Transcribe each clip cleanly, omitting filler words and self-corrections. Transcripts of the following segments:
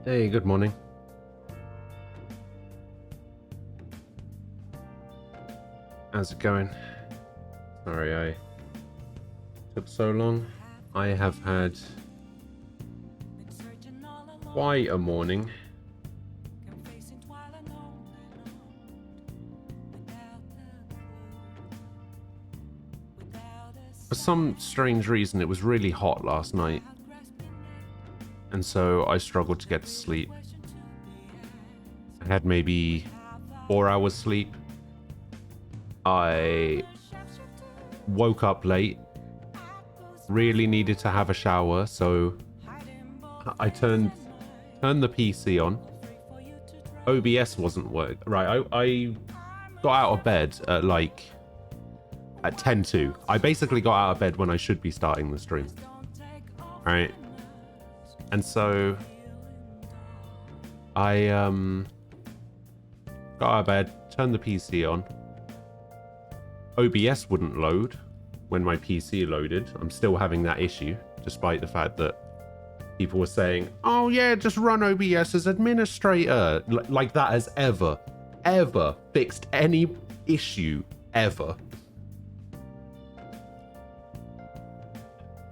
Hey, good morning. How's it going? Sorry I took so long. I have had quite a morning. For some strange reason, it was really hot last night. And so I struggled to get to sleep. I had maybe 4 hours sleep. I woke up late. Really needed to have a shower, so I turned the PC on. OBS wasn't working. Right, I got out of bed at 10 to. I basically got out of bed when I should be starting the stream. Right. And so I got out of bed, turned the PC on. OBS wouldn't load when my PC loaded. I'm still having that issue, despite the fact that people were saying, oh yeah, just run OBS as administrator. Like that has ever fixed any issue ever.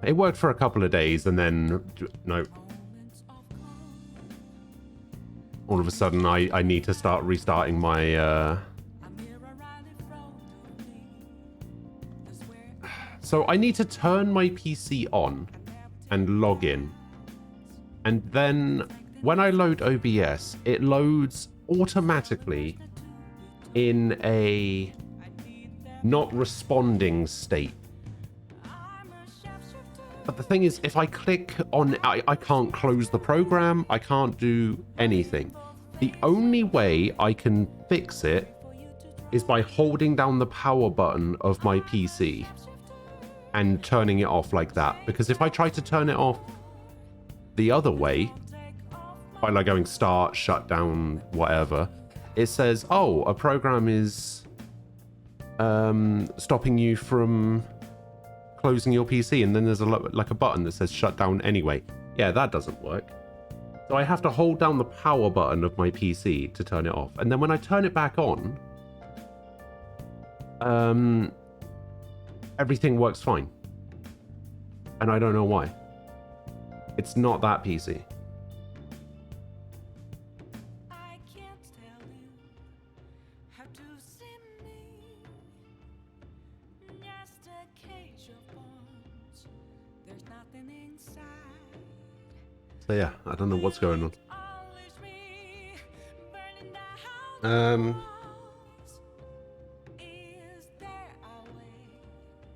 It worked for a couple of days and then, no. All of a sudden I need to start restarting my, So I need to turn my PC on and log in. And then when I load OBS, it loads automatically in a not responding state. But the thing is, if I click on, I can't close the program. I can't do anything. The only way I can fix it is by holding down the power button of my PC and turning it off like that. Because if I try to turn it off the other way, by like going start, shut down, whatever, it says, oh, a program is stopping you from closing your PC, and then there's like a button that says shut down anyway. Yeah, that doesn't work. So I have to hold down the power button of my PC to turn it off. And then when I turn it back on, everything works fine. And I don't know why. It's not that PC. So yeah, I don't know what's going on.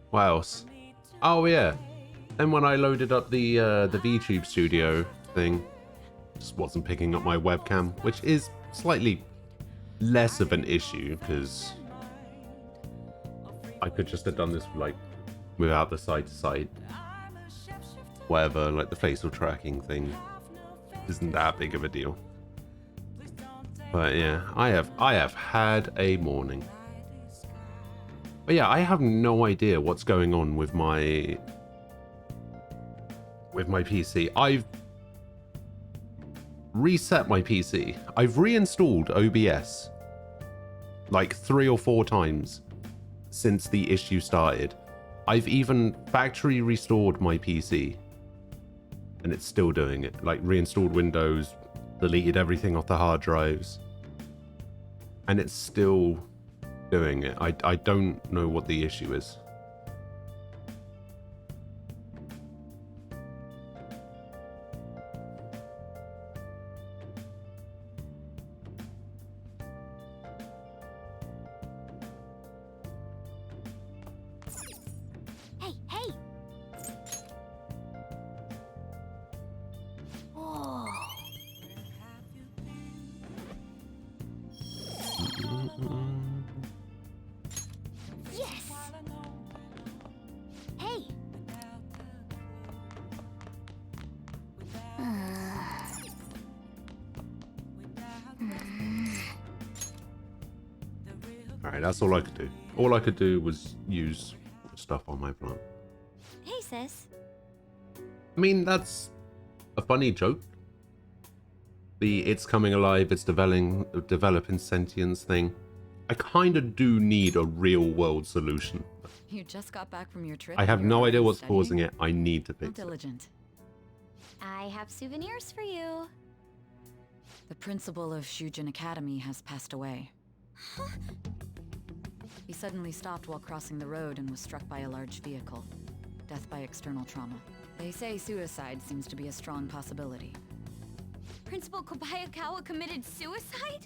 What else? Oh yeah. And when I loaded up the VTube Studio thing, just wasn't picking up my webcam, which is slightly less of an issue because I could just have done this like without the side to side. Whatever, like the facial tracking thing isn't that big of a deal. But yeah, I have had a morning. But yeah, I have no idea what's going on with my PC. I've reset my PC. I've reinstalled OBS like 3 or 4 times since the issue started. I've even factory restored my PC and it's still doing it. Like reinstalled Windows, deleted everything off the hard drives, and it's still doing it. I don't know what the issue is. Hey! Oh. Yes! Hey! Alright, that's all I could do. All I could do was use stuff on my plant. Hey, sis. I mean, that's a funny joke. the it's coming alive, it's developing sentience thing. I kind of do need a real world solution. You just got back from your trip. I and have you're no already idea what's studying? causing it. I need to How fix it. diligent. I have souvenirs for you. The principal of Shujin Academy has passed away. He suddenly stopped while crossing the road and was struck by a large vehicle. Death by external trauma. They say suicide seems to be a strong possibility. Principal Kobayakawa committed suicide?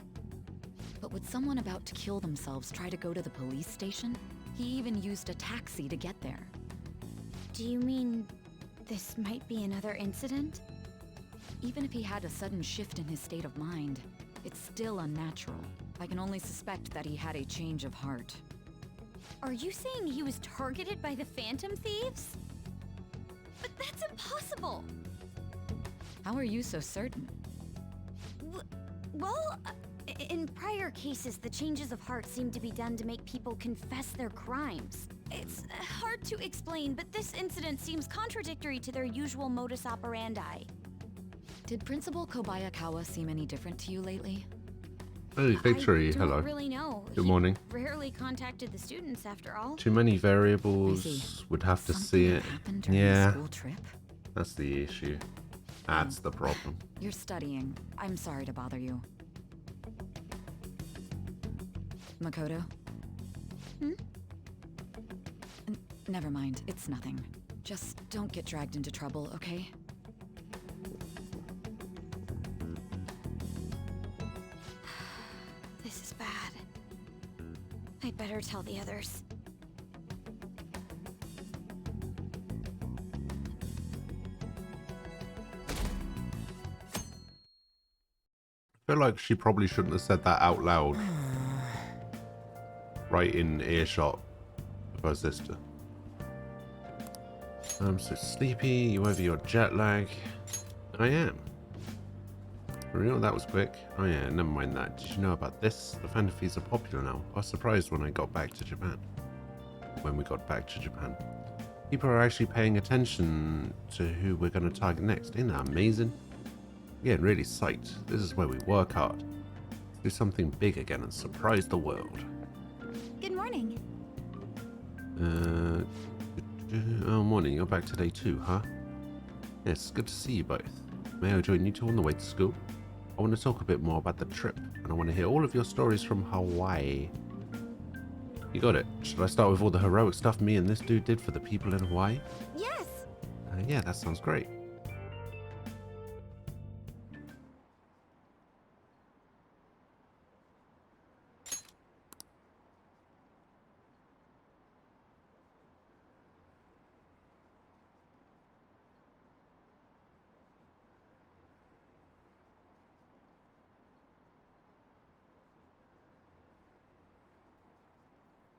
But would someone about to kill themselves try to go to the police station? He even used a taxi to get there. Do you mean this might be another incident? Even if he had a sudden shift in his state of mind, it's still unnatural. I can only suspect that he had a change of heart. Are you saying he was targeted by the Phantom Thieves? But that's impossible! How are you so certain? Well, in prior cases, the changes of heart seem to be done to make people confess their crimes. It's hard to explain, but this incident seems contradictory to their usual modus operandi. Did Principal Kobayakawa seem any different to you lately? Hey, Victory, I don't hello. really know. Good He morning. rarely contacted the students, after all. Too many I variables. see. Would have to Something see that it. happened during Yeah, the school trip? that's the issue. That's the problem. You're studying. I'm sorry to bother you. Makoto? Never mind. It's nothing. Just don't get dragged into trouble, okay? This is bad. I'd better tell the others. I feel like she probably shouldn't have said that out loud. Right in earshot of her sister. I'm so sleepy. You over your jet lag? I am. For real? That was quick. Oh yeah, never mind that. Did you know about this? The Phantom Thieves are popular now. I was surprised when I got back to Japan. When we got back to Japan. People are actually paying attention to who we're going to target next. Isn't that amazing? We're getting really psyched. This is where we work hard. Do something big again and surprise the world. Good morning. Oh, morning. You're back today too, huh? Yes, good to see you both. May I join you two on the way to school? I want to talk a bit more about the trip, and I want to hear all of your stories from Hawaii. You got it. Should I start with all the heroic stuff me and this dude did for the people in Hawaii? Yes! Yeah, that sounds great.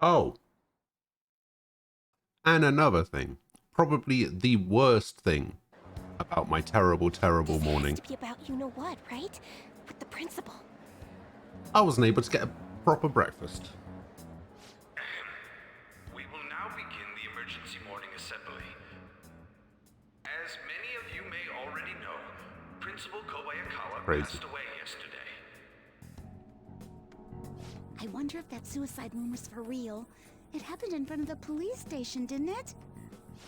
Oh. And another thing. Probably the worst thing about my terrible, terrible morning. This has to be about you-know-what, right? With the principal. I wasn't able to get a proper breakfast. We will now begin the emergency morning assembly. As many of you may already know, Principal Kobayakawa Crazy. passed away yesterday. I wonder if that suicide one was for real. It happened in front of the police station, didn't it?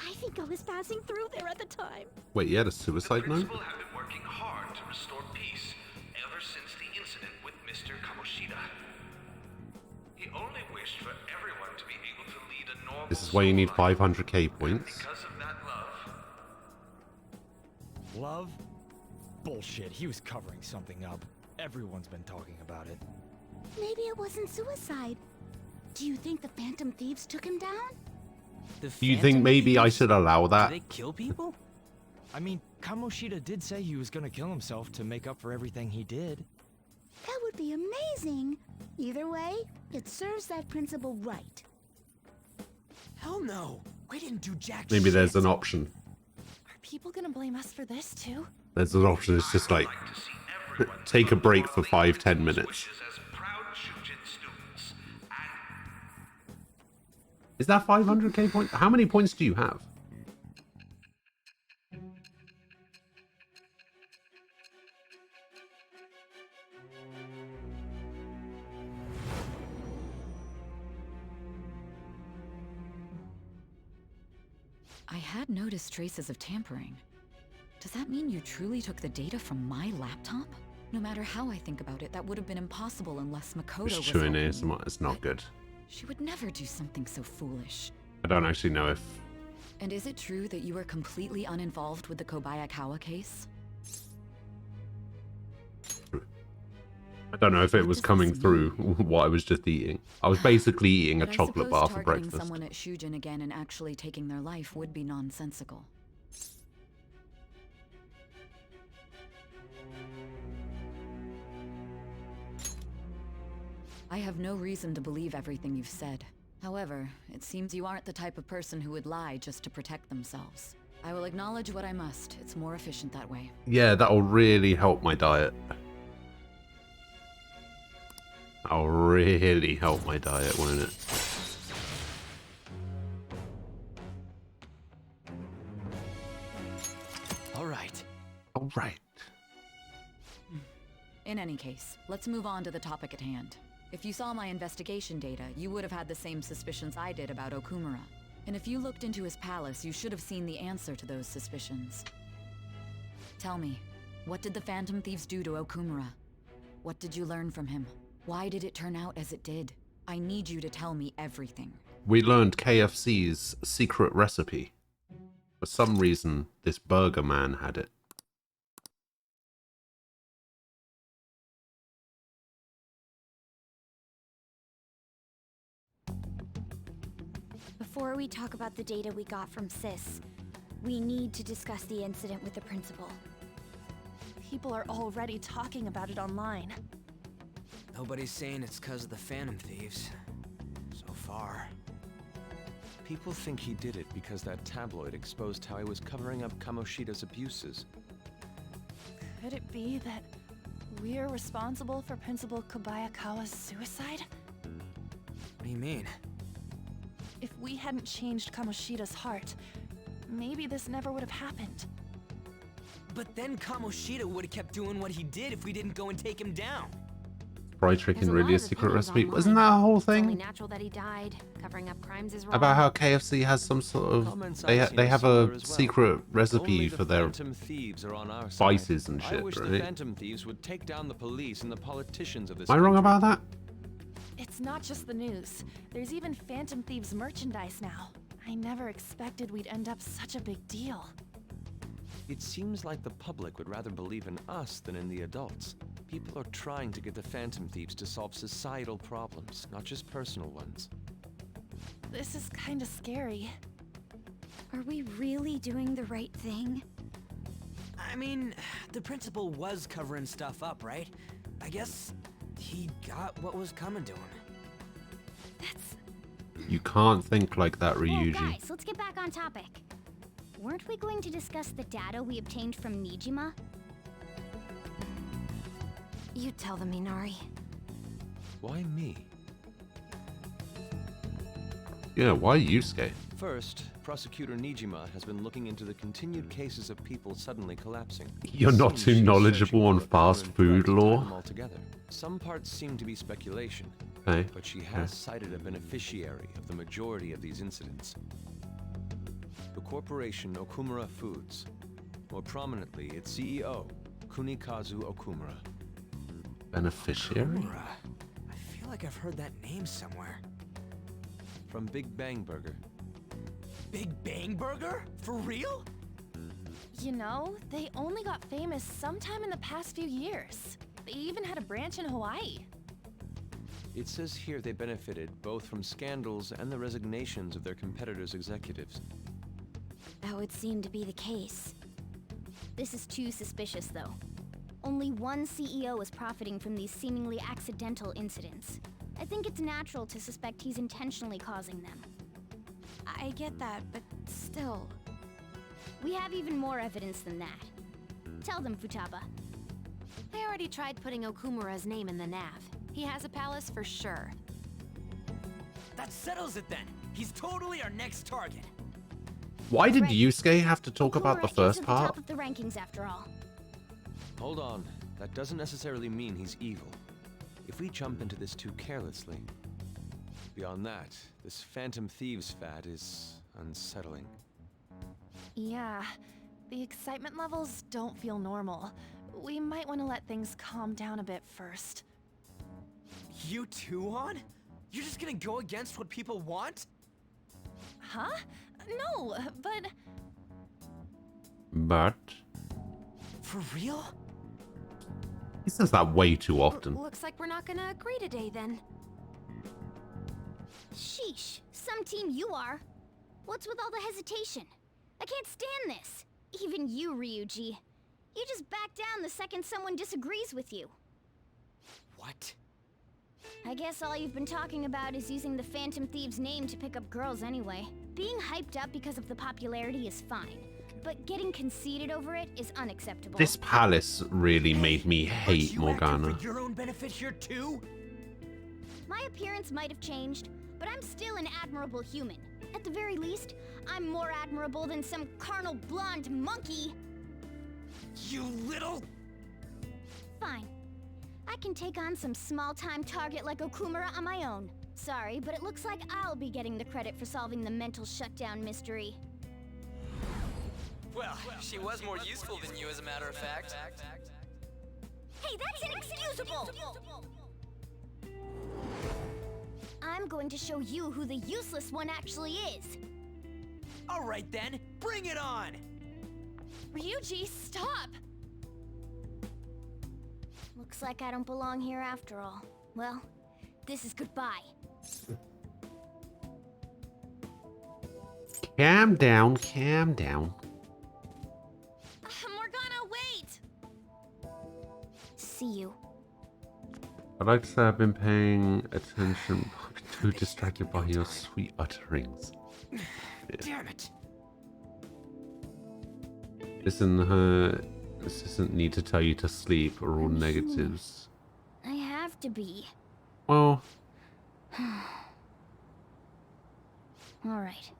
I think I was passing through there at the time. Wait, you had a The suicide note? principal had been working hard to restore peace ever since the incident with Mr. Kamoshida. He only wished for everyone to be able to lead a normal This is why you need school life. 500k points. Because of that love, Love? Bullshit, he was covering something up. Everyone's been talking about it. Maybe it wasn't suicide. Do you think the Phantom Thieves took him down? The Do you think Phantom maybe I Thieves? should allow Do that? they kill people? I mean, Kamoshida did say he was gonna kill himself to make up for everything he did. That would be amazing. Either way, it serves that principal right. Hell no! We didn't do jack Maybe there's shit. an option. Are people gonna blame us for this too? There's an option. It's just like, I'd like to see everyone take a break for fulfill 5-10 those minutes. wishes as proud Shujin students. And Is that 500k points? How many points do you have? I had noticed traces of tampering. Does that mean you truly took the data from my laptop? No matter how I think about it, that would have been impossible unless Makoto It's was chewing helping. ASMR. It's not good. She would never do something so foolish. I don't actually know if... And is it true that you were completely uninvolved with the Kobayakawa case? I don't know if it What was does this coming mean? through what I was just eating. I was basically eating a But I chocolate suppose bar for targeting breakfast. someone at Shujin again and actually taking their life would be nonsensical. I have no reason to believe everything you've said. However, it seems you aren't the type of person who would lie just to protect themselves. I will acknowledge what I must. It's more efficient that way. Yeah, that'll really help my diet. That'll really help my diet, won't it? All right. All right. In any case, let's move on to the topic at hand. If you saw my investigation data, you would have had the same suspicions I did about Okumura. And if you looked into his palace, you should have seen the answer to those suspicions. Tell me, what did the Phantom Thieves do to Okumura? What did you learn from him? Why did it turn out as it did? I need you to tell me everything. We learned KFC's secret recipe. For some reason, this burger man had it. Before we talk about the data we got from Sis, we need to discuss the incident with the principal. People are already talking about it online. Nobody's saying it's because of the Phantom Thieves. So far. People think he did it because that tabloid exposed how he was covering up Kamoshida's abuses. Could it be that we're responsible for Principal Kobayakawa's suicide? What do you mean? If we hadn't changed Kamoshida's heart, maybe this never would have happened. But then Kamoshida would have kept doing what he did if we didn't go and take him down. Fried There's chicken a really a lot of secret opinions recipe? online. Wasn't that a whole It's only thing? natural that he died. Covering up crimes is wrong. About how KFC has some sort of... Comments They, I've seen they are have similar a as well. secret Only recipe the for their Phantom Thieves are on our spices side. and I shit, wish the right? Phantom Thieves would take down the police and the politicians of this Am I wrong country. about that? It's not just the news. There's even Phantom Thieves merchandise now. I never expected we'd end up such a big deal. It seems like the public would rather believe in us than in the adults. People are trying to get the Phantom Thieves to solve societal problems, not just personal ones. This is kinda scary. Are we really doing the right thing? I mean, the principal was covering stuff up, right? I guess he got what was coming to him. That's... You can't think like that, Well, Ryuji. guys, let's get back on topic. Weren't we going to discuss the data we obtained from Nijima? You tell them, Minari. Why me? Yeah, why Yusuke? First, Prosecutor Nijima has been looking into the continued cases of people suddenly collapsing. You're not Seems too she's knowledgeable searching on for a fast common food thread to tie law. them all together. Some parts seem to be speculation, Hey. but she has cited a beneficiary of the majority of these incidents. The corporation Okumura Foods. More prominently, its CEO, Kunikazu Okumura. Beneficiary? Okumura. I feel like I've heard that name somewhere. From Big Bang Burger. Big Bang Burger? For real? You know, they only got famous sometime in the past few years. They even had a branch in Hawaii. It says here they benefited both from scandals and the resignations of their competitors' executives. That would seem to be the case. This is too suspicious, though. Only one CEO is profiting from these seemingly accidental incidents. I think it's natural to suspect he's intentionally causing them. I get that, but still... We have even more evidence than that. Tell them, Futaba. I already tried putting Okumura's name in the nav. He has a palace for sure. That settles it then. He's totally our next target. Why did Right. Yusuke have to talk about the Okumura first is at the part? top of the rankings, after all. Hold on, that doesn't necessarily mean he's evil. If we jump into this too carelessly. Beyond that, this Phantom Thieves fad is unsettling. Yeah, the excitement levels don't feel normal. We might want to let things calm down a bit first. You too, On? You're just gonna go against what people want? Huh? No, but... But For real? he says that way too often. Looks like we're not gonna agree today then. Sheesh, some team you are. What's with all the hesitation? I can't stand this. Even you, Ryuji. You just back down the second someone disagrees with you. What? I guess all you've been talking about is using the Phantom Thieves' name to pick up girls anyway. Being hyped up because of the popularity is fine, but getting conceited over it is unacceptable. This palace really made me hate You Morgana. acting for your own benefit here too? My appearance might have changed, but I'm still an admirable human. At the very least, I'm more admirable than some carnal blonde monkey. You little... Fine. I can take on some small-time target like Okumura on my own. Sorry, but it looks like I'll be getting the credit for solving the mental shutdown mystery. Well, she was more useful than you, as a matter of fact. Hey, that's inexcusable! I'm going to show you who the useless one actually is. All right then, bring it on! Ryuji, stop! Looks like I don't belong here after all. Well, this is goodbye. Calm down, calm down. Morgana, wait! See you. I'd like to say I've been paying attention, but too distracted by your sweet utterings. Damn it! Listen, her assistant need to tell you to sleep or all negatives. I have to be. Well, Alright.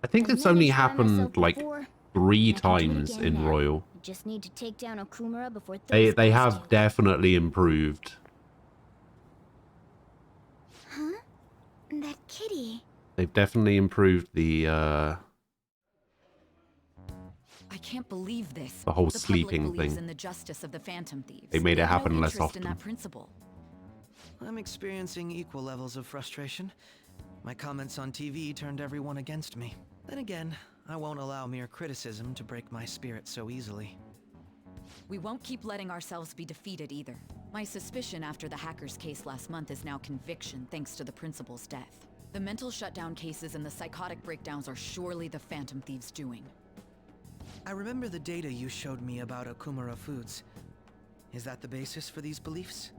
I think I've it's only managed by happened myself like before, 3 and I can do it times again in now. Royal. I just need to take down Okumura before They things get have stale. definitely improved. Huh? That kitty. They've definitely improved the I can't believe this. The whole public sleeping believes thing. in the justice of the Phantom Thieves. They made it have no happen less interest in often. that principle. I'm experiencing equal levels of frustration. My comments on TV turned everyone against me. Then again, I won't allow mere criticism to break my spirit so easily. We won't keep letting ourselves be defeated either. My suspicion after the hackers case last month is now conviction thanks to the principal's death. The mental shutdown cases and the psychotic breakdowns are surely the Phantom Thieves' doing. I remember the data you showed me about Okumura Foods. Is that the basis for these beliefs?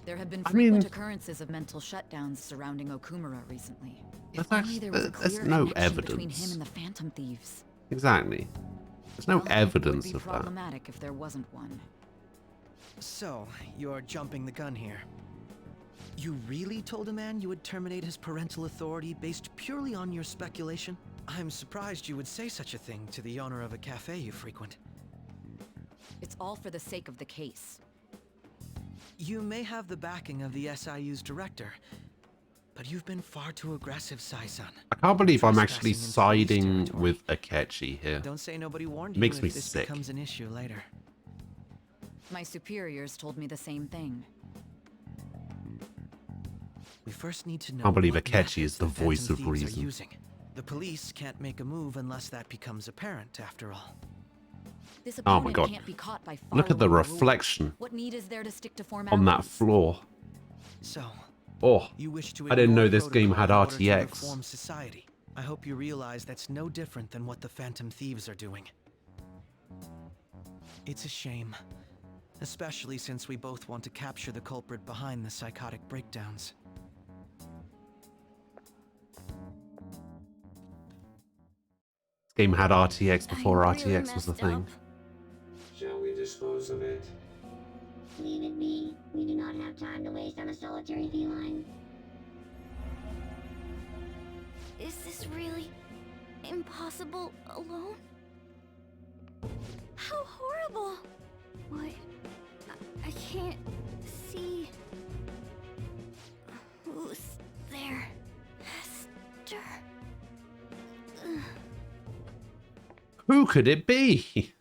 There have been I frequent mean- occurrences of mental shutdowns surrounding Okumura recently. That's If only actually- there was a there's clear no connection between evidence. him and the Phantom Thieves. Exactly. There's no Well, evidence it would of be that. problematic if there wasn't one. So, you're jumping the gun here. You really told a man you would terminate his parental authority based purely on your speculation? I'm surprised you would say such a thing to the owner of a cafe you frequent. It's all for the sake of the case. You may have the backing of the SIU's director, but you've been far too aggressive, Sai-san. I can't believe I'm actually Trespassing into police siding territory. with Akechi here. Don't say nobody warned Makes you me if this sick. becomes an issue later. My superiors told me the same thing. We first need to know Can't believe what Akechi is methods the Phantom voice of Thieves are reason. using. The police can't make a move unless that becomes apparent, after all. This Oh my opponent God. can't be caught by Look at the following rules. reflection What need is there to stick to on formalities? that floor. So, Oh, you wish to I didn't ignore know this game had protocol in order to RTX. reform society. I hope you realize that's no different than what the Phantom Thieves are doing. It's a shame. Especially since we both want to capture the culprit behind the psychotic breakdowns. this game had RTX before I really RTX was a messed thing. up. Shall we dispose of it? Leave it be. We do not have time to waste on a solitary feline. Is this really impossible alone? How horrible! What? I can't see. Who's there? Hester. Who could it be?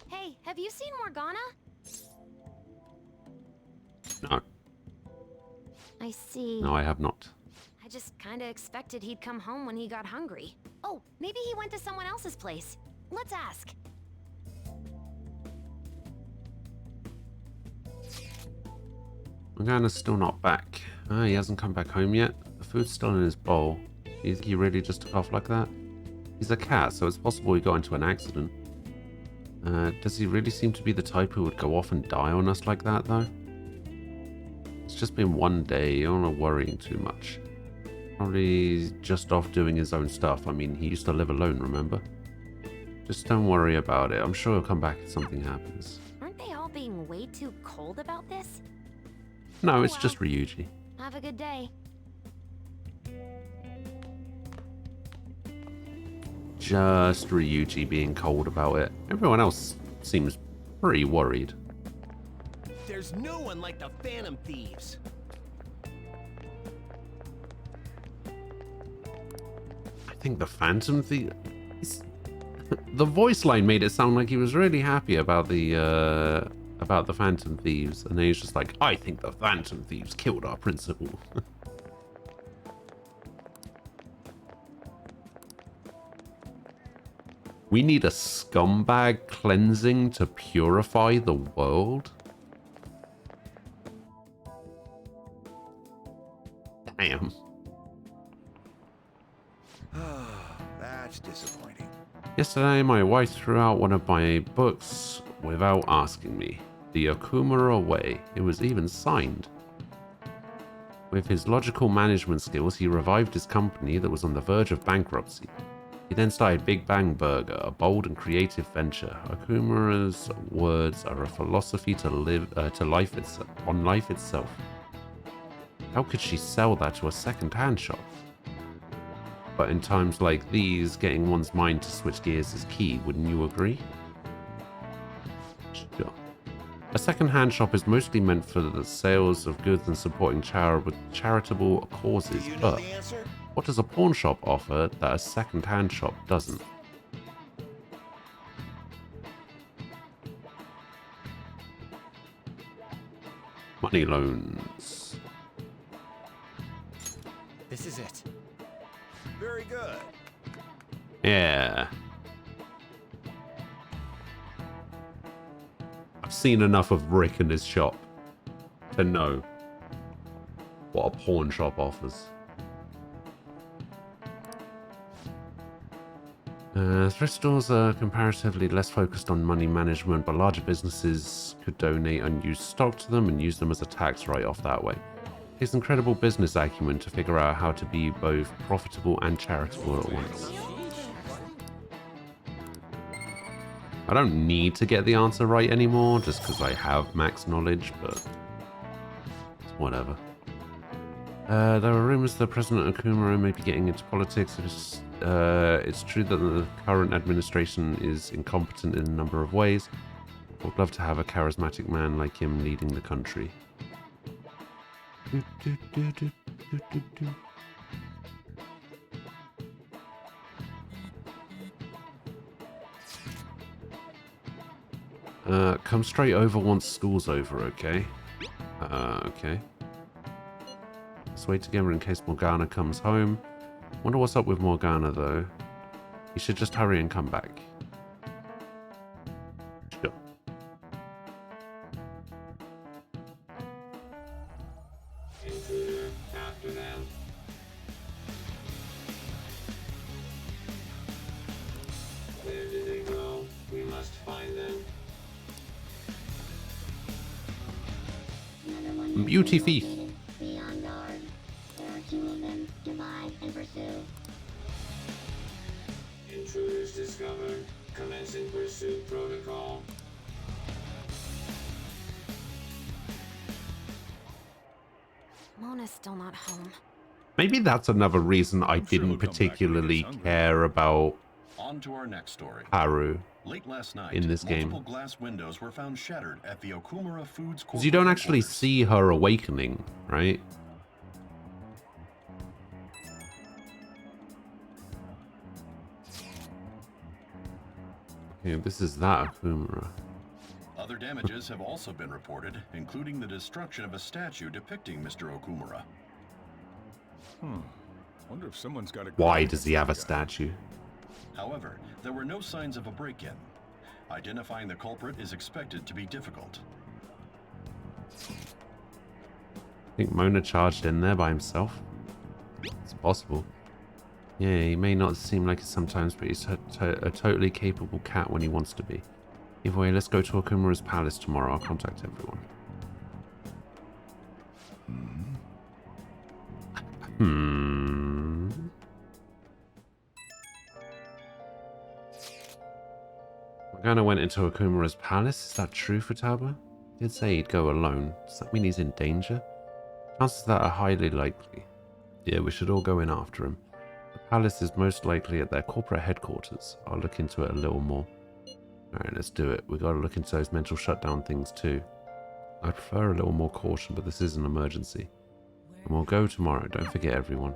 Hey, have you seen Morgana? No. I see. No, I have not. I just kinda expected he'd come home when he got hungry. Oh, maybe he went to someone else's place. Let's ask. Morgana's still not back. Ah, he hasn't come back home yet. The food's still in his bowl. Do you think he really just took off like that? He's a cat, so it's possible he got into an accident. Does he really seem to be the type who would go off and die on us like that, though? It's just been one day. You're not worrying too much. Probably just off doing his own stuff. I mean, he used to live alone, remember? Just don't worry about it. I'm sure he'll come back if something happens. Aren't they all being way too cold about this? No, it's just Ryuji. Have a good day. Just Ryuji being cold about it. Everyone else seems pretty worried. There's no one like the Phantom Thieves. I think the Phantom Thieves... The voice line made it sound like he was really happy about the Phantom Thieves, and then he's just like, I think the Phantom Thieves killed our principal. We need a scumbag cleansing to purify the world? Damn. That's disappointing. Yesterday, my wife threw out one of my books without asking me. The Okumura Way. It was even signed. With his logical management skills, he revived his company that was on the verge of bankruptcy. He then started Big Bang Burger, a bold and creative venture. Okumura's words are a philosophy to life itself. How could she sell that to a second-hand shop? But in times like these, getting one's mind to switch gears is key, wouldn't you agree? Sure. A second-hand shop is mostly meant for the sales of goods and supporting charitable causes, but what does a pawn shop offer that a second-hand shop doesn't? Money loans. This is it. Very good. Yeah. I've seen enough of Rick and his shop to know what a pawn shop offers. Thrift stores are comparatively less focused on money management, but larger businesses could donate unused stock to them and use them as a tax write-off that way. It takes incredible business acumen to figure out how to be both profitable and charitable at once. I don't need to get the answer right anymore, just because I have max knowledge, but it's whatever. There are rumors that President Okumura may be getting into politics. It's true that the current administration is incompetent in a number of ways. I would love to have a charismatic man like him leading the country. Come straight over once school's over, okay? Okay. Let's wait together in case Morgana comes home. Wonder what's up with Morgana, though. He should just hurry and come back. Sure. Intruder after them. Where did they go? We must find them. Beauty thief. Be on guard. There are two of them. Divide and pursue. Intruders discovered. Commencing pursuit protocol. Mona's still not home. Maybe that's another reason I didn't particularly care about On to our next story. Haru Late last night, in this game. multiple glass windows were found shattered at the Okumura Foods because you don't actually headquarters. see her awakening, right? Okay, this is that Okumura. Other damages have also been reported, including the destruction of a statue depicting Mr. Okumura. Wonder if someone's got a. Why does he have a statue? However, there were no signs of a break-in. Identifying the culprit is expected to be difficult. I think Mona charged in there by himself. It's possible. Yeah, he may not seem like it sometimes, but he's a totally capable cat when he wants to be. Either way, let's go to Okumura's palace tomorrow. I'll contact everyone. Morgana went into Okumura's palace. Is that true, Futaba? He did say he'd go alone. Does that mean he's in danger? Chances of that are highly likely. Yeah, we should all go in after him. The palace is most likely at their corporate headquarters. I'll look into it a little more. Alright, let's do it. We gotta look into those mental shutdown things too. I prefer a little more caution, but this is an emergency. And we'll go tomorrow. Don't forget, everyone.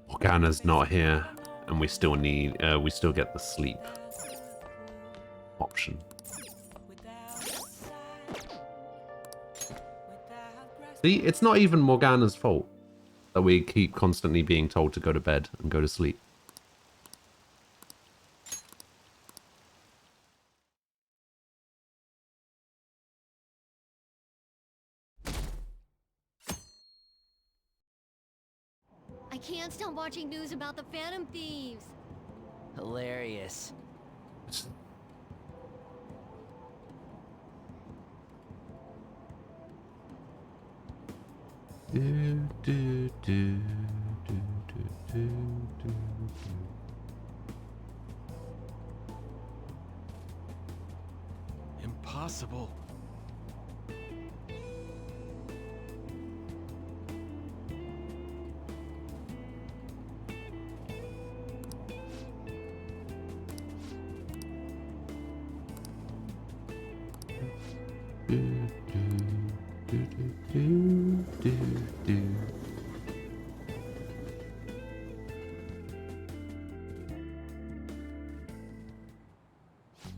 Morgana's not here, and we still get the sleep option. See, it's not even Morgana's fault that we keep constantly being told to go to bed and go to sleep. I can't stop watching news about the Phantom Thieves. Hilarious. Impossible.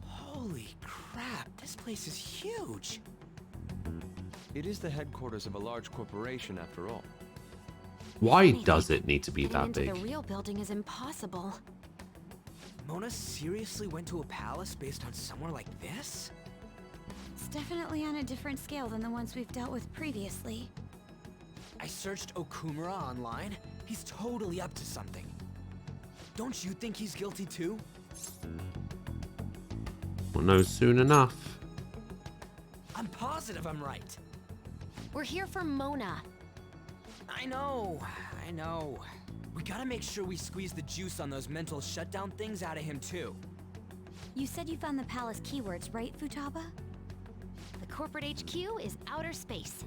Holy crap, this place is huge. It is the headquarters of a large corporation after all. Why does it need to be Getting that into big? the real building is impossible. Mona seriously went to a palace based on somewhere like this? It's definitely on a different scale than the ones we've dealt with previously. I searched Okumura online. He's totally up to something. Don't you think he's guilty too? We'll know soon enough. I'm positive I'm right. We're here for Mona. I know. We gotta make sure we squeeze the juice on those mental shutdown things out of him too. You said you found the palace keywords, right, Futaba? The corporate HQ is outer space.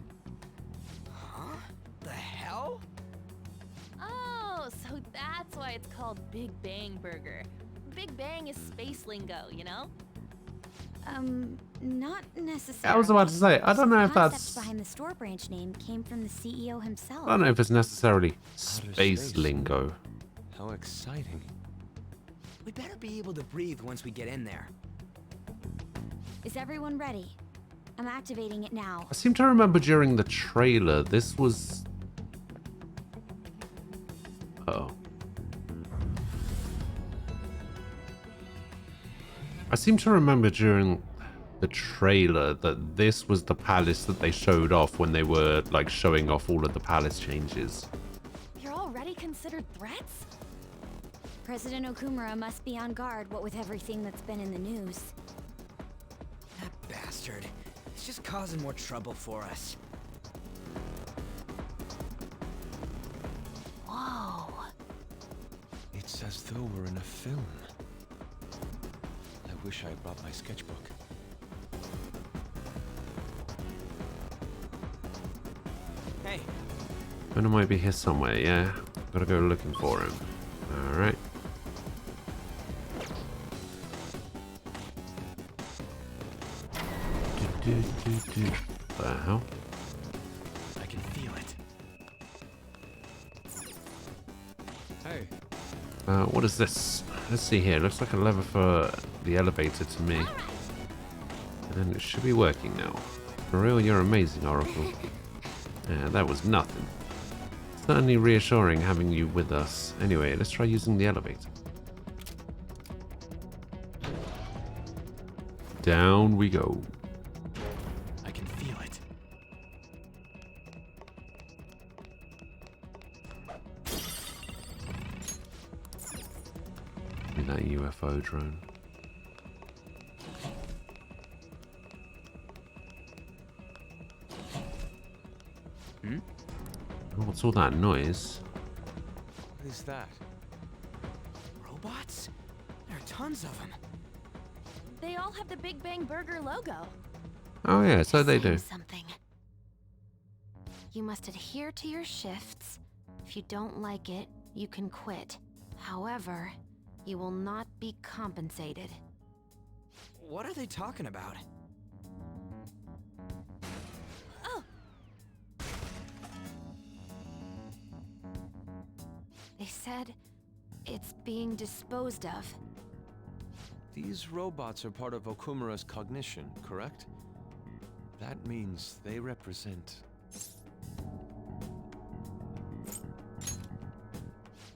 Huh? The hell? Oh, so that's why it's called Big Bang Burger. Big Bang is space lingo, you know? Not necessarily. I was about to say, I don't know if The concept that's... behind the store branch name came from the CEO himself. I don't know if it's necessarily Outer space lingo. How exciting. We better be able to breathe once we get in there. Is everyone ready? I'm activating it now. I seem to remember during the trailer, this was... Uh-oh. I seem to remember during the trailer that this was the palace that they showed off when they were like showing off all of the palace changes. You're already considered threats? President Okumura must be on guard, what with everything that's been in the news. That bastard. He's just causing more trouble for us. Whoa. It's as though we're in a film. I wish I had brought my sketchbook. Hey, Mona might be here somewhere, yeah. Gotta go looking for him. Alright. What the hell? I can feel it. Hey. What is this? Let's see here. Looks like a lever for the elevator to me. And it should be working now. For real, you're amazing, Oracle. Yeah, that was nothing. Certainly reassuring having you with us. Anyway, let's try using the elevator. Down we go. I can feel it. With that UFO drone. Hmm? What's all that noise? What is that? Robots? There are tons of them. They all have the Big Bang Burger logo. Oh yeah, so they do. Something. You must adhere to your shifts. If you don't like it, you can quit. However, you will not be compensated. What are they talking about? They said it's being disposed of. These robots are part of Okumura's cognition, correct? That means they represent...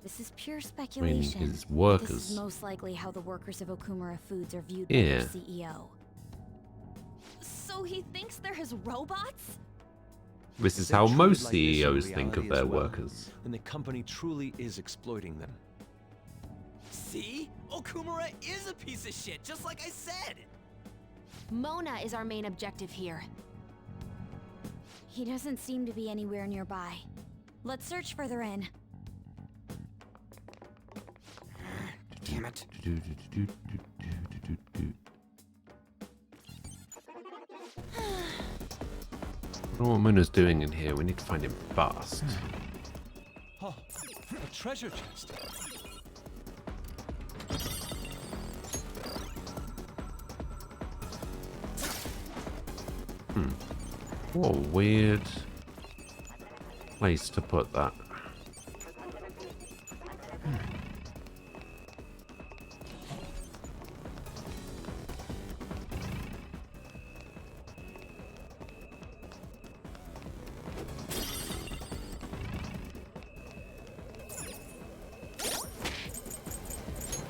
This is pure speculation. his workers. This is most likely how the workers of Okumura Foods are viewed Yeah. by their CEO. So he thinks they're his robots? This is If they're how treated most like this in CEOs think reality of their as well, workers. then the company truly is exploiting them. See? Okumura is a piece of shit, just like I said! Mona is our main objective here. He doesn't seem to be anywhere nearby. Let's search further in. Damn it. I don't know what Mona's doing in here. We need to find him fast. Oh, a treasure chest. What a weird place to put that.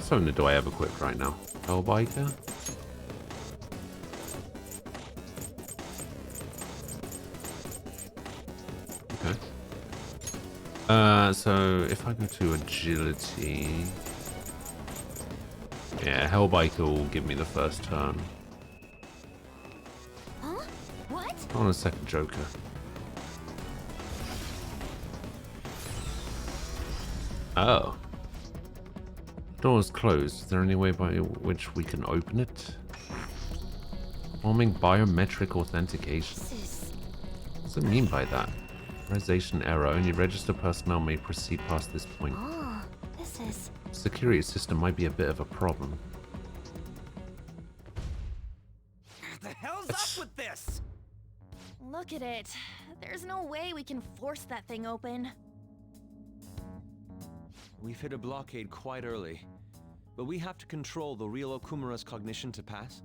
So do I have equipped right now? Hellbiker? Okay. So if I go to agility, yeah, Hellbiker will give me the first turn. Huh? What? I want a second Joker. Oh. Door's closed. Is there any way by which we can open it? Performing biometric authentication. What does it mean by that? Authorization error. Only registered personnel may proceed past this point. Oh, this is... Security system might be a bit of a problem. The hell's up with this? Look at it. There's no way we can force that thing open. We've hit a blockade quite early, but we have to control the real Okumura's cognition to pass.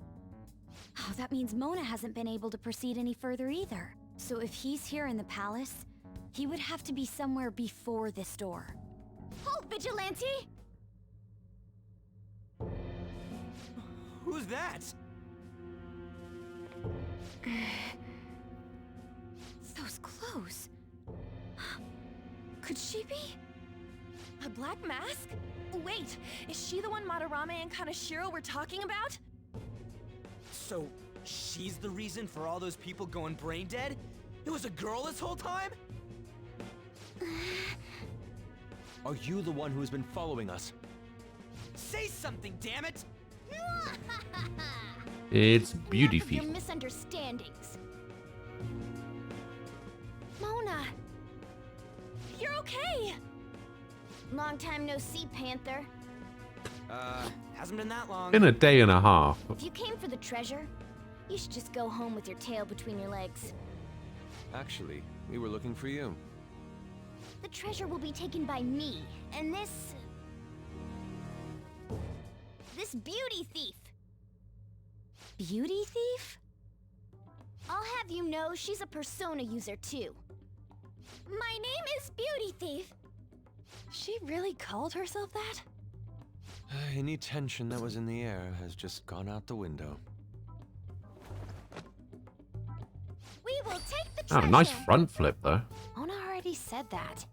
Oh, that means Mona hasn't been able to proceed any further either. So if he's here in the palace, he would have to be somewhere before this door. Halt, Vigilante! Who's that? Those clothes. Could she be? A black mask? Wait, is she the one Madarame and Kaneshiro were talking about? So, she's the reason for all those people going brain dead? It was a girl this whole time? Are you the one who has been following us? Say something, damn it! It's beauty Enough of your feet. misunderstandings. Mona! Long time no see, Panther. Hasn't been that long. Been a day and a half. If you came for the treasure, you should just go home with your tail between your legs. Actually, we were looking for you. The treasure will be taken by me, and this beauty thief. Beauty thief? I'll have you know she's a persona user too. My name is Beauty Thief. She really called herself that? Any tension that was in the air has just gone out the window. We will take the Oh, treasure. nice front flip though. Mona already said that.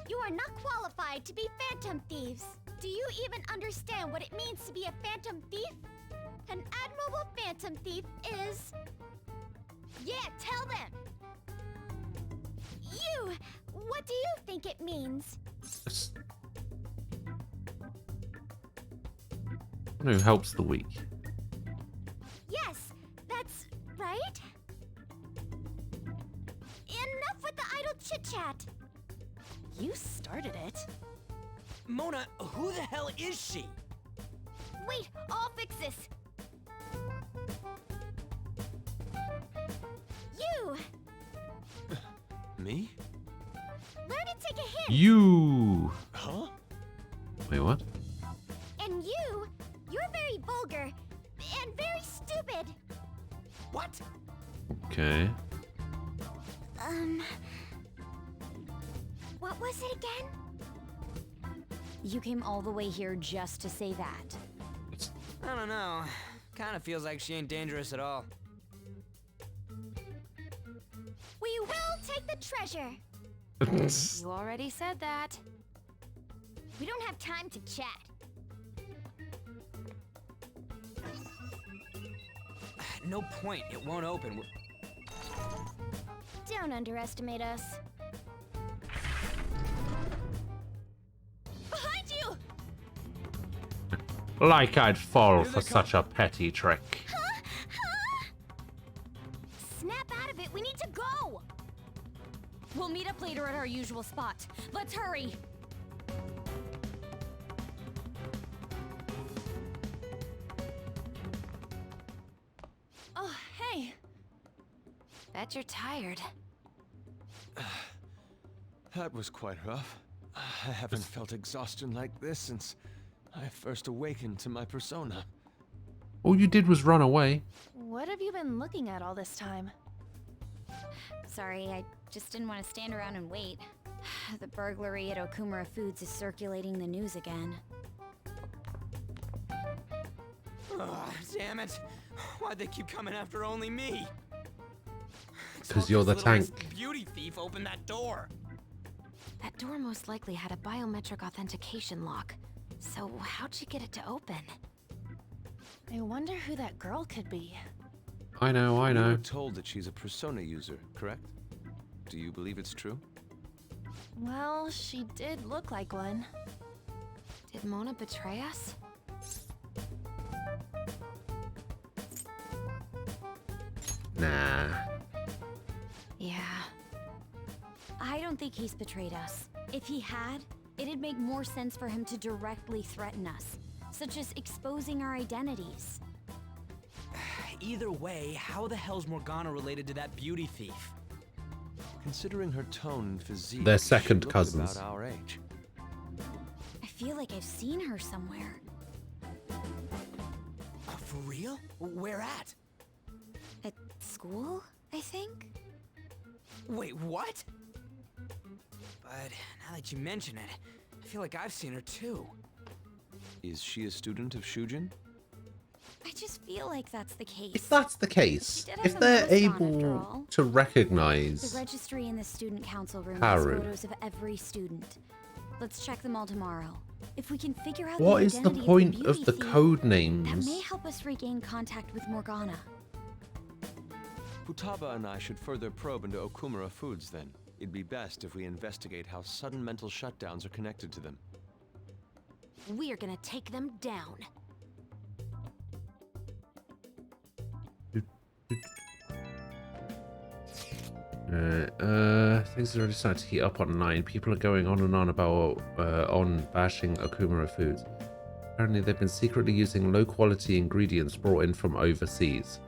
You are not qualified to be phantom thieves. Do you even understand what it means to be a phantom thief? An admirable phantom thief is... Yeah, tell them! You! What do you think it means? Who helps the weak? Yes, that's right. Enough with the idle chit-chat. You started it. Mona, who the hell is she? Wait, I'll fix this. You! Me? Learn to take a hint. You. Huh? Wait, what? And you're very vulgar and very stupid. What? Okay. What was it again? You came all the way here just to say that. I don't know. Kinda feels like she ain't dangerous at all. We will take the treasure. You already said that. We don't have time to chat. No point. It won't open. Don't underestimate us. Behind you! Like I'd fall for such a petty trick. Snap out of it. We need to go. We'll meet up later at our usual spot. Let's hurry. Oh, hey. Bet you're tired. That was quite rough. I haven't felt exhaustion like this since I first awakened to my persona. All you did was run away. What have you been looking at all this time? Sorry, I just didn't want to stand around and wait. The burglary at Okumura Foods is circulating the news again. Oh, damn it. Why'd they keep coming after only me? Because you're the tank. Beauty thief opened that door. That door most likely had a biometric authentication lock. So how'd you get it to open? I wonder who that girl could be. I know, I We know. were told that she's a persona user, correct? Do you believe it's true? Well, she did look like one. Did Mona betray us? Nah. Yeah. I don't think he's betrayed us. If he had, it'd make more sense for him to directly threaten us, such as exposing our identities. Either way, how the hell's Morgana related to that beauty thief? Considering her tone and physique, They're she second looked cousins. about our age. I feel like I've seen her somewhere. For real? Where at? At school, I think? Wait, what? But now that you mention it, I feel like I've seen her too. Is she a student of Shujin? I just feel like that's the case. If that's the case, She did have if a they're mask on, after able all. to recognize The registry in the student council room Haru. has photos of every student. Let's check them all tomorrow. If we can figure out what the is the identity point of of the beauty thief, code that names? may help us regain contact with Morgana. Futaba and I should further probe into Okumura Foods then. It'd be best if we investigate how sudden mental shutdowns are connected to them. We're gonna take them down. things are really starting to heat up online. People are going on and on about bashing Okumura Foods. Apparently they've been secretly using low quality ingredients brought in from overseas.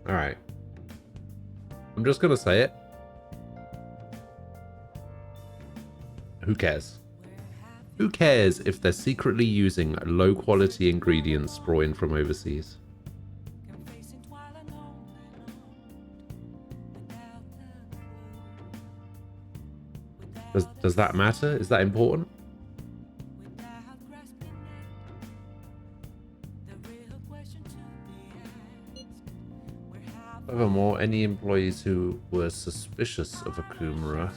Alright. I'm just gonna say it. Who cares? Who cares if they're secretly using low quality ingredients brought in from overseas? Does that matter? Is that important? Furthermore, any employees who were suspicious of Okumura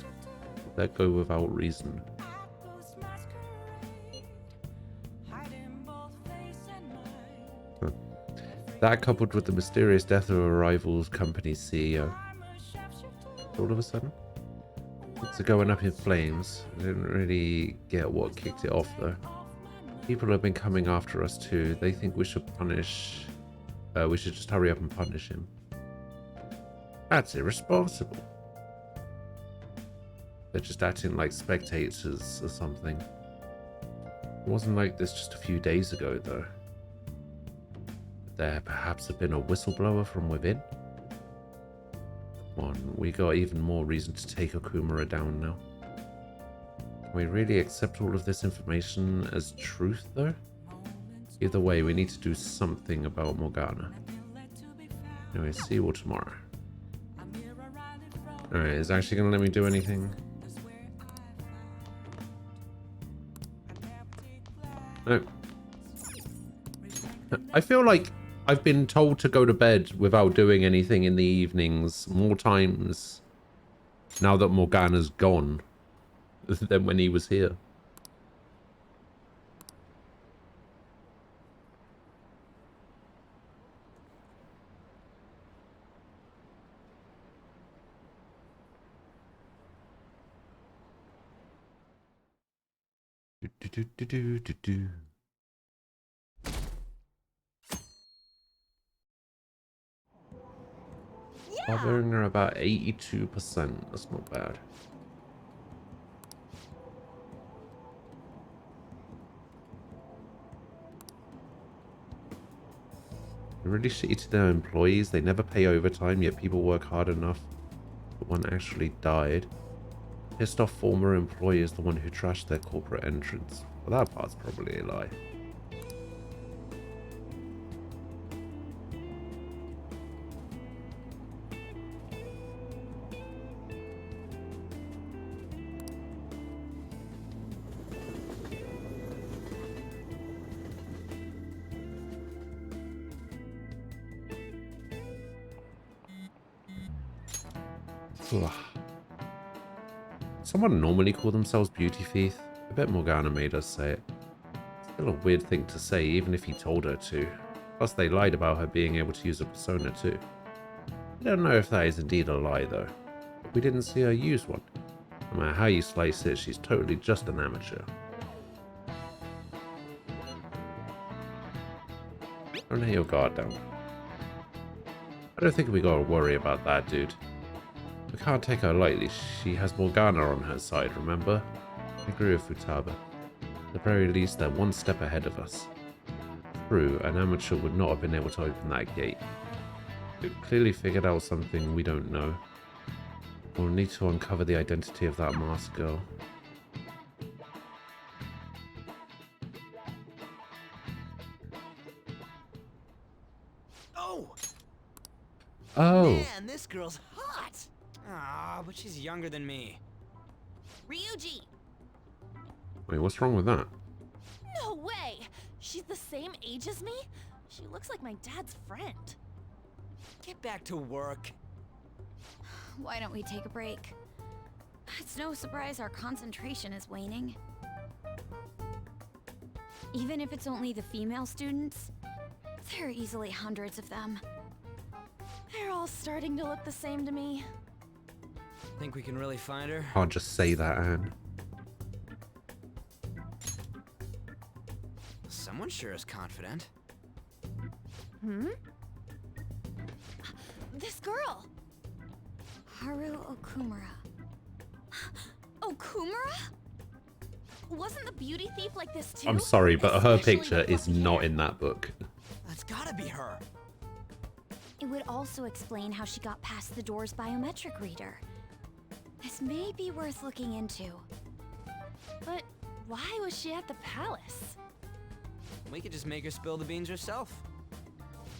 let go without reason. That coupled with the mysterious death of a rival company's CEO. All of a sudden? Things are going up in flames. I didn't really get what kicked it off though. People have been coming after us too. They think we should punish... we should just hurry up and punish him. That's irresponsible. They're just acting like spectators or something. It wasn't like this just a few days ago though. There perhaps have been a whistleblower from within? Come on, we got even more reason to take Okumura down now. Can we really accept all of this information as truth though? Either way, we need to do something about Morgana. Anyway, see you all tomorrow. Alright, is it actually going to let me do anything? No. I feel like I've been told to go to bed without doing anything in the evenings more times now that Morgana's gone than when he was here. Do. Bothering her about 82%. That's not bad. They're really shitty to their employees. They never pay overtime, yet people work hard enough. But one actually died. Pissed off former employee is the one who trashed their corporate entrance. Well, that part's probably a lie. Ugh. Someone normally call themselves Beauty Thief? I bet Morgana made us say it. Still a weird thing to say, even if he told her to. Plus, they lied about her being able to use a persona too. I don't know if that is indeed a lie though. But we didn't see her use one. No matter how you slice it, she's totally just an amateur. Don't let your guard down. I don't think we gotta worry about that, dude. We can't take her lightly. She has Morgana on her side, remember? I agree with Futaba. At the very least, they're one step ahead of us. True, an amateur would not have been able to open that gate. It clearly figured out something we don't know. We'll need to uncover the identity of that masked girl. Oh! Man, this girl's hot! Ah, but she's younger than me. Ryuji! Wait, what's wrong with that? No way! She's the same age as me? She looks like my dad's friend. Get back to work. Why don't we take a break? It's no surprise our concentration is waning. Even if it's only the female students, there are easily hundreds of them. They're all starting to look the same to me. Think we can really find her? Can't just say that, Anne. Someone sure is confident. Hmm? This girl! Haru Okumura. Okumura? Wasn't the beauty thief like this too? I'm sorry, but her Especially picture the is fluffy not hair. in that book. That's gotta be her. It would also explain how she got past the door's biometric reader. This may be worth looking into. But why was she at the palace? We could just make her spill the beans herself.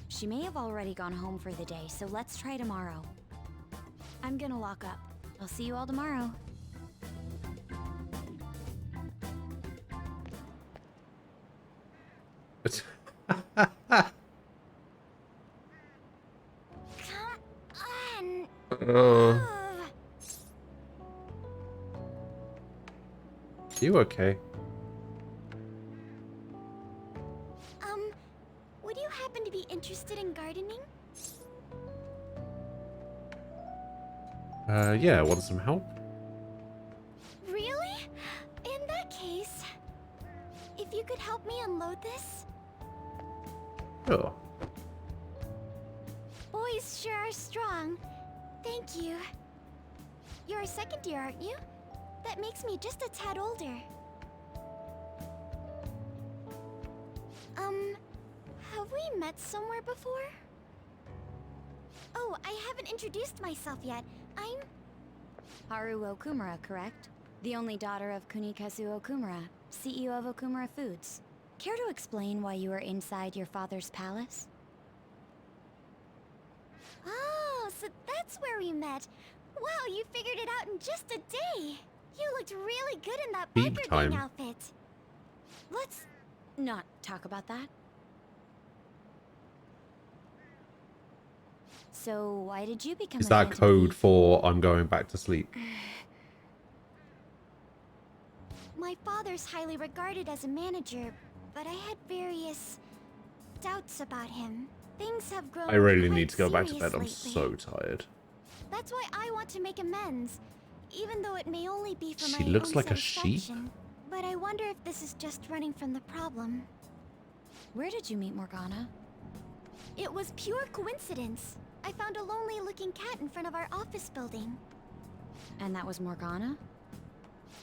She may have already gone home for the day, so let's try tomorrow. I'm gonna lock up. I'll see you all tomorrow. You okay? Would you happen to be interested in gardening? Yeah, want some help? Really? In that case, if you could help me unload this? Sure. Boys sure are strong. Thank you. You're a second year, aren't you? That makes me just a tad older. Have we met somewhere before? Oh, I haven't introduced myself yet. I'm... Haru Okumura, correct? The only daughter of Kunikazu Okumura, CEO of Okumura Foods. Care to explain why you were inside your father's palace? Oh, so that's where we met. Wow, you figured it out in just a day. You looked really good in that Big biker time. gang outfit. Let's not talk about that. So, why did you become Is a that Phantom code Thief? for I'm going back to sleep? My father's highly regarded as a manager, but I had various doubts about him. Things have grown I really quite need to go back to serious bed. I'm lately. so tired. That's why I want to make amends, even though it may only be for She my looks own like a sheep. satisfaction. But I wonder if this is just running from the problem. Where did you meet Morgana? It was pure coincidence. I found a lonely-looking cat in front of our office building. And that was Morgana?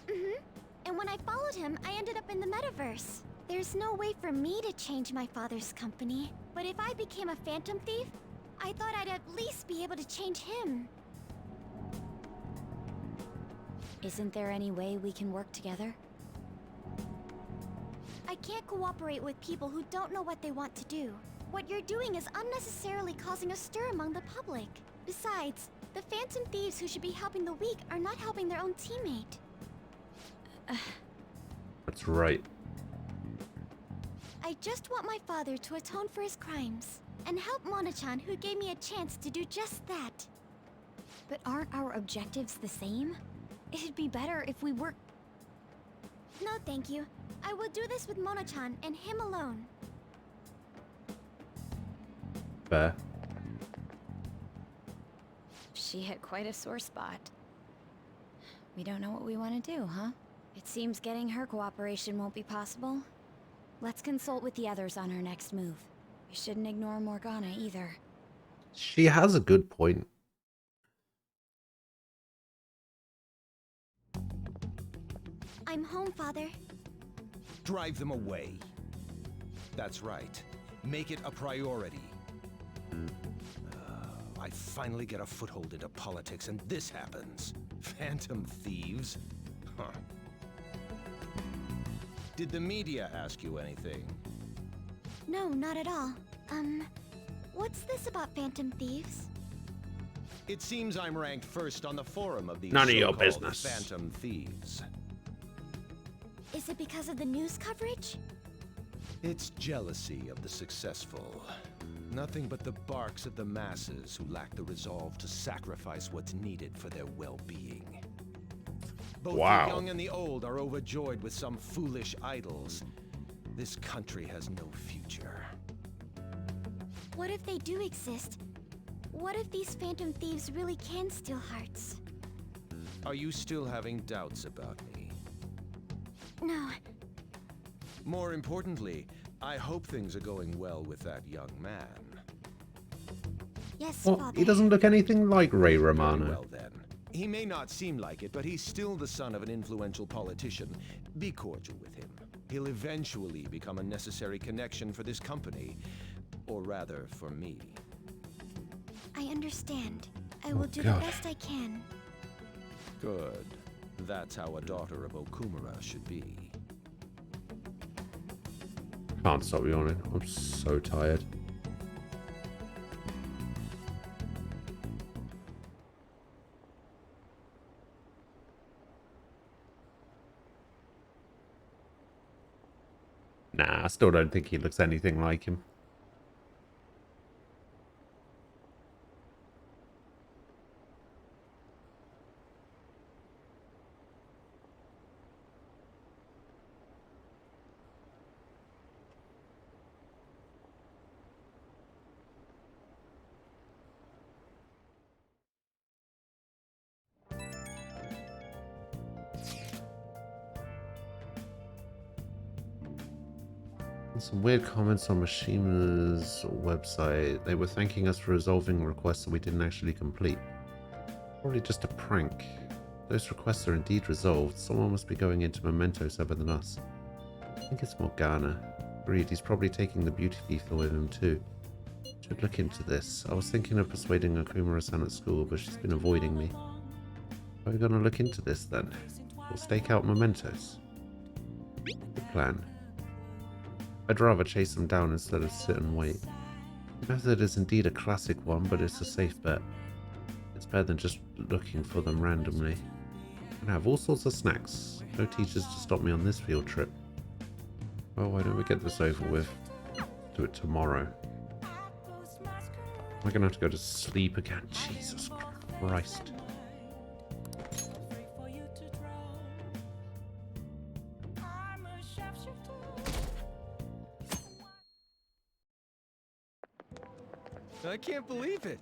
Mm-hmm. And when I followed him, I ended up in the metaverse. There's no way for me to change my father's company. But if I became a Phantom Thief, I thought I'd at least be able to change him. Isn't there any way we can work together? I can't cooperate with people who don't know what they want to do. What you're doing is unnecessarily causing a stir among the public. Besides, the Phantom Thieves who should be helping the weak are not helping their own teammate. That's right. I just want my father to atone for his crimes, and help Mona-chan, who gave me a chance to do just that. But aren't our objectives the same? It'd be better if we work... No, thank you. I will do this with Mona-chan and him alone. Fair. She hit quite a sore spot. We don't know what we want to do, huh? It seems getting her cooperation won't be possible. Let's consult with the others on her next move. We shouldn't ignore Morgana either. She has a good point. I'm home, Father. Drive them away. That's right. Make it a priority. I finally get a foothold into politics, and this happens. Phantom thieves? Huh. Did the media ask you anything? No, not at all. What's this about Phantom Thieves? It seems I'm ranked first on the forum of these None of your so-called business. Phantom thieves. Is it because of the news coverage? It's jealousy of the successful. Nothing but the barks of the masses who lack the resolve to sacrifice what's needed for their well-being. Both Wow. the young and the old are overjoyed with some foolish idols. This country has no future. What if they do exist? What if these Phantom Thieves really can steal hearts? Are you still having doubts about me? No. More importantly, I hope things are going well with that young man. Yes, What? Father. He doesn't look anything like Ray Very Romano. well then. He may not seem like it, but he's still the son of an influential politician. Be cordial with him. He'll eventually become a necessary connection for this company. Or rather, for me. I understand. I will do God. the best I can. Good. That's how a daughter of Okumura should be. Can't stop yawning. I'm so tired. Nah, I still don't think he looks anything like him. Some weird comments on Mishima's website. They were thanking us for resolving requests that we didn't actually complete. Probably just a prank. Those requests are indeed resolved. Someone must be going into Mementos other than us. I think it's Morgana. Agreed, he's probably taking the beauty ether with him too. Should look into this. I was thinking of persuading Okumura-san at school, but she's been avoiding me. Are we gonna look into this then? We'll stake out Mementos. Good plan. I'd rather chase them down instead of sit and wait. The method is indeed a classic one, but it's a safe bet. It's better than just looking for them randomly. I have all sorts of snacks. No teachers to stop me on this field trip. Well, why don't we get this over with? Do it tomorrow. Am I gonna have to go to sleep again? Jesus Christ. I can't believe it.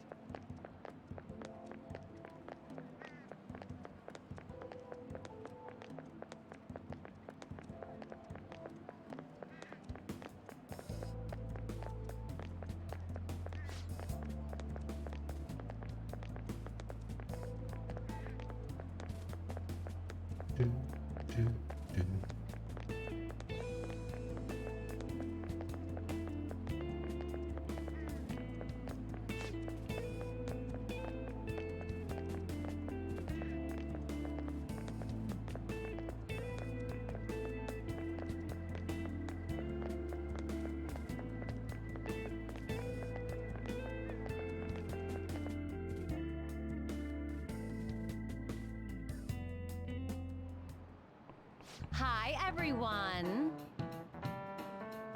Hi, everyone.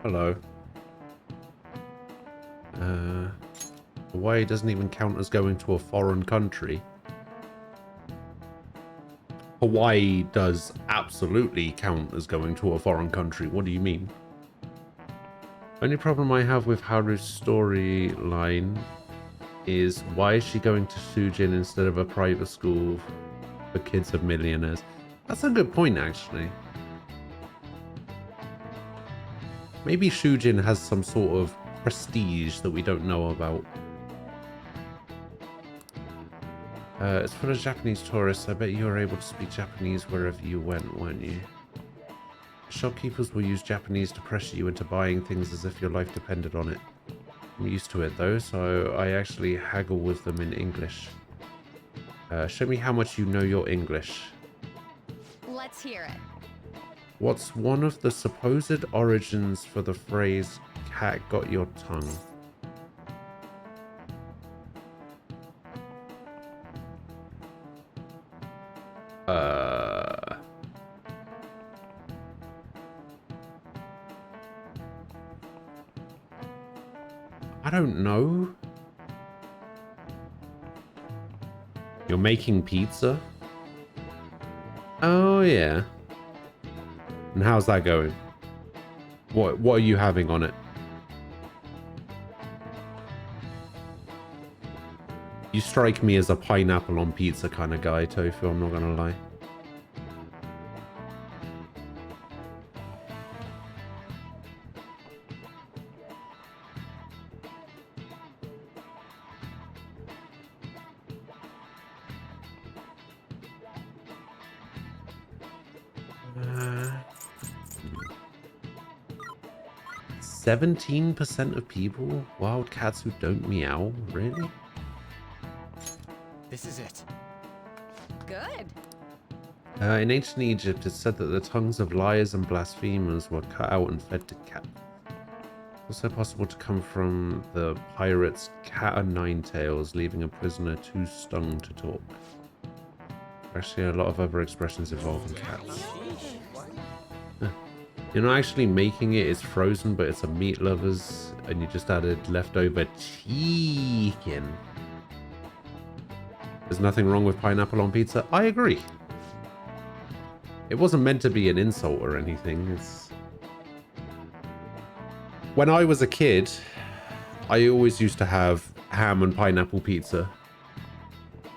Hello. Hawaii doesn't even count as going to a foreign country. Hawaii does absolutely count as going to a foreign country. What do you mean? Only problem I have with Haru's storyline is why is she going to Sujin instead of a private school for kids of millionaires? That's a good point, actually. Maybe Shujin has some sort of prestige that we don't know about. It's full of Japanese tourists. I bet you were able to speak Japanese wherever you went, weren't you? Shopkeepers will use Japanese to pressure you into buying things as if your life depended on it. I'm used to it though, so I actually haggle with them in English. Show me how much you know your English. Let's hear it. What's one of the supposed origins for the phrase, cat got your tongue? I don't know. You're making pizza? Oh yeah. And how's that going? What are you having on it? You strike me as a pineapple on pizza kind of guy, Tofu, I'm not gonna lie. 17% of people, wild cats who don't meow? Really? This is it. Good. In ancient Egypt, it's said that the tongues of liars and blasphemers were cut out and fed to cats. Also possible to come from the pirate's cat o' nine tails, leaving a prisoner too stung to talk. Actually, a lot of other expressions involving cats. Huh. You're not actually making it, it's frozen, but it's a meat lovers, and you just added leftover chicken. There's nothing wrong with pineapple on pizza. I agree. It wasn't meant to be an insult or anything. It's... When I was a kid, I always used to have ham and pineapple pizza.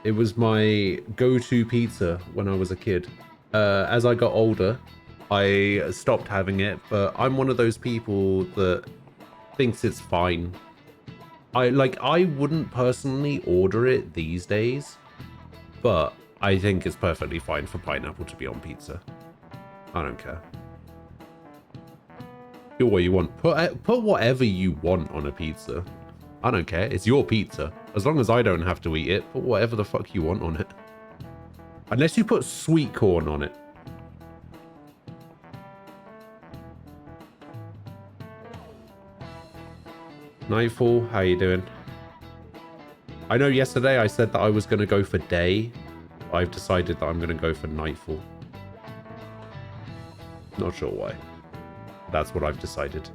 It was my go-to pizza when I was a kid. As I got older, I stopped having it, but I'm one of those people that thinks it's fine. I wouldn't personally order it these days, but I think it's perfectly fine for pineapple to be on pizza. I don't care. Do what you want. Put whatever you want on a pizza. I don't care. It's your pizza. As long as I don't have to eat it, put whatever the fuck you want on it. Unless you put sweet corn on it. Nightfall, how you doing? I know yesterday I said that I was going to go for day. I've decided that I'm going to go for Nightfall. Not sure why. That's what I've decided.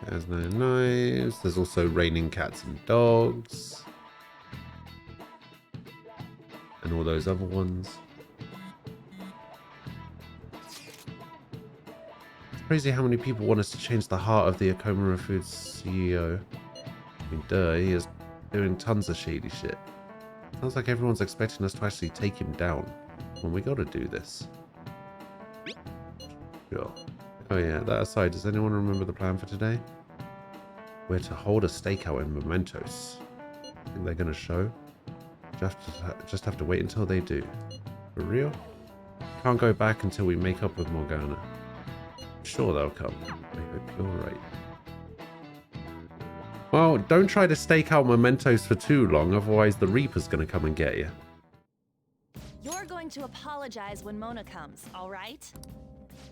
There's no knives. There's also raining cats and dogs. And all those other ones. It's crazy how many people want us to change the heart of the Okumura Foods CEO. I mean, duh, he is doing tons of shady shit. Sounds like everyone's expecting us to actually take him down. Well, we gotta do this. Sure. Oh yeah, that aside, does anyone remember the plan for today? We're to hold a stakeout in Mementos. Think they're gonna show? Just have to wait until they do. For real? Can't go back until we make up with Morgana. Sure they'll come. I hope you're right. Well, don't try to stake out Mementos for too long, otherwise the Reaper's gonna come and get you. You're going to apologize when Mona comes, all right?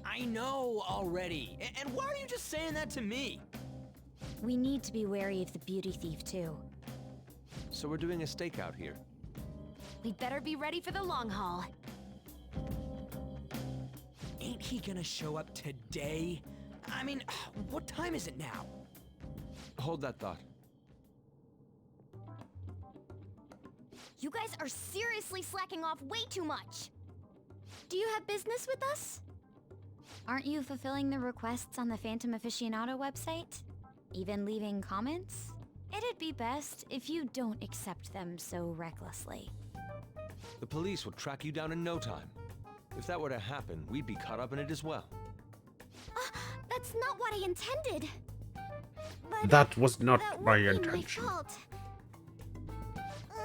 I know already. And why are you just saying that to me? We need to be wary of the beauty thief, too. So we're doing a stakeout here. We'd better be ready for the long haul. Ain't he gonna show up today? I mean, what time is it now? Hold that thought. You guys are seriously slacking off way too much. Do you have business with us? Aren't you fulfilling the requests on the Phantom Aficionado website? Even leaving comments? It'd be best if you don't accept them so recklessly. The police will track you down in no time. If that were to happen, we'd be caught up in it as well. That's not what I intended. But that was not that my would be intention. My fault.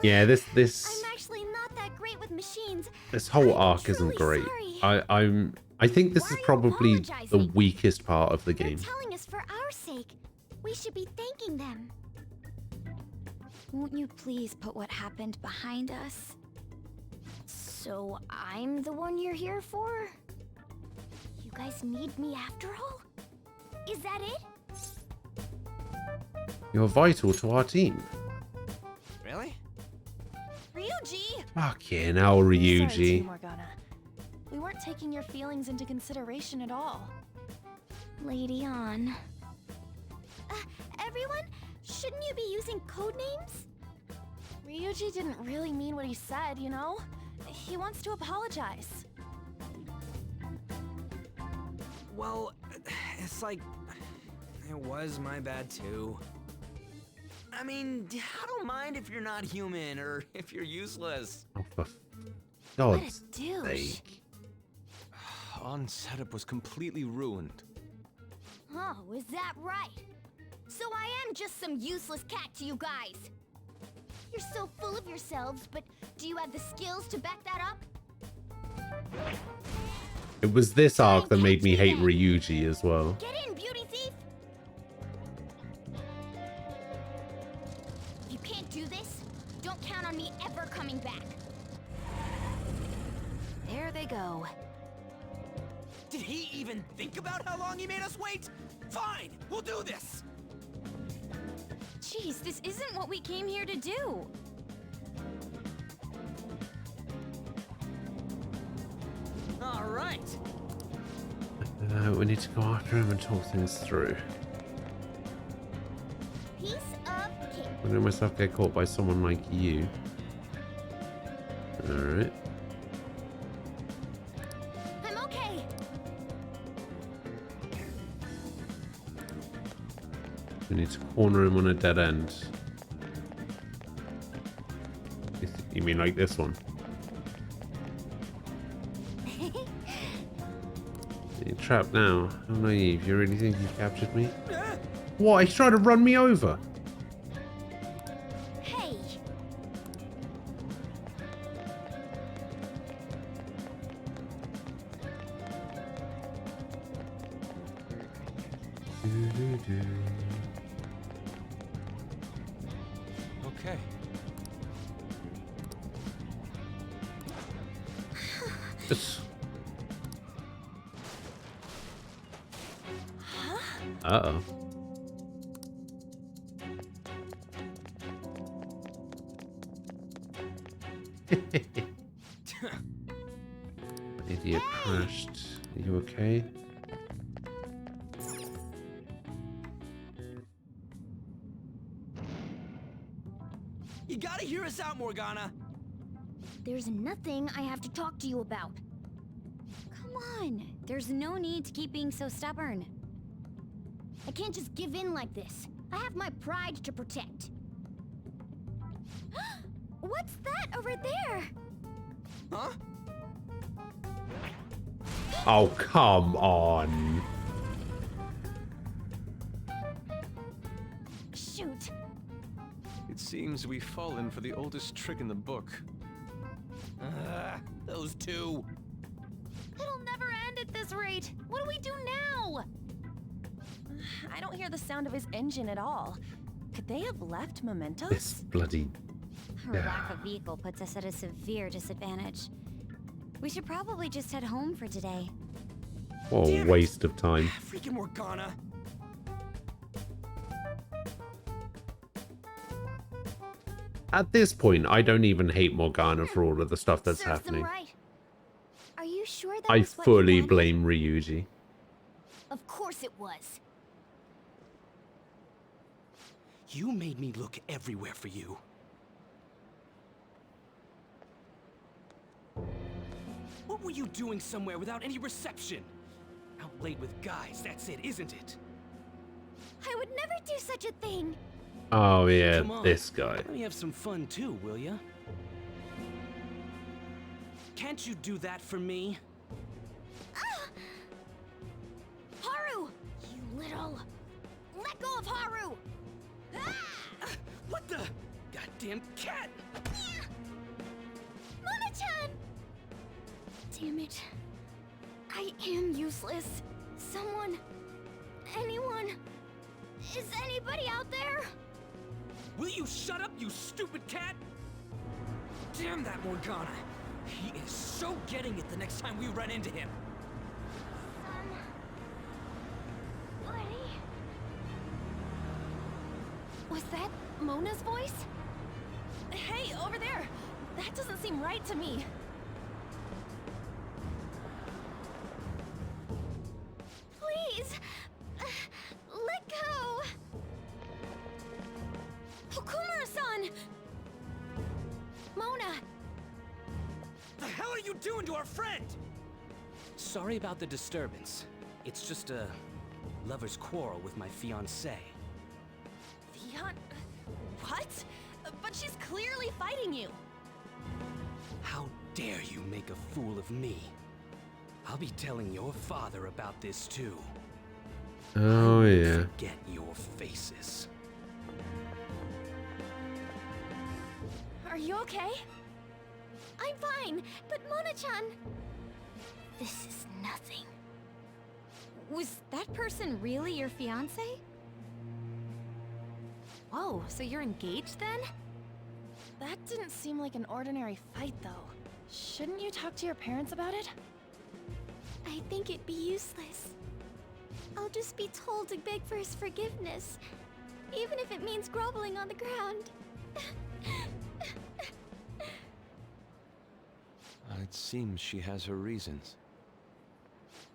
Yeah, this I'm actually not that great with machines. this whole arc isn't great. I think this is probably the weakest part of the game. They're telling us for our sake. We should be thanking them. Won't you please put what happened behind us? So I'm the one you're here for? You guys need me after all? Is that it? You're vital to our team. Really? Ryuji! Fucking hell, Sorry, Ryuji. Morgana. We weren't taking your feelings into consideration at all. Lady on. Everyone, shouldn't you be using code names? Ryuji didn't really mean what he said, you know? He wants to apologize. Well, it's like... It was my bad too. I mean, I don't mind if you're not human or if you're useless. Oh, for What God's a douche. sake. On setup was completely ruined. Oh, is that right? So I am just some useless cat to you guys. You're so full of yourselves, but do you have the skills to back that up? It was this arc that made me hate Ryuji as well. Get in, beauty thief! If you can't do this, don't count on me ever coming back. There they go. Did he even think about how long he made us wait? Fine, we'll do this! Jeez, this isn't what we came here to do. All right. We need to go after him and talk things through. Piece of cake. I let myself get caught by someone like you. Alright. I'm okay. We need to corner him on a dead end. You mean like this one? You're trapped now. How naive. You really think you captured me? What? He's trying to run me over. Hey. Okay. Uh-oh. Idiot crashed. Are you okay? You gotta hear us out, Morgana. There's nothing I have to talk to you about. Come on. There's no need to keep being so stubborn. I can't just give in like this. I have my pride to protect. What's that over there? Huh? Oh, come on. Shoot. It seems we've fallen for the oldest trick in the book. Those two. It'll never end at this rate. What do we do now? I don't hear the sound of his engine at all. Could they have left mementos? This bloody... Her lack of vehicle puts us at a severe disadvantage. We should probably just head home for today. What a waste of time. Freaking Morgana. At this point, I don't even hate Morgana for all of the stuff that's Serves them happening. right. Are you sure that I was what you fully wanted? blame Ryuji. Of course it was. You made me look everywhere for you. What were you doing somewhere without any reception? Out late with guys, that's it, isn't it? I would never do such a thing. Oh yeah, Come on, this guy. Let me have some fun too, will ya? Can't you do that for me? Haru! You little... Let go of Haru! What the? Goddamn cat! Mona-chan! Damn it. I am useless. Someone... Anyone... Is anybody out there? Will you shut up, you stupid cat? Damn that Morgana! He is so getting it the next time we run into him. Was that Mona's voice? Hey, over there! That doesn't seem right to me. Please! Let go! Okumura-san! Mona! The hell are you doing to our friend? Sorry about the disturbance. It's just a lover's quarrel with my fiancée. What? But she's clearly fighting you. How dare you make a fool of me? I'll be telling your father about this too. Oh, yeah. Get your faces. Are you okay? I'm fine, but Mona-chan... This is nothing. Was that person really your fiance? Whoa, so you're engaged then? That didn't seem like an ordinary fight, though. Shouldn't you talk to your parents about it? I think it'd be useless. I'll just be told to beg for his forgiveness, even if it means groveling on the ground. It seems she has her reasons.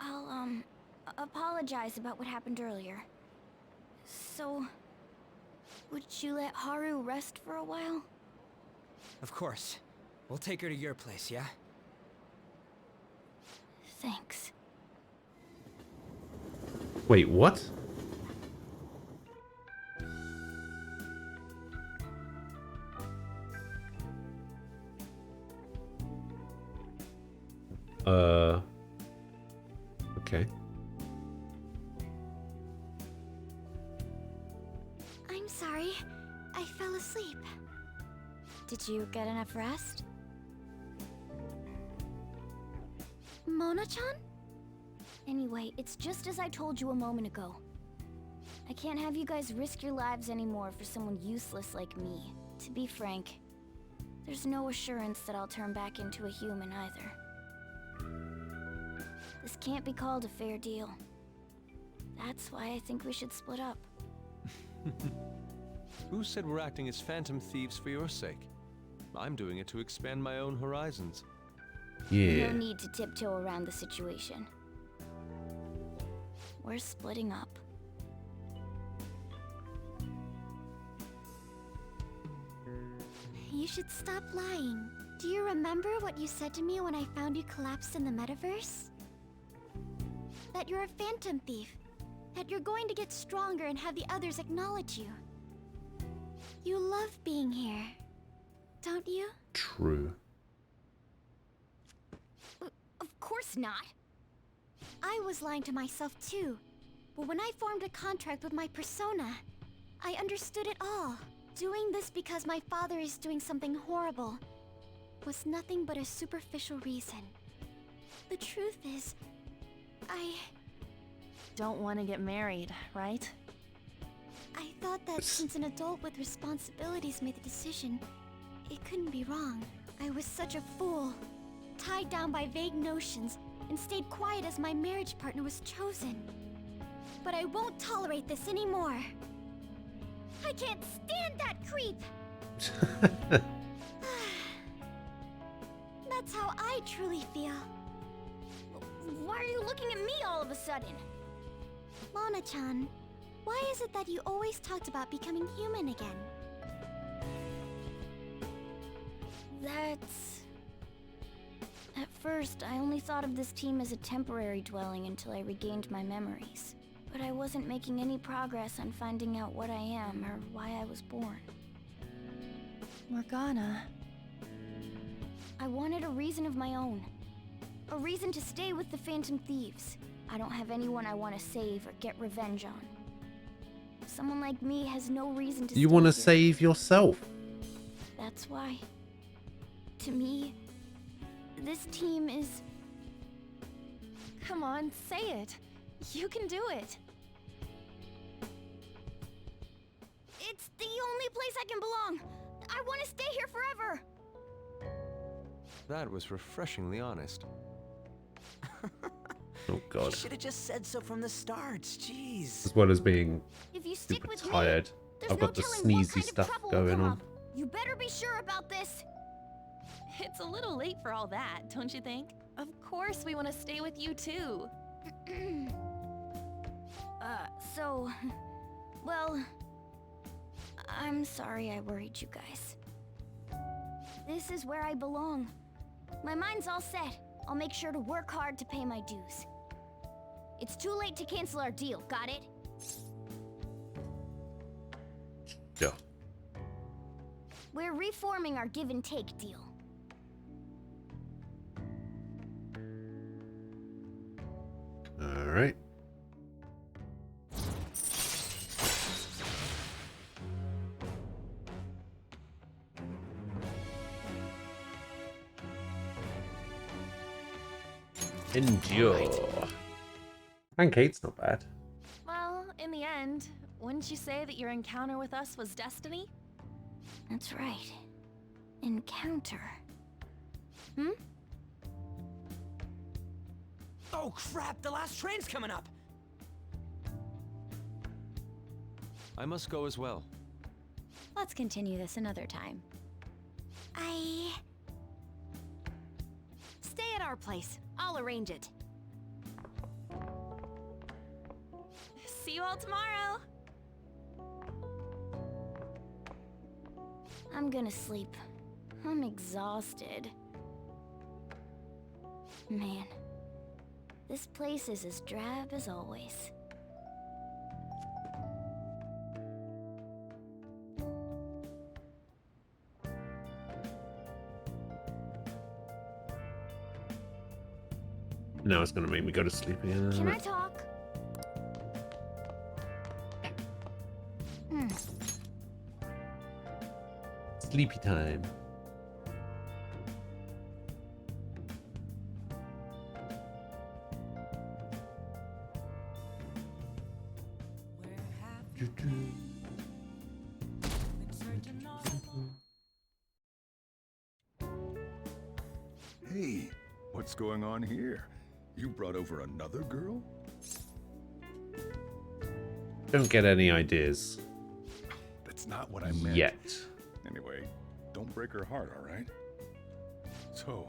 I'll, apologize about what happened earlier. So, would you let Haru rest for a while? Of course. We'll take her to your place, yeah? Thanks. Wait, what? Okay. I'm sorry. I fell asleep. Did you get enough rest? Mona-chan? Anyway, it's just as I told you a moment ago. I can't have you guys risk your lives anymore for someone useless like me. To be frank, there's no assurance that I'll turn back into a human either. This can't be called a fair deal. That's why I think we should split up. Who said we're acting as phantom thieves for your sake? I'm doing it to expand my own horizons. Yeah. No need to tiptoe around the situation. We're splitting up. You should stop lying. Do you remember what you said to me when I found you collapsed in the metaverse? That you're a phantom thief. That you're going to get stronger and have the others acknowledge you. You love being here, don't you? True. Of course not. I was lying to myself too. But when I formed a contract with my persona, I understood it all. Doing this because my father is doing something horrible was nothing but a superficial reason. The truth is, I don't want to get married, right? I thought that since an adult with responsibilities made the decision, it couldn't be wrong. I was such a fool, tied down by vague notions, and stayed quiet as my marriage partner was chosen. But I won't tolerate this anymore. I can't stand that creep! That's how I truly feel. Why are you looking at me all of a sudden? Mona-chan, why is it that you always talked about becoming human again? That's... At first, I only thought of this team as a temporary dwelling until I regained my memories. But I wasn't making any progress on finding out what I am or why I was born. Morgana... I wanted a reason of my own. A reason to stay with the Phantom Thieves. I don't have anyone I want to save or get revenge on. Someone like me has no reason to You want to stay save yourself? That's why. To me, this team is... Come on, say it. You can do it. It's the only place I can belong. I want to stay here forever. That was refreshingly honest. Oh god. You should have just said so from the start. Jeez. As well as being If you stick super with tired. me, I've got the sneezy stuff going on. You better be sure about this. It's a little late for all that, don't you think? Of course we want to stay with you too. Well, I'm sorry I worried you guys. This is where I belong. My mind's all set. I'll make sure to work hard to pay my dues. It's too late to cancel our deal, got it? Yeah. We're reforming our give and take deal. Alright. Endure. And Kate's not bad. Well, in the end, wouldn't you say that your encounter with us was destiny? That's right. Encounter. Hmm? Oh crap, the last train's coming up! I must go as well. Let's continue this another time. Stay at our place. I'll arrange it. See you all tomorrow! I'm gonna sleep. I'm exhausted. Man, this place is as drab as always. Now it's gonna make me go to sleep again. Can I talk? Sleepy time. Hey, what's going on here? You brought over another girl? Don't get any ideas. That's not what I meant. Yet. Anyway, don't break her heart, all right? So,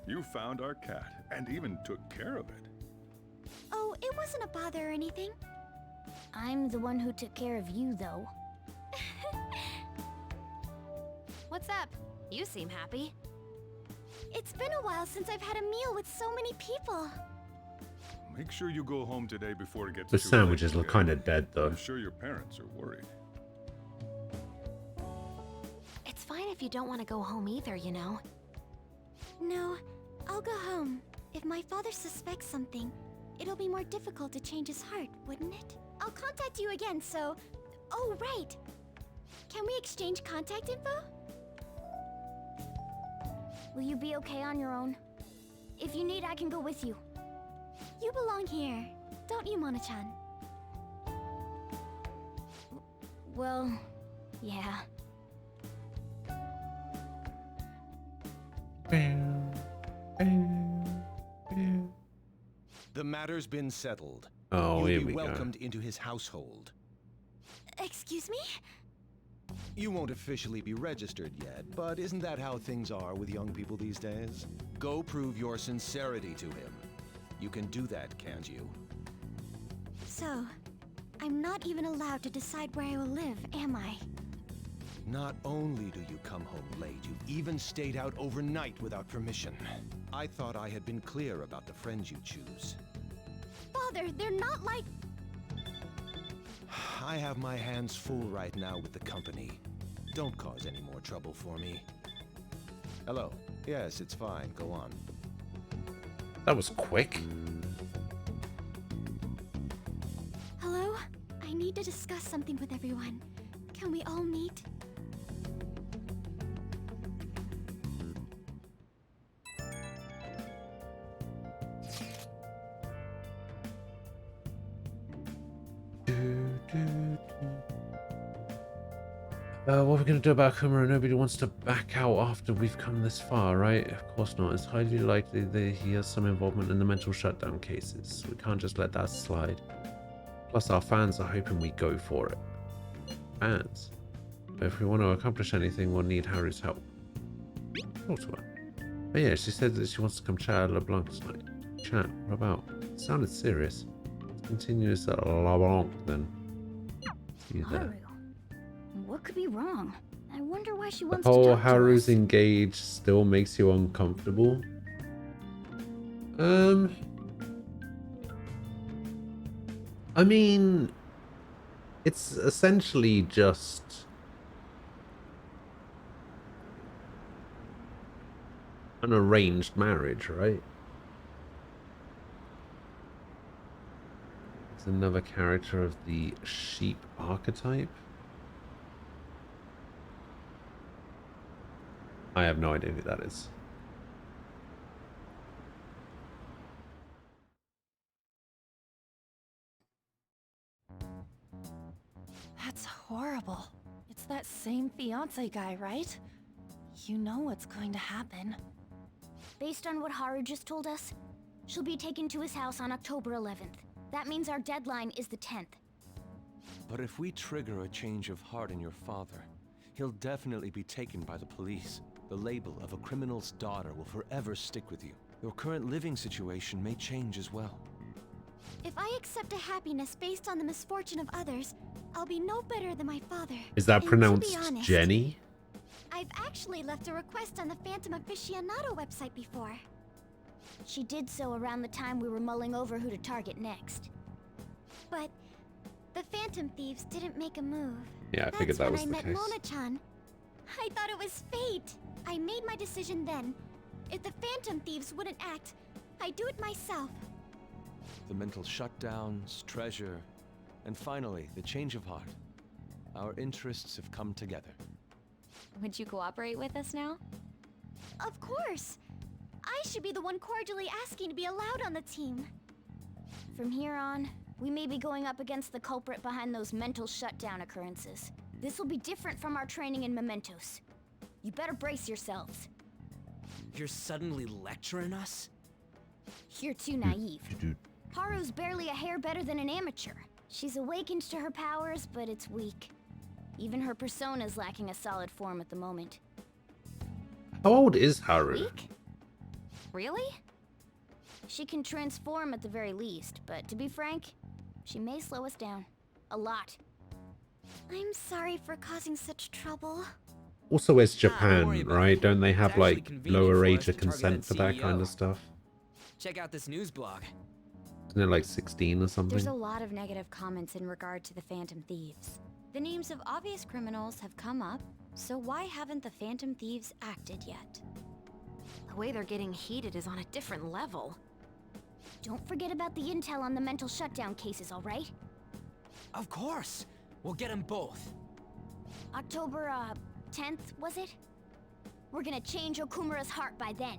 you found our cat and even took care of it. Oh, it wasn't a bother or anything. I'm the one who took care of you, though. What's up? You seem happy. It's been a while since I've had a meal with so many people. Make sure you go home today before it gets The too late, sandwiches look okay? kind of dead, though. I'm sure your parents are worried. It's fine if you don't want to go home either, you know. No, I'll go home. If my father suspects something, it'll be more difficult to change his heart, wouldn't it? I'll contact you again, so... Oh, right! Can we exchange contact info? Will you be okay on your own? If you need, I can go with you. You belong here, don't you, Mona-chan? Well, yeah. The matter's been settled. Oh, here You'll we be go. welcomed into his household. Excuse me? You won't officially be registered yet, but isn't that how things are with young people these days? Go prove your sincerity to him. You can do that, can't you? So, I'm not even allowed to decide where I will live, am I? Not only do you come home late, you even stayed out overnight without permission. I thought I had been clear about the friends you choose. Father, they're not like... I have my hands full right now with the company. Don't cause any more trouble for me. Hello. Yes, it's fine. Go on. That was quick. Hello? I need to discuss something with everyone. Can we all meet? What are we going to do about Kumara? Nobody wants to back out after we've come this far, right? Of course not. It's highly likely that he has some involvement in the mental shutdown cases. We can't just let that slide. Plus, our fans are hoping we go for it. Fans? But if we want to accomplish anything, we'll need Haru's help. Talk to her. Oh yeah, she said that she wants to come chat at LeBlanc tonight. Chat? What about? It sounded serious. Let's continue this at LeBlanc then. See you there. Haru. What could be wrong? I wonder why she The wants to whole talk to Haru's us. engaged still makes you uncomfortable. I mean, it's essentially just an arranged marriage, right? It's another character of the sheep archetype. I have no idea who that is. That's horrible. It's that same fiance guy, right? You know what's going to happen. Based on what Haru just told us, she'll be taken to his house on October 11th. That means our deadline is the 10th. But if we trigger a change of heart in your father, he'll definitely be taken by the police. The label of a criminal's daughter will forever stick with you. Your current living situation may change as well. If I accept a happiness based on the misfortune of others, I'll be no better than my father. Is that And to pronounced be honest, Jenny? I've actually left a request on the Phantom Aficionado website before. She did so around the time we were mulling over who to target next. But the Phantom Thieves didn't make a move. Yeah, I figured that was the That's case. when I met Mona-chan. I thought it was fate. I made my decision then. If the Phantom Thieves wouldn't act, I'd do it myself. The mental shutdowns, treasure, and finally, the change of heart. Our interests have come together. Would you cooperate with us now? Of course. I should be the one cordially asking to be allowed on the team. From here on, we may be going up against the culprit behind those mental shutdown occurrences. This will be different from our training in Mementos. You better brace yourselves. You're suddenly lecturing us? You're too naive. Haru's barely a hair better than an amateur. She's awakened to her powers, but it's weak. Even her persona's lacking a solid form at the moment. How old is Haru? Weak? Really? She can transform at the very least, but to be frank, she may slow us down. A lot. I'm sorry for causing such trouble. Also, it's Japan, worry about right? it. Don't they It's have actually like convenient lower for age us of to target consent for that kind CEO. of stuff? Check out this news blog. Isn't it like 16 or something? There's a lot of negative comments in regard to the Phantom Thieves. The names of obvious criminals have come up, so why haven't the Phantom Thieves acted yet? The way they're getting heated is on a different level. Don't forget about the intel on the mental shutdown cases, all right? Of course. We'll get them both. October, 10th, was it? We're gonna change Okumura's heart by then.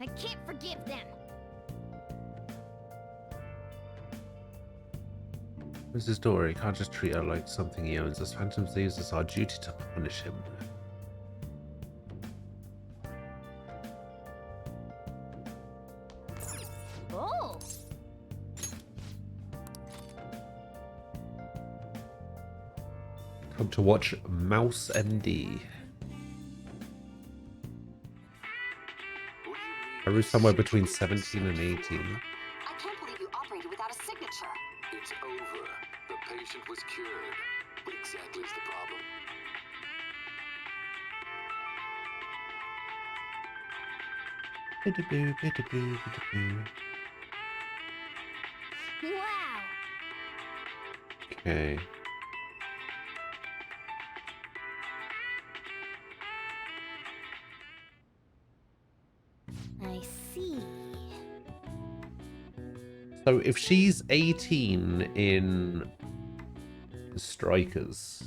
I can't forgive them. Mrs. Dory can't just treat her like something he owns. As Phantom Thieves, it's our duty to punish him. Oh! Come to watch Mouse MD. Haru's somewhere between 17 and 18. I can't believe you operated without a signature. It's over. The patient was cured. What exactly is the problem? Bidaboo, bidaboo, bidaboo. Wow! Okay. I see. So if she's 18 in Strikers,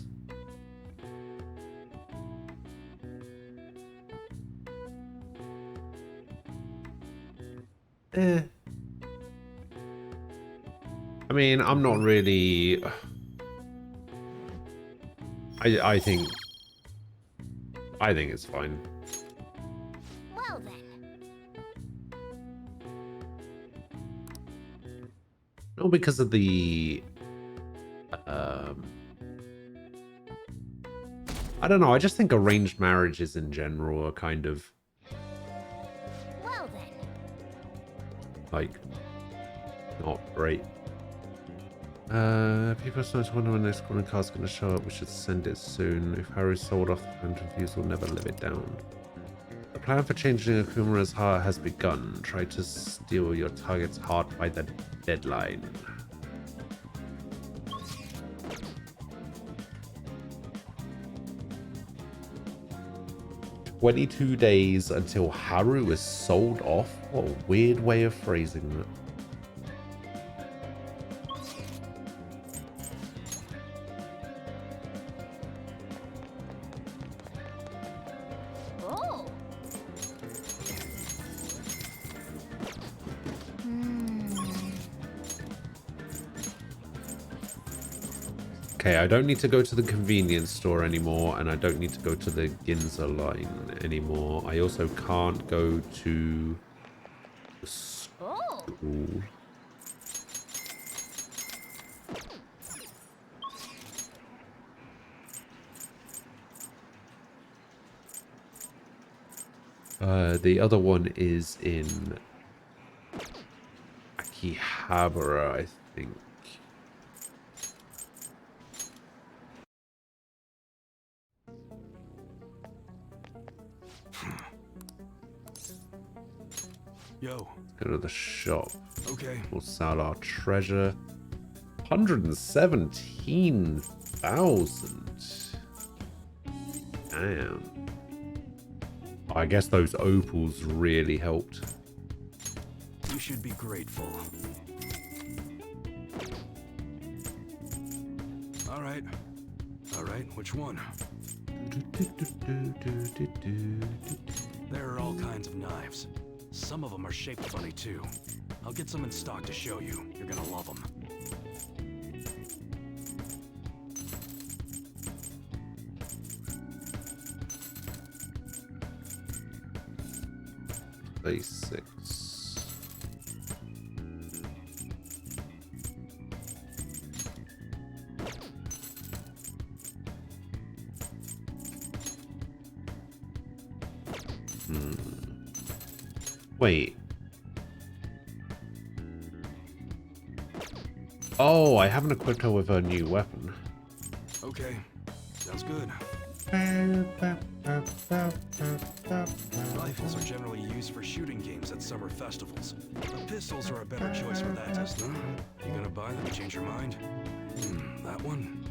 I mean, I'm not really. I think it's fine. Well then. Not because of the I don't know, I just think arranged marriages in general are kind of Well then. like not great. People are starting to wonder when next corner car's gonna show up. We should send it soon. If Haru's sold off, the Phantom Thieves will never live it down. The plan for changing Okumura's heart has begun. Try to steal your target's heart by the deadline. "22 days until Haru is sold off." What a weird way of phrasing that. Oh! Okay, I don't need to go to the convenience store anymore, and I don't need to go to the Ginza line anymore. I also can't go to the school. The other one is in Akihabara, I think. Yo. Go to the shop. Okay. We'll sell our treasure. 117,000. Damn. I guess those opals really helped. You should be grateful. All right. All right, which one? There are all kinds of knives. Some of them are shaped funny too. I'll get some in stock to show you. You're gonna love them. Basics. Wait. Oh, I haven't equipped her with her new weapon. Okay, sounds good. Rifles are generally used for shooting games at summer festivals. The pistols are a better choice for that test. You gonna buy them and change your mind? That one?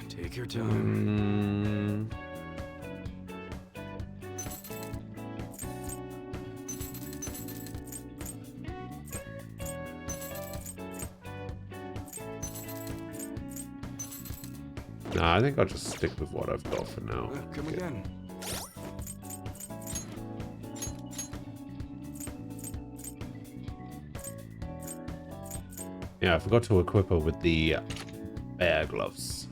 Take your time. Nah, I think I'll just stick with what I've got for now. Come again. Yeah, I forgot to equip her with the bear gloves.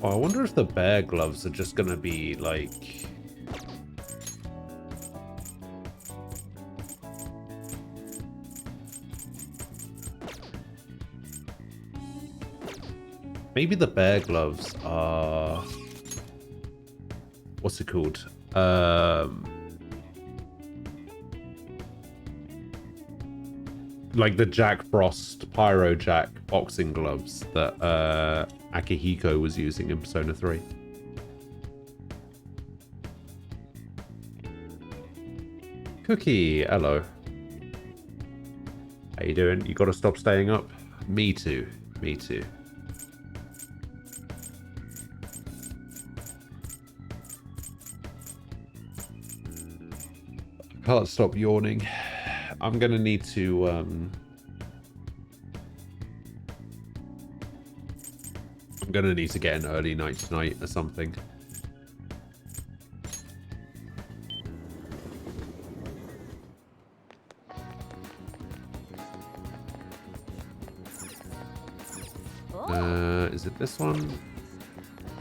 Oh, I wonder if the bear gloves are just gonna be like... Maybe the bear gloves are... What's it called? Like the Jack Frost Pyro Jack boxing gloves that Akihiko was using in Persona 3. Cookie, hello. How you doing? You gotta stop staying up? Me too. Me too. Can't stop yawning. I'm gonna need to I'm gonna need to get an early night tonight or something. Is it this one?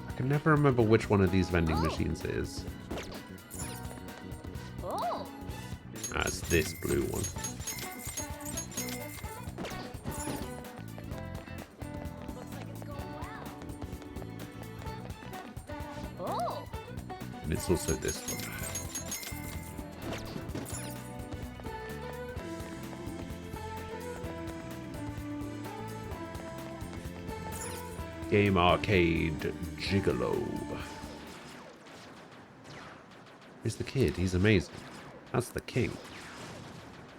I can never remember which one of these vending machines it is. That's this blue one. And it's also this one. Game Arcade Gigolo. Here's the kid. He's amazing. That's the king.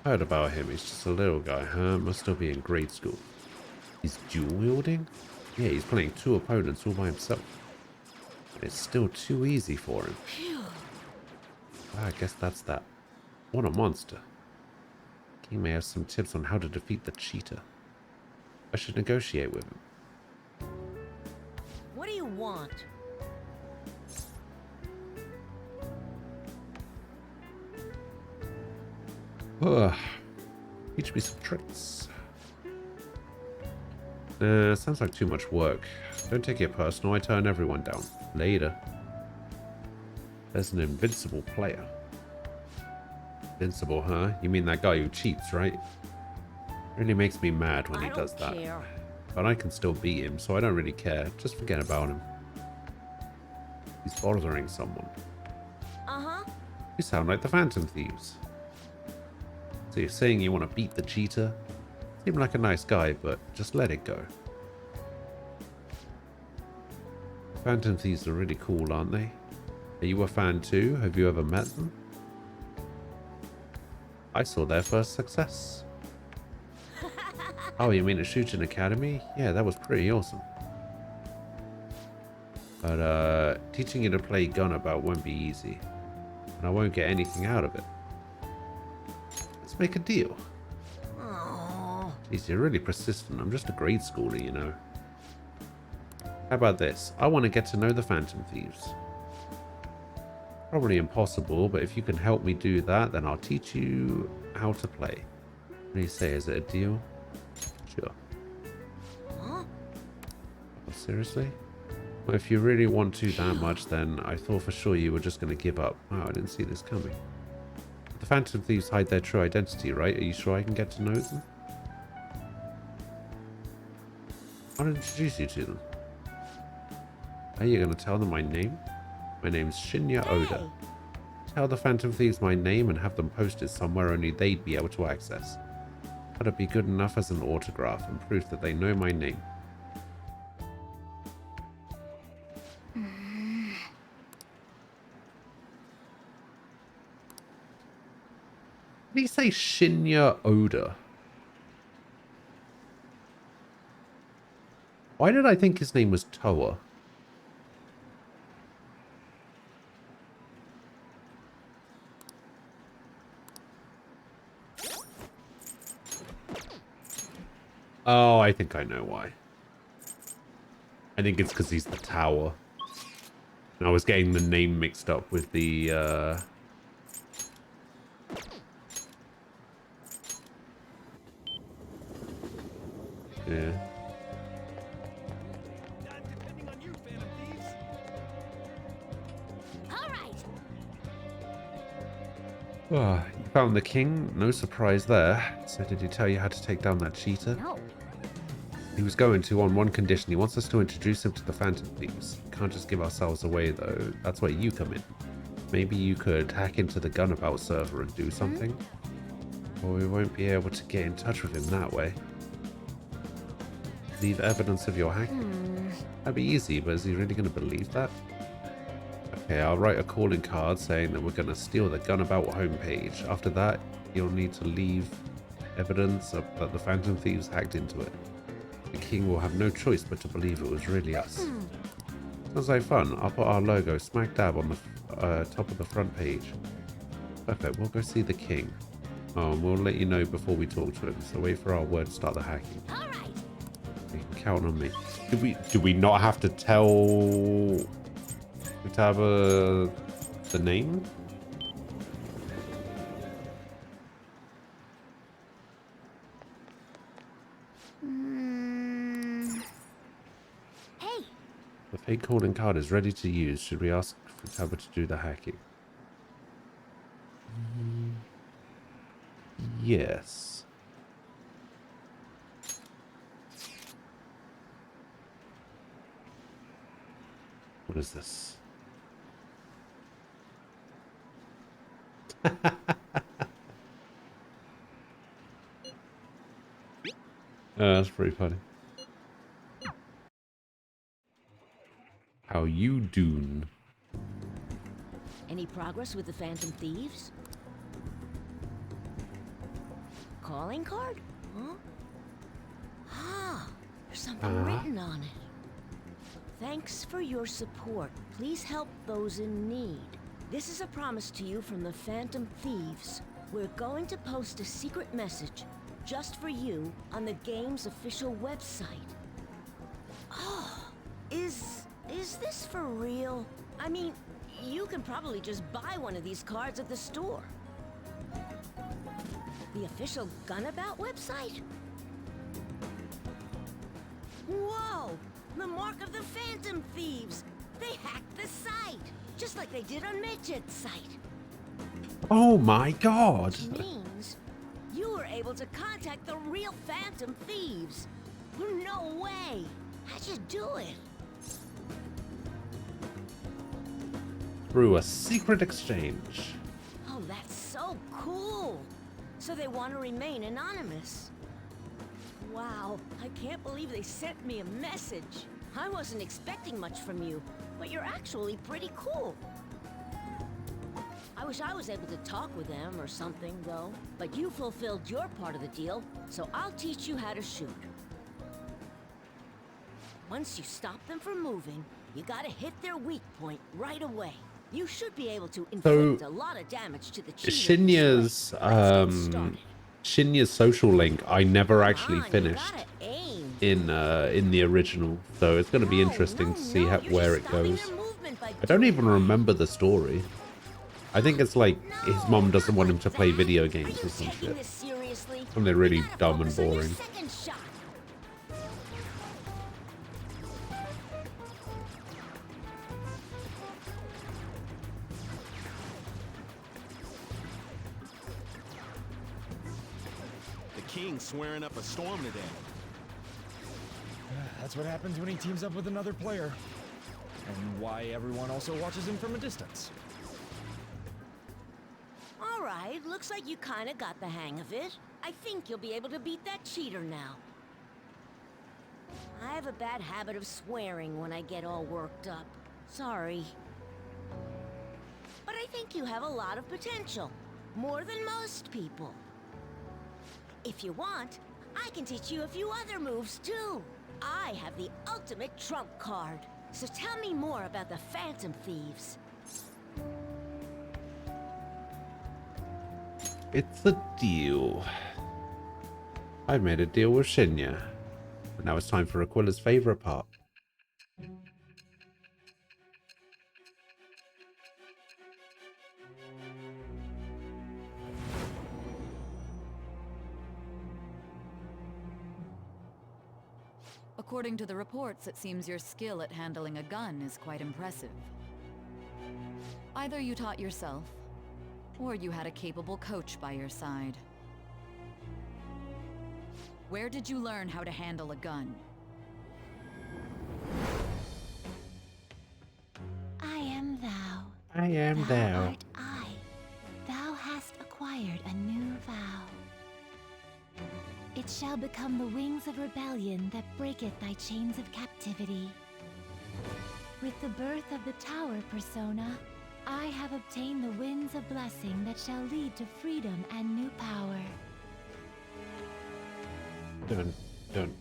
Heard about him. He's just a little guy, huh? Must still be in grade school. He's dual wielding? Yeah, he's playing 2 opponents all by himself. But it's still too easy for him. I guess that's that. What a monster. King may have some tips on how to defeat the cheetah. I should negotiate with him. What do you want? Ugh. Teach me some tricks. Sounds like too much work. Don't take it personal, I turn everyone down. Later. There's an invincible player. Invincible, huh? You mean that guy who cheats, right? Really makes me mad when he does that. But I can still beat him, so I don't really care. Just forget about him. He's bothering someone. Uh-huh. You sound like the Phantom Thieves. So you're saying you want to beat the cheater? Seem like a nice guy, but just let it go. Phantom Thieves are really cool, aren't they? Are you a fan too? Have you ever met them? I saw their first success. Oh, you mean a shooting academy? Yeah, that was pretty awesome. But teaching you to play Gunabout won't be easy. And I won't get anything out of it. Let's make a deal. Jeez, you're really persistent. I'm just a grade schooler, you know. How about this? I want to get to know the Phantom Thieves. Probably impossible, but if you can help me do that, then I'll teach you how to play. What do you say? Is it a deal? Sure. Oh, seriously? Well, if you really want to that much, then I thought for sure you were just going to give up. Wow, I didn't see this coming. The Phantom Thieves hide their true identity, right? Are you sure I can get to know them? I'll introduce you to them. Are you going to tell them my name? My name's Shinya Oda. Tell the Phantom Thieves my name and have them posted somewhere only they'd be able to access. That'd be good enough as an autograph and proof that they know my name. Did he say Shinya Oda? Why did I think his name was Toa? Oh, I think I know why. I think it's because he's the tower. And I was getting the name mixed up with the, yeah. Oh, you found the king? No surprise there. So did he tell you how to take down that cheater? No. He was going to on one condition. He wants us to introduce him to the Phantom Thieves. Can't just give ourselves away though. That's where you come in. Maybe you could hack into the Gunabout server and do something. Or we won't be able to get in touch with him that way. Leave evidence of your hacking. That'd be easy, but is he really going to believe that? Okay, I'll write a calling card saying that we're going to steal the Gunabout homepage. After that, you'll need to leave evidence that the Phantom Thieves hacked into it. The king will have no choice but to believe it was really us. Sounds like fun. I'll put our logo smack dab on the top of the front page. Perfect, we'll go see the king. Oh, and we'll let you know before we talk to him, so wait for our word to start the hacking. You can count on me. Do we not have to tell Futaba the name? Hey. The fake calling card is ready to use. Should we ask Futaba to do the hacking? Yes. What is this? That's pretty funny. How you doing? Any progress with the Phantom Thieves? Calling card? Huh? Ah, there's something written on it. Thanks for your support. Please help those in need. This is a promise to you from the Phantom Thieves. We're going to post a secret message just for you on the game's official website. Oh, is this for real? I mean, you can probably just buy one of these cards at the store. The official Gunabout website? Whoa! The mark of the Phantom Thieves! They hacked the site! Just like they did on Midget's site. Oh my god! Which means you were able to contact the real Phantom Thieves. No way! How'd you do it? Through a secret exchange. Oh, that's so cool! So they want to remain anonymous. Wow, I can't believe they sent me a message. I wasn't expecting much from you, but you're actually pretty cool. I wish I was able to talk with them or something, though. But you fulfilled your part of the deal, so I'll teach you how to shoot. Once you stop them from moving, you gotta hit their weak point right away. You should be able to inflict a lot of damage to the cheater. Shinya's social link I never actually finished in the original, so it's going to be interesting to see where it goes. I don't even remember the story. I think it's like his mom doesn't want him to play video games or some shit. And they're really dumb and boring. King's swearing up a storm today. That's what happens when he teams up with another player. And why everyone also watches him from a distance. Alright, looks like you kinda got the hang of it. I think you'll be able to beat that cheater now. I have a bad habit of swearing when I get all worked up. Sorry. But I think you have a lot of potential. More than most people. If you want, I can teach you a few other moves too. I have the ultimate trump card. So tell me more about the Phantom Thieves. It's a deal. I've made a deal with Shinya. But now it's time for Aquila's favorite part. According to the reports, it seems your skill at handling a gun is quite impressive. Either you taught yourself, or you had a capable coach by your side. Where did you learn how to handle a gun? I am thou. I am thou. Art I. Thou hast acquired a new vow. It shall become the wings of rebellion that breaketh thy chains of captivity. With the birth of the tower persona, I have obtained the winds of blessing that shall lead to freedom and new power. Dun, dun.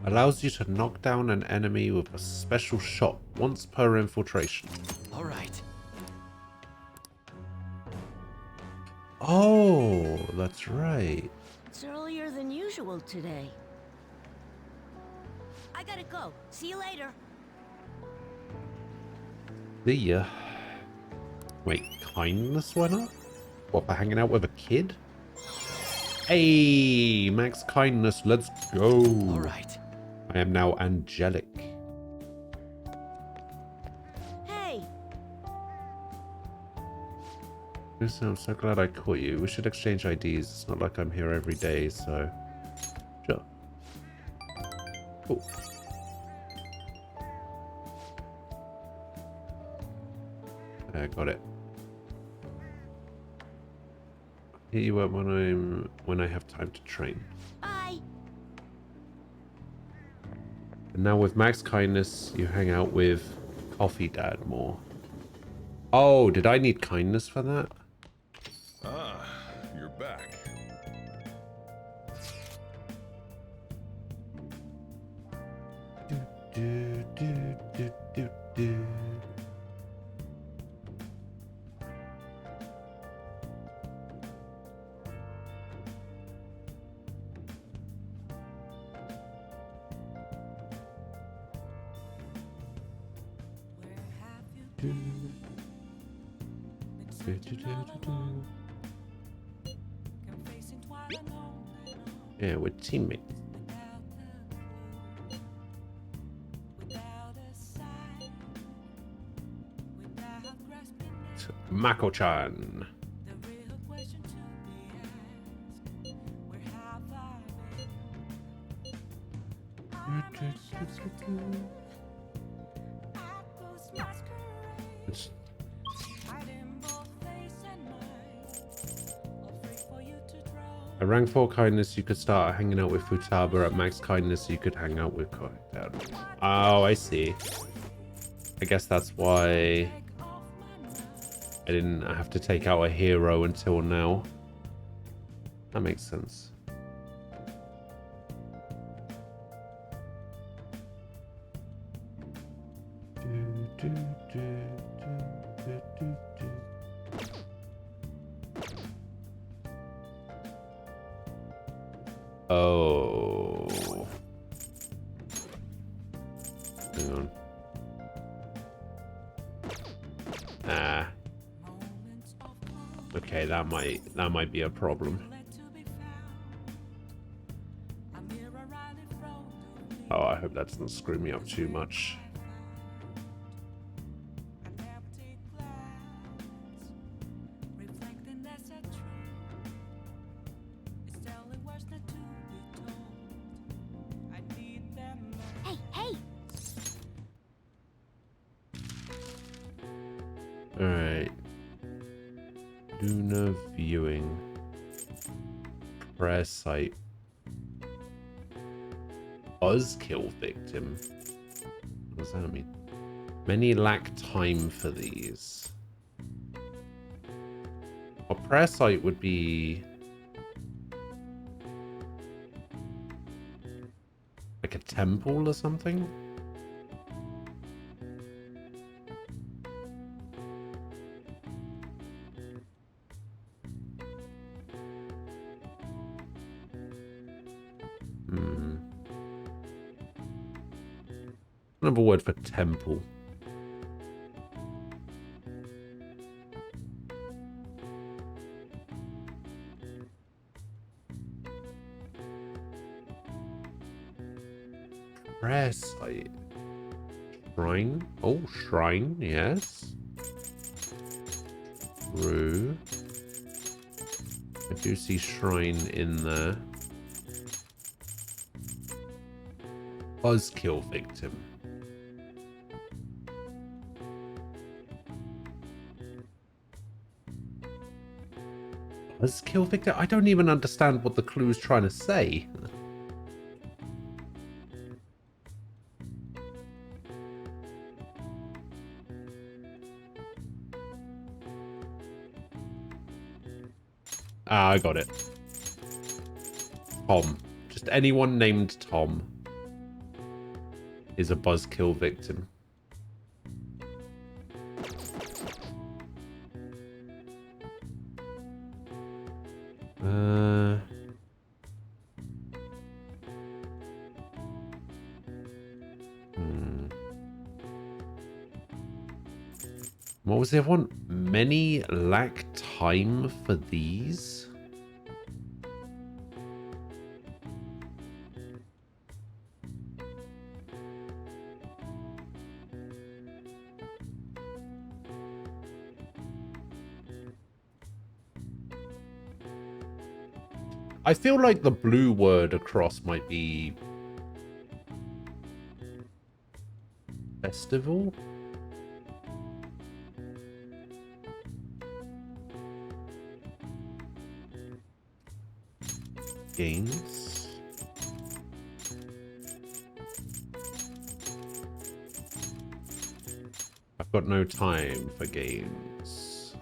Allows you to knock down an enemy with a special shot once per infiltration. All right. Oh, that's right. It's earlier than usual today. I gotta go. See you later. See ya. Wait, kindness went up? What, for hanging out with a kid? Hey, max kindness, let's go. All right. I am now angelic. Hey. Listen, I'm so glad I caught you. We should exchange IDs. It's not like I'm here every day, so... Sure. Cool. Got it. Hit you up when I have time to train. Bye. And now with max kindness, you hang out with Coffee Dad more. Oh, did I need kindness for that? Ah, you're back. Do, do, do, do, do. Yeah, we're teammates. Mako-chan. At rank 4 kindness, you could start hanging out with Futaba. At max kindness, you could hang out with Kodown. Oh, I see. I guess that's why I didn't have to take out a hero until now. That makes sense. Oh. Hang on. Ah. Okay, that might be a problem. Oh, I hope that doesn't screw me up too much. Alright. Luna viewing. Prayer site. Buzzkill victim. What does that mean? Many lack time for these. A prayer site would be like a temple or something? Another word for temple. Prayer site. Shrine. Oh, shrine, yes. True. I do see shrine in there. Buzzkill victim. Buzzkill victim? I don't even understand what the clue's trying to say. Ah, I got it. Tom. Just anyone named Tom is a buzzkill victim. What was the other one? Many lack time for these? I feel like the blue word across might be festival. Games. I've got no time for games.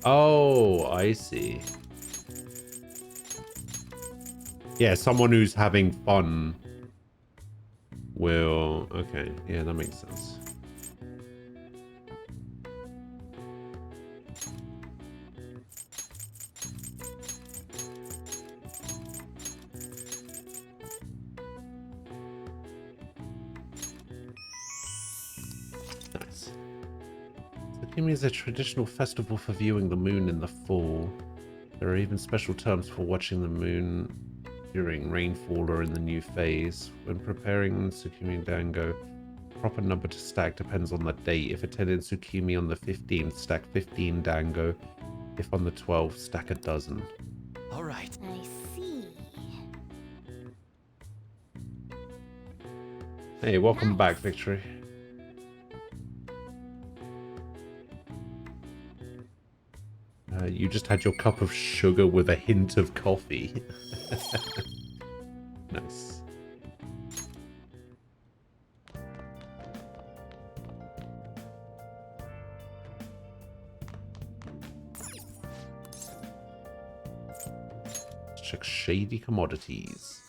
Oh, I see. Yeah, someone who's having fun will... Okay, yeah, that makes sense. Tsukimi is a traditional festival for viewing the moon in the fall. There are even special terms for watching the moon during rainfall or in the new phase. When preparing Tsukimi Dango, proper number to stack depends on the date. If attending Tsukimi on the 15th, stack 15 Dango. If on the 12th, stack a dozen. All right. I see. Hey, welcome back, Victory. You just had your cup of sugar with a hint of coffee. Nice. Let's check shady commodities.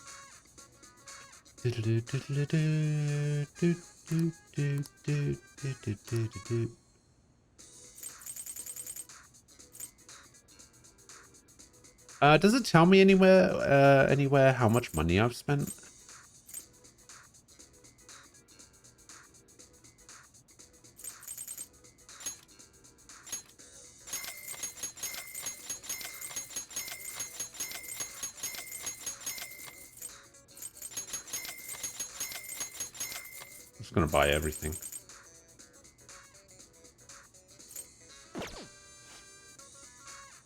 Does it tell me anywhere how much money I've spent? I'm just gonna buy everything.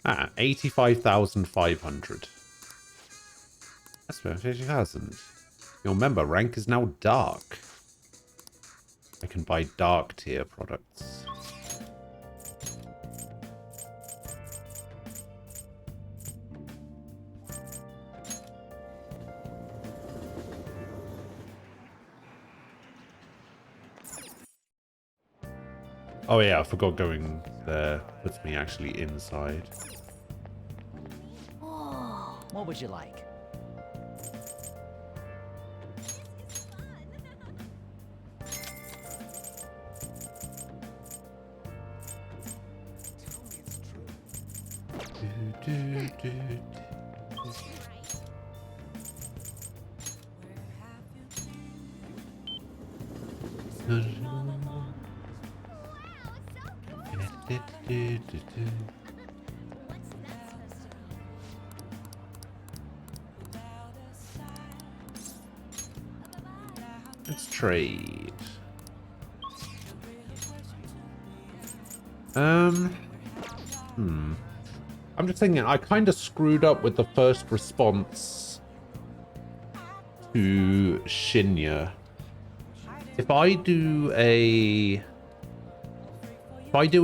Ah, 85,500. That's 50,000. Your member rank is now dark. I can buy dark tier products. Oh yeah, I forgot going there puts me actually inside. What would you like? Let's trade. I'm just thinking, I kind of screwed up with the first response to Shinya. If I do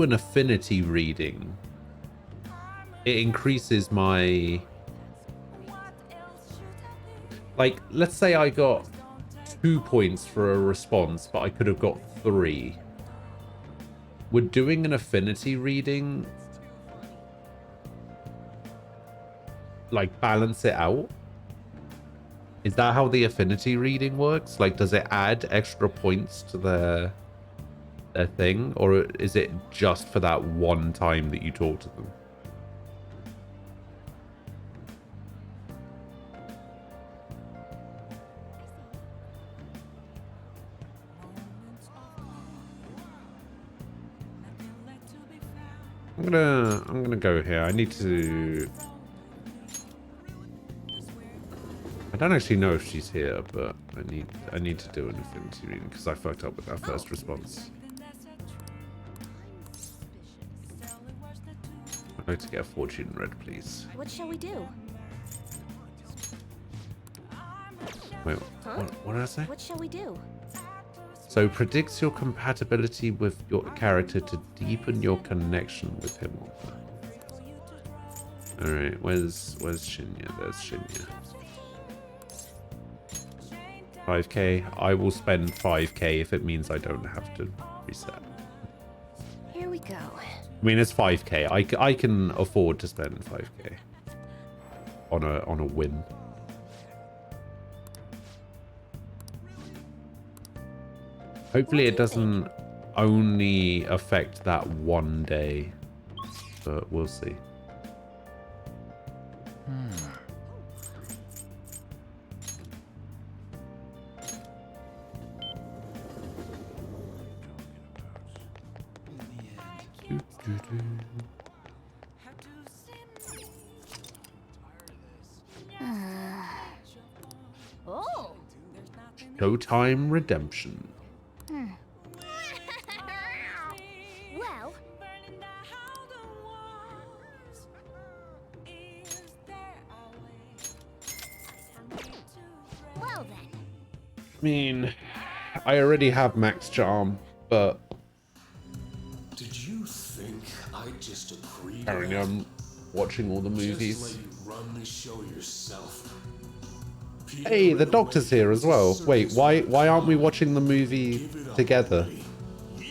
an affinity reading, it increases my, like, let's say I got 2 points for a response, but I could have got 3. Would doing an affinity reading like balance it out? Is that how the affinity reading works? Like, does it add extra points to their thing, or is it just for that one time that you talk to them? I'm gonna go here. I need to. I don't actually know if she's here, but I need to do an affinity reading because I fucked up with that first response. I'd like to get a fortune red, please. What shall we do? Wait, what did I say? What shall we do? So predicts your compatibility with your character to deepen your connection with him or her. Alright, where's Shinya? There's Shinya. 5k. I will spend 5k if it means I don't have to reset. Here we go. I mean, it's 5k. I can afford to spend 5k on a win. Hopefully it doesn't only affect that one day, but we'll see. Showtime Redemption. Well, well then. I mean, I already have Max Charm, but Did you think I'd just agree? apparently I'm watching all the Just let movies. you run the show yourself. Hey, the doctor's here as well. Wait, why aren't we watching the movie together?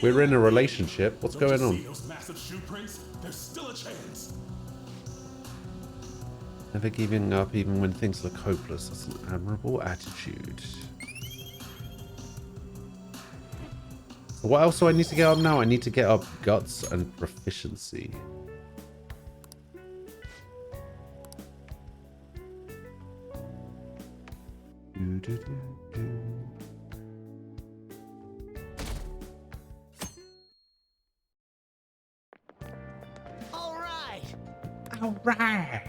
We're in a relationship. What's going on? Those massive shoe prints? There's still a chance. Never giving up even when things look hopeless. That's an admirable attitude. So what else do I need to get up now? I need to get up guts and proficiency. All right. All right.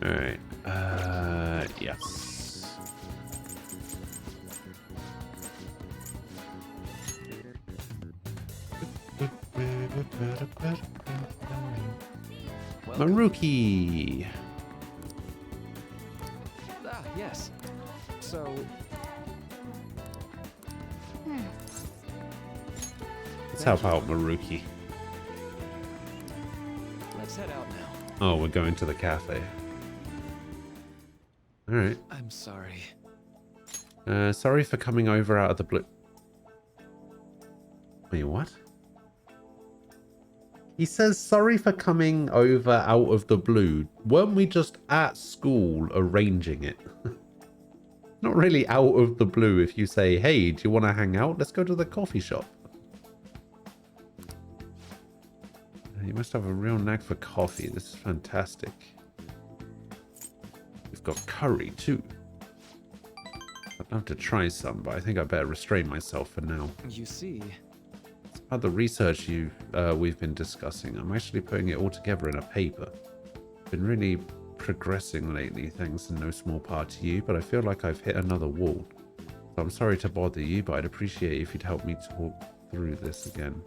All right. Yes. Maruki. Ah, yes. So, Let's help out Maruki. let's head out now. Oh, we're going to the cafe. All right. I'm sorry. Sorry for coming over out of the blue. Wait, what? He says sorry for coming over out of the blue. Weren't we just at school arranging it? Not really out of the blue if you say, hey, do you want to hang out? Let's go to the coffee shop. You must have a real knack for coffee. This is fantastic. We've got curry too. I'd love to try some, but I think I better restrain myself for now. You see, About the research we've been discussing, I'm actually putting it all together in a paper. Been really progressing lately, thanks in no small part to you, but I feel like I've hit another wall. So I'm sorry to bother you, but I'd appreciate if you'd help me talk through this again.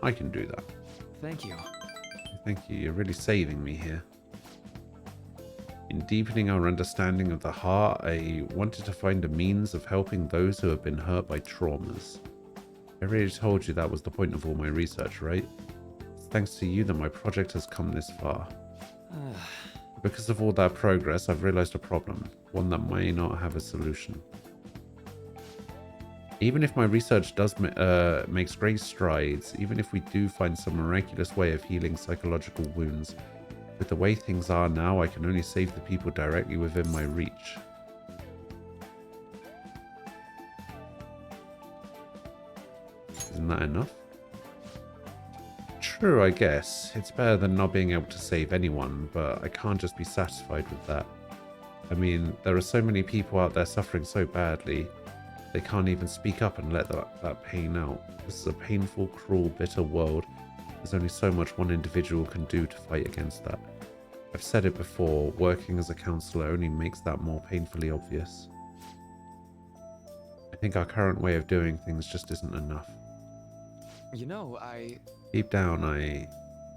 I can do that. thank you. Thank you, you're really saving me here. In deepening our understanding of the heart, I wanted to find a means of helping those who have been hurt by traumas. I already told you that was the point of all my research, right? It's thanks to you that my project has come this far. Because of all that progress, I've realized a problem, one that may not have a solution. Even if my research does makes great strides, even if we do find some miraculous way of healing psychological wounds, with the way things are now, I can only save the people directly within my reach. Isn't that enough? True, I guess. It's better than not being able to save anyone, but I can't just be satisfied with that. I mean, there are so many people out there suffering so badly, they can't even speak up and let that pain out. This is a painful, cruel, bitter world. There's only so much one individual can do to fight against that. I've said it before, working as a counselor only makes that more painfully obvious. I think our current way of doing things just isn't enough. You know, Deep down, I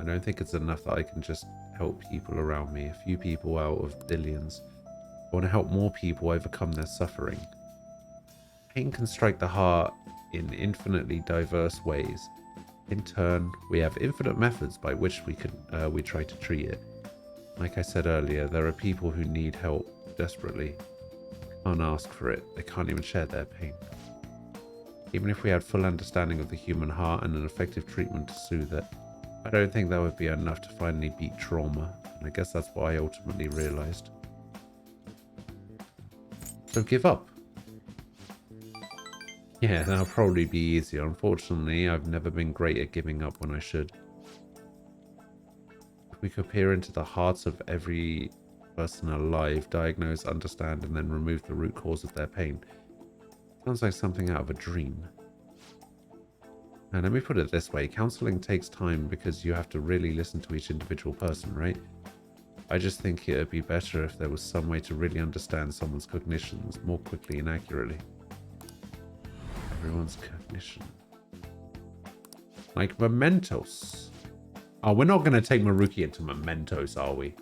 don't think it's enough that I can just help people around me, a few people out of billions. I want to help more people overcome their suffering. Pain can strike the heart in infinitely diverse ways. In turn, we have infinite methods by which we try to treat it. Like I said earlier, there are people who need help desperately. Can't ask for it. They can't even share their pain. Even if we had full understanding of the human heart and an effective treatment to soothe it, I don't think that would be enough to finally beat trauma. And I guess that's what I ultimately realized. So give up. Yeah, that'll probably be easier. Unfortunately, I've never been great at giving up when I should. If we could peer into the hearts of every person alive, diagnose, understand, and then remove the root cause of their pain. Sounds like something out of a dream. And let me put it this way, counseling takes time because you have to really listen to each individual person, right? I just think it would be better if there was some way to really understand someone's cognitions more quickly and accurately. Everyone's cognition. Like Mementos. Oh, we're not going to take Maruki into Mementos, are we?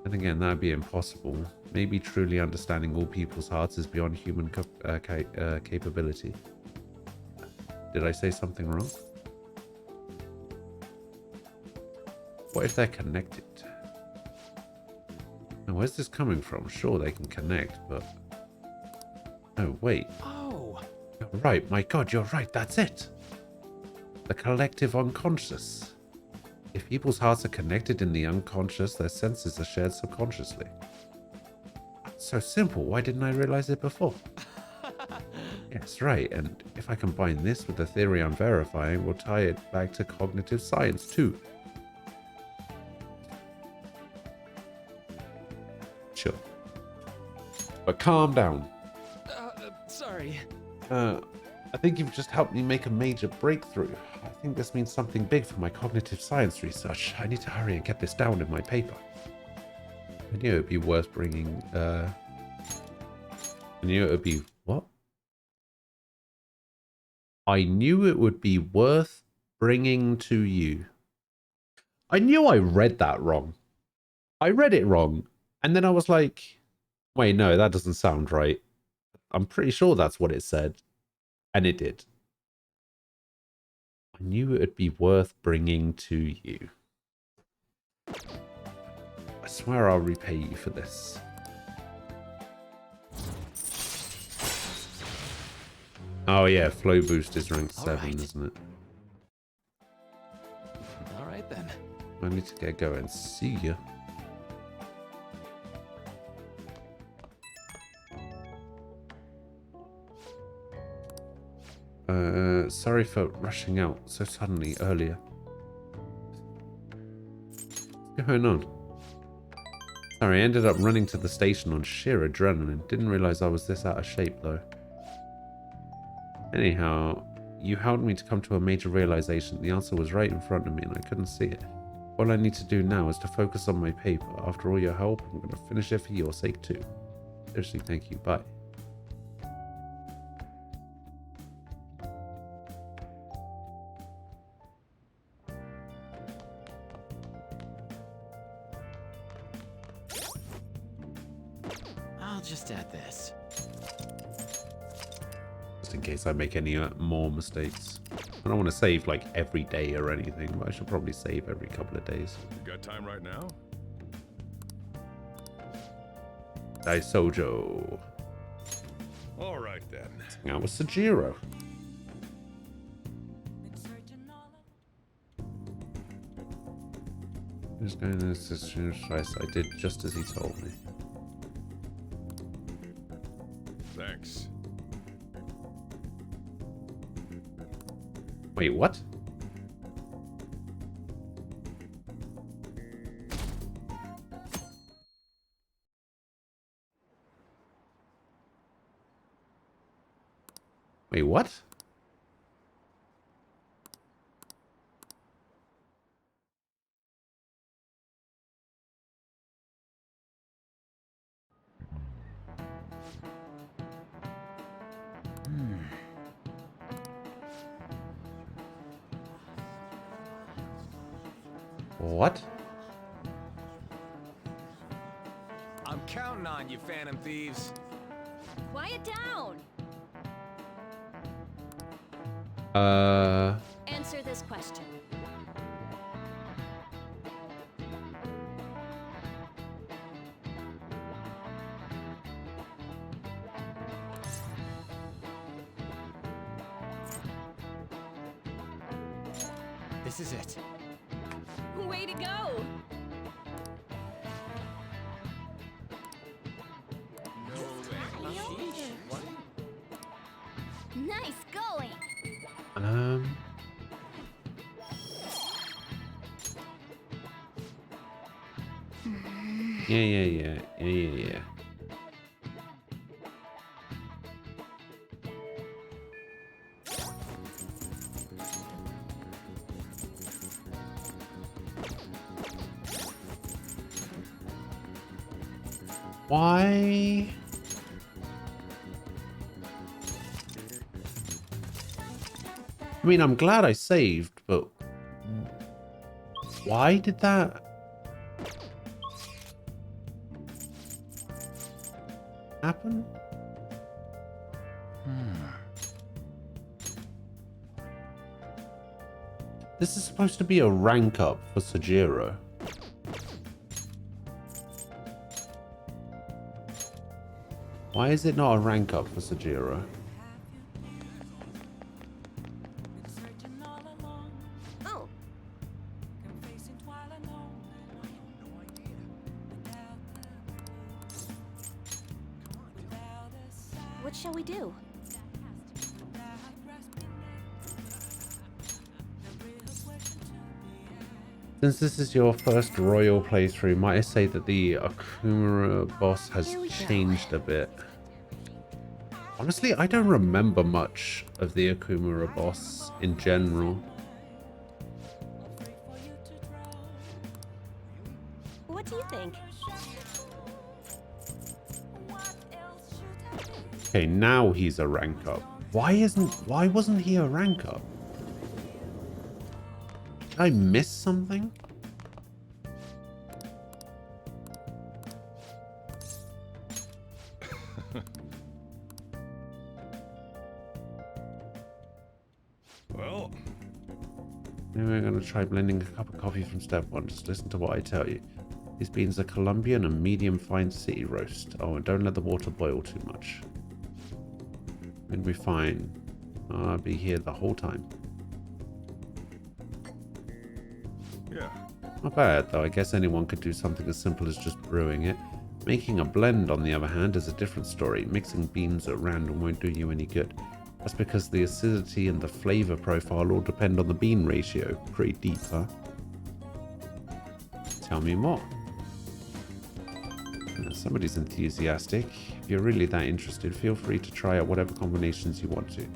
And again, that would be impossible. Maybe truly understanding all people's hearts is beyond human capability. Did I say something wrong? What if they're connected? Now, where's this coming from? Sure, they can connect, but... Oh, wait. Oh! You're right. My God, you're right. That's it. The collective unconscious. If people's hearts are connected in the unconscious, their senses are shared subconsciously. That's so simple. Why didn't I realize it before? Yes, right. And if I combine this with the theory I'm verifying, we'll tie it back to cognitive science too. Sure. But calm down. Sorry. I think you've just helped me make a major breakthrough. I think this means something big for my cognitive science research. I need to hurry and get this down in my paper. I knew it would be worth bringing, I knew it would be... What? I knew it would be worth bringing to you. I knew I read that wrong. I read it wrong. And then I was like, wait, no, that doesn't sound right. I'm pretty sure that's what it said. And it did. I knew it would be worth bringing to you. I swear I'll repay you for this. Oh yeah, Flow Boost is rank 7, isn't it? Alright then. I need to get going. See ya. Sorry for rushing out so suddenly earlier. What's going on? Sorry, I ended up running to the station on sheer adrenaline. Didn't realize I was this out of shape though. Anyhow, you helped me to come to a major realization. The answer was right in front of me and I couldn't see it. All I need to do now is to focus on my paper. After all your help, I'm going to finish it for your sake too. Seriously, thank you. Bye. I'll just add this. Just in case I make any more mistakes. I don't want to save like every day or anything, but I should probably save every couple of days. You got time right now? Daisojo. All right then. Hang out with Sajiro. Just going to this twice. I did just as he told me. Thanks. Wait, what? Wait, what? What? I'm counting on you, Phantom Thieves. Quiet down! Answer this question. This is it. Way to go! Nice going. Yeah. Why? I mean, I'm glad I saved, but why did that happen? This is supposed to be a rank up for Sojiro. Why is it not a rank up for Sojiro? Oh. What shall we do? Since this is your first royal playthrough, might I say that the Okumura boss has changed a bit? Honestly, I don't remember much of the Okumura boss in general. What do you think? Okay, now he's a rank up. Why wasn't he a rank up? Did I miss something? Well, maybe we're going to try blending a cup of coffee from step one. Just listen to what I tell you. These beans are Colombian and medium fine city roast. Oh, and don't let the water boil too much. It'll be fine. I'll be here the whole time. yeah. Not bad, though. I guess anyone could do something as simple as just brewing it. Making a blend, on the other hand, is a different story. Mixing beans at random won't do you any good. That's because the acidity and the flavor profile all depend on the bean ratio. Pretty deep, huh? Tell me more. Somebody's enthusiastic. If you're really that interested, feel free to try out whatever combinations you want to.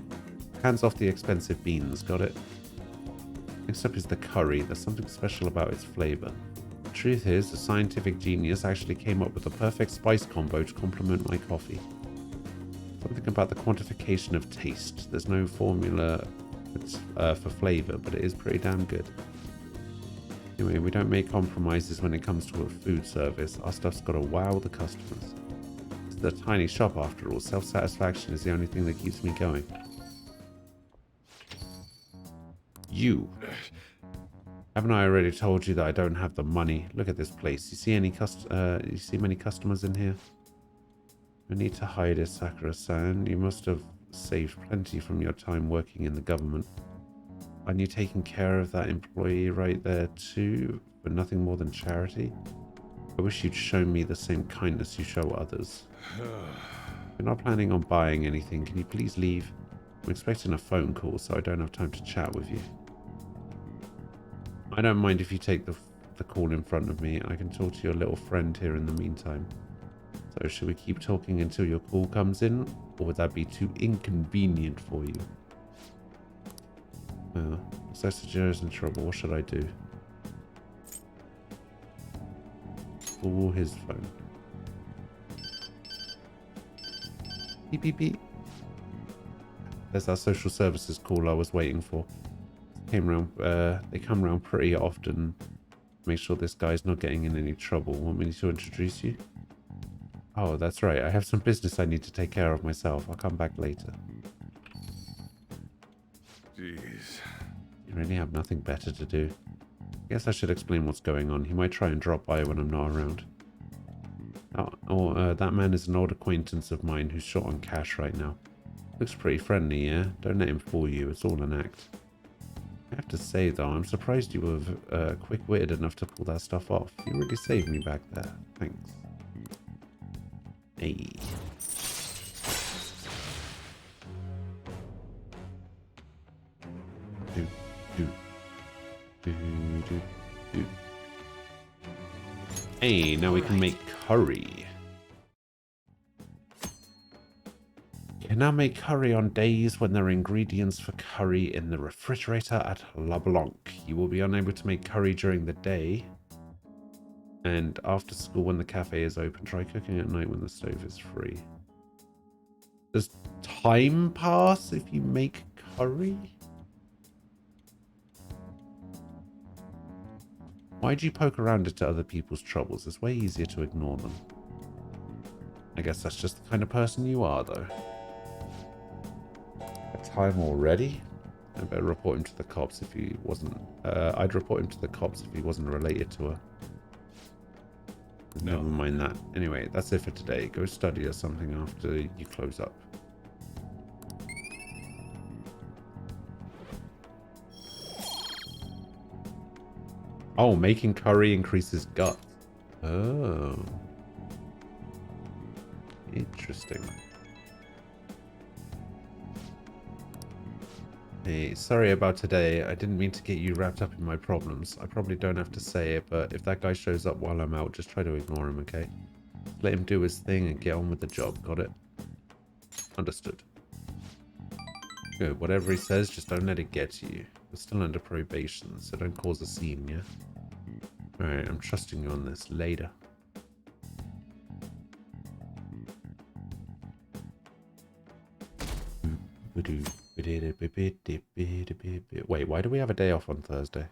Hands off the expensive beans, got it? Next up is the curry. There's something special about its flavor. The truth is, a scientific genius actually came up with a perfect spice combo to complement my coffee. Something about the quantification of taste. There's no formula for flavor, but it is pretty damn good. Anyway, we don't make compromises when it comes to a food service. Our stuff's got to wow the customers. It's a tiny shop after all. Self-satisfaction is the only thing that keeps me going. You. Haven't I already told you that I don't have the money? Look at this place. You see many customers in here? No need to hide it, Sakura-san. You must have saved plenty from your time working in the government. Aren't you taking care of that employee right there too, for nothing more than charity? I wish you'd show me the same kindness you show others. You're not planning on buying anything. Can you please leave? I'm expecting a phone call, so I don't have time to chat with you. I don't mind if you take the call in front of me. I can talk to your little friend here in the meantime. So should we keep talking until your call comes in, or would that be too inconvenient for you? Sojiro's in trouble. What should I do? Call his phone. Beep beep beep. There's that social services call I was waiting for. They come around pretty often. Make sure this guy's not getting in any trouble. Want me to introduce you? Oh, that's right. I have some business I need to take care of myself. I'll come back later. Jeez. You really have nothing better to do. I guess I should explain what's going on. He might try and drop by when I'm not around. That man is an old acquaintance of mine who's short on cash right now. Looks pretty friendly, yeah? Don't let him fool you. It's all an act. I have to say, though, I'm surprised you were quick-witted enough to pull that stuff off. You really saved me back there. Thanks. Hey. Hey, now we can make curry. You can now make curry on days when there are ingredients for curry in the refrigerator at La Blanc. You will be unable to make curry during the day and after school when the cafe is open. Try cooking at night when the stove is free. Does time pass if you make curry? Why do you poke around into other people's troubles? It's way easier to ignore them. I guess that's just the kind of person you are, though. Time already? I better report him to the cops if he wasn't... I'd report him to the cops if he wasn't related to her. No. Never mind that. Anyway, that's it for today. Go study or something after you close up. Oh, making curry increases guts. Oh. Interesting. Hey, sorry about today. I didn't mean to get you wrapped up in my problems. I probably don't have to say it, but if that guy shows up while I'm out, just try to ignore him, okay? Let him do his thing and get on with the job. Got it? Understood. Good. Whatever he says, just don't let it get to you. We're still under probation, so don't cause a scene, yeah? Alright, I'm trusting you on this. Later. Wait, why do we have a day off on Thursday?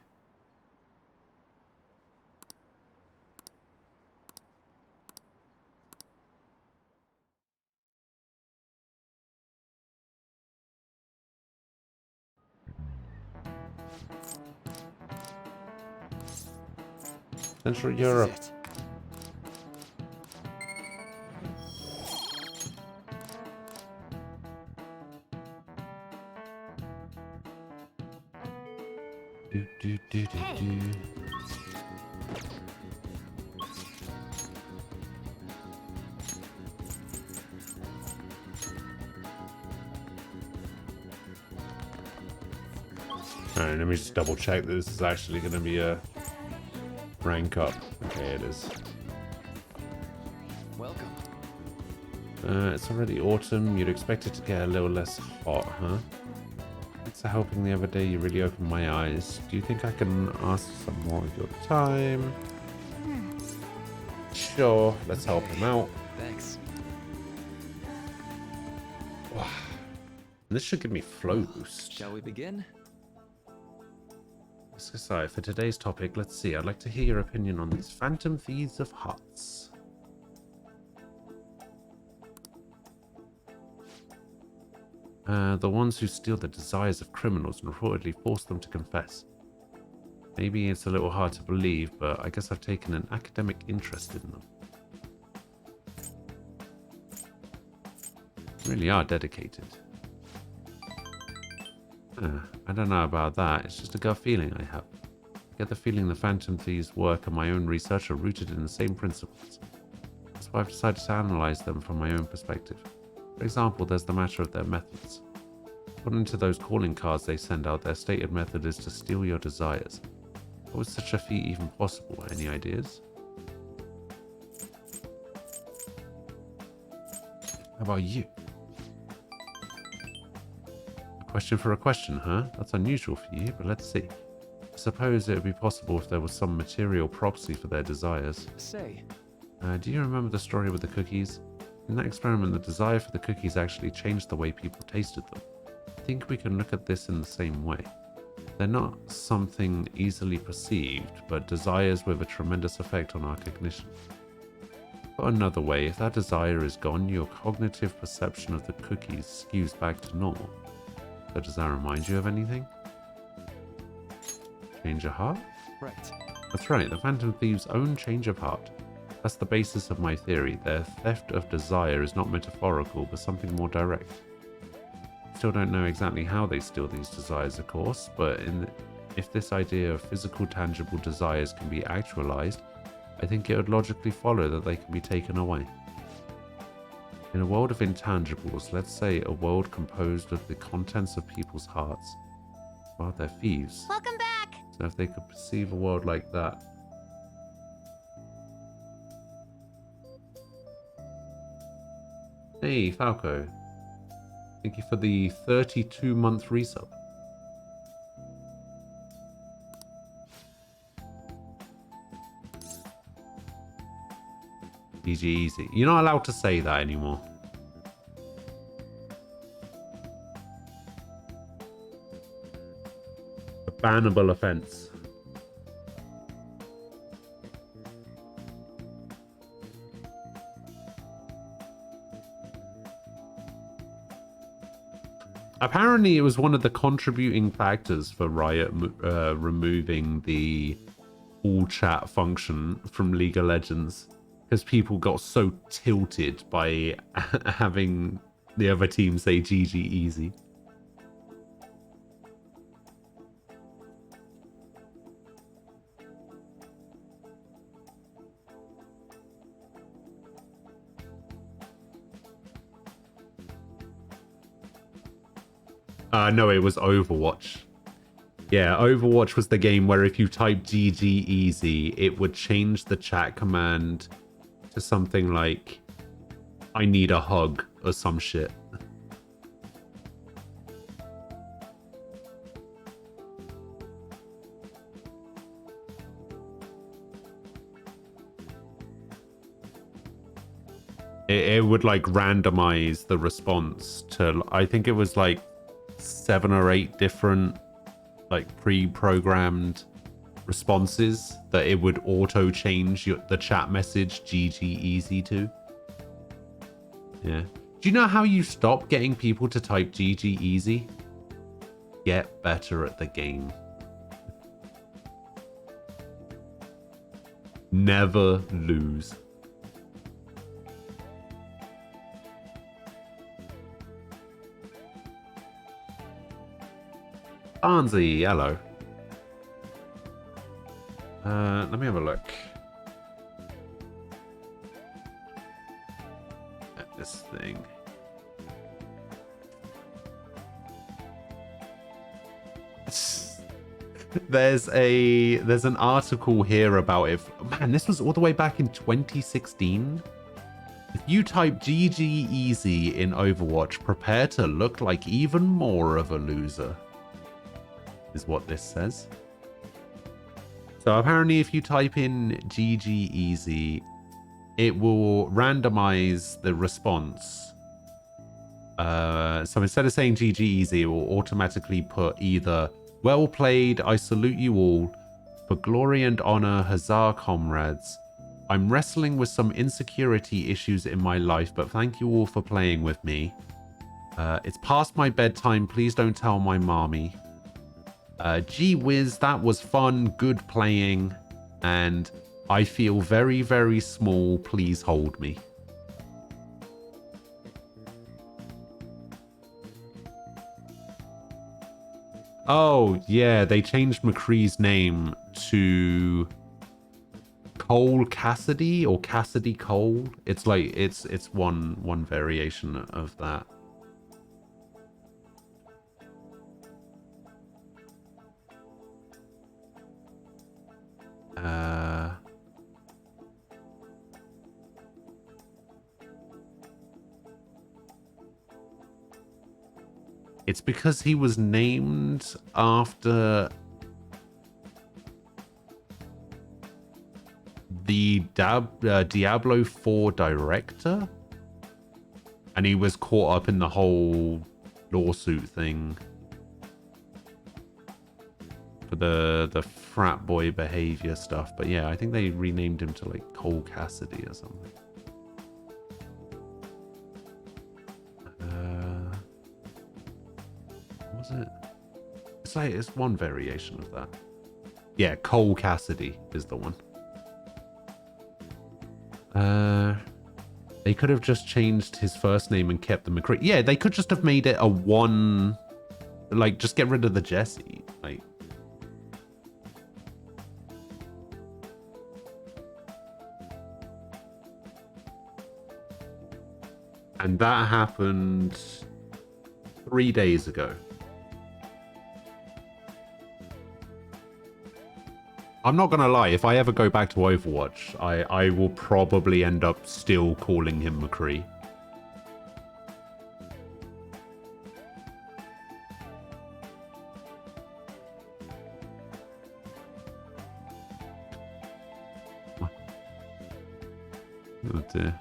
Central Europe. Alright, let me just double check that this is actually going to be a rank up. Okay, it is. Welcome. It's already autumn. You'd expect it to get a little less hot, huh? Thanks for helping the other day. You really opened my eyes. Do you think I can ask some more of your time? Sure, let's help him out. Thanks. This should give me flow boost. Shall we begin? So for today's topic, let's see. I'd like to hear your opinion on these Phantom Thieves of Hearts. The ones who steal the desires of criminals and reportedly force them to confess. Maybe it's a little hard to believe, but I guess I've taken an academic interest in them. Really are dedicated. I don't know about that. It's just a gut feeling I have. I get the feeling the Phantom Thieves' work and my own research are rooted in the same principles. That's why I've decided to analyze them from my own perspective. For example, there's the matter of their methods. According to those calling cards they send out, their stated method is to steal your desires. How is such a feat even possible? Any ideas? How about you? Question for a question, huh? That's unusual for you, but let's see. I suppose it would be possible if there was some material proxy for their desires. Say. Do you remember the story with the cookies? In that experiment, the desire for the cookies actually changed the way people tasted them. I think we can look at this in the same way. They're not something easily perceived, but desires with a tremendous effect on our cognition. Put another way, if that desire is gone, your cognitive perception of the cookies skews back to normal. So does that remind you of anything? Change of heart? Right. That's right, the Phantom Thieves' own change of heart. That's the basis of my theory. Their theft of desire is not metaphorical, but something more direct. Still don't know exactly how they steal these desires, of course, but if this idea of physical, tangible desires can be actualized, I think it would logically follow that they can be taken away. In a world of intangibles, let's say a world composed of the contents of people's hearts, well, they're thieves. Welcome back! So if they could perceive a world like that. Hey, Falco. Thank you for the 32-month resub. GG easy. You're not allowed to say that anymore. A bannable offense. Apparently, it was one of the contributing factors for Riot removing the all chat function from League of Legends, because people got so tilted by having the other team say GG easy. No, it was Overwatch. Yeah, Overwatch was the game where if you type GG easy, it would change the chat command to something like, I need a hug or some shit. It would like randomize the response to, I think it was like 7 or 8 different like pre-programmed responses that it would auto change the chat message GG easy to. Yeah. Do you know how you stop getting people to type GG easy? Get better at the game. Never lose. Barnsey, hello. Let me have a look at this thing. There's an article here about it. Man, this was all the way back in 2016. If you type GG easy in Overwatch, prepare to look like even more of a loser, is what this says. So apparently if you type in GG easy, it will randomize the response. So instead of saying GG easy, it will automatically put either well played, I salute you all, for glory and honor, huzzah comrades. I'm wrestling with some insecurity issues in my life, but thank you all for playing with me. It's past my bedtime, please don't tell my mommy. Gee whiz, that was fun, good playing, and I feel very, very small, please hold me. Oh, yeah, they changed McCree's name to Cole Cassidy or Cassidy Cole. It's like, it's one variation of that. It's because he was named after the Diablo 4 director, and he was caught up in the whole lawsuit thing for the frat boy behavior stuff. But yeah, I think they renamed him to like Cole Cassidy or something. What was it? It's one variation of that. Yeah, Cole Cassidy is the one. They could have just changed his first name and kept the McCree. Yeah, they could just have made it a one, like, just get rid of the Jesse. Like, and that happened 3 days ago. I'm not gonna lie, if I ever go back to Overwatch, I will probably end up still calling him McCree. Oh dear.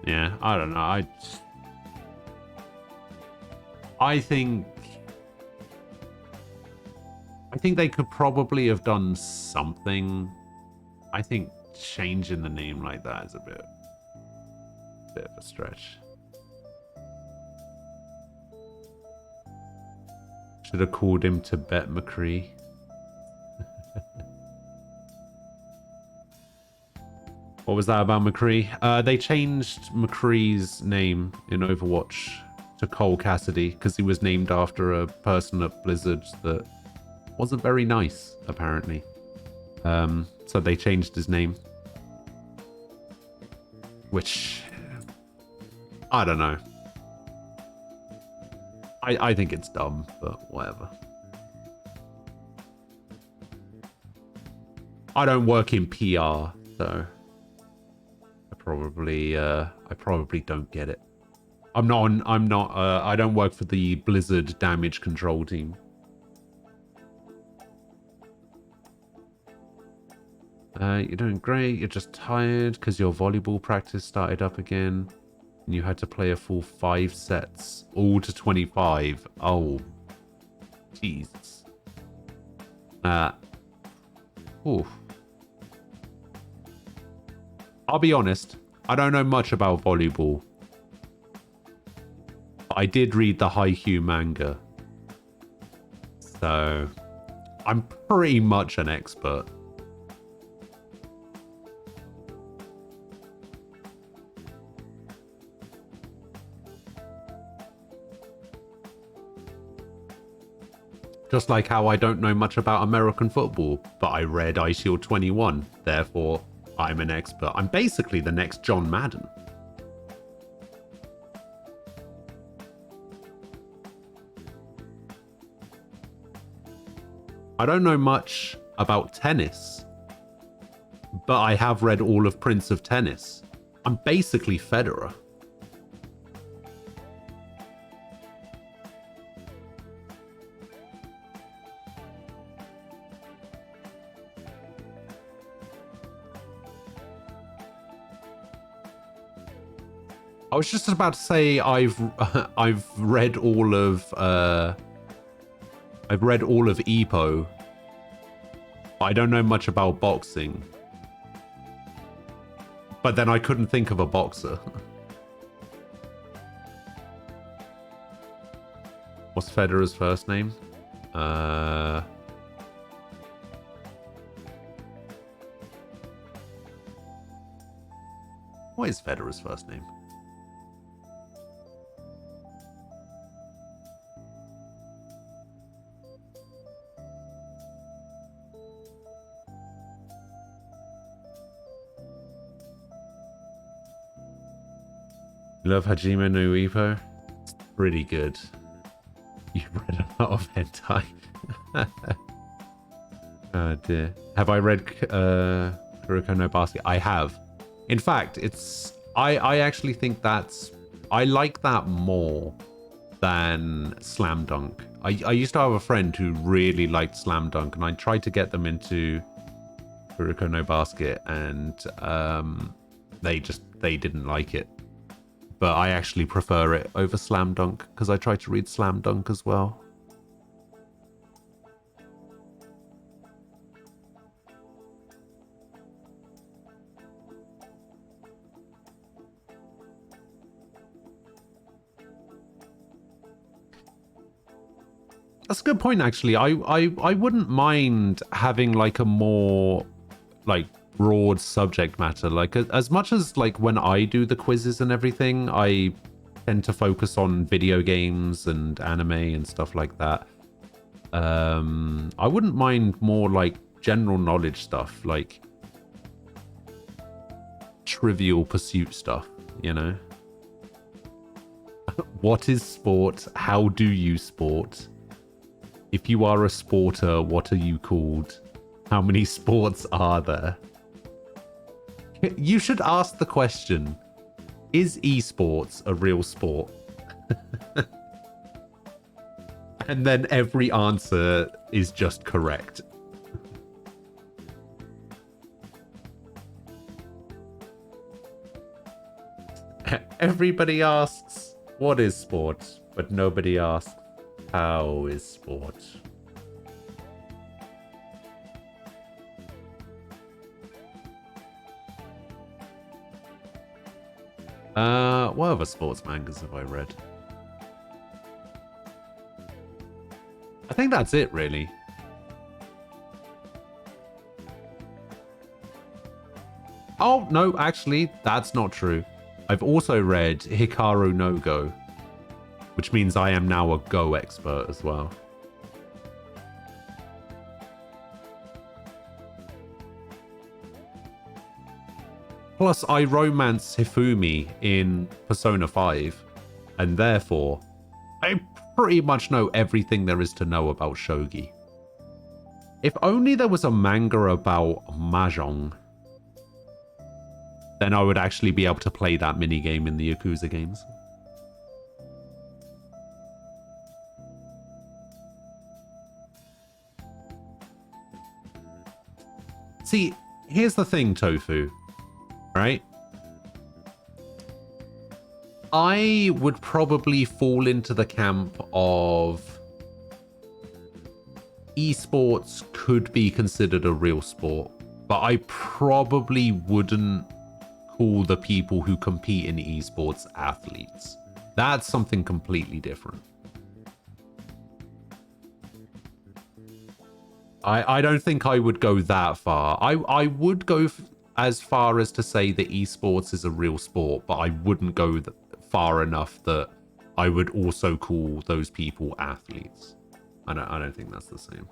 Yeah, I don't know. I think they could probably have done something. I think changing the name like that is a bit of a stretch. Should have called him Tibet McCree. What was that about McCree? They changed McCree's name in Overwatch to Cole Cassidy because he was named after a person at Blizzard that wasn't very nice, apparently. So they changed his name. Which, I don't know. I think it's dumb, but whatever. I don't work in PR, so I probably don't get it. I don't work for the Blizzard damage control team. You're doing great. You're just tired because your volleyball practice started up again. And you had to play a full 5 sets, all to 25. Oh, Jesus. Oof. I'll be honest, I don't know much about volleyball. But I did read the Haikyuu manga. So, I'm pretty much an expert. Just like how I don't know much about American football, but I read iShield 21, therefore I'm an expert. I'm basically the next John Madden. I don't know much about tennis, but I have read all of Prince of Tennis. I'm basically Federer. I was just about to say I've read all of Ippo, but I don't know much about boxing. But then I couldn't think of a boxer. What's Federer's first name? What is Federer's first name? Love Hajime no Ippo? It's pretty good. You've read a lot of hentai. Oh dear. Have I read Kuroko no Basket? I have. In fact, I actually think I like that more than Slam Dunk. I used to have a friend who really liked Slam Dunk, and I tried to get them into Kuroko no Basket, and they didn't like it. But I actually prefer it over Slam Dunk because I tried to read Slam Dunk as well. That's a good point, actually. I wouldn't mind having like a more like broad subject matter. Like as much as like when I do the quizzes and everything, I tend to focus on video games and anime and stuff like that. I wouldn't mind more like general knowledge stuff, like Trivial Pursuit stuff, you know? What is sport? How do you sport? If you are a sporter, what are you called? How many sports are there? You should ask the question, is esports a real sport? And then every answer is just correct. Everybody asks, what is sport? But nobody asks, how is sport? What other sports mangas have I read? I think that's it, really. Oh, no, actually, that's not true. I've also read Hikaru no Go, which means I am now a Go expert as well. Plus, I romance Hifumi in Persona 5, and therefore, I pretty much know everything there is to know about shogi. If only there was a manga about Mahjong, then I would actually be able to play that minigame in the Yakuza games. See, here's the thing, Tofu, right? I would probably fall into the camp of esports could be considered a real sport, but I probably wouldn't call the people who compete in esports athletes. That's something completely different. I don't think I would go that far. I would go as far as to say that esports is a real sport, but I wouldn't go far enough that I would also call those people athletes. I don't think that's the same.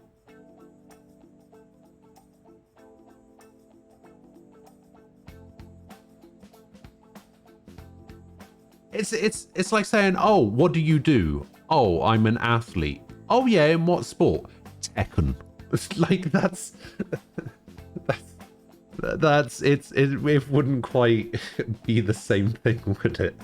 It's like saying, oh, what do you do? Oh, I'm an athlete. Oh yeah, in what sport? Tekken. It's like it wouldn't quite be the same thing, would it?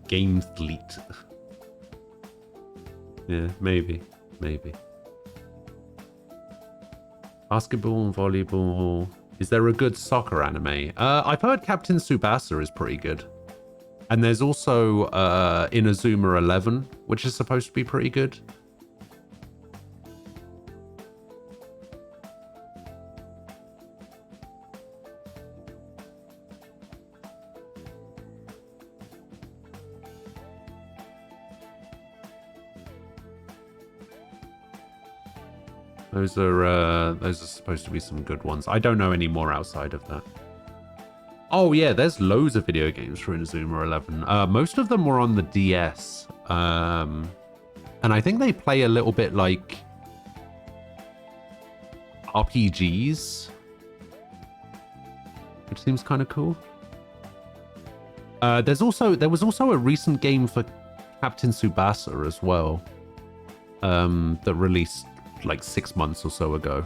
Game fleet. Yeah, maybe. Basketball and volleyball. Is there a good soccer anime? I've heard Captain Tsubasa is pretty good. And there's also Inazuma 11, which is supposed to be pretty good. Those are supposed to be some good ones. I don't know any more outside of that. Oh yeah, there's loads of video games for Inazuma 11. Most of them were on the DS. And I think they play a little bit like RPGs, which seems kind of cool. There was also a recent game for Captain Tsubasa as well, that released like 6 months or so ago.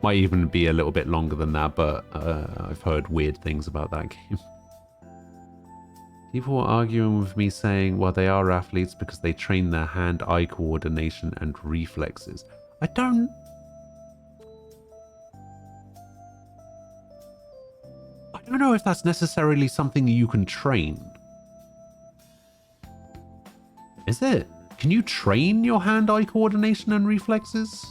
Might even be a little bit longer than that, but I've heard weird things about that game. People were arguing with me saying, well, they are athletes because they train their hand-eye coordination and reflexes. I don't know if that's necessarily something you can train. Is it? Can you train your hand-eye coordination and reflexes?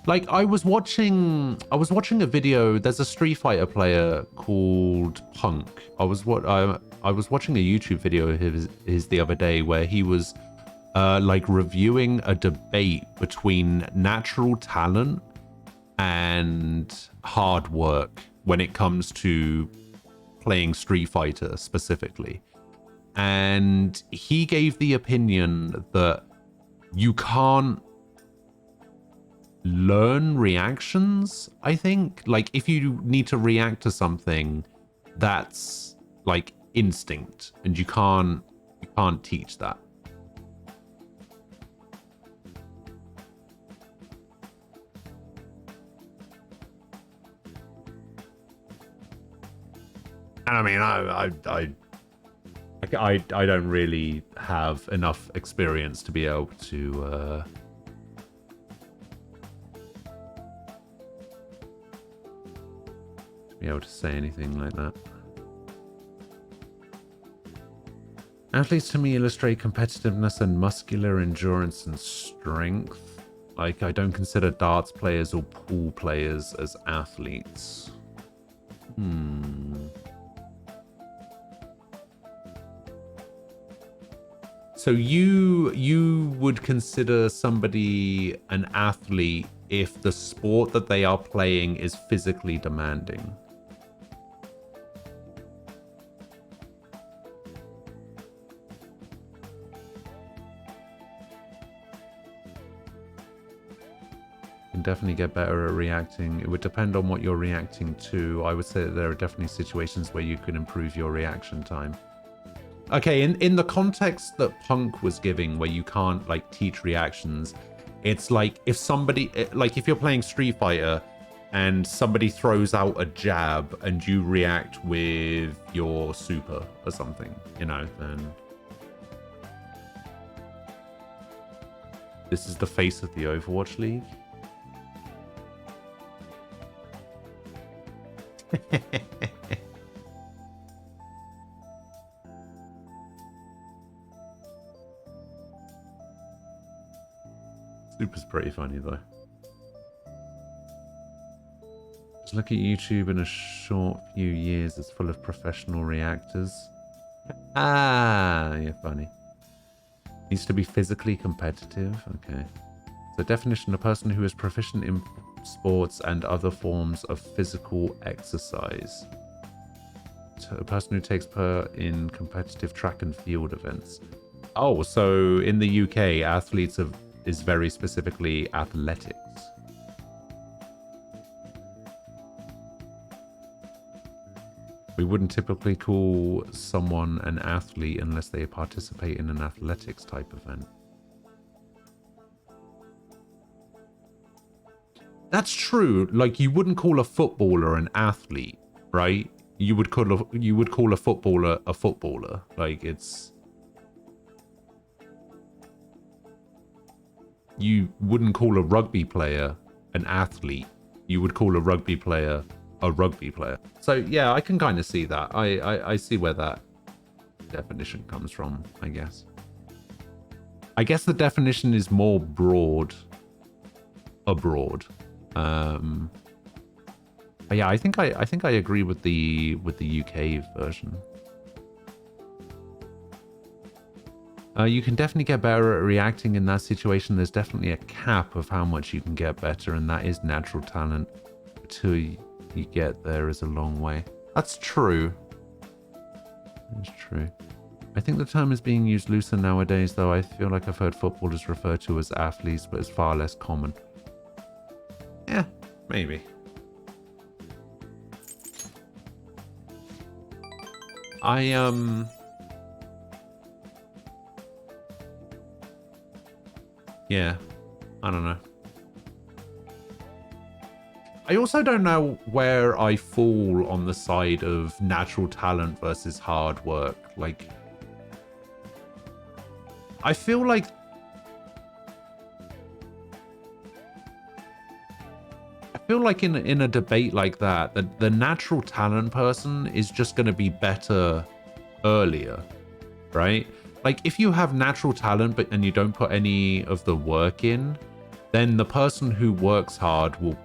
Like I was watching a video. There's a Street Fighter player called Punk. I was watching a YouTube video of his the other day where he was like reviewing a debate between natural talent and hard work when it comes to playing Street Fighter specifically. And he gave the opinion that you can't learn reactions, I think. Like if you need to react to something, that's like instinct, and you can't teach that. And I mean, I don't really have enough experience to be able to say anything like that. Athletes to me illustrate competitiveness and muscular endurance and strength. Like, I don't consider darts players or pool players as athletes. So you would consider somebody an athlete if the sport that they are playing is physically demanding? Can definitely get better at reacting. It would depend on what you're reacting to. I would say that there are definitely situations where you can improve your reaction time. Okay, in the context that Punk was giving, where you can't like teach reactions, it's like if somebody, like if you're playing Street Fighter and somebody throws out a jab and you react with your super or something, you know, then this is the face of the Overwatch League. Super's pretty funny though. Just look at YouTube in a short few years. It's full of professional reactors. Ah, yeah, funny. Needs to be physically competitive. Okay. The definition: a person who is proficient in sports and other forms of physical exercise. So a person who takes part in competitive track and field events. Oh, so in the UK, athletes is very specifically athletics. We wouldn't typically call someone an athlete unless they participate in an athletics type event. That's true. Like, you wouldn't call a footballer an athlete, right? You would call a footballer a footballer. Like, it's... You wouldn't call a rugby player an athlete. You would call a rugby player a rugby player. So yeah, I can kind of see that. I see where that definition comes from, I guess. I guess the definition is more broad abroad. But yeah, I think I agree with the UK version. You can definitely get better at reacting in that situation. There's definitely a cap of how much you can get better, and that is natural talent. Until you get there is a long way. That's true. That's true. I think the term is being used looser nowadays, though. I feel like I've heard footballers referred to as athletes, but it's far less common. Yeah, maybe. Yeah, I don't know. I also don't know where I fall on the side of natural talent versus hard work. Like, I feel like in a debate like that, the natural talent person is just going to be better earlier, right? Like, if you have natural talent and you don't put any of the work in, then the person who works hard will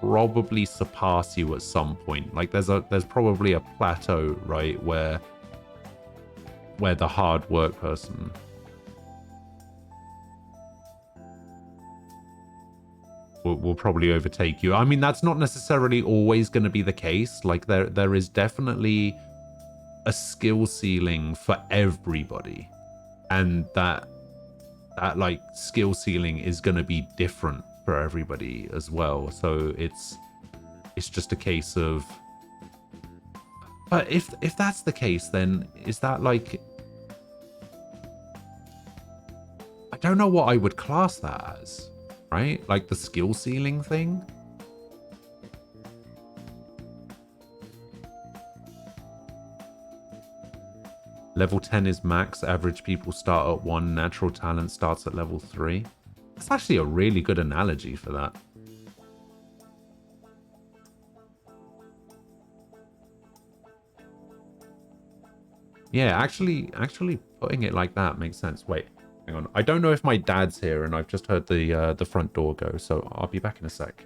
probably surpass you at some point. Like there's probably a plateau, right, where the hard work person will probably overtake you. I mean, that's not necessarily always going to be the case. Like there is definitely a skill ceiling for everybody, and that like skill ceiling is going to be different for everybody as well. So it's just a case of, but if that's the case, then is that like, I don't know what I would class that as, right? Like the skill ceiling thing. Level 10 is max. Average people start at 1. Natural talent starts at level 3. That's actually a really good analogy for that. Yeah, actually putting it like that makes sense. Wait, hang on. I don't know if my dad's here, and I've just heard the front door go, so I'll be back in a sec.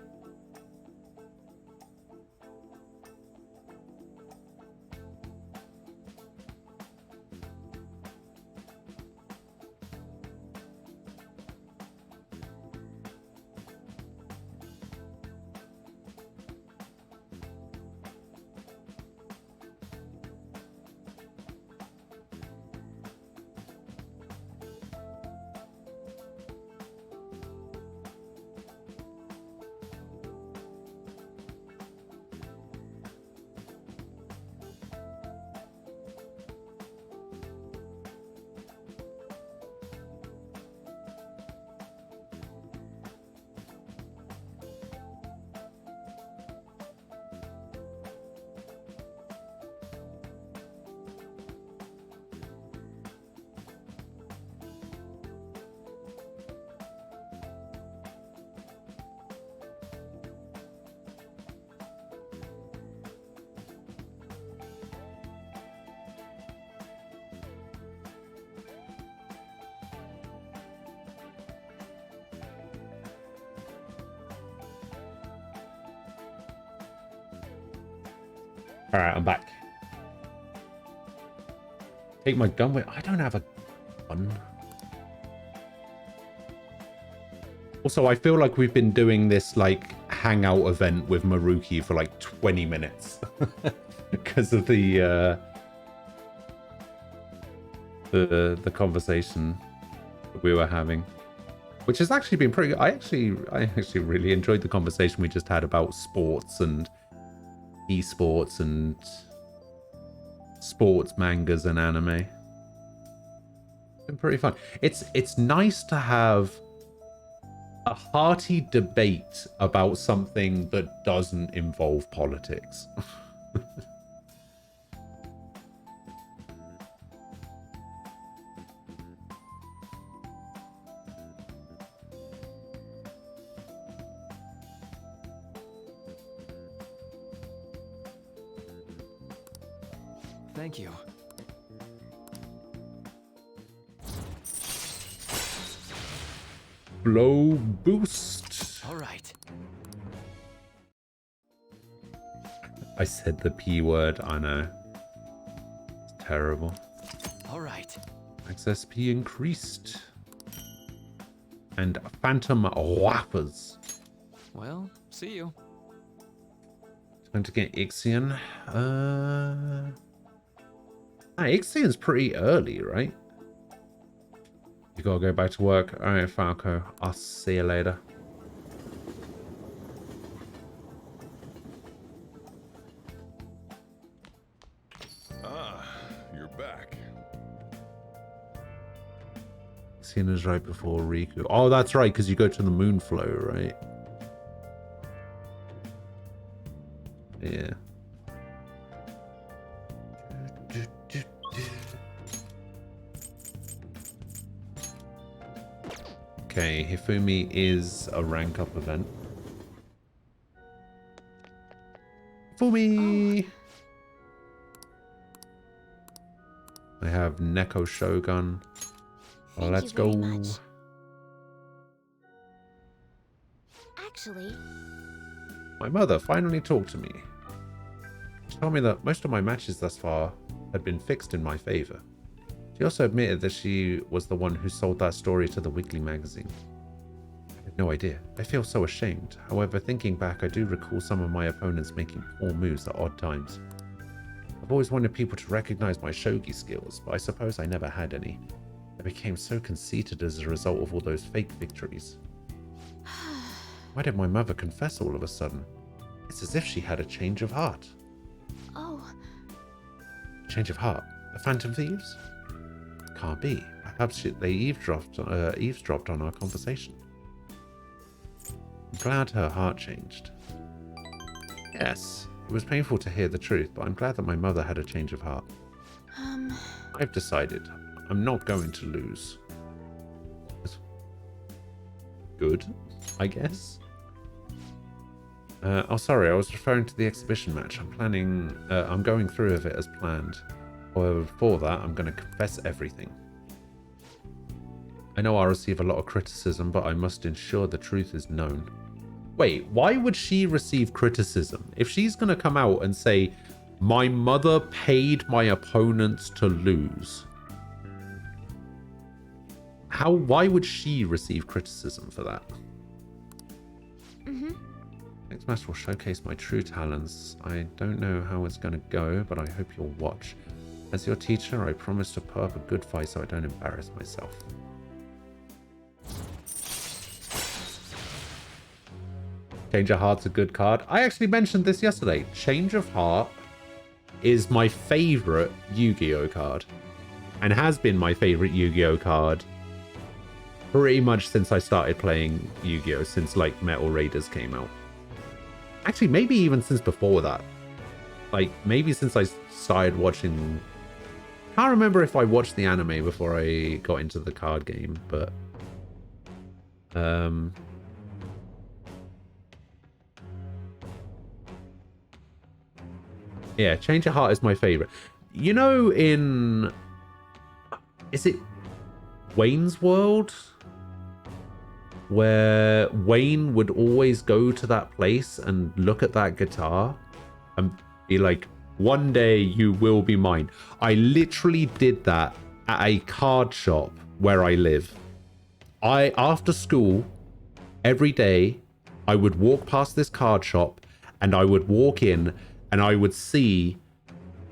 Alright, I'm back. Take my gun with... I don't have a gun. Also, I feel like we've been doing this, like, hangout event with Maruki for, like, 20 minutes. Because of the conversation that we were having. Which has actually been pretty good. I actually really enjoyed the conversation we just had about sports and esports and sports mangas and anime. It's been pretty fun. It's nice to have a hearty debate about something that doesn't involve politics. Thank you. Blow boost. All right. I said the P word, I know. It's terrible. All right. Max SP increased. And Phantom Whappers. Well, see you. Time to get Ixion. Ixion's pretty early, right? You gotta go back to work. Alright, Falco. I'll see you later. Ah, you're back. Ixion is right before Riku. Oh, that's right, because you go to the Moonflow, right? Yeah. Okay, Hifumi is a rank up event. Hifumi! I have Neko Shogun. Well, let's go. Actually... My mother finally talked to me. She told me that most of my matches thus far had been fixed in my favor. She also admitted that she was the one who sold that story to the Weekly magazine. I had no idea. I feel so ashamed. However, thinking back, I do recall some of my opponents making poor moves at odd times. I've always wanted people to recognize my shogi skills, but I suppose I never had any. I became so conceited as a result of all those fake victories. Why did my mother confess all of a sudden? It's as if she had a change of heart. Oh. Change of heart? The Phantom Thieves? Can't be. Perhaps they eavesdropped on our conversation. I'm glad her heart changed. Yes, it was painful to hear the truth, but I'm glad that my mother had a change of heart. I've decided I'm not going to lose. Good, I guess. Oh, sorry, I was referring to the exhibition match. I'm going through with it as planned. However, before that, I'm going to confess everything. I know I'll receive a lot of criticism, but I must ensure the truth is known. Wait, why would she receive criticism? If she's going to come out and say, my mother paid my opponents to lose. Why would she receive criticism for that? Next match will showcase my true talents. I don't know how it's going to go, but I hope you'll watch. As your teacher, I promise to put up a good fight so I don't embarrass myself. Change of Heart's a good card. I actually mentioned this yesterday. Change of Heart is my favorite Yu-Gi-Oh card. And has been my favorite Yu-Gi-Oh card pretty much since I started playing Yu-Gi-Oh! Since like Metal Raiders came out. Actually, maybe even since before that. Like, maybe since I started watching... I can't remember if I watched the anime before I got into the card game, but... yeah, Change of Heart is my favorite. You know in... Is it Wayne's World? Where Wayne would always go to that place and look at that guitar and be like, one day you will be mine. I literally did that at a card shop where I live. After school, every day, I would walk past this card shop and I would walk in and I would see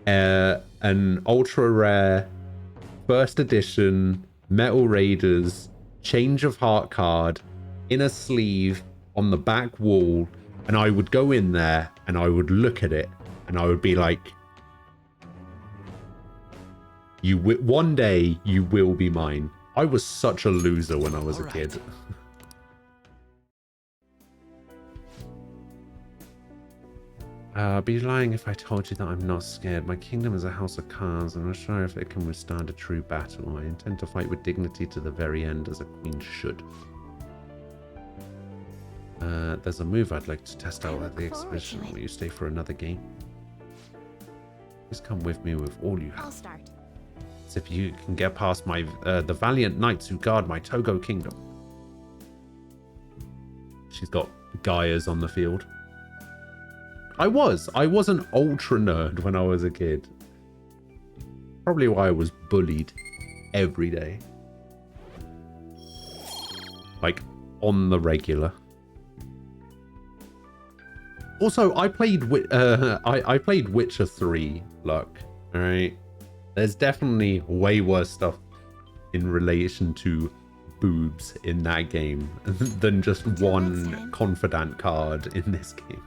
an ultra rare first edition Metal Raiders Change of Heart card in a sleeve on the back wall, and I would go in there and I would look at it and I would be like, one day you will be mine. I was such a loser when I was a kid. I'd be lying if I told you that I'm not scared. My kingdom is a house of cards. I'm not sure if it can withstand a true battle. I intend to fight with dignity to the very end, as a queen should. There's a move I'd like to test out at the exhibition. Will you stay for another game? Please come with me with all you have. I'll start. As if you can get past my the valiant knights who guard my Togo kingdom. She's got Gaias on the field. I was an ultra nerd when I was a kid. Probably why I was bullied every day. Like, on the regular. Also, I played I played Witcher 3, look, alright? There's definitely way worse stuff in relation to boobs in that game than just one confidant card in this game.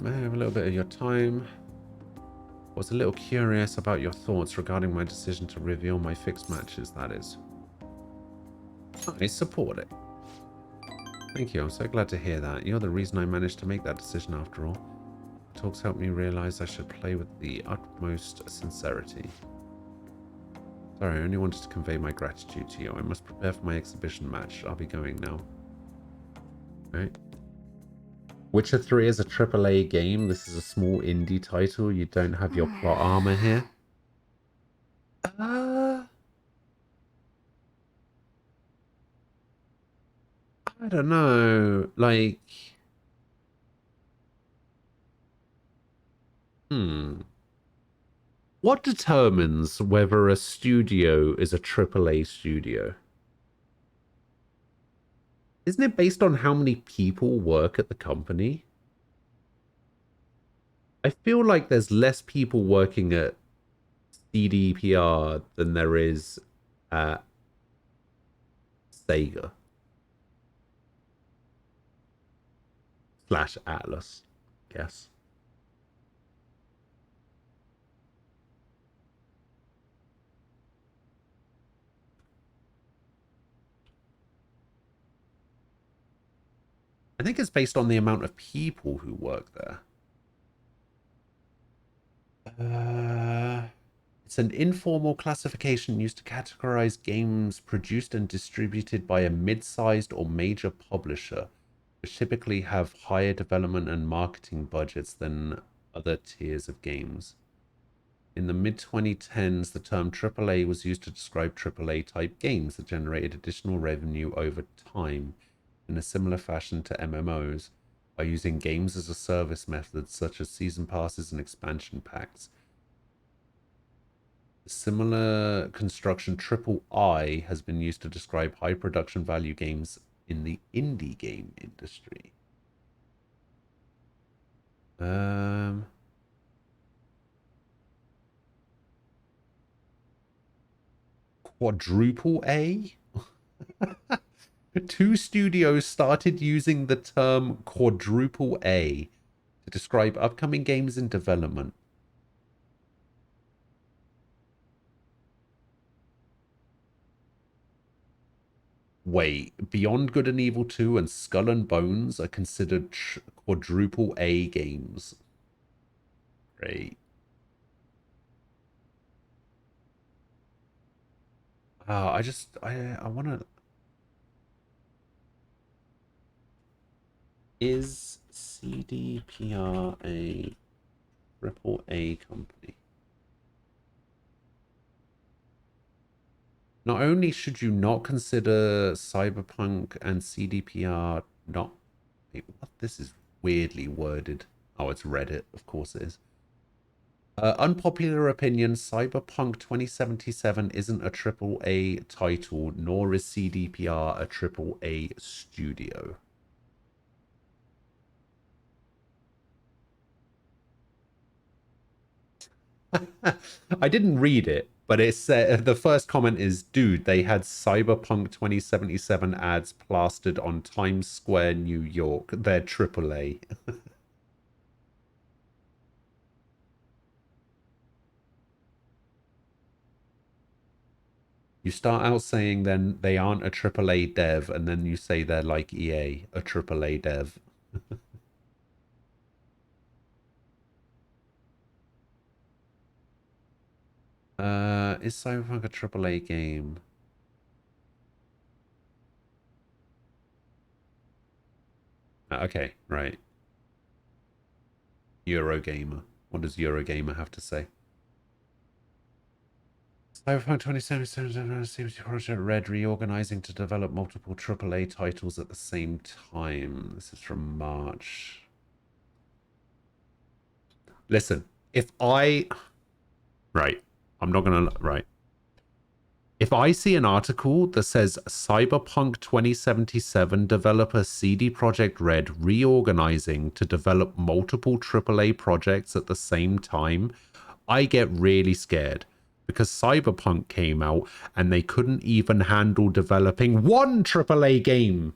May I have a little bit of your time? Was a little curious about your thoughts regarding my decision to reveal my fixed matches, that is. I support it. Thank you, I'm so glad to hear that. You're the reason I managed to make that decision after all. Talks helped me realize I should play with the utmost sincerity. Sorry, I only wanted to convey my gratitude to you. I must prepare for my exhibition match. I'll be going now. Alright. Witcher 3 is a AAA game. This is a small indie title. You don't have your plot armor here. I don't know. Like, what determines whether a studio is a AAA studio? Isn't it based on how many people work at the company? I feel like there's less people working at CDPR than there is at Sega / Atlas, I guess. I think it's based on the amount of people who work there. It's an informal classification used to categorize games produced and distributed by a mid-sized or major publisher, which typically have higher development and marketing budgets than other tiers of games. In the mid-2010s, the term AAA was used to describe AAA-type games that generated additional revenue over time in a similar fashion to MMOs, by using games as a service methods such as season passes and expansion packs. Similar construction III has been used to describe high production value games in the indie game industry. Quadruple A? Two studios started using the term quadruple A to describe upcoming games in development. Wait, Beyond Good and Evil 2 and Skull and Bones are considered quadruple A games. Great. I want to... Is CDPR a AAA company? Not only should you not consider Cyberpunk and CDPR not... Wait, what? This is weirdly worded. Oh, it's Reddit. Of course it is. Unpopular opinion, Cyberpunk 2077 isn't a AAA title, nor is CDPR a AAA studio. I didn't read it, but it said the first comment is, dude, they had Cyberpunk 2077 ads plastered on Times Square, New York. They're AAA. You start out saying then they aren't a AAA dev, and then you say they're like EA, a AAA dev. Is Cyberpunk a AAA game? Okay, right. Eurogamer. What does Eurogamer have to say? Cyberpunk 2077 seems to Project Red reorganizing to develop multiple AAA titles at the same time. This is from March. Listen, if I... Right. I'm not gonna... Right. If I see an article that says Cyberpunk 2077 developer CD Projekt Red reorganizing to develop multiple AAA projects at the same time, I get really scared. Because Cyberpunk came out and they couldn't even handle developing one AAA game.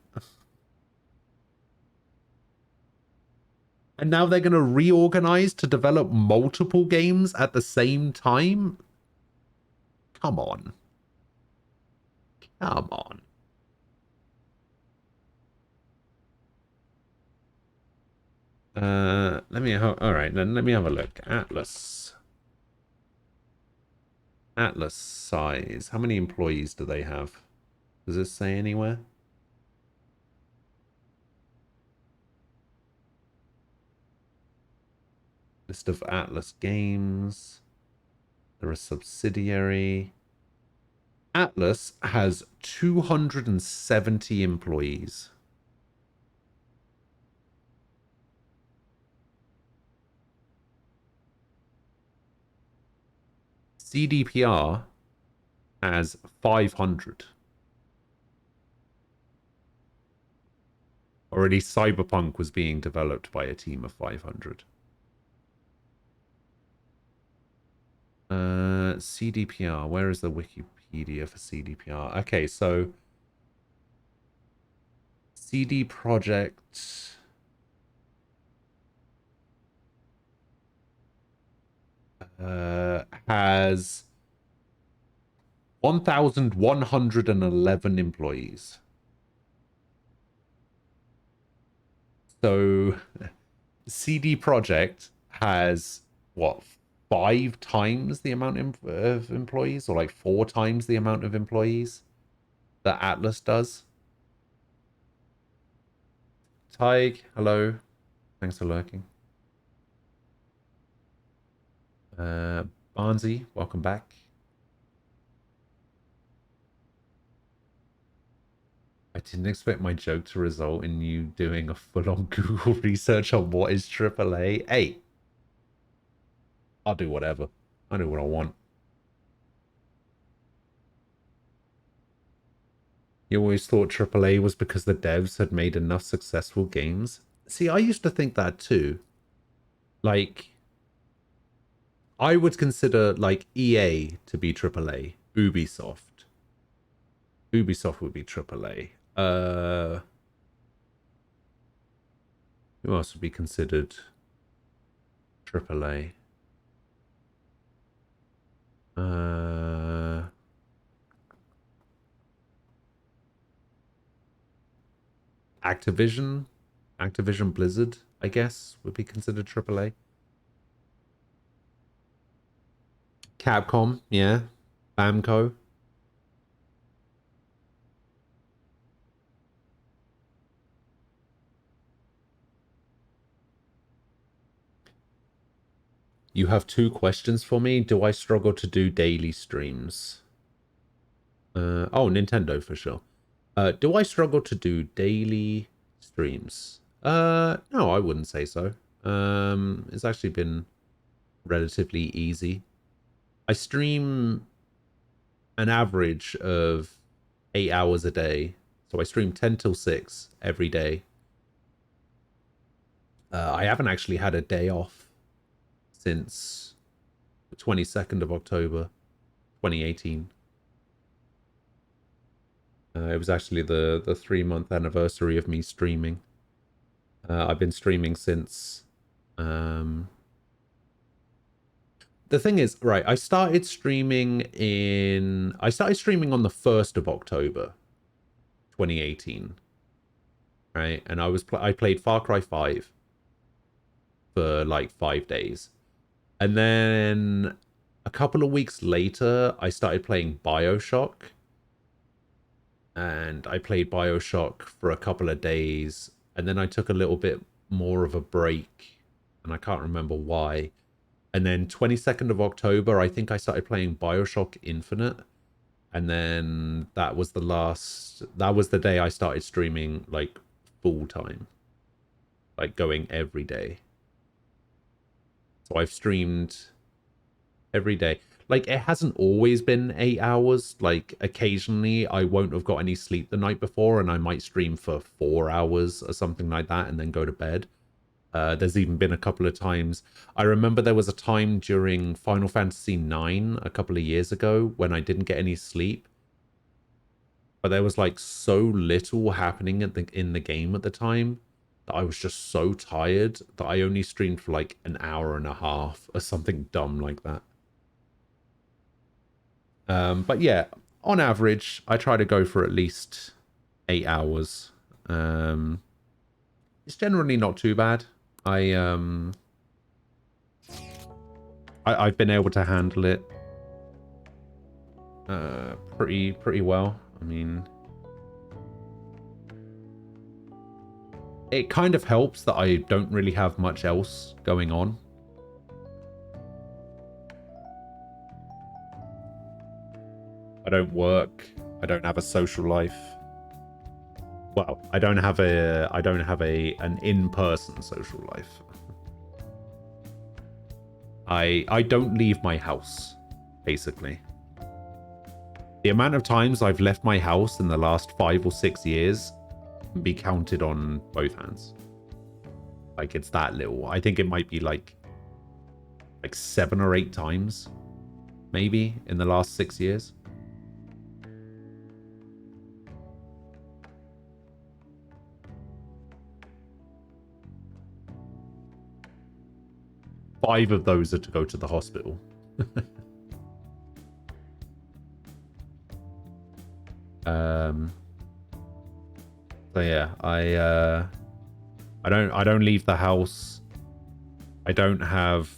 And now they're going to reorganize to develop multiple games at the same time? Come on. Come on. All right, then let me have a look. Atlas size. How many employees do they have? Does it say anywhere? List of Atlas games. They're a subsidiary. Atlas has 270 employees. CDPR has 500. Already Cyberpunk was being developed by a team of 500. CDPR, where is the Wikipedia for CDPR? Okay, so CD Projekt has 1,111 employees. So CD Projekt has what, 5 times the amount of employees, or like 4 times the amount of employees that Atlas does. Tig, hello. Thanks for lurking. Barnsey, welcome back. I didn't expect my joke to result in you doing a full-on Google research on what is AAA. Hey, I'll do whatever. I do what I want. You always thought AAA was because the devs had made enough successful games? See, I used to think that too. Like, I would consider, like, EA to be AAA. Ubisoft. Ubisoft would be AAA. Who else would be considered AAA? Activision Blizzard, I guess, would be considered AAA. Capcom, yeah. Bamco. You have 2 questions for me. Do I struggle to do daily streams? Oh, Nintendo for sure. Do I struggle to do daily streams? No, I wouldn't say so. It's actually been relatively easy. I stream an average of 8 hours a day. So I stream 10 till 6 every day. I haven't actually had a day off since the 22nd of October, 2018. It was actually the 3-month anniversary of me streaming. I've been streaming since... The thing is, right, I started streaming on the 1st of October, 2018. Right, and I played Far Cry 5 for like 5 days. And then a couple of weeks later, I started playing BioShock. And I played BioShock for a couple of days. And then I took a little bit more of a break. And I can't remember why. And then 22nd of October, I think I started playing BioShock Infinite. And then that was the day I started streaming like full time. Like going every day. So I've streamed every day. Like, it hasn't always been 8 hours. Like, occasionally I won't have got any sleep the night before and I might stream for 4 hours or something like that and then go to bed. There's even been a couple of times. I remember there was a time during Final Fantasy IX a couple of years ago when I didn't get any sleep. But there was like so little happening in the game at the time that I was just so tired that I only streamed for like an hour and a half or something dumb like that. But yeah, on average, I try to go for at least 8 hours. It's generally not too bad. I've been able to handle it pretty well. I mean, it kind of helps that I don't really have much else going on. I don't work. I don't have a social life. Well, I don't have an in-person social life. I don't leave my house, basically. The amount of times I've left my house in the last 5 or 6 years can be counted on both hands. Like, it's that little. I think it might be like 7 or 8 times, maybe, in the last 6 years. Five of those are to go to the hospital. So yeah, I don't leave the house. I don't have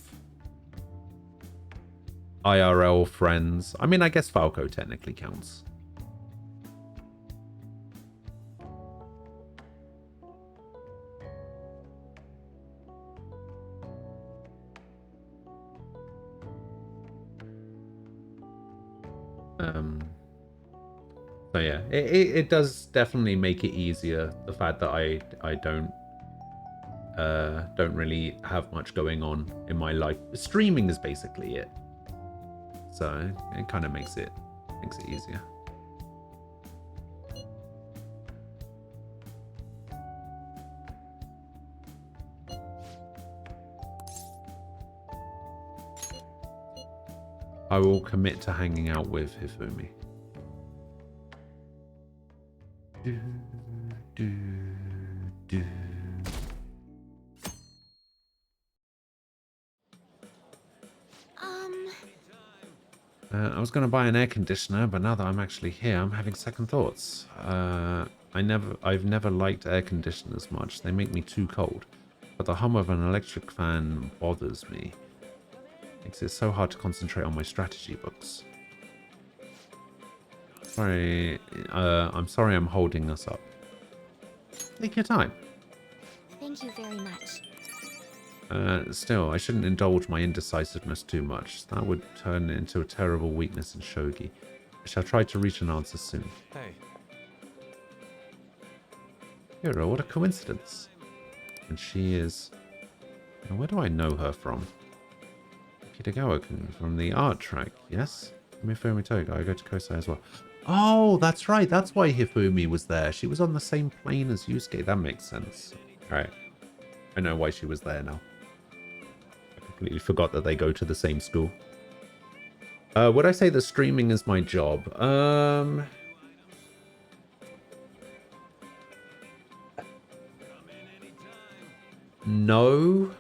IRL friends. I mean, I guess Falco technically counts. So yeah, it does definitely make it easier, the fact that I don't really have much going on in my life. Streaming is basically it. So it kind of makes it easier. I will commit to hanging out with Hifumi. I was going to buy an air conditioner, but now that I'm actually here, I'm having second thoughts. I've never liked air conditioners much. They make me too cold. But the hum of an electric fan bothers me. Makes it so hard to concentrate on my strategy books. Sorry, I'm sorry I'm holding us up. Take your time. Thank you very much. Still, I shouldn't indulge my indecisiveness too much. That would turn into a terrible weakness in Shogi. I shall try to reach an answer soon. Hey. Hero, what a coincidence. And she is... Where do I know her from? Kitagawa-kun from the art track, yes? Hifumi Toga, I go to Kosei as well. Oh, that's right. That's why Hifumi was there. She was on the same plane as Yusuke. That makes sense. Alright. I know why she was there now. I completely forgot that they go to the same school. Would I say that streaming is my job? No.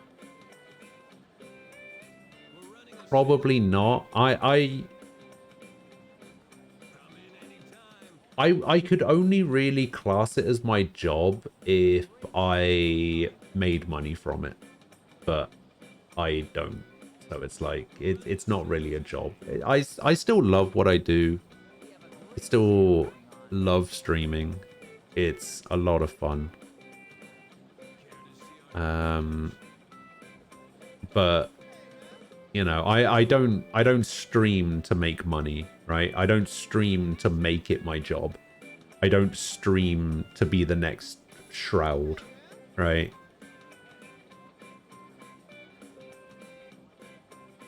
Probably not. I could only really class it as my job if I made money from it, but I don't. So it's like it's not really a job. I still love what I do. I still love streaming. It's a lot of fun. But you know, I don't stream to make money, right? I don't stream to make it my job. I don't stream to be the next Shroud, right?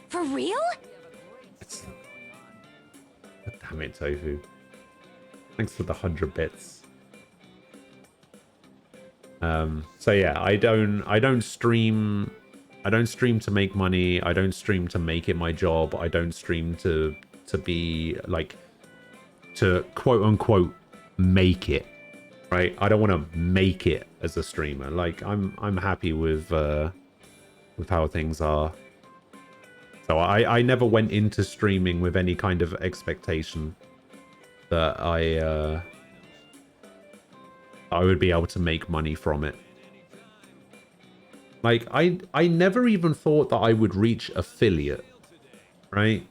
For real? Damn it, Tofu. Thanks for the 100 bits. So yeah, I don't stream to make money. I don't stream to make it my job. I don't stream to be like, to quote unquote make it, right? I don't want to make it as a streamer. Like I'm happy with how things are. So I never went into streaming with any kind of expectation that I would be able to make money from it. Like, I never even thought that I would reach affiliate, right?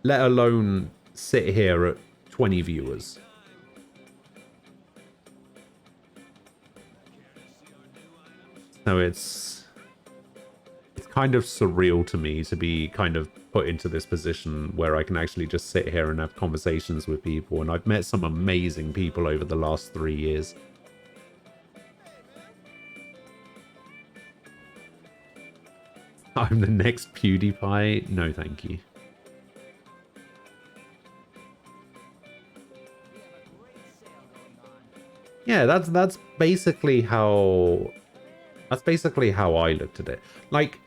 Let alone sit here at 20 viewers. So it's kind of surreal to me to be kind of put into this position where I can actually just sit here and have conversations with people. And I've met some amazing people over the last 3 years. I'm the next PewDiePie. No, thank you. Yeah, that's basically how I looked at it. Like,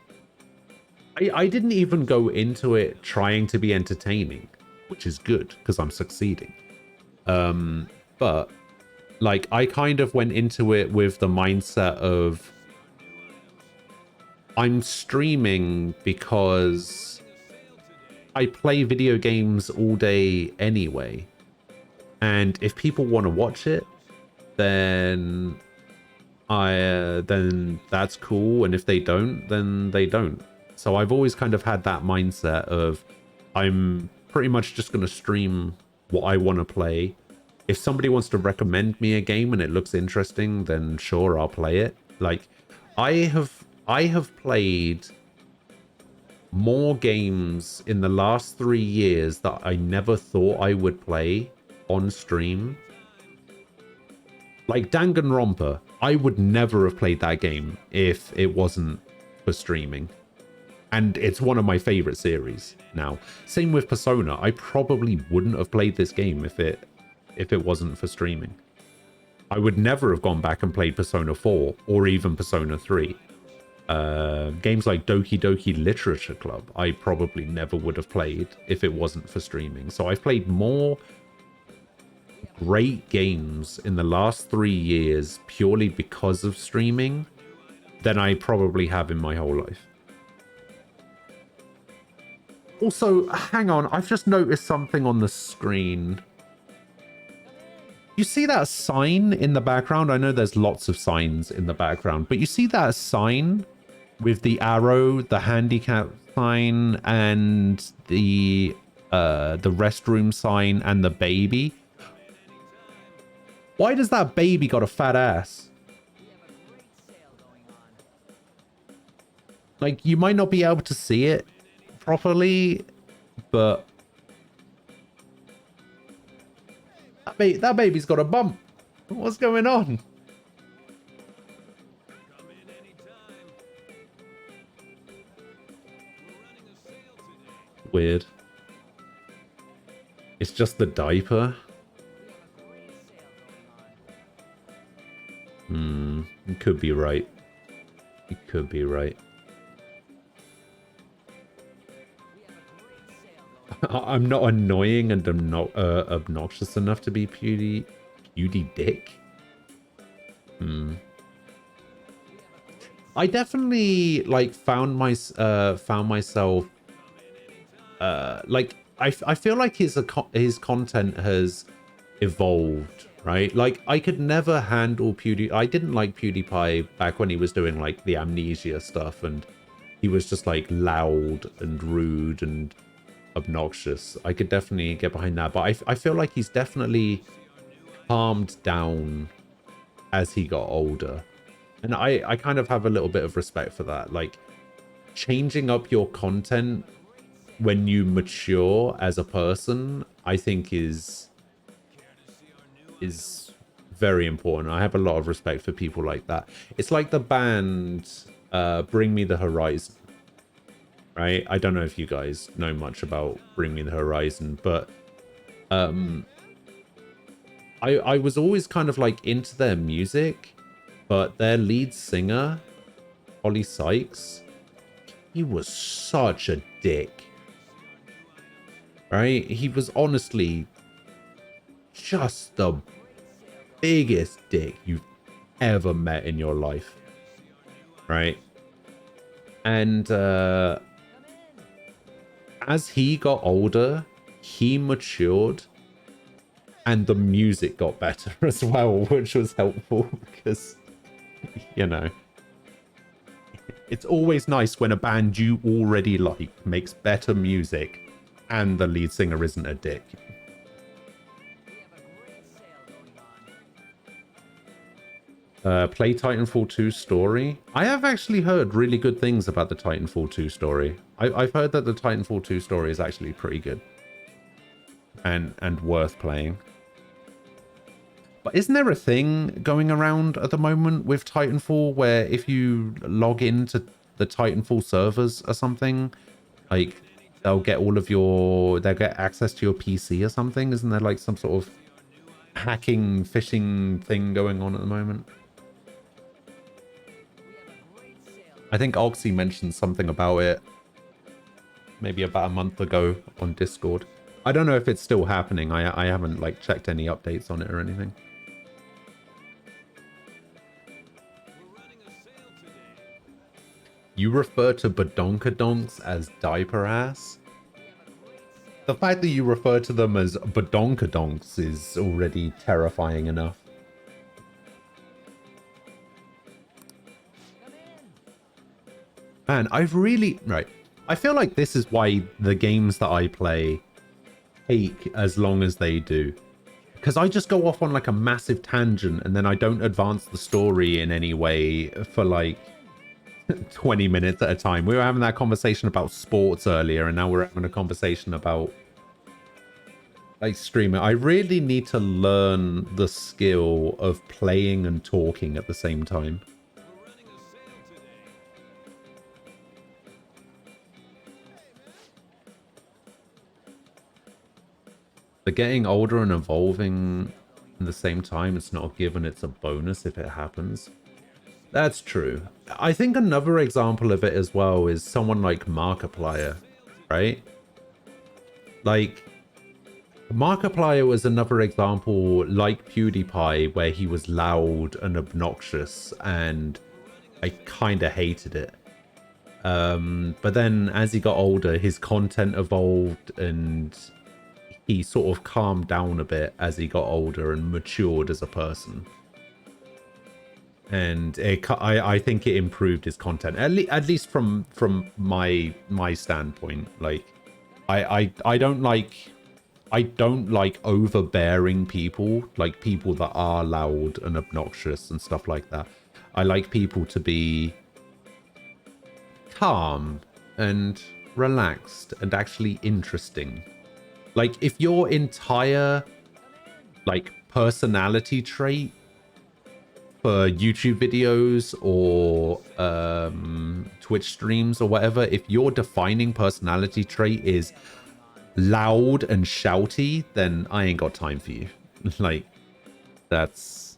I didn't even go into it trying to be entertaining, which is good because I'm succeeding. But like, I kind of went into it with the mindset of I'm streaming because I play video games all day anyway. And if people want to watch it, then then that's cool. And if they don't, then they don't. So I've always kind of had that mindset of I'm pretty much just going to stream what I want to play. If somebody wants to recommend me a game and it looks interesting, then sure, I'll play it. Like, I have played more games in the last 3 years that I never thought I would play on stream. Like Danganronpa, I would never have played that game if it wasn't for streaming. And it's one of my favorite series now. Same with Persona. I probably wouldn't have played this game if it wasn't for streaming. I would never have gone back and played Persona 4 or even Persona 3. Games like Doki Doki Literature Club, I probably never would have played if it wasn't for streaming. So I've played more great games in the last 3 years purely because of streaming than I probably have in my whole life. Also, hang on, I've just noticed something on the screen. You see that sign in the background? I know there's lots of signs in the background, but you see that sign with the arrow, the handicap sign, and the restroom sign, and the baby? Why does that baby got a fat ass? Like, you might not be able to see it properly, but that baby's got a bump. What's going on? Weird. It's just the diaper. You could be right. You could be right. I'm not annoying and I'm not obnoxious enough to be Pewdie Dick. I definitely like found myself like I feel like his content has evolved, right? Like, I could never handle I didn't like PewDiePie back when he was doing like the Amnesia stuff and he was just like loud and rude and obnoxious. I could definitely get behind that, but I feel like he's definitely calmed down as he got older, and I kind of have a little bit of respect for that. Like, changing up your content when you mature as a person, I think is very important. I have a lot of respect for people like that. It's like the band Bring Me the Horizon, right? I don't know if you guys know much about Bring Me the Horizon, but I was always kind of like into their music, but their lead singer, Holly Sykes, he was such a dick, right? He was honestly just the biggest dick you've ever met in your life, right? And as he got older, he matured and the music got better as well, which was helpful because, you know, it's always nice when a band you already like makes better music and the lead singer isn't a dick. Play Titanfall 2 story. I have actually heard really good things about the Titanfall 2 story. I've heard that the Titanfall 2 story is actually pretty good. And worth playing. But isn't there a thing going around at the moment with Titanfall where if you log into the Titanfall servers or something, like they'll get they'll get access to your PC or something? Isn't there like some sort of hacking, phishing thing going on at the moment? I think Oxy mentioned something about it maybe about a month ago on Discord. I don't know if it's still happening. I haven't like checked any updates on it or anything. You refer to badonkadonks as diaper ass? The fact that you refer to them as badonkadonks is already terrifying enough. Man, I feel like this is why the games that I play take as long as they do. Because I just go off on like a massive tangent and then I don't advance the story in any way for like 20 minutes at a time. We were having that conversation about sports earlier and now we're having a conversation about like streaming. I really need to learn the skill of playing and talking at the same time. But getting older and evolving at the same time, it's not a given, it's a bonus if it happens. That's true. I think another example of it as well is someone like Markiplier, right? Like, Markiplier was another example like PewDiePie where he was loud and obnoxious and I kind of hated it. But then as he got older, his content evolved and he sort of calmed down a bit as he got older and matured as a person. And I think it improved his content, at least from my standpoint. Like, I don't like overbearing people, like people that are loud and obnoxious and stuff like that. I like people to be calm and relaxed and actually interesting. Like, if your entire like personality trait for YouTube videos or Twitch streams or whatever, if your defining personality trait is loud and shouty, then I ain't got time for you. Like, that's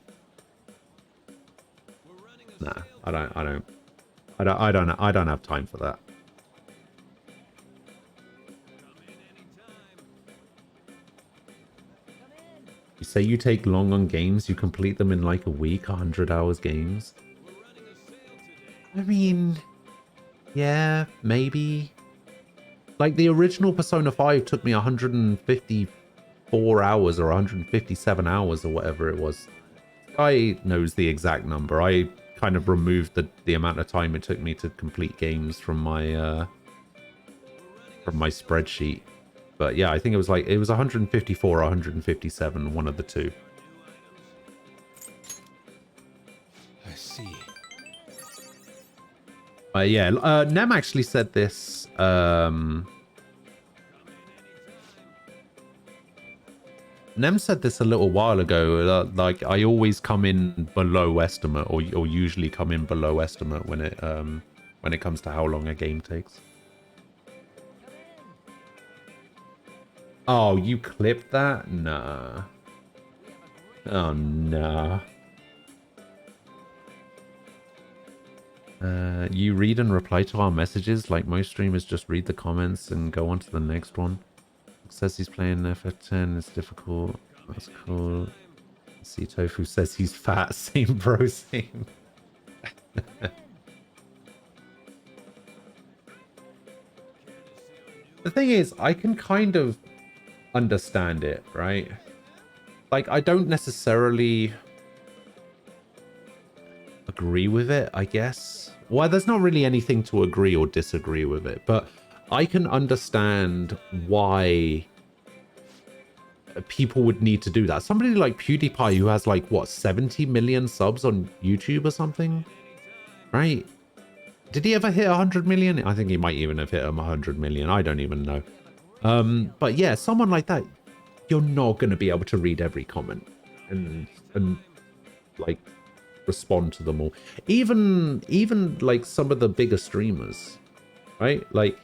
nah. I don't have time for that. You say you take long on games, you complete them in like a week, 100 hours games. I mean, yeah, maybe. Like the original Persona 5 took me 154 hours or 157 hours or whatever it was. I knows the exact number. I kind of removed the amount of time it took me to complete games from my spreadsheet. But yeah, I think it was 154 or 157, one of the two. I see. Yeah, Nem actually said this. Nem said this a little while ago. Like, I always come in below estimate, or usually come in below estimate when it comes to how long a game takes. Oh, you clipped that? Nah. Oh, nah. You read and reply to our messages like most streamers just read the comments and go on to the next one. Says he's playing FF10, it's difficult. That's cool. See, Tofu says he's fat. Same bro, same. The thing is, I can kind of understand it, right? Like, I don't necessarily agree with it, I guess. Well, there's not really anything to agree or disagree with it, but I can understand why people would need to do that. Somebody like PewDiePie, who has like what, 70 million subs on YouTube or something, right? Did he ever hit 100 million? I think he might even have hit 100 million. I don't even know. But yeah, someone like that, you're not going to be able to read every comment and like respond to them all. Even like some of the bigger streamers, right? Like,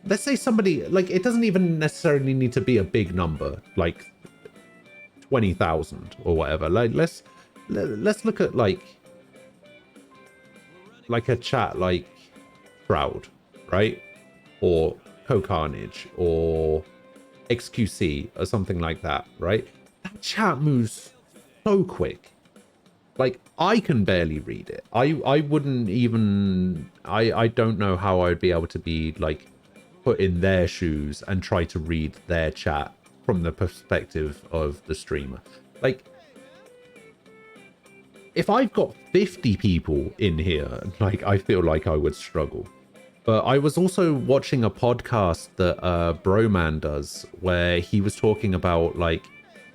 let's say somebody, like, it doesn't even necessarily need to be a big number, like 20,000 or whatever. Like, let's look at like a chat like Proud, right? Or CoCarnage or XQC or something like that, right? That chat moves so quick. Like, I can barely read it. I wouldn't even, I don't know how I'd be able to be like put in their shoes and try to read their chat from the perspective of the streamer. Like, if I've got 50 people in here, like, I feel like I would struggle. But I was also watching a podcast that Broman does, where he was talking about like,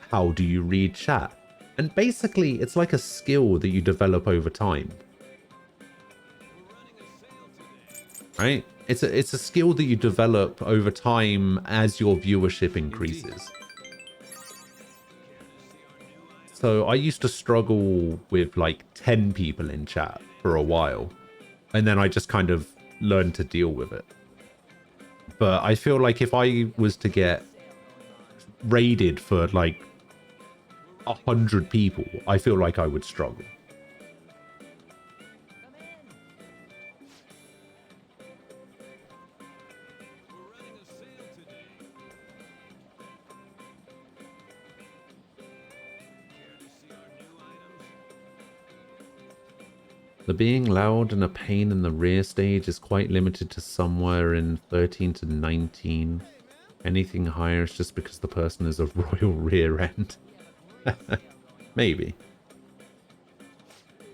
how do you read chat? And basically, it's like a skill that you develop over time, right? It's a skill that you develop over time as your viewership increases. So I used to struggle with like 10 people in chat for a while, and then I just kind of learned to deal with it. But I feel like if I was to get raided for like 100 people, I feel like I would struggle. The being loud and a pain in the rear stage is quite limited to somewhere in 13 to 19. Anything higher is just because the person is a royal rear end. Maybe.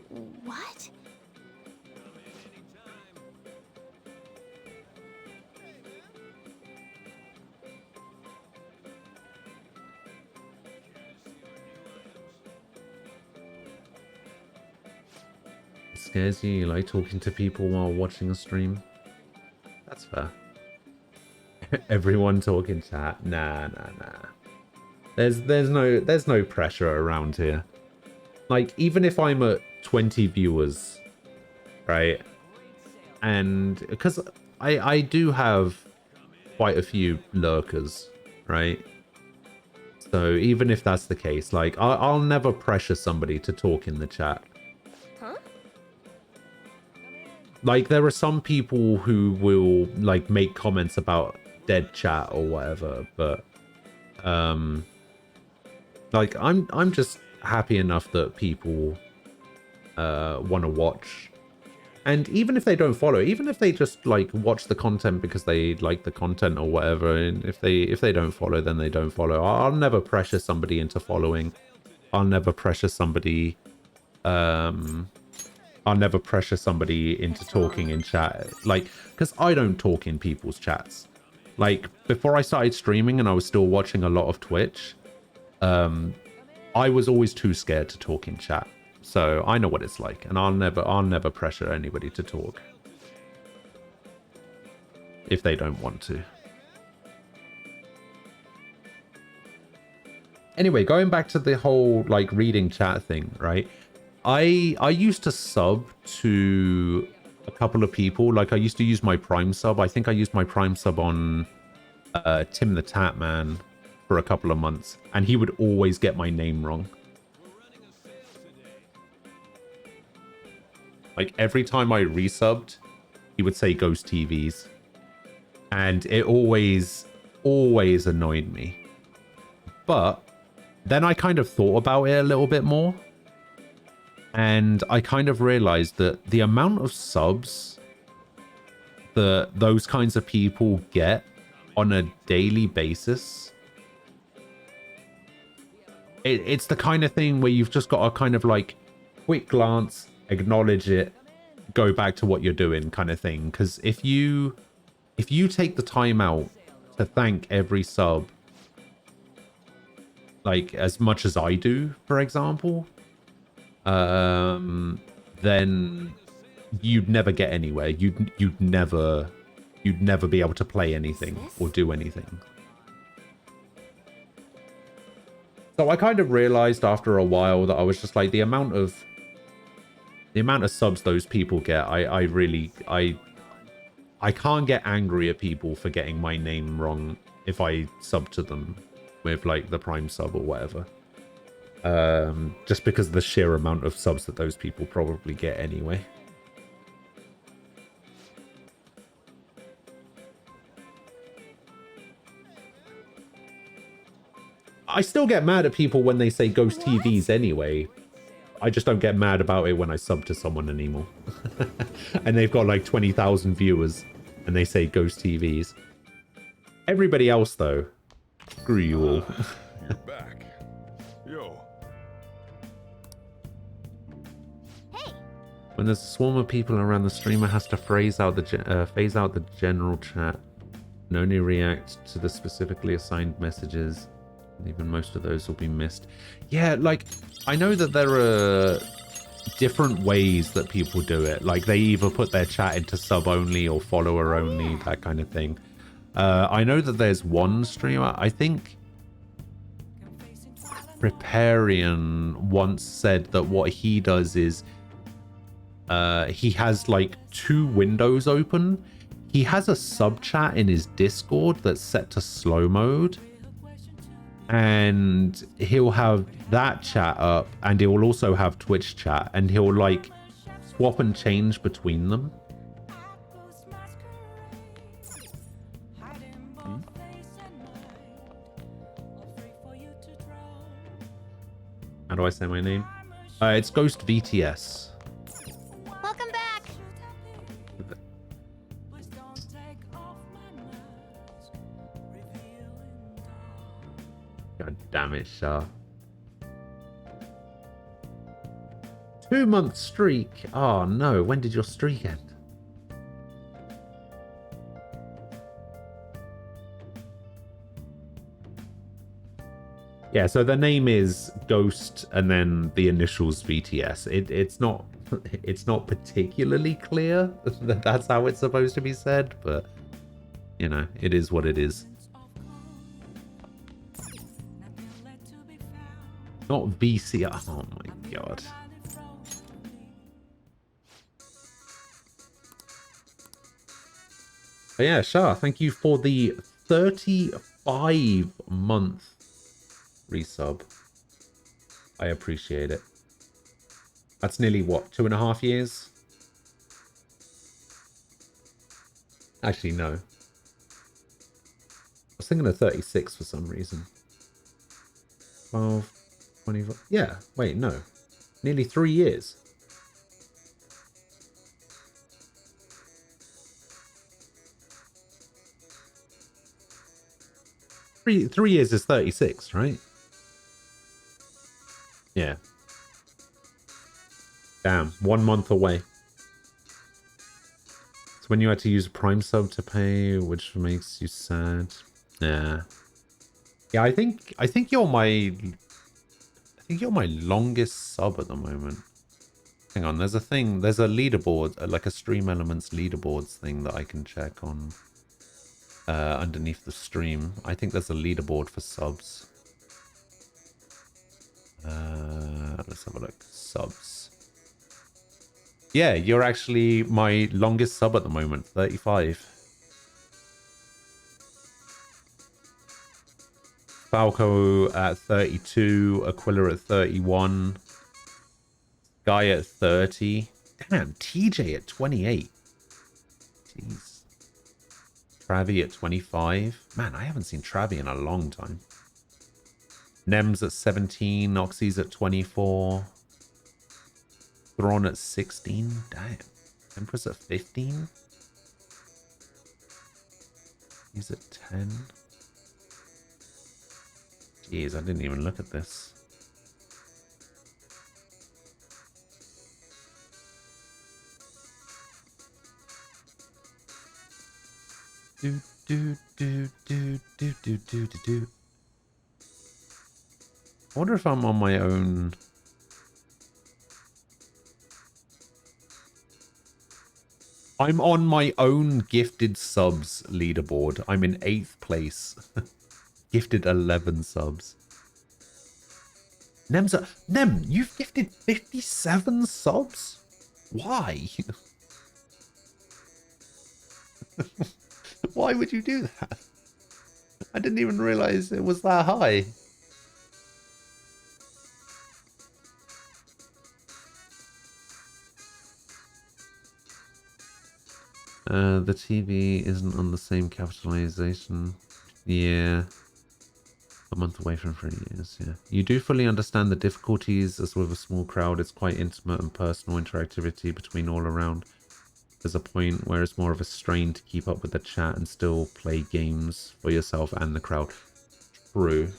What? It scares you? You like talking to people while watching a stream? That's fair. Everyone talking chat? Nah. There's no pressure around here. Like, even if I'm at 20 viewers, right? And because I do have quite a few lurkers, right? So even if that's the case, like, I'll never pressure somebody to talk in the chat. Huh? Like, there are some people who will like make comments about dead chat or whatever, but like, I'm just happy enough that people want to watch. And even if they don't follow, even if they just like watch the content because they like the content or whatever, and if they don't follow, then they don't follow. I'll never pressure somebody into following. I'll never pressure somebody into talking in chat. Like, because I don't talk in people's chats. Like, before I started streaming and I was still watching a lot of Twitch, I was always too scared to talk in chat. So I know what it's like, and I'll never pressure anybody to talk if they don't want to. Anyway, going back to the whole like reading chat thing, right? I used to sub to a couple of people. Like, I used to use my Prime sub. I think I used my Prime sub on Tim the Tatman for a couple of months, and he would always get my name wrong. Like, every time I resubbed, he would say Ghost TVs, and it always annoyed me. But then I kind of thought about it a little bit more, and I kind of realized that the amount of subs that those kinds of people get on a daily basis, it's the kind of thing where you've just got to kind of like quick glance, acknowledge it, go back to what you're doing kind of thing. Because if you take the time out to thank every sub like as much as I do, for example, then you'd never get anywhere. You'd never be able to play anything or do anything. So I kind of realized after a while that I was just like, the amount of subs those people get, I can't get angry at people for getting my name wrong if I sub to them with like the Prime sub or whatever. Just because of the sheer amount of subs that those people probably get anyway. I still get mad at people when they say Ghost TVs anyway. I just don't get mad about it when I sub to someone anymore. And they've got like 20,000 viewers and they say Ghost TVs. Everybody else though, screw you all. You're back. Yo. When there's a swarm of people around, the streamer has to phase out the general chat and only react to the specifically assigned messages. And even most of those will be missed. Yeah, like, I know that there are different ways that people do it. Like, they either put their chat into sub only or follower only, that kind of thing. I know that there's one streamer, I think Preparian once said that what he does is he has like 2 windows open. He has a sub chat in his Discord that's set to slow mode. And he'll have that chat up, and he'll also have Twitch chat, and he'll like swap and change between them. How do I say my name? It's Ghost VTS. Welcome back. God damn it, Shah. 2-month streak. Oh no, when did your streak end? Yeah, so the name is Ghost and then the initials VTS. It's not particularly clear that that's how it's supposed to be said, but you know, it is what it is. Not VC. Oh my god. But yeah, Shah, thank you for the 35-month resub. I appreciate it. That's nearly what, 2.5 years? Actually, no. I was thinking of 36 for some reason. 12, 25. Yeah, wait, no. Nearly 3 years. Three years is 36, right? Yeah. Damn, 1 month away. So when you had to use Prime sub to pay, which makes you sad. Yeah. Yeah, I think you're my longest sub at the moment. Hang on, there's a leaderboard, like a Stream Elements leaderboards thing that I can check on underneath the stream. I think there's a leaderboard for subs. Let's have a look. Subs. Yeah, you're actually my longest sub at the moment, 35. Falco at 32, Aquila at 31, Guy at 30. Damn, TJ at 28. Jeez. Travi at 25. Man, I haven't seen Travi in a long time. Nems at 17, Oxy's at 24. Thrawn at 16. Damn. Empress at 15. He's at 10. Jeez, I didn't even look at this. Do do do do do do do do do. I wonder if I'm on my own. I'm on my own gifted subs leaderboard. I'm in 8th place. Gifted 11 subs. Nem, you've gifted 57 subs? Why? Why would you do that? I didn't even realize it was that high. The TV isn't on the same capitalization. Yeah. A month away from 3 years, yeah. You do fully understand the difficulties, as with a small crowd, it's quite intimate and personal interactivity between all around. There's a point where it's more of a strain to keep up with the chat and still play games for yourself and the crowd. True.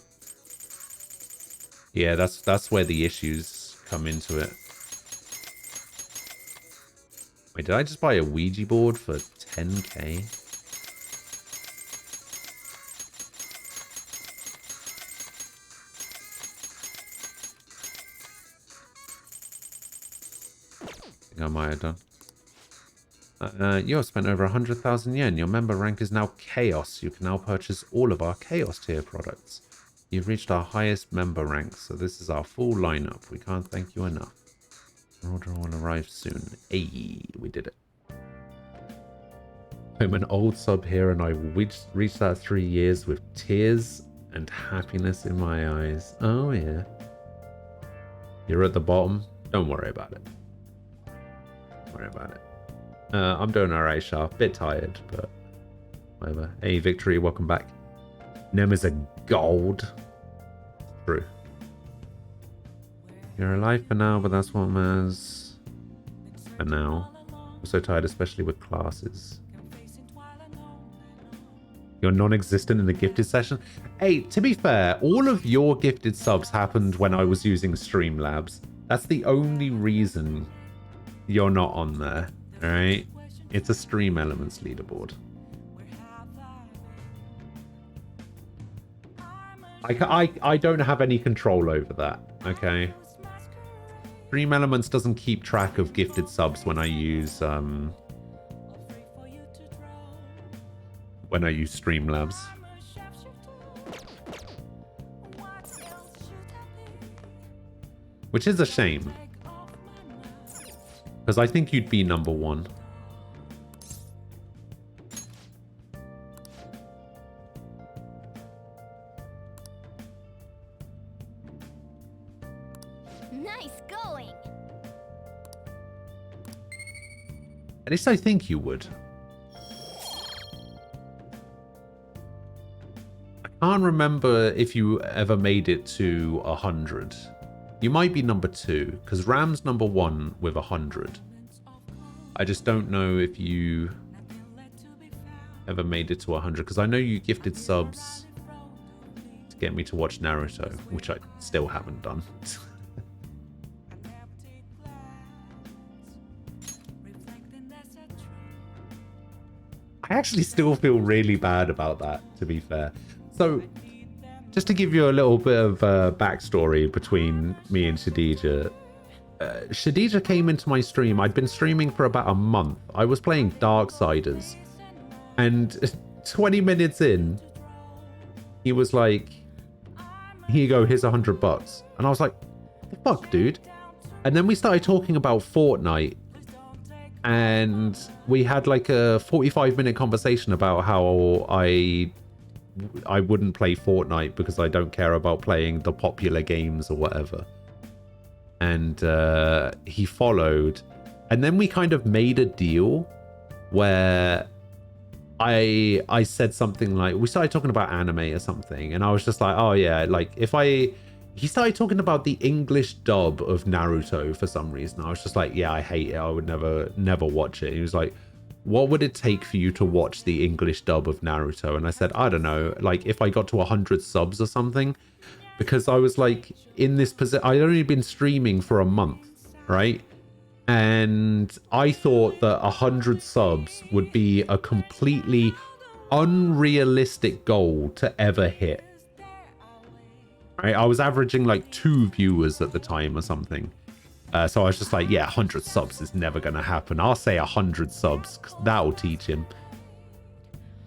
Yeah, that's where the issues come into it. Wait, did I just buy a Ouija board for 10k? I think I might have done. You have spent over 100,000 yen. Your member rank is now Chaos. You can now purchase all of our Chaos tier products. You've reached our highest member rank, so this is our full lineup. We can't thank you enough. Your order will arrive soon. Hey, we did it. I'm an old sub here and I reached that 3 years with tears and happiness in my eyes. Oh yeah. You're at the bottom. Don't worry about it. Don't worry about it. I'm doing alright, Sharp. Bit tired, but whatever. Hey, Victory, welcome back. Nem is a gold. True. You're alive for now, but that's what matters. For now. I'm so tired, especially with classes. You're non-existent in the gifted session. Hey, to be fair, all of your gifted subs happened when I was using Streamlabs. That's the only reason you're not on there. Alright? It's a Stream Elements leaderboard. I don't have any control over that. Okay? Stream Elements doesn't keep track of gifted subs when I use Streamlabs. Which is a shame. Because I think you'd be number 1. Nice going. At least I think you would. I can't remember if you ever made it to 100. You might be number 2, because Ram's number 1 with 100. I just don't know if you ever made it to 100, because I know you gifted subs to get me to watch Naruto, which I still haven't done. I actually still feel really bad about that, to be fair. So, just to give you a little bit of backstory between me and Shadija. Shadija came into my stream. I'd been streaming for about a month. I was playing Darksiders. And 20 minutes in, he was like, here you go, here's $100. And I was like, the fuck, dude? And then we started talking about Fortnite. And we had like a 45-minute conversation about how I wouldn't play Fortnite because I don't care about playing the popular games or whatever. And he followed. And then we kind of made a deal where I said something like, we started talking about anime or something. And I was just like, oh yeah, like he started talking about the English dub of Naruto for some reason. I was just like, yeah, I hate it. I would never watch it. He was like, what would it take for you to watch the English dub of Naruto? And I said, I don't know, like if I got to 100 subs or something, because I was like in this position. I'd only been streaming for a month, right? And I thought that 100 subs would be a completely unrealistic goal to ever hit. Right? I was averaging like 2 viewers at the time or something. So I was just like, yeah, 100 subs is never going to happen. I'll say 100 subs, because that'll teach him.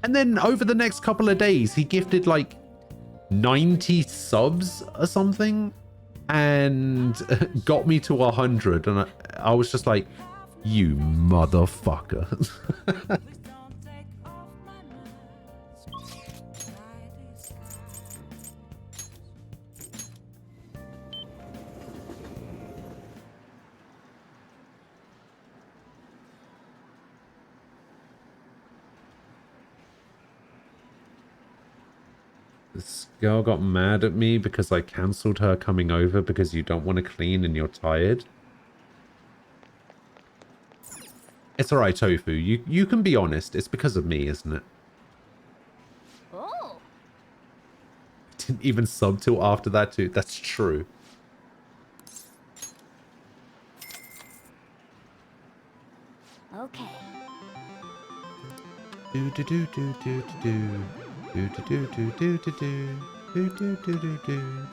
And then over the next couple of days, he gifted like 90 subs or something and got me to 100. And I was just like, you motherfucker. This girl got mad at me because I cancelled her coming over because you don't want to clean and you're tired. It's alright, Tofu. You can be honest. It's because of me, isn't it? Oh. Didn't even sub till after that too. That's true. Okay. Do do do do do do. Do do do do do do do do do do do.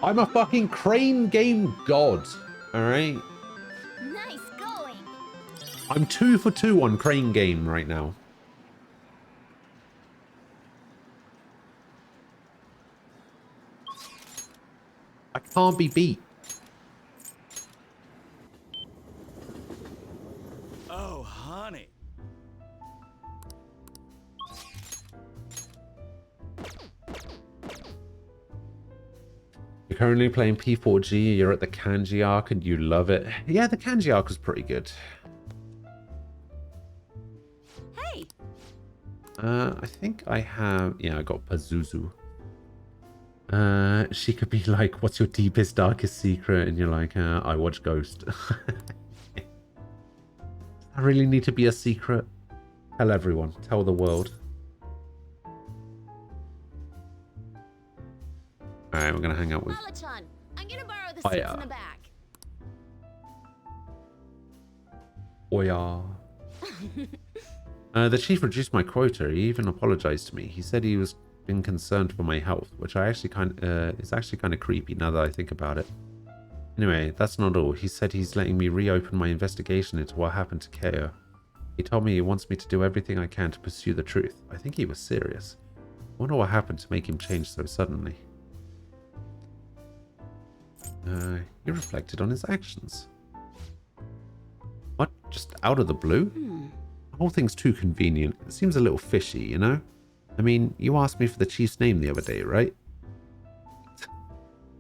I'm a fucking crane game god, alright? Nice going. I'm 2 for 2 on crane game right now. I can't be beat. Oh, honey. You're currently playing P4G, you're at the Kanji arc and you love it. Yeah, the Kanji arc was pretty good. Hey. I think I have... Yeah, I got Pazuzu. She could be like, what's your deepest, darkest secret? And you're like, I watch Ghost. I really need to be a secret. Tell everyone. Tell the world. Alright, we're going to hang out with... Malachan, I'm gonna borrow the Oh, seats yeah. in the back. Oh, yeah. The chief reduced my quota. He even apologized to me. He said he was been concerned for my health, which I actually is actually kind of creepy now that I think about it. Anyway, that's not all. He said he's letting me reopen my investigation into what happened to Keo. He told me he wants me to do everything I can to pursue the truth. I think he was serious. I wonder what happened to make him change so suddenly. He reflected on his actions. What? Just out of the blue? The whole thing's too convenient. It seems a little fishy, you know? I mean, you asked me for the chief's name the other day, right?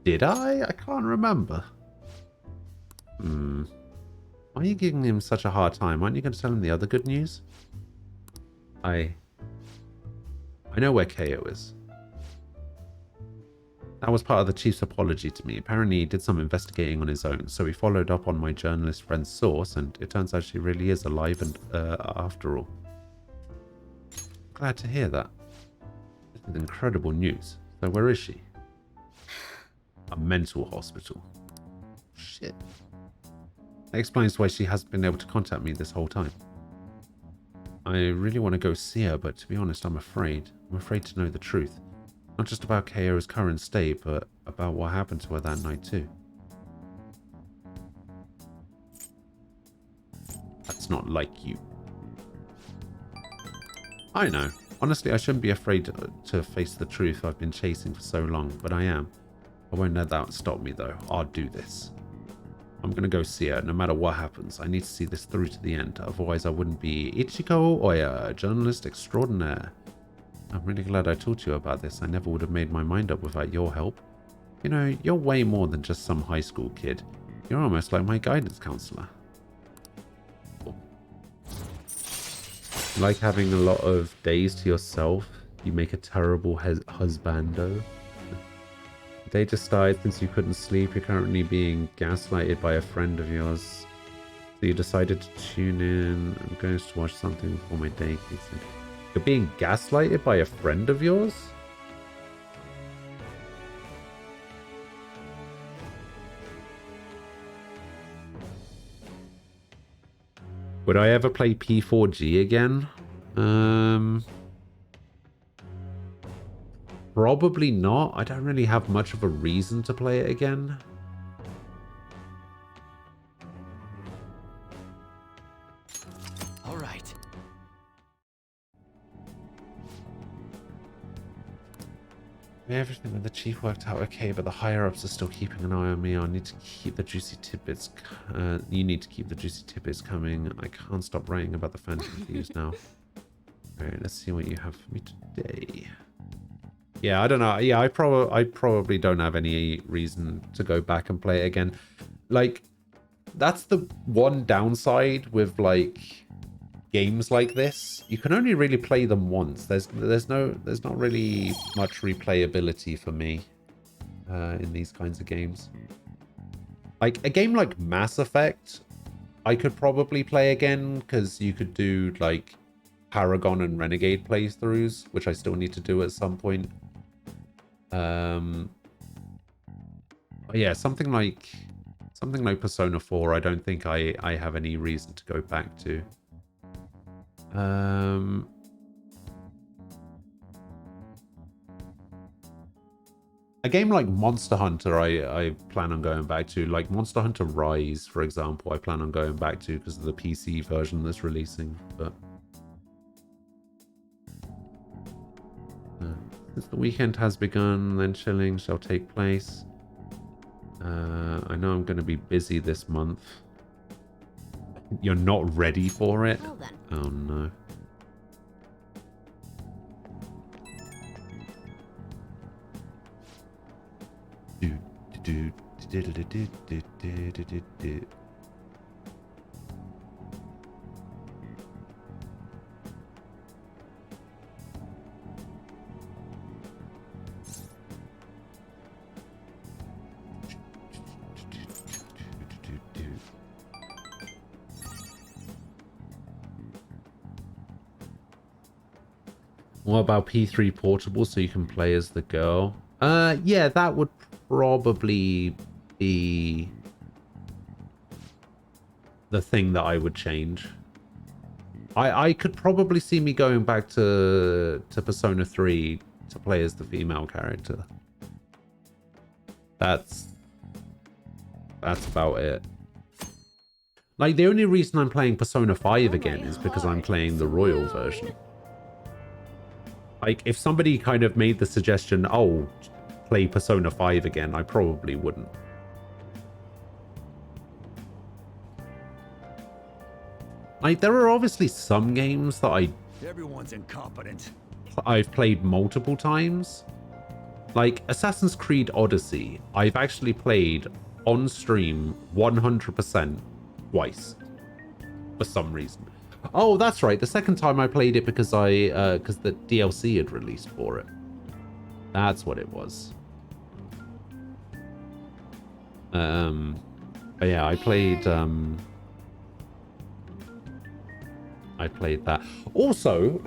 Did I? I can't remember. Why are you giving him such a hard time? Aren't you going to tell him the other good news? I know where Keo is. That was part of the chief's apology to me. Apparently he did some investigating on his own, so he followed up on my journalist friend's source, and it turns out she really is alive and after all. Glad to hear that. This is incredible news. So where is she? A mental hospital. Shit. That explains why she hasn't been able to contact me this whole time. I really want to go see her, but to be honest, I'm afraid. I'm afraid to know the truth. Not just about Keo's current state, but about what happened to her that night too. That's not like you. I know. Honestly, I shouldn't be afraid to face the truth I've been chasing for so long, but I am. I won't let that stop me though. I'll do this. I'm gonna go see her, no matter what happens. I need to see this through to the end, otherwise I wouldn't be Ichiko Oya, journalist extraordinaire. I'm really glad I talked to you about this. I never would have made my mind up without your help. You know, you're way more than just some high school kid. You're almost like my guidance counselor. Like having a lot of days to yourself, you make a terrible husbando. The day just started since you couldn't sleep. You're currently being gaslighted by a friend of yours. So you decided to tune in. I'm going to watch something before my day kicks in. You're being gaslighted by a friend of yours? Would I ever play P4G again? Probably not. I don't really have much of a reason to play it again. All right. Everything with the chief worked out okay, but the higher ups are still keeping an eye on me. I need to keep the juicy tidbits. You need to keep the juicy tidbits coming. I can't stop writing about the Phantom Thieves now. Alright, let's see what you have for me today. Yeah, I don't know. Yeah, I probably don't have any reason to go back and play it again. Like, that's the one downside with like games like this. You can only really play them once. There's not really much replayability for me in these kinds of games. Like a game like Mass Effect, I could probably play again because you could do like Paragon and Renegade playthroughs, which I still need to do at some point. But yeah, something like Persona 4, I don't think I have any reason to go back to. A game like Monster Hunter, I plan on going back to. Like Monster Hunter Rise, for example, I plan on going back to because of the PC version that's releasing. But since the weekend has begun, then chilling shall take place. I know I'm going to be busy this month. You're not ready for it? Well then. Oh no. What about P3 Portable so you can play as the girl? Yeah, that would probably be the thing that I would change. I could probably see me going back to Persona 3 to play as the female character. That's about it. Like, the only reason I'm playing Persona 5 again is because I'm playing the Royal version. Like, if somebody kind of made the suggestion, oh, play Persona 5 again, I probably wouldn't. Like, there are obviously some games that Everyone's incompetent. I've played multiple times. Like, Assassin's Creed Odyssey, I've actually played on stream 100% twice. For some reason. Oh, that's right. The second time I played it because because the DLC had released for it. That's what it was. But yeah, I played that. Also,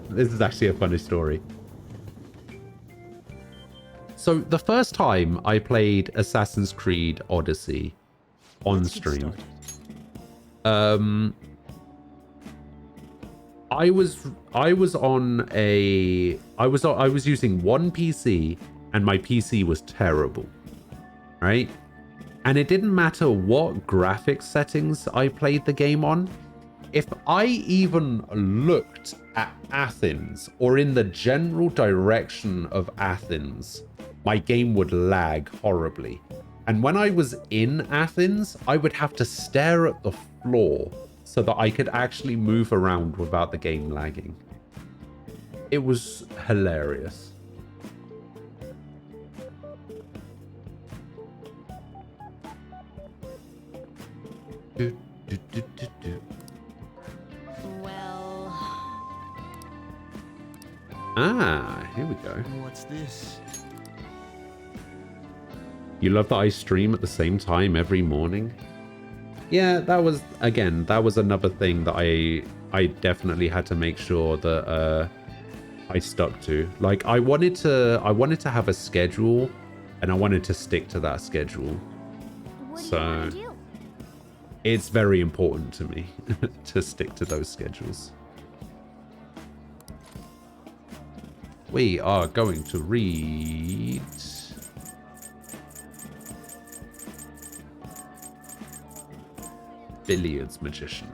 this is actually a funny story. So the first time I played Assassin's Creed Odyssey on stream, I was using one PC and my PC was terrible, right? And it didn't matter what graphics settings I played the game on. If I even looked at Athens or in the general direction of Athens, my game would lag horribly. And when I was in Athens, I would have to stare at the floor so that I could actually move around without the game lagging. It was hilarious. Well... Ah, here we go. What's this? You love that I stream at the same time every morning? Yeah, that was another thing that I definitely had to make sure that I stuck to. Like, I wanted to have a schedule, and I wanted to stick to that schedule. What do you So want to do? it's very important to me to stick to those schedules. We are going to read Billiards Magician.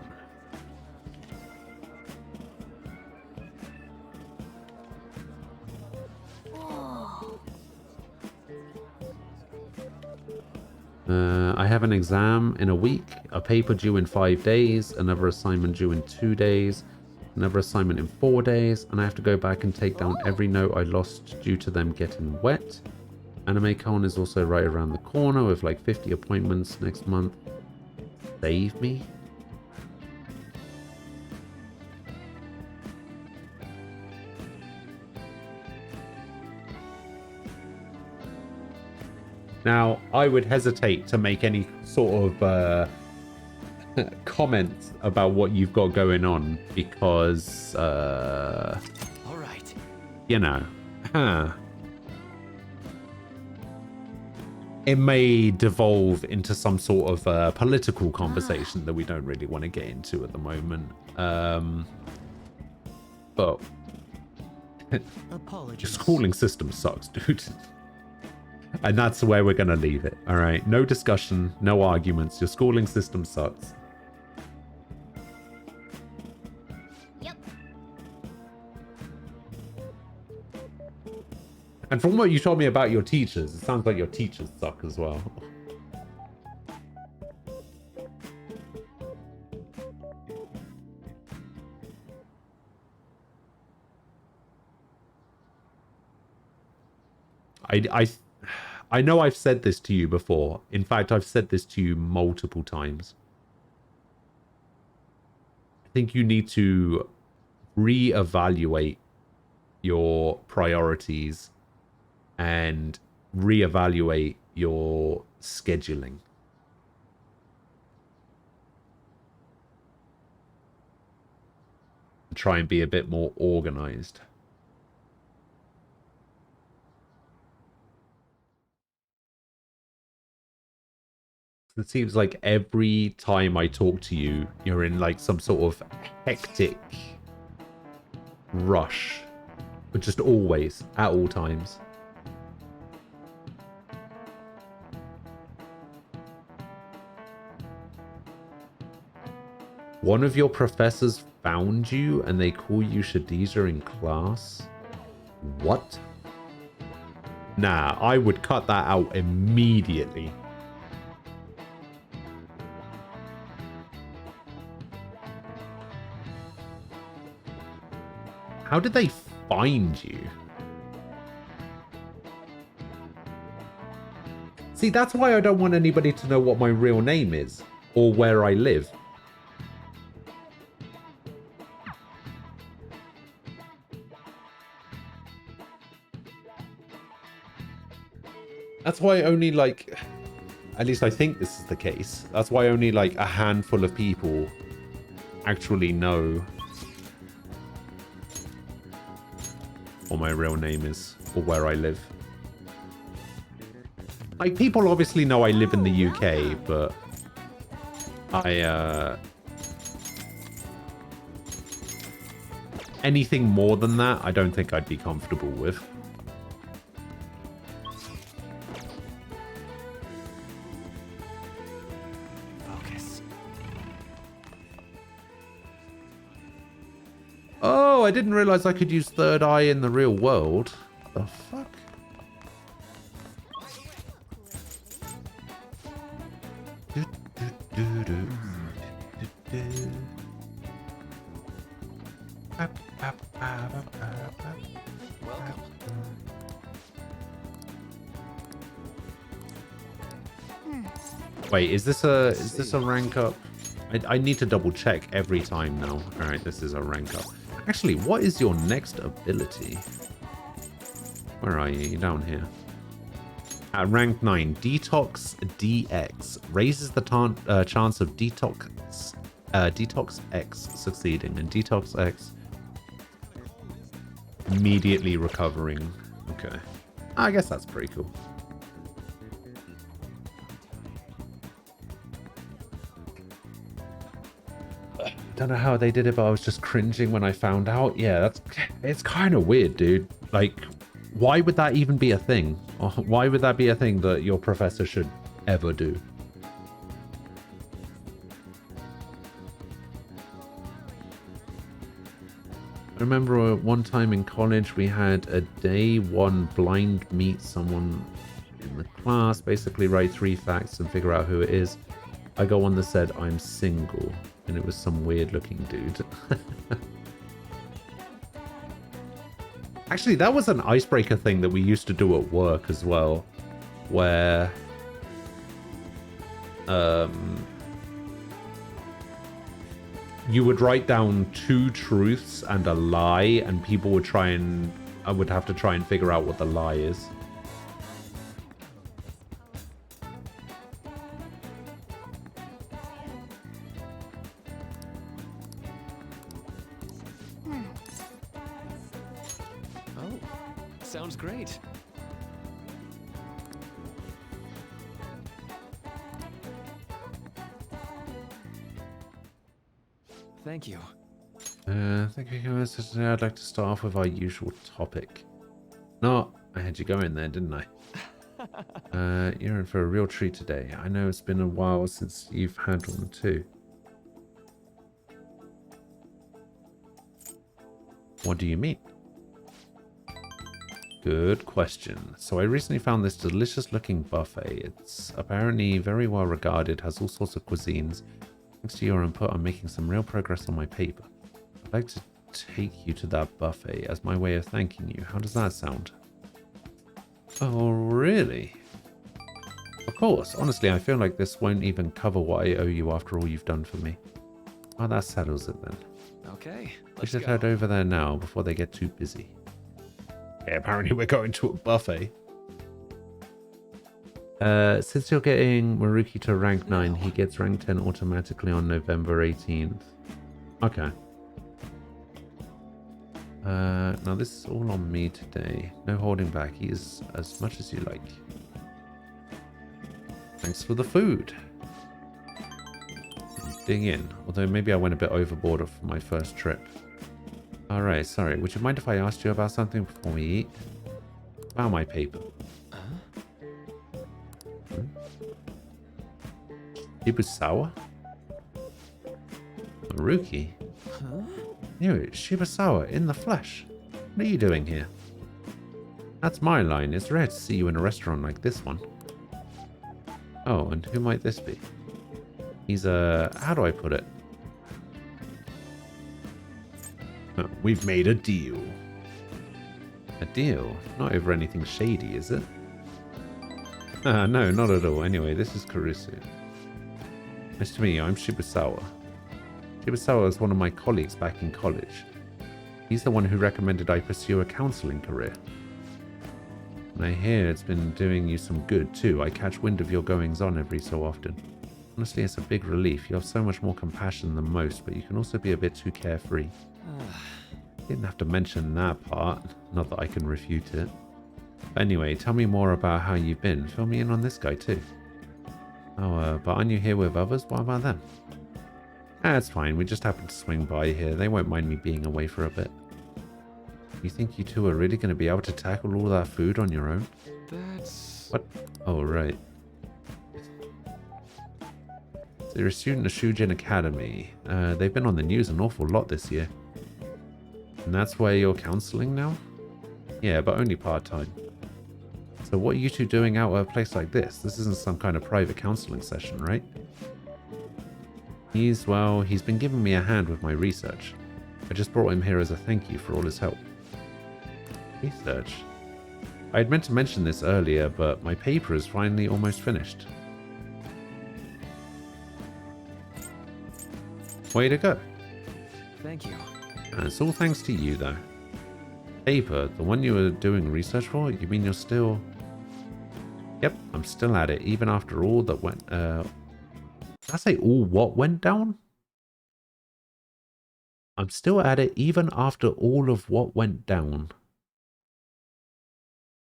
I have an exam in a week, a paper due in 5 days, another assignment due in 2 days, another assignment in 4 days, and I have to go back and take down every note I lost due to them getting wet. AnimeCon is also right around the corner with like 50 appointments next month. Save me. Now, I would hesitate to make any sort of comments about what you've got going on because, All right. you know, it may devolve into some sort of political conversation that we don't really want to get into at the moment. But your schooling system sucks, dude. And that's where we're going to leave it. All right. No discussion, no arguments. Your schooling system sucks. Yep. And from what you told me about your teachers, it sounds like your teachers suck as well. I know I've said this to you before. In fact, I've said this to you multiple times. I think you need to reevaluate your priorities and reevaluate your scheduling. Try and be a bit more organized. It seems like every time I talk to you, you're in like some sort of hectic rush. But just always, at all times. One of your professors found you and they call you Shadija in class? What? Nah, I would cut that out immediately. How did they find you? See, that's why I don't want anybody to know what my real name is or where I live. That's why only like, at least I think this is the case. That's why only like a handful of people actually know what my real name is or where I live. Like, people obviously know I live in the UK, but anything more than that, I don't think I'd be comfortable with. Oh, I didn't realize I could use third eye in the real world. The fuck? Wait, is this a rank up? I need to double check every time now. All right, this is a rank up. Actually, what is your next ability? Where are you? You're down here. At rank 9, Detox DX raises the chance of Detox X succeeding, and Detox X immediately recovering. Okay, I guess that's pretty cool. don't know how they did it, but I was just cringing when I found out. Yeah, it's kind of weird, dude. Like, why would that even be a thing? Or why would that be a thing that your professor should ever do? I remember one time in college we had a day one blind meet someone in the class, basically write 3 facts and figure out who it is. I got one that said I'm single, and it was some weird looking dude. Actually, that was an icebreaker thing that we used to do at work as well, where you would write down 2 truths and a lie, and people would would have to try and figure out what the lie is. Oh, sounds great. Thank you. Thank you very much. Today I'd like to start off with our usual topic. No, I had you go in there, didn't I? You're in for a real treat today. I know it's been a while since you've had one too. What do you mean? Good question. So I recently found this delicious looking buffet. It's apparently very well regarded, has all sorts of cuisines. Thanks to your input, I'm making some real progress on my paper. I'd like to take you to that buffet as my way of thanking you. How does that sound? Oh, really? Of course. Honestly, I feel like this won't even cover what I owe you after all you've done for me. Oh, that settles it then. Okay, We should head over there now before they get too busy. Yeah, apparently we're going to a buffet. Since you're getting Maruki to rank 9, he gets rank 10 automatically on November 18th. Okay. Now this is all on me today. No holding back. Eat as much as you like. Thanks for the food. Dig in. Although maybe I went a bit overboard for my first trip. Alright, sorry. Would you mind if I asked you about something before we eat? About my paper. Shibusawa? Maruki? Huh? You, Shibusawa, in the flesh. What are you doing here? That's my line. It's rare to see you in a restaurant like this one. Oh, and who might this be? He's how do I put it? We've made a deal. A deal? Not over anything shady, is it? No, not at all. Anyway, this is Karisu. Nice to meet you. I'm Shibusawa. Shibusawa is one of my colleagues back in college. He's the one who recommended I pursue a counseling career. And I hear it's been doing you some good too. I catch wind of your goings-on every so often. Honestly, it's a big relief. You have so much more compassion than most, but you can also be a bit too carefree. Didn't have to mention that part. Not that I can refute it. Anyway, tell me more about how you've been. Fill me in on this guy too. Oh, but aren't you here with others? What about them? It's fine. We just happened to swing by here. They won't mind me being away for a bit. You think you two are really going to be able to tackle all that food on your own? That's... What? Oh, right. So you're a student of Shujin Academy. They've been on the news an awful lot this year. And that's where you're counseling now? Yeah, but only part-time. So what are you two doing out at a place like this? This isn't some kind of private counseling session, right? He's been giving me a hand with my research. I just brought him here as a thank you for all his help. Research? I had meant to mention this earlier, but my paper is finally almost finished. Way to go. Thank you. And it's all thanks to you, though. Paper, the one you were doing research for? You mean you're still... Yep, I'm still at it, even after all that went... Did I say all what went down? I'm still at it, even after all of what went down.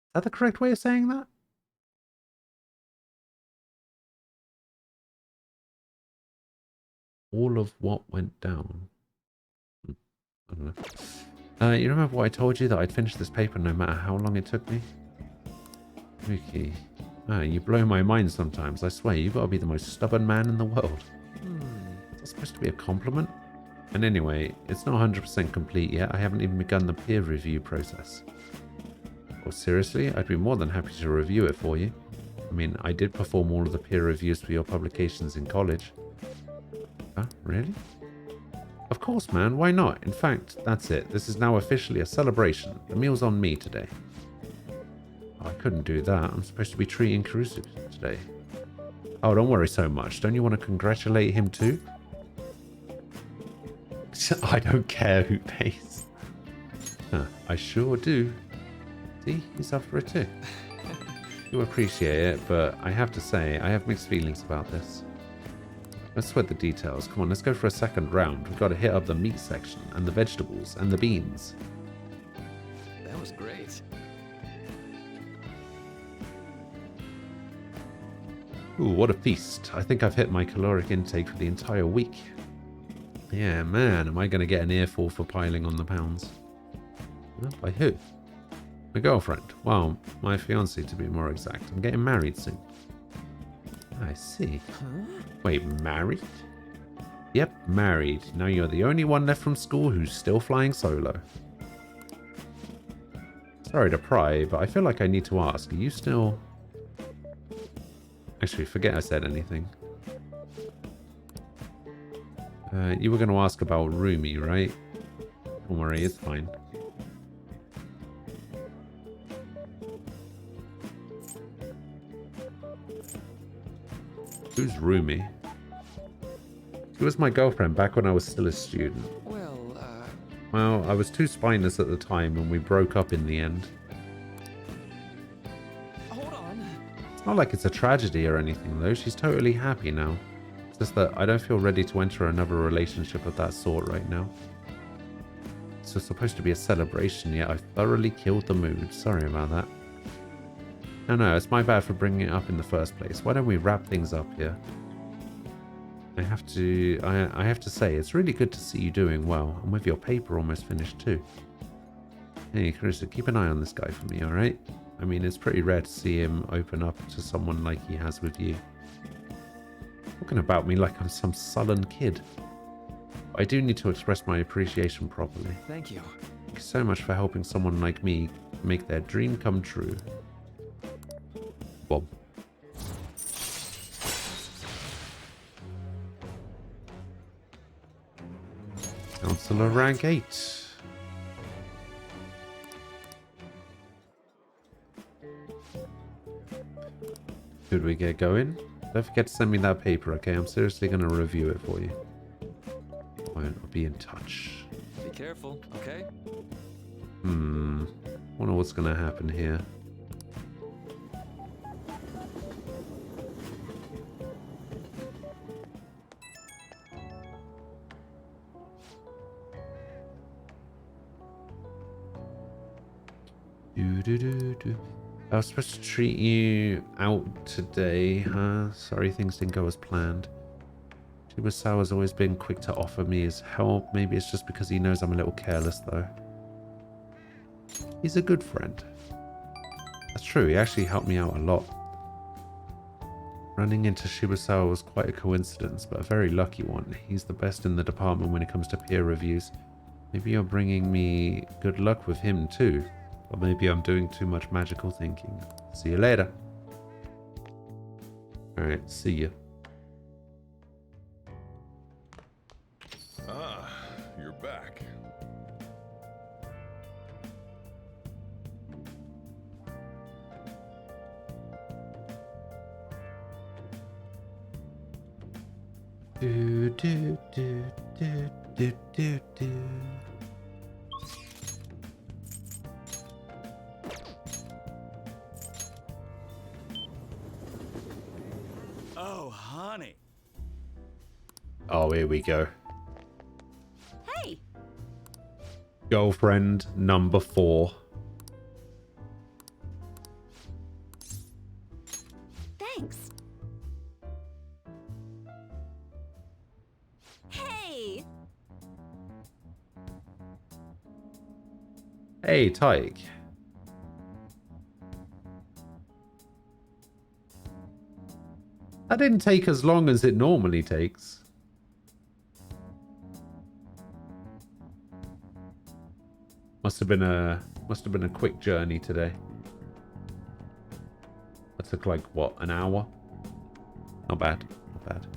Is that the correct way of saying that? all of what went down. I don't know. You remember what I told you, that I'd finish this paper no matter how long it took me? Yuki. You blow my mind sometimes. I swear, you've got to be the most stubborn man in the world. Is that supposed to be a compliment? And anyway, it's not 100% complete yet. I haven't even begun the peer review process. Oh, seriously? I'd be more than happy to review it for you. I mean, I did perform all of the peer reviews for your publications in college. Huh? Really? Of course, man. Why not? In fact, that's it. This is now officially a celebration. The meal's on me today. Oh, I couldn't do that. I'm supposed to be treating Caruso today. Oh, don't worry so much. Don't you want to congratulate him too? I don't care who pays. Huh, I sure do. See, he's up for it too. You appreciate it, but I have to say, I have mixed feelings about this. Let's sweat the details. Come on, let's go for a second round. We've got to hit up the meat section, and the vegetables, and the beans. That was great. Ooh, what a feast. I think I've hit my caloric intake for the entire week. Yeah, man, am I going to get an earful for piling on the pounds? Well, by who? My girlfriend. Well, my fiancée to be more exact. I'm getting married soon. I see. Wait, married? Yep, married. Now you're the only one left from school who's still flying solo. Sorry to pry, but I feel like I need to ask. Are you still... Actually, forget I said anything. You were going to ask about Rumi, right? Don't worry, it's fine. Who's Rumi? She was my girlfriend back when I was still a student. Well, I was too spineless at the time and we broke up in the end. Hold on. It's not like it's a tragedy or anything though. She's totally happy now. It's just that I don't feel ready to enter another relationship of that sort right now. It's supposed to be a celebration, yet I thoroughly killed the mood. Sorry about that. No, it's my bad for bringing it up in the first place. Why don't we wrap things up here? I have to say, it's really good to see you doing well, and with your paper almost finished too. Hey, Caruso, keep an eye on this guy for me, alright? I mean, it's pretty rare to see him open up to someone like he has with you. Talking about me like I'm some sullen kid. But I do need to express my appreciation properly. Thank you. Thank you so much for helping someone like me make their dream come true. Bob. Counselor rank 8. Should we get going? Don't forget to send me that paper, okay? I'm seriously going to review it for you. I'll be in touch. Be careful, okay? Wonder what's going to happen here. I was supposed to treat you out today, huh? Sorry things didn't go as planned. Shibusawa's always been quick to offer me his help. Maybe it's just because he knows I'm a little careless, though. He's a good friend. That's true, he actually helped me out a lot. Running into Shibusawa was quite a coincidence, but a very lucky one. He's the best in the department when it comes to peer reviews. Maybe you're bringing me good luck with him, too. Or maybe I'm doing too much magical thinking. See you later. Alright, see you. Ah, you're back. Do do do do do do do. Oh, honey. Oh, here we go. Hey! Girlfriend number 4. Thanks. Hey, Tyke. That didn't take as long as it normally takes. Must have been a quick journey today. That took like what, an hour? Not bad, not bad.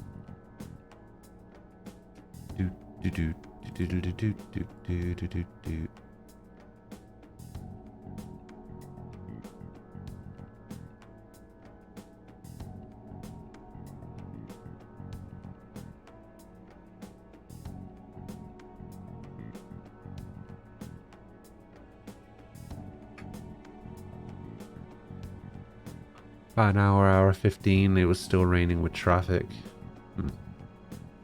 Do do do do do do do do do do do. About an hour 15, it was still raining with traffic.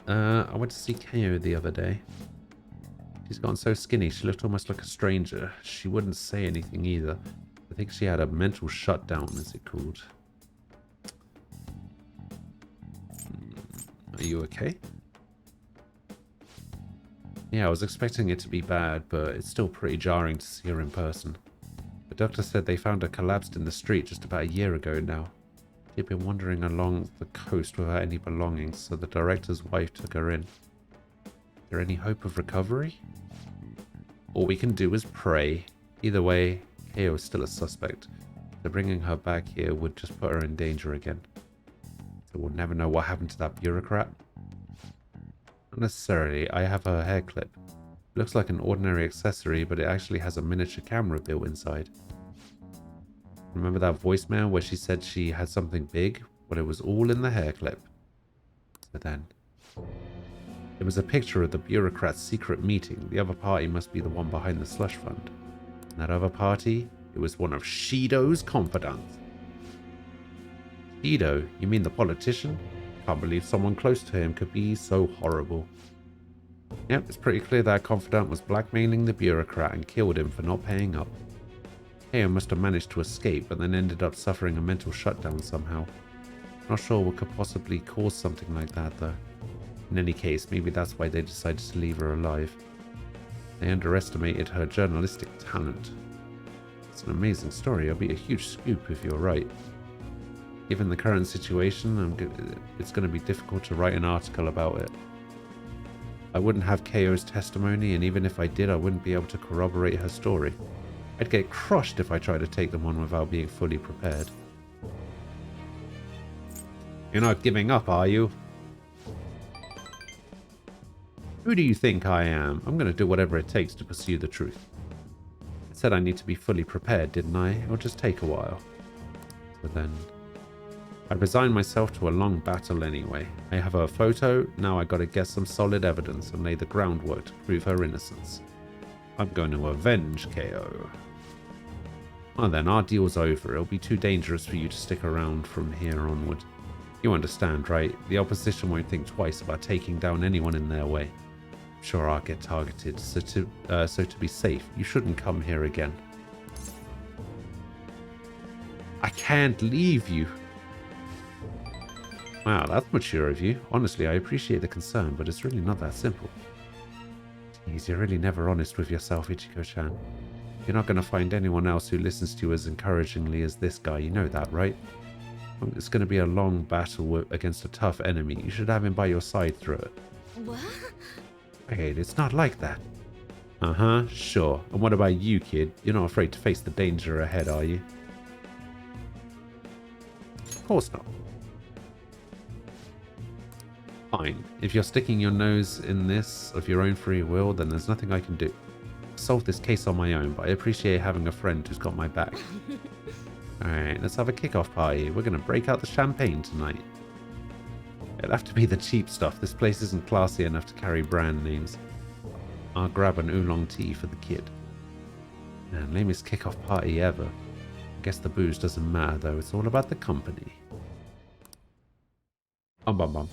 I went to see KO the other day. She's gotten so skinny, she looked almost like a stranger. She wouldn't say anything either. I think she had a mental shutdown, is it called? Are you okay? Yeah, I was expecting it to be bad, but it's still pretty jarring to see her in person. The doctor said they found her collapsed in the street just about a year ago now. She'd been wandering along the coast without any belongings, so the director's wife took her in. Is there any hope of recovery? All we can do is pray. Either way, KO is still a suspect, so bringing her back here would just put her in danger again. So we'll never know what happened to that bureaucrat. Not necessarily. I have her hair clip. It looks like an ordinary accessory, but it actually has a miniature camera built inside. Remember that voicemail where she said she had something big? Well, it was all in the hair clip. So then, it was a picture of the bureaucrat's secret meeting. The other party must be the one behind the slush fund. And that other party, it was one of Shido's confidants. Shido? You mean the politician? Can't believe someone close to him could be so horrible. Yep, it's pretty clear that confidant was blackmailing the bureaucrat and killed him for not paying up. KO must have managed to escape, but then ended up suffering a mental shutdown somehow. Not sure what could possibly cause something like that, though. In any case, maybe that's why they decided to leave her alive. They underestimated her journalistic talent. It's an amazing story. It'll be a huge scoop if you're right. Given the current situation, it's going to be difficult to write an article about it. I wouldn't have KO's testimony, and even if I did, I wouldn't be able to corroborate her story. I'd get crushed if I tried to take them on without being fully prepared. You're not giving up, are you? Who do you think I am? I'm going to do whatever it takes to pursue the truth. I said I need to be fully prepared, didn't I? It'll just take a while. So then, I resigned myself to a long battle anyway. I have her photo, now I gotta get some solid evidence and lay the groundwork to prove her innocence. I'm going to avenge KO. Well then, our deal's over. It'll be too dangerous for you to stick around from here onward. You understand, right? The opposition won't think twice about taking down anyone in their way. I'm sure I'll get targeted, so to be safe, you shouldn't come here again. I can't leave you. Wow, that's mature of you. Honestly, I appreciate the concern, but it's really not that simple. Jeez, you're really never honest with yourself, Ichiko-chan. You're not going to find anyone else who listens to you as encouragingly as this guy. You know that, right? It's going to be a long battle against a tough enemy. You should have him by your side through it. What? Wait, it's not like that. Uh-huh, sure. And what about you, kid? You're not afraid to face the danger ahead, are you? Of course not. Fine. If you're sticking your nose in this of your own free will, then there's nothing I can do. I'll solve this case on my own, but I appreciate having a friend who's got my back. Alright, let's have a kickoff party. We're going to break out the champagne tonight. It'll have to be the cheap stuff. This place isn't classy enough to carry brand names. I'll grab an oolong tea for the kid. Man, lamest kickoff party ever. I guess the booze doesn't matter though. It's all about the company. Bum.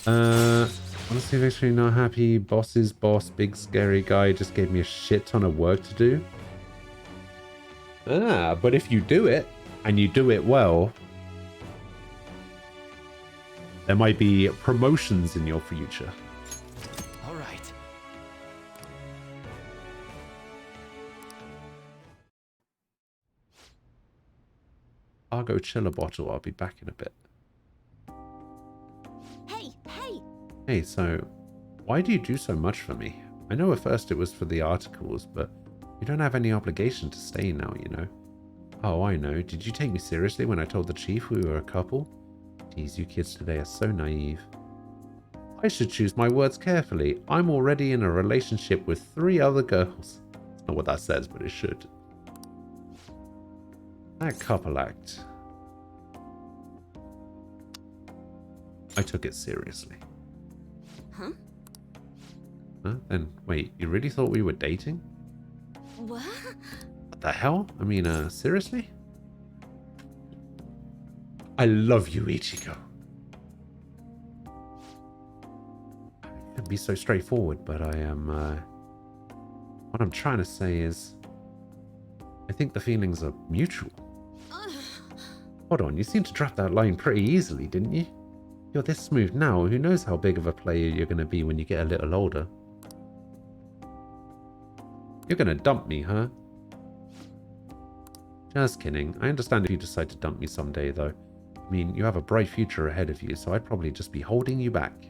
Honestly, I'm actually not happy. Boss's boss, big scary guy, just gave me a shit ton of work to do. But if you do it, and you do it well, there might be promotions in your future. All right. Margot chill a bottle. I'll be back in a bit. Hey, hey! Hey, so why do you do so much for me? I know at first it was for the articles, but you don't have any obligation to stay now, you know. Oh, I know. Did you take me seriously when I told the chief we were a couple? Geez, you kids today are so naive. I should choose my words carefully. I'm already in a relationship with 3 other girls. That's not what that says, but it should. That couple act. I took it seriously. Huh? Huh? Then, wait, you really thought we were dating? What? What the hell? I mean, seriously? I love you, Ichigo. I can be so straightforward, but I am, what I'm trying to say is, I think the feelings are mutual. Hold on, you seemed to drop that line pretty easily, didn't you? You're this smooth now, who knows how big of a player you're going to be when you get a little older. You're going to dump me, huh? Just kidding. I understand if you decide to dump me someday, though. I mean, you have a bright future ahead of you, so I'd probably just be holding you back.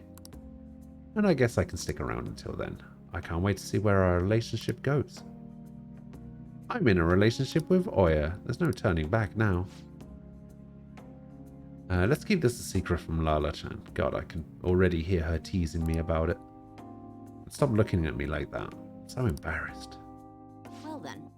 And I guess I can stick around until then. I can't wait to see where our relationship goes. I'm in a relationship with Oya. There's no turning back now. Let's keep this a secret from Lala-chan. God, I can already hear her teasing me about it. Stop looking at me like that. I'm so embarrassed. Well then.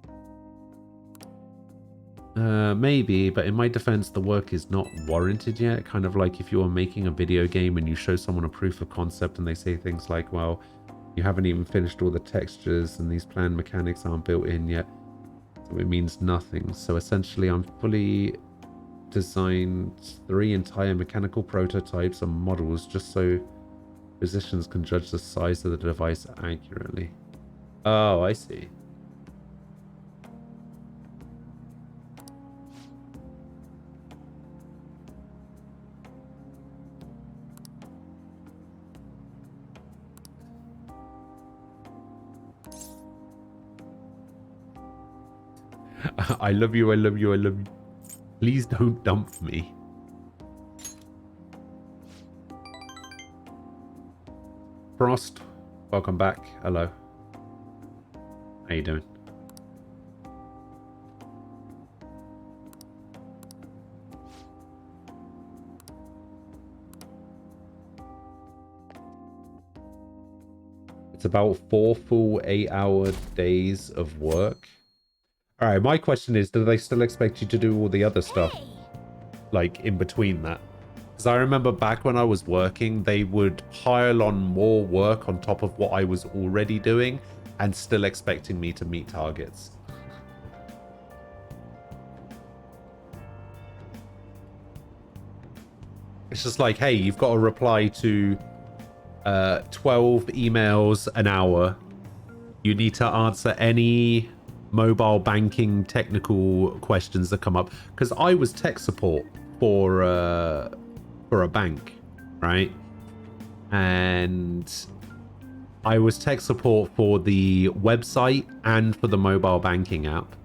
Maybe, but in my defense, the work is not warranted yet. Kind of like if you're making a video game and you show someone a proof of concept and they say things like, well, you haven't even finished all the textures and these planned mechanics aren't built in yet. So it means nothing. So essentially, I'm fully designed 3 entire mechanical prototypes and models just so physicians can judge the size of the device accurately. Oh, I see. I love you, I love you, I love you. Please don't dump me. Frost, welcome back. Hello. How you doing? It's about 4 full 8-hour days of work. All right, my question is, do they still expect you to do all the other stuff, like, in between that? Because I remember back when I was working, they would pile on more work on top of what I was already doing and still expecting me to meet targets. It's just like, hey, you've got to reply to 12 emails an hour. You need to answer any mobile banking technical questions that come up, because I was tech support for a bank, right? And I was tech support for the website and for the mobile banking app.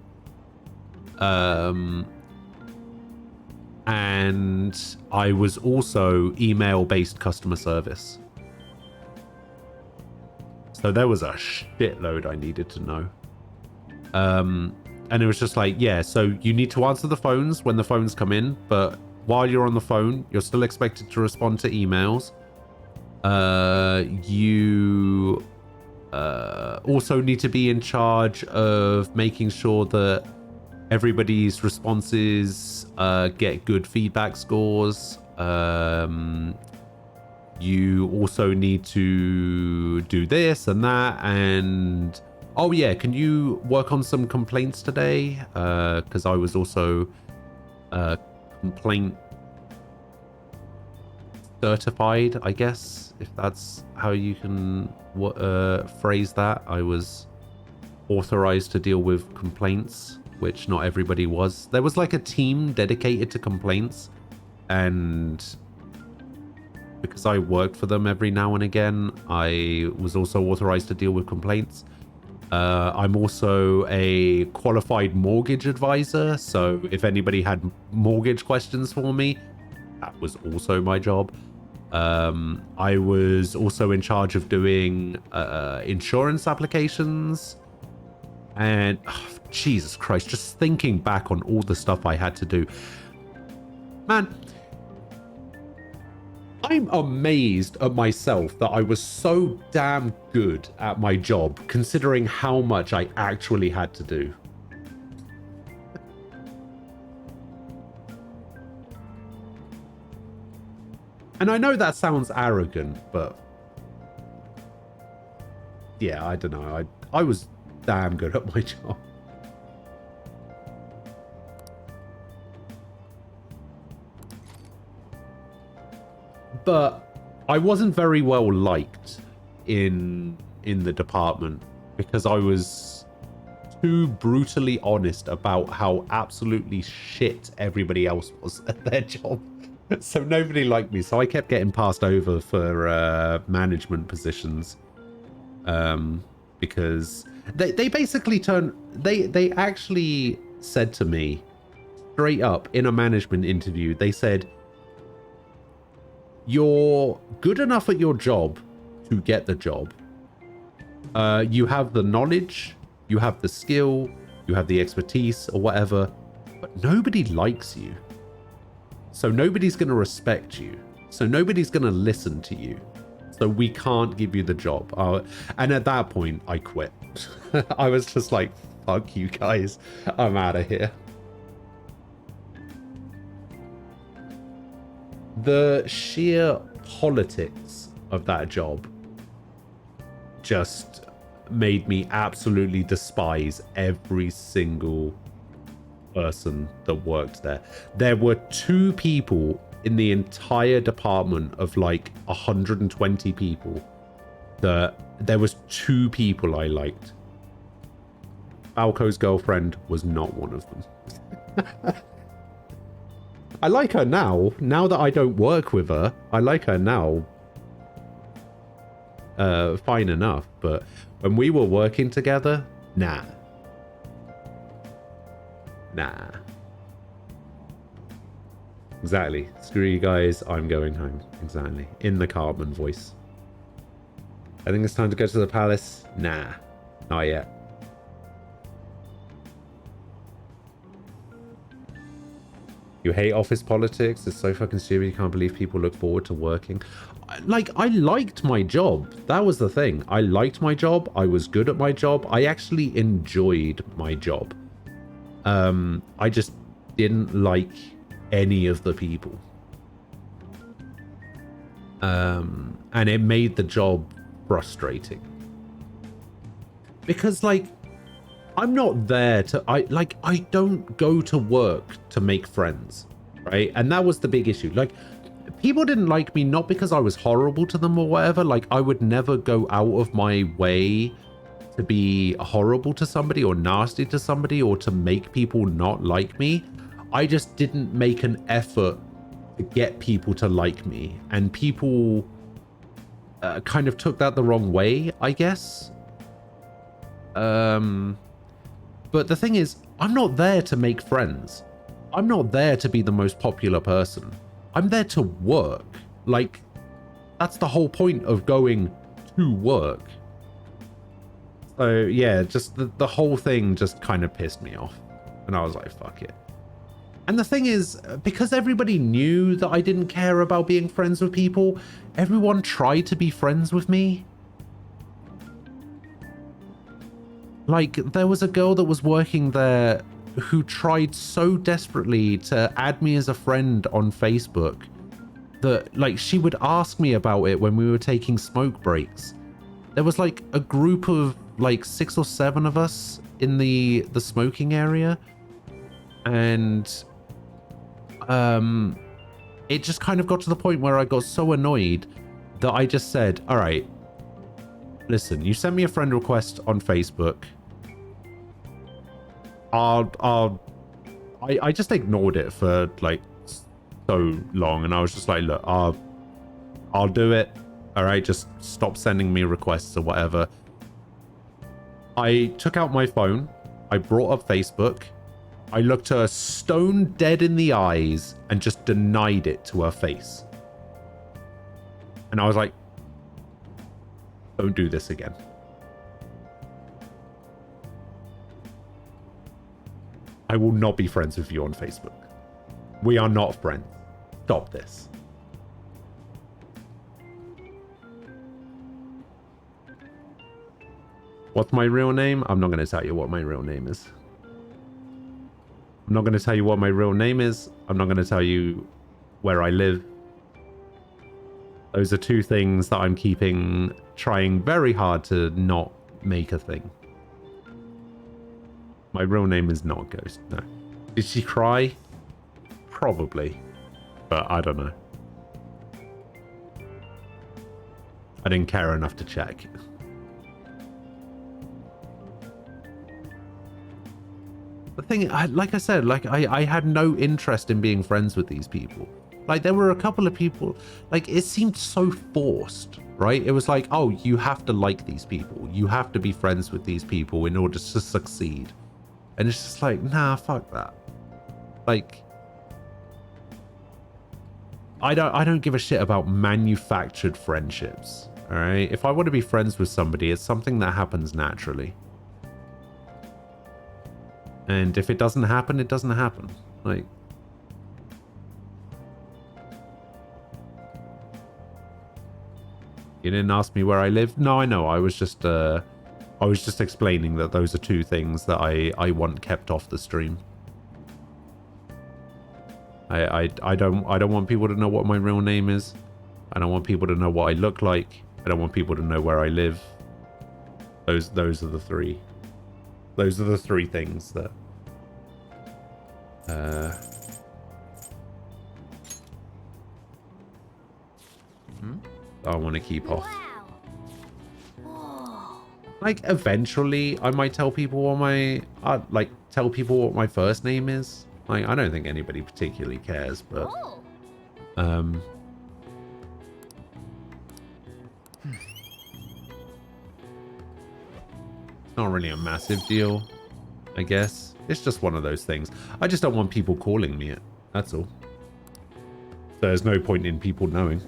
And I was also email-based customer service. So there was a shitload I needed to know. And it was just like, yeah, so you need to answer the phones when the phones come in, but while you're on the phone, you're still expected to respond to emails. You also need to be in charge of making sure that everybody's responses get good feedback scores. You also need to do this and that, and oh yeah, can you work on some complaints today? Because I was also complaint certified, I guess, if that's how you can phrase that. I was authorized to deal with complaints, which not everybody was. There was like a team dedicated to complaints, and because I worked for them every now and again, I was also authorized to deal with complaints. I'm also a qualified mortgage advisor, so if anybody had mortgage questions for me, that was also my job. I was also in charge of doing insurance applications. And Jesus Christ, just thinking back on all the stuff I had to do. Man, I'm amazed at myself that I was so damn good at my job, considering how much I actually had to do. And I know that sounds arrogant, but yeah, I don't know. I was damn good at my job. But I wasn't very well liked in the department because I was too brutally honest about how absolutely shit everybody else was at their job. So nobody liked me. So I kept getting passed over for management positions because they basically they actually said to me straight up in a management interview, they said, "You're good enough at your job to get the job. You have the knowledge, you have the skill, you have the expertise or whatever, but nobody likes you. So nobody's going to respect you. So nobody's going to listen to you. So we can't give you the job." And at that point, I quit. I was just like, fuck you guys. I'm out of here. The sheer politics of that job just made me absolutely despise every single person that worked there. There were 2 people in the entire department of like 120 people that there was 2 people I liked. Falco's girlfriend was not one of them. I like her now that I don't work with her. I like her now fine enough, but when we were working together, nah. Exactly. Screw you guys, I'm going home. Exactly. In the Cartman voice. I think it's time to go to the palace. Nah, not yet. You hate office politics? It's so fucking stupid. You can't believe people look forward to working. Like, I liked my job. That was the thing. I liked my job. I was good at my job. I actually enjoyed my job. I just didn't like any of the people. And it made the job frustrating. Because, like, I'm not there to... I don't go to work to make friends, right? And that was the big issue. Like, people didn't like me not because I was horrible to them or whatever. Like, I would never go out of my way to be horrible to somebody or nasty to somebody or to make people not like me. I just didn't make an effort to get people to like me. And people kind of took that the wrong way, I guess. But the thing is, I'm not there to make friends. I'm not there to be the most popular person. I'm there to work. Like, that's the whole point of going to work. So, yeah, just the whole thing just kind of pissed me off. And I was like, fuck it. And the thing is, because everybody knew that I didn't care about being friends with people, everyone tried to be friends with me. Like, there was a girl that was working there who tried so desperately to add me as a friend on Facebook that, like, she would ask me about it when we were taking smoke breaks. There was, like, a group of, like, 6 or 7 of us in the smoking area. And, it just kind of got to the point where I got so annoyed that I just said, all right, listen, you sent me a friend request on Facebook. I just ignored it for like so long, and I was just like, look, I'll do it. All right, just stop sending me requests or whatever. I took out my phone. I brought up Facebook. I looked her stone dead in the eyes and just denied it to her face. And I was like, don't do this again. I will not be friends with you on Facebook. We are not friends. Stop this. What's my real name? I'm not going to tell you what my real name is. I'm not going to tell you what my real name is. I'm not going to tell you where I live. Those are two things that I'm trying very hard to not make a thing. My real name is not Ghost, no. Did she cry? Probably. But I don't know. I didn't care enough to check. The thing, like I said, like I had no interest in being friends with these people. Like there were a couple of people, like it seemed so forced, right? It was like, oh, you have to like these people. You have to be friends with these people in order to succeed. And it's just like, nah, fuck that. Like, I don't give a shit about manufactured friendships. All right. If I want to be friends with somebody, it's something that happens naturally. And if it doesn't happen, it doesn't happen. Like, you didn't ask me where I live? No, I know. I was just explaining that those are two things that I want kept off the stream. I don't want people to know what my real name is. I don't want people to know what I look like. I don't want people to know where I live. Those are the three. Those are the three things that I want to keep off. Like eventually I might tell people what my first name is. Like I don't think anybody particularly cares, but not really a massive deal, I guess. It's just one of those things. I just don't want people calling me it. That's all. There's no point in people knowing.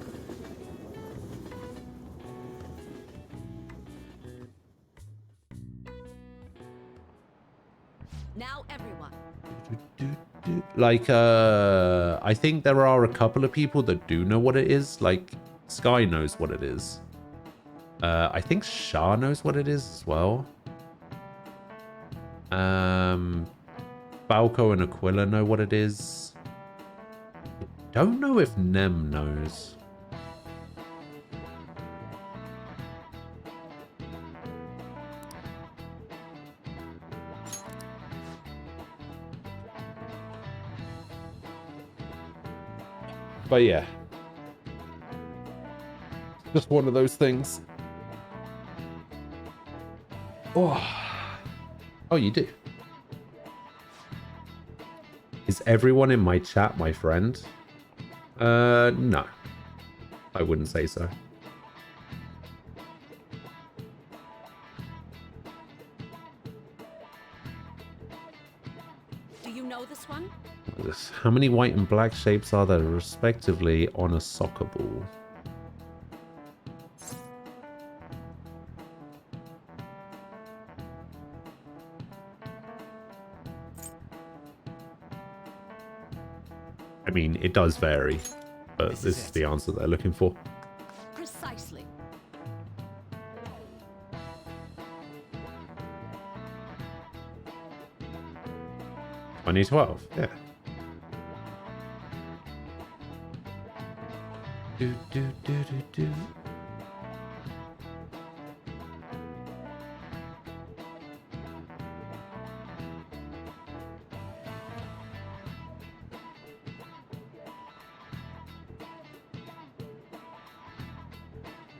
Now everyone. Like, I think there are a couple of people that do know what it is. Like, Sky knows what it is. I think Shah knows what it is as well. Balco and Aquila know what it is. I don't know if Nem knows. But yeah. Just one of those things. Oh, you do? Is everyone in my chat my friend? No. I wouldn't say so. Do you know this one? How many white and black shapes are there respectively on a soccer ball? I mean, it does vary, but this is the answer they're looking for. Precisely. I need 12, yeah. Do.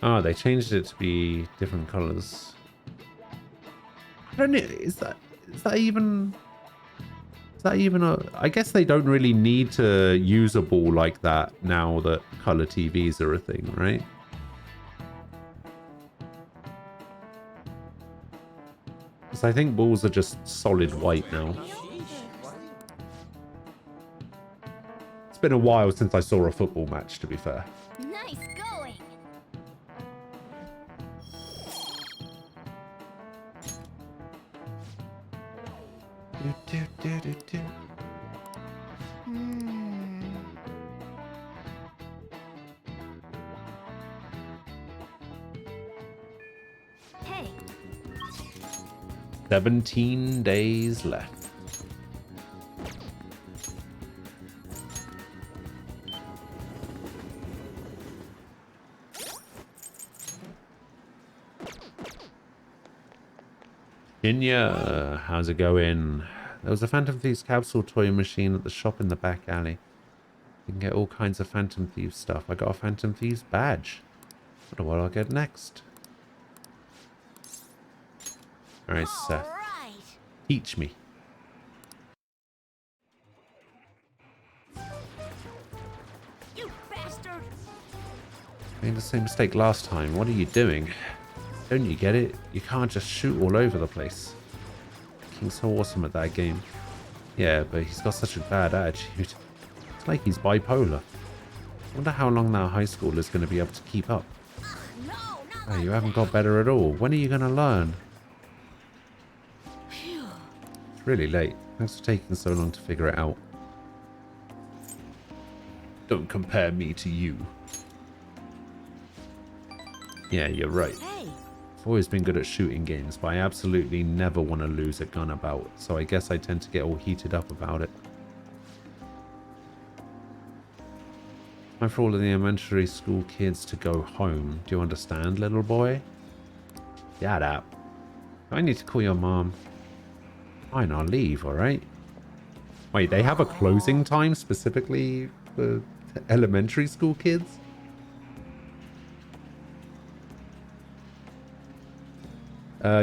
Oh, they changed it to be different colors. I don't know. Is that even a... I guess they don't really need to use a ball like that now that color TVs are a thing, right? Because I think balls are just solid white now. It's been a while since I saw a football match, to be fair. Nice going. Hey. 17 days left. Virginia, how's it going? There was a Phantom Thieves capsule toy machine at the shop in the back alley. You can get all kinds of Phantom Thieves stuff. I got a Phantom Thieves badge. I wonder what I'll get next. Alright, Seth. Teach me. You bastard! Made the same mistake last time. What are you doing? Don't you get it? You can't just shoot all over the place. King's so awesome at that game. Yeah, but he's got such a bad attitude. It's like he's bipolar. I wonder how long that high school is going to be able to keep up. Oh, you haven't got better at all. When are you going to learn? It's really late. Thanks for taking so long to figure it out. Don't compare me to you. Yeah, you're right. I've always been good at shooting games, but I absolutely never want to lose a gun about, so I guess I tend to get all heated up about it. Time for all of the elementary school kids to go home. Do you understand, little boy? Shut up. I need to call your mom. Fine, I'll leave, alright? Wait, they have a closing time specifically for elementary school kids?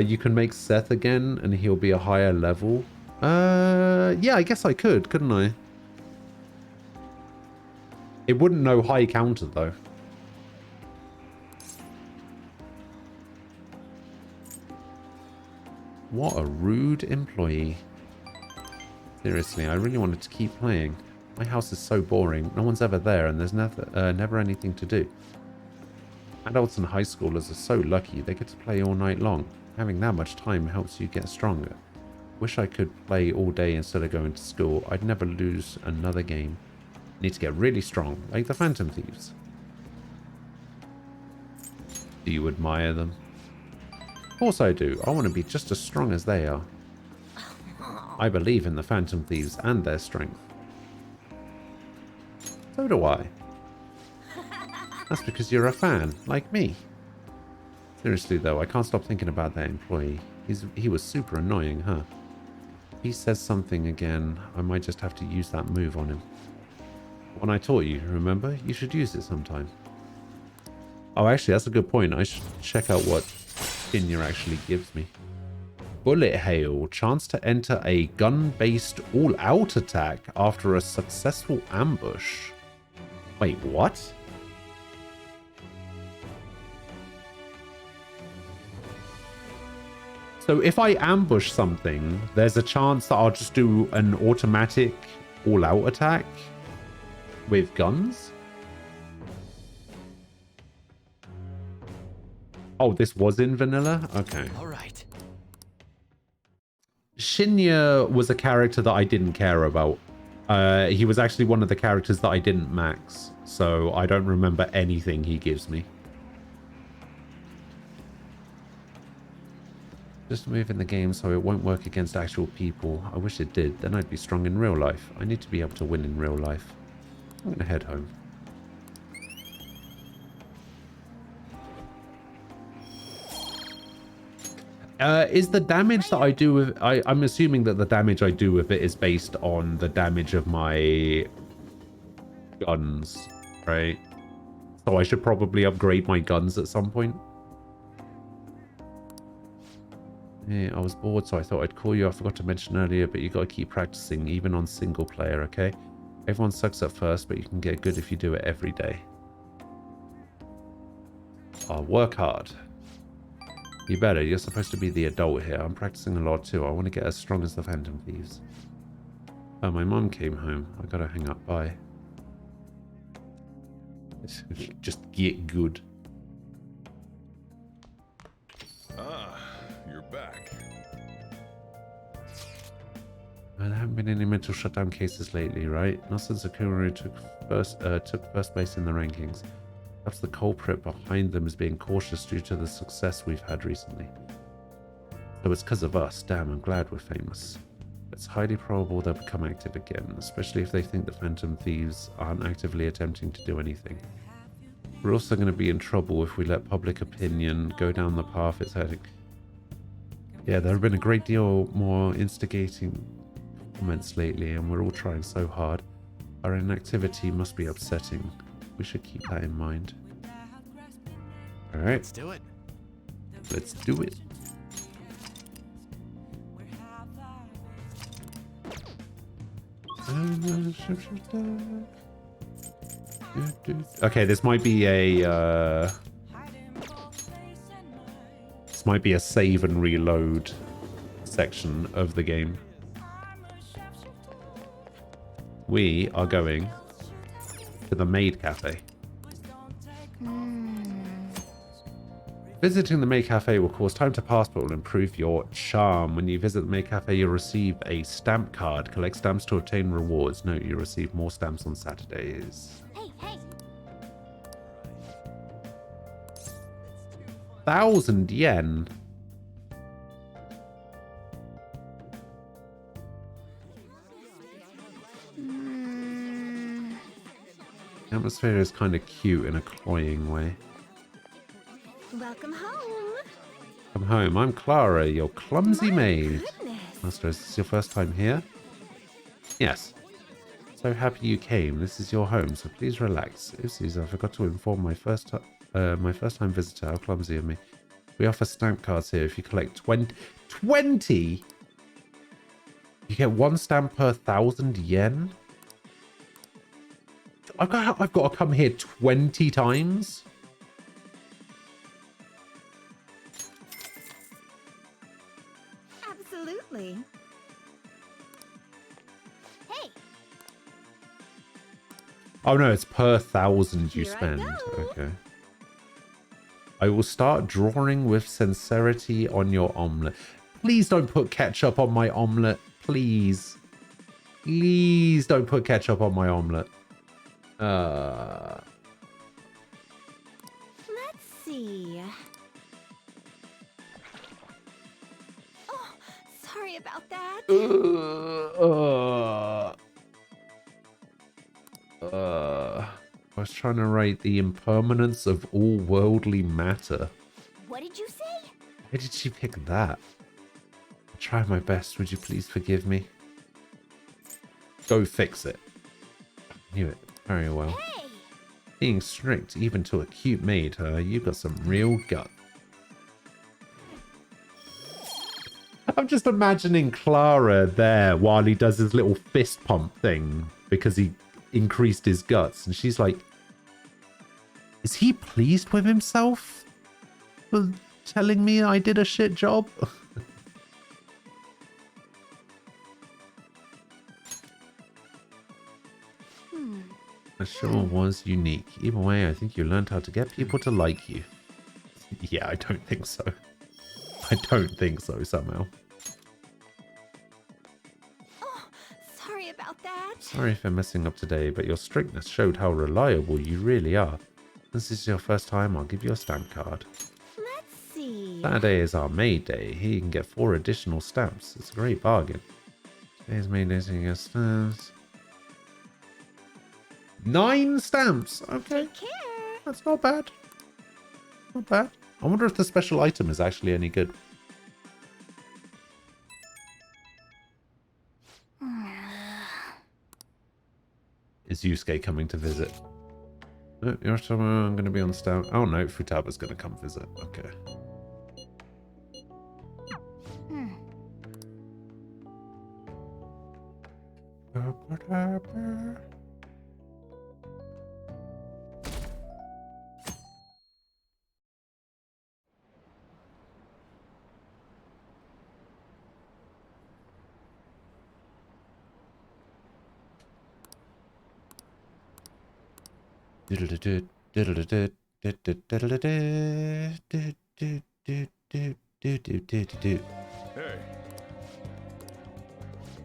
You can make Seth again and he'll be a higher level. Yeah, I guess I could, couldn't I? It wouldn't know high counter though. What a rude employee. Seriously, I really wanted to keep playing. My house is so boring. No one's ever there and there's never anything to do. Adults and high schoolers are so lucky they get to play all night long. Having that much time helps you get stronger. Wish I could play all day instead of going to school. I'd never lose another game. Need to get really strong, like the Phantom Thieves. Do you admire them? Of course I do. I want to be just as strong as they are. I believe in the Phantom Thieves and their strength. So do I. That's because you're a fan, like me. Seriously though, I can't stop thinking about that employee. He was super annoying, huh? If he says something again, I might just have to use that move on him. When I taught you, remember? You should use it sometime. Oh, actually, that's a good point. I should check out what Virginia actually gives me. Bullet Hail. Chance to enter a gun-based all-out attack after a successful ambush. Wait, what? So if I ambush something, there's a chance that I'll just do an automatic all-out attack with guns? Oh, this was in vanilla? Okay. All right. Shinya was a character that I didn't care about. He was actually one of the characters that I didn't max, so I don't remember anything he gives me. Just move in the game so it won't work against actual people. I wish it did, then I'd be strong in real life. I need to be able to win in real life. I'm gonna head home. Is the damage that I do with... I'm assuming that the damage I do with it is based on the damage of my guns, right? So I should probably upgrade my guns at some point. Yeah, I was bored, so I thought I'd call you. I forgot to mention earlier, but you gotta keep practicing, even on single player, okay? Everyone sucks at first, but you can get good if you do it every day. I'll work hard. You better. You're supposed to be the adult here. I'm practicing a lot too. I want to get as strong as the Phantom Thieves. Oh, my mom came home. I gotta hang up. Bye. Just get good. Ah, you're back. Well, there haven't been any mental shutdown cases lately, right? Not since Okumura took first place in the rankings. Perhaps the culprit behind them is being cautious due to the success we've had recently. So it's because of us. Damn, I'm glad we're famous. It's highly probable they'll become active again, especially if they think the Phantom Thieves aren't actively attempting to do anything. We're also going to be in trouble if we let public opinion go down the path it's heading. Yeah, there have been a great deal more instigating comments lately, and we're all trying so hard. Our inactivity must be upsetting. We should keep that in mind. Alright. Let's do it. Let's do it. Okay, this might be a save and reload section of the game. We are going to the Maid Cafe. Visiting the Maid Cafe will cause time to pass but will improve your charm. When you visit the Maid Cafe, you'll receive a stamp card. Collect stamps to obtain rewards. Note, you receive more stamps on Saturdays. Hey, hey! 1,000 yen. The atmosphere is kind of cute in a cloying way. Welcome home. Come home. I'm Clara, your clumsy maid. Goodness. Master, is this your first time here? Yes. So happy you came. This is your home, so please relax. Oopsies, I forgot to inform my first time visitor. How clumsy of me. We offer stamp cards here. If you collect 20, you get 1 stamp per 1,000 yen. I've got to come here 20 times. Absolutely. Hey! Oh no, it's per 1,000 you Here I spend. go. Okay. I will start drawing with sincerity on your omelette. Please don't put ketchup on my omelette. Please. Please don't put ketchup on my omelette. Let's see. Oh, sorry about that. I was trying to write the impermanence of all worldly matter. What did you say? Why did she pick that? I tried my best. Would you please forgive me? Go fix it. I knew it very well. Hey! Being strict even to a cute maid, you got some real gut. I'm just imagining Clara there while he does his little fist pump thing because he increased his guts, and she's like, is he pleased with himself for telling me I did a shit job? It sure was unique. Either way, I think you learned how to get people to like you. Yeah, I don't think so. I don't think so somehow. Oh, sorry about that. Sorry for messing up today, but your strictness showed how reliable you really are. This is your first time, I'll give you a stamp card. Let's see. Saturday is our maid day. Here you can get 4 additional stamps. It's a great bargain. Today's maid day, so you get stamps. 9 stamps! Okay. Take care. That's not bad. Not bad. I wonder if the special item is actually any good. Is Yusuke coming to visit? No, you're somewhere. I'm going to be on stamp. Oh no, Futaba's going to come visit. Okay. Hey.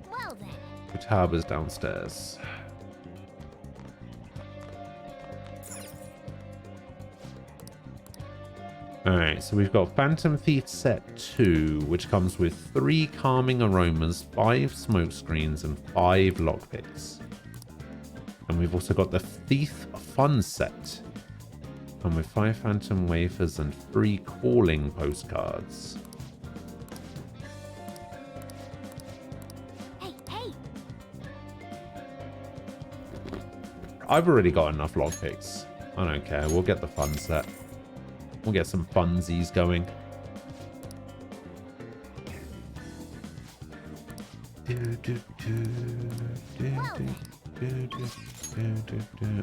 Well then. Futaba's downstairs. Alright, so we've got Phantom Thief Set 2, which comes with 3 calming aromas, 5 smoke screens, and 5 lockpicks. And we've also got the Thief Fun Set. Come with 5 phantom wafers and 3 calling postcards. Hey, hey! I've already got enough lockpicks. I don't care. We'll get the fun set. We'll get some funsies going.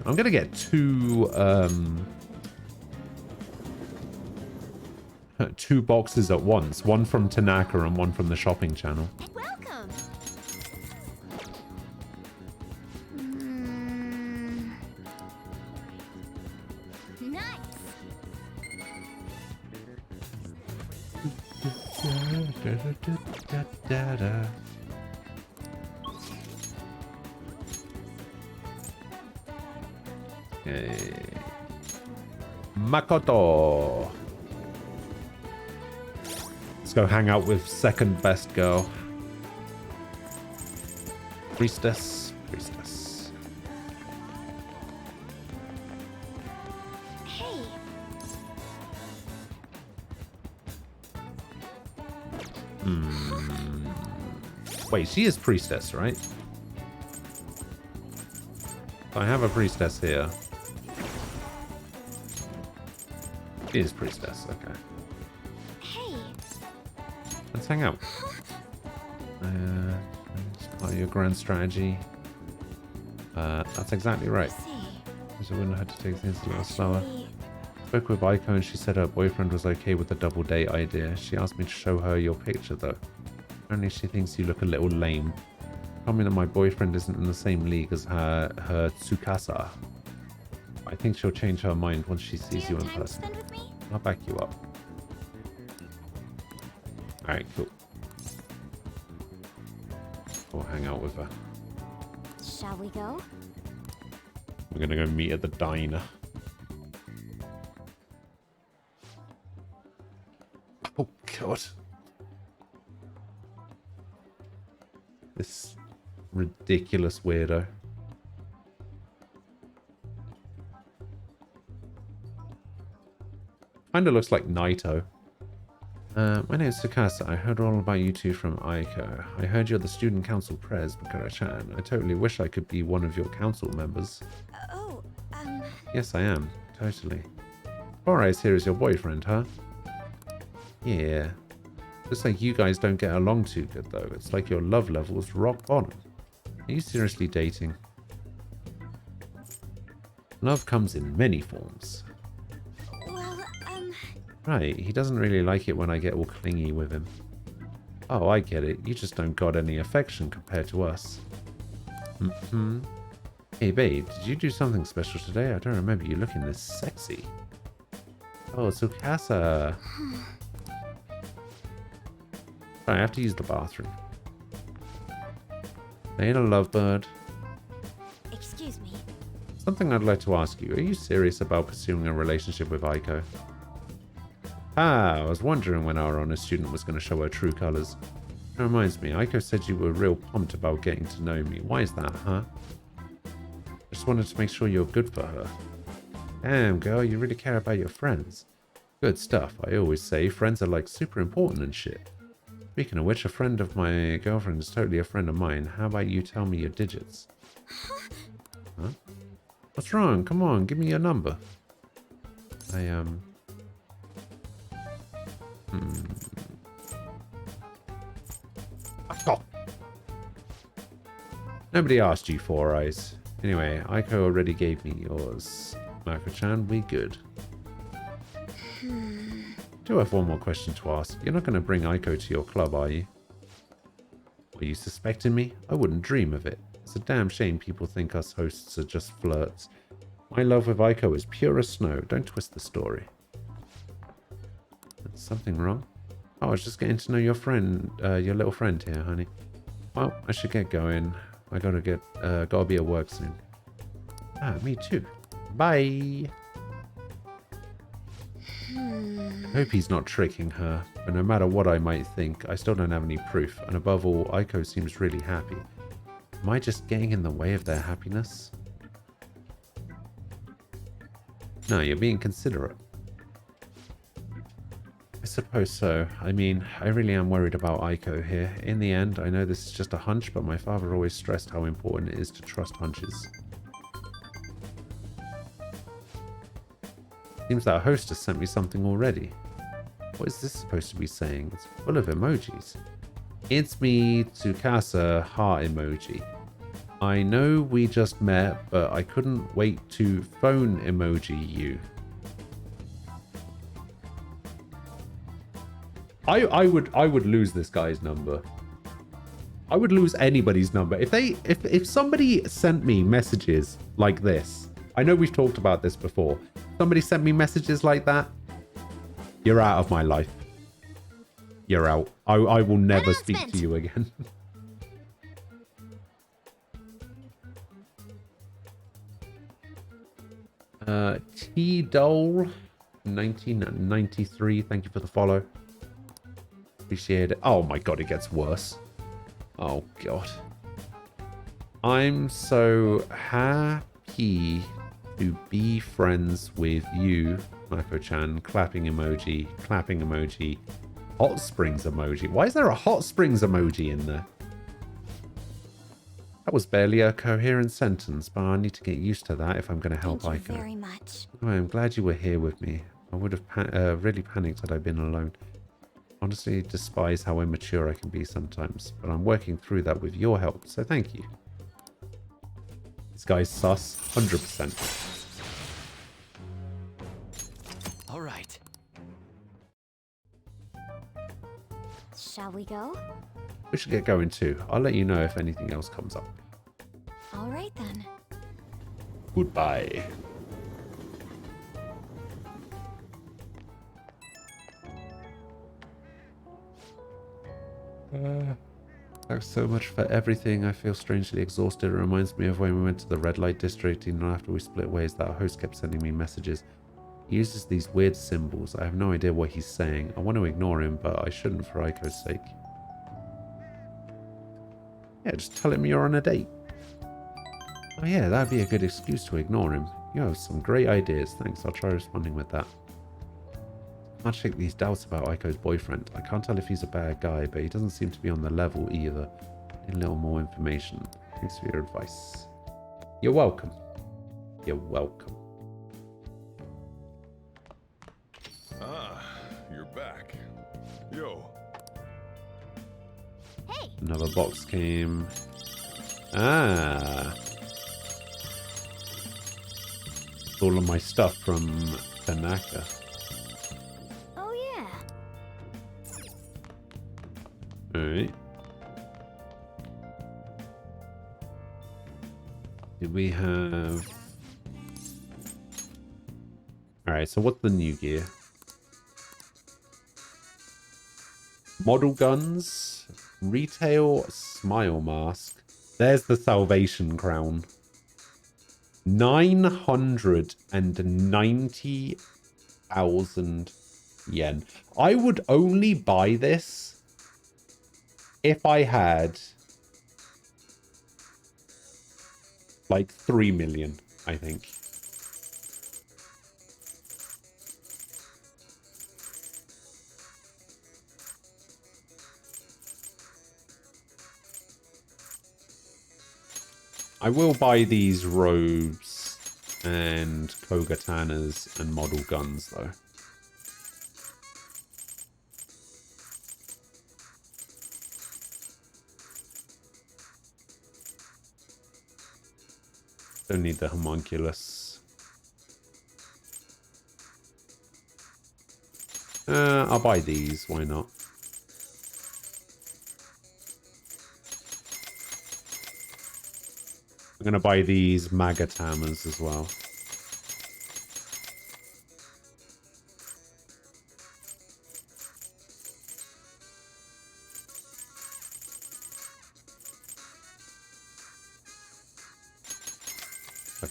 I'm gonna get 2 2 boxes at once. One from Tanaka and one from the shopping channel. Welcome! Nice! Okay. Makoto. Let's go hang out with second best girl. Priestess. Priestess. Hey! Wait, she is priestess, right? I have a priestess here. She is priestess, okay. Hey! Let's hang out. It's part of your grand strategy. That's exactly right. So I wouldn't have to take things a little slower. Spoke with Aiko and she said her boyfriend was okay with the double date idea. She asked me to show her your picture though. Apparently she thinks you look a little lame. Told me that my boyfriend isn't in the same league as her Tsukasa. I think she'll change her mind once she sees you in person. I'll back you up. Alright, cool. We'll hang out with her. Shall we go? We're gonna go meet at the diner. Oh god. This ridiculous weirdo. Kinda looks like Naito. My name is Tsukasa. I heard all about you two from Aiko. I heard you're the student council pres, Bakura-chan. I totally wish I could be one of your council members. Yes, I am. Totally. Horace here is your boyfriend, huh? Yeah. Looks like you guys don't get along too good, though. It's like your love level's rock bottom. Are you seriously dating? Love comes in many forms. Right, he doesn't really like it when I get all clingy with him. Oh, I get it. You just don't got any affection compared to us. Mm-hmm. Hey, babe, did you do something special today? I don't remember you looking this sexy. Oh, Tsukasa. Right, I have to use the bathroom. Ain't a lovebird. Excuse me. Something I'd like to ask you. Are you serious about pursuing a relationship with Aiko? Ah, I was wondering when our honor student was going to show her true colors. That reminds me, Aiko said you were real pumped about getting to know me. Why is that, huh? Just wanted to make sure you're good for her. Damn, girl, you really care about your friends. Good stuff. I always say friends are like super important and shit. Speaking of which, a friend of my girlfriend is totally a friend of mine. How about you tell me your digits? Huh? What's wrong? Come on, give me your number. Oh. Nobody asked you, Four Eyes. Anyway, Aiko already gave me yours. Mako-chan, we good. Do have one more question to ask. You're not going to bring Aiko to your club, are you? Are you suspecting me? I wouldn't dream of it. It's a damn shame people think us hosts are just flirts. My love with Aiko is pure as snow. Don't twist the story. There's something wrong. Oh, I was just getting to know your friend, your little friend here, honey. Well, I should get going. I gotta be at work soon. Ah, me too. Bye. Hope he's not tricking her, but no matter what I might think, I still don't have any proof, and above all, Aiko seems really happy. Am I just getting in the way of their happiness? No, you're being considerate. I suppose so. I mean, I really am worried about Aiko here. In the end, I know this is just a hunch, but my father always stressed how important it is to trust hunches. Seems that a host has sent me something already. What is this supposed to be saying? It's full of emojis. It's me, Tsukasa, heart emoji. I know we just met, but I couldn't wait to phone emoji you. I would lose this guy's number. I would lose anybody's number. If somebody sent me messages like this, I know we've talked about this before. Somebody sent me messages like that, you're out of my life. You're out. I will never speak to you again. T-Dole 1993, thank you for the follow. Appreciate it. Oh my god, it gets worse. Oh god. I'm so happy to be friends with you, Mako-chan. Clapping emoji, hot springs emoji. Why is there a hot springs emoji in there? That was barely a coherent sentence, but I need to get used to that if I'm going to help Aiko. Thank you very much. Oh, I'm glad you were here with me. I would have really panicked had I been alone. Honestly, despise how immature I can be sometimes, but I'm working through that with your help, so thank you. This guy's sus, 100%. All right. Shall we go? We should get going too. I'll let you know if anything else comes up. All right then. Goodbye. Thanks so much for everything. I feel strangely exhausted. It reminds me of when we went to the red light district, even after we split ways, that our host kept sending me messages. He uses these weird symbols. I have no idea what he's saying. I want to ignore him, but I shouldn't for Aiko's sake. Yeah, just tell him you're on a date. Oh yeah, that'd be a good excuse to ignore him. You have some great ideas. Thanks, I'll try responding with that. I can't shake these doubts about Aiko's boyfriend. I can't tell if he's a bad guy, but he doesn't seem to be on the level either. Need a little more information. Thanks for your advice. You're welcome. You're welcome. Ah, you're back. Yo. Hey. Another box came. Ah. All of my stuff from Tanaka. Oh yeah. Alright. Did we have... Alright, so what's the new gear? Model guns, retail smile mask. There's the salvation crown. 990,000 yen. I would only buy this if I had like 3 million, I think. I will buy these robes and Kogatanas and model guns, though. Don't need the homunculus. I'll buy these, why not? I'm gonna buy these Magatamas as well.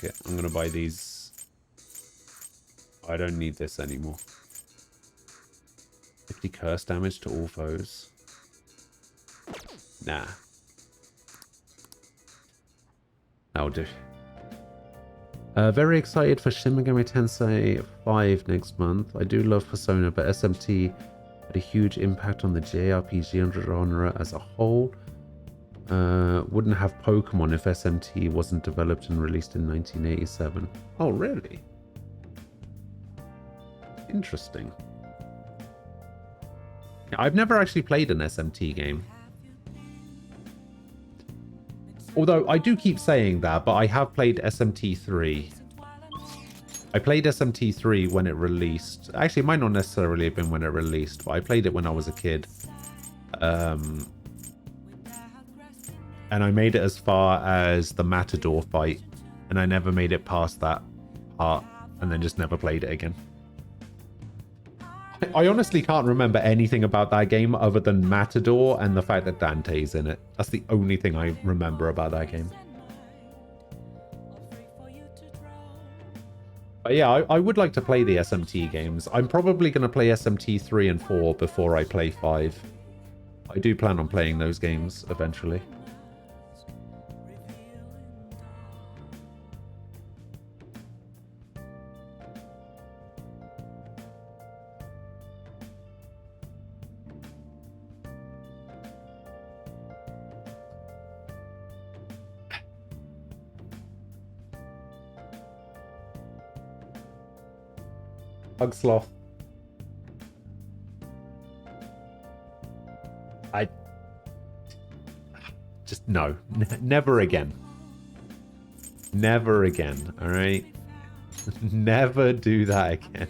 Fuck it. I'm gonna buy these. I don't need this anymore. 50 curse damage to all foes. Nah. That'll do. Very excited for Shin Megami Tensei 5 next month. I do love Persona, but SMT had a huge impact on the JRPG genre as a whole. Wouldn't have Pokemon if SMT wasn't developed and released in 1987. Oh, really? Interesting. I've never actually played an SMT game. Although I do keep saying that, but I have played SMT3. I played SMT3 when it released. Actually, it might not necessarily have been when it released, but I played it when I was a kid. And I made it as far as the Matador fight, and I never made it past that part, and then just never played it again. I honestly can't remember anything about that game other than Matador and the fact that Dante's in it. That's the only thing I remember about that game. But yeah, I would like to play the SMT games. I'm probably going to play SMT 3 and 4 before I play 5. I do plan on playing those games eventually. Bug sloth. I just no, never again. Never again. All right, never do that again.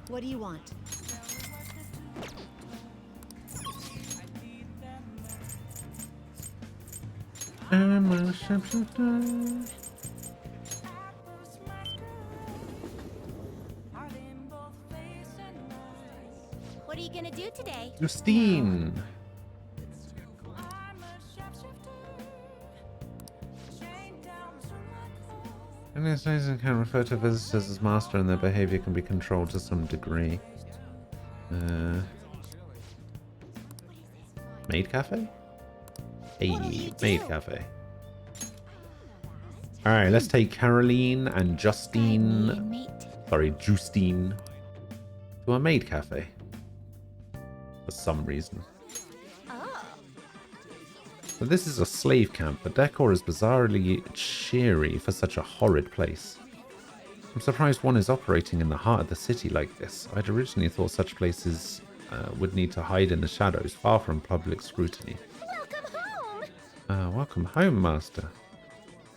What do you want? What are you gonna do today? Justine. Organization can refer to visitors as master, and their behavior can be controlled to some degree. Maid cafe? Hey, maid cafe. Alright, let's take Caroline and Justine. Sorry, Justine. To a maid cafe. For some reason. But this is a slave camp. The decor is bizarrely cheery for such a horrid place. I'm surprised one is operating in the heart of the city like this. I'd originally thought such places would need to hide in the shadows, far from public scrutiny. Welcome home, master.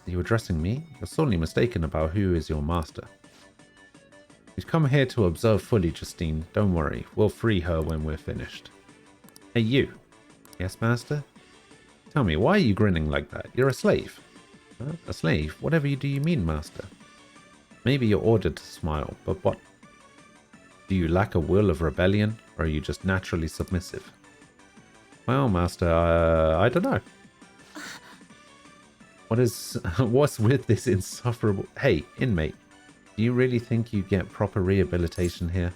Are you addressing me? You're sorely mistaken about who is your master. We've come here to observe fully, Justine. Don't worry, we'll free her when we're finished. Hey, you. Yes, master? Tell me, why are you grinning like that? You're a slave. Huh? A slave? Whatever do you mean, master? Maybe you're ordered to smile, but what? Do you lack a will of rebellion, or are you just naturally submissive? Well, master, I don't know. What's with this insufferable... Hey, inmate, do you really think you get proper rehabilitation here?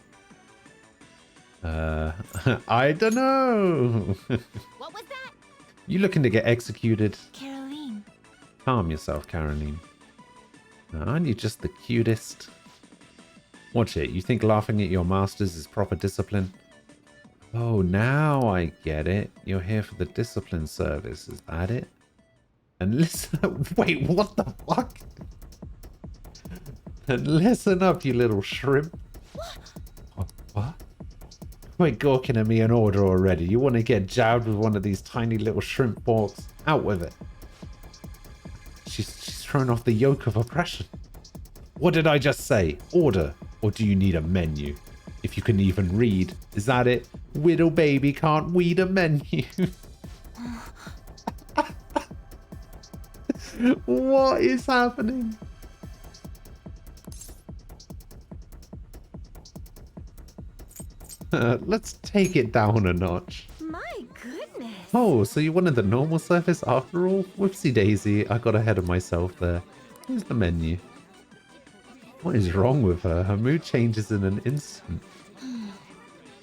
I don't know. What was that? You looking to get executed? Caroline. Calm yourself, Caroline. Aren't you just the cutest? Watch it. You think laughing at your masters is proper discipline? Oh, now I get it. You're here for the discipline service, is that it? And listen... Wait, what the fuck? And listen up, you little shrimp. What? Quit gawking at me in order already. You want to get jabbed with one of these tiny little shrimp forks? Out with it. She's thrown off the yoke of oppression. What did I just say? Order. Or do you need a menu? If you can even read. Is that it? Widow baby can't read a menu. What is happening? Let's take it down a notch. My goodness. Oh, so you wanted the normal surface after all? Whoopsie daisy, I got ahead of myself there. Here's the menu. What is wrong with her? Her mood changes in an instant.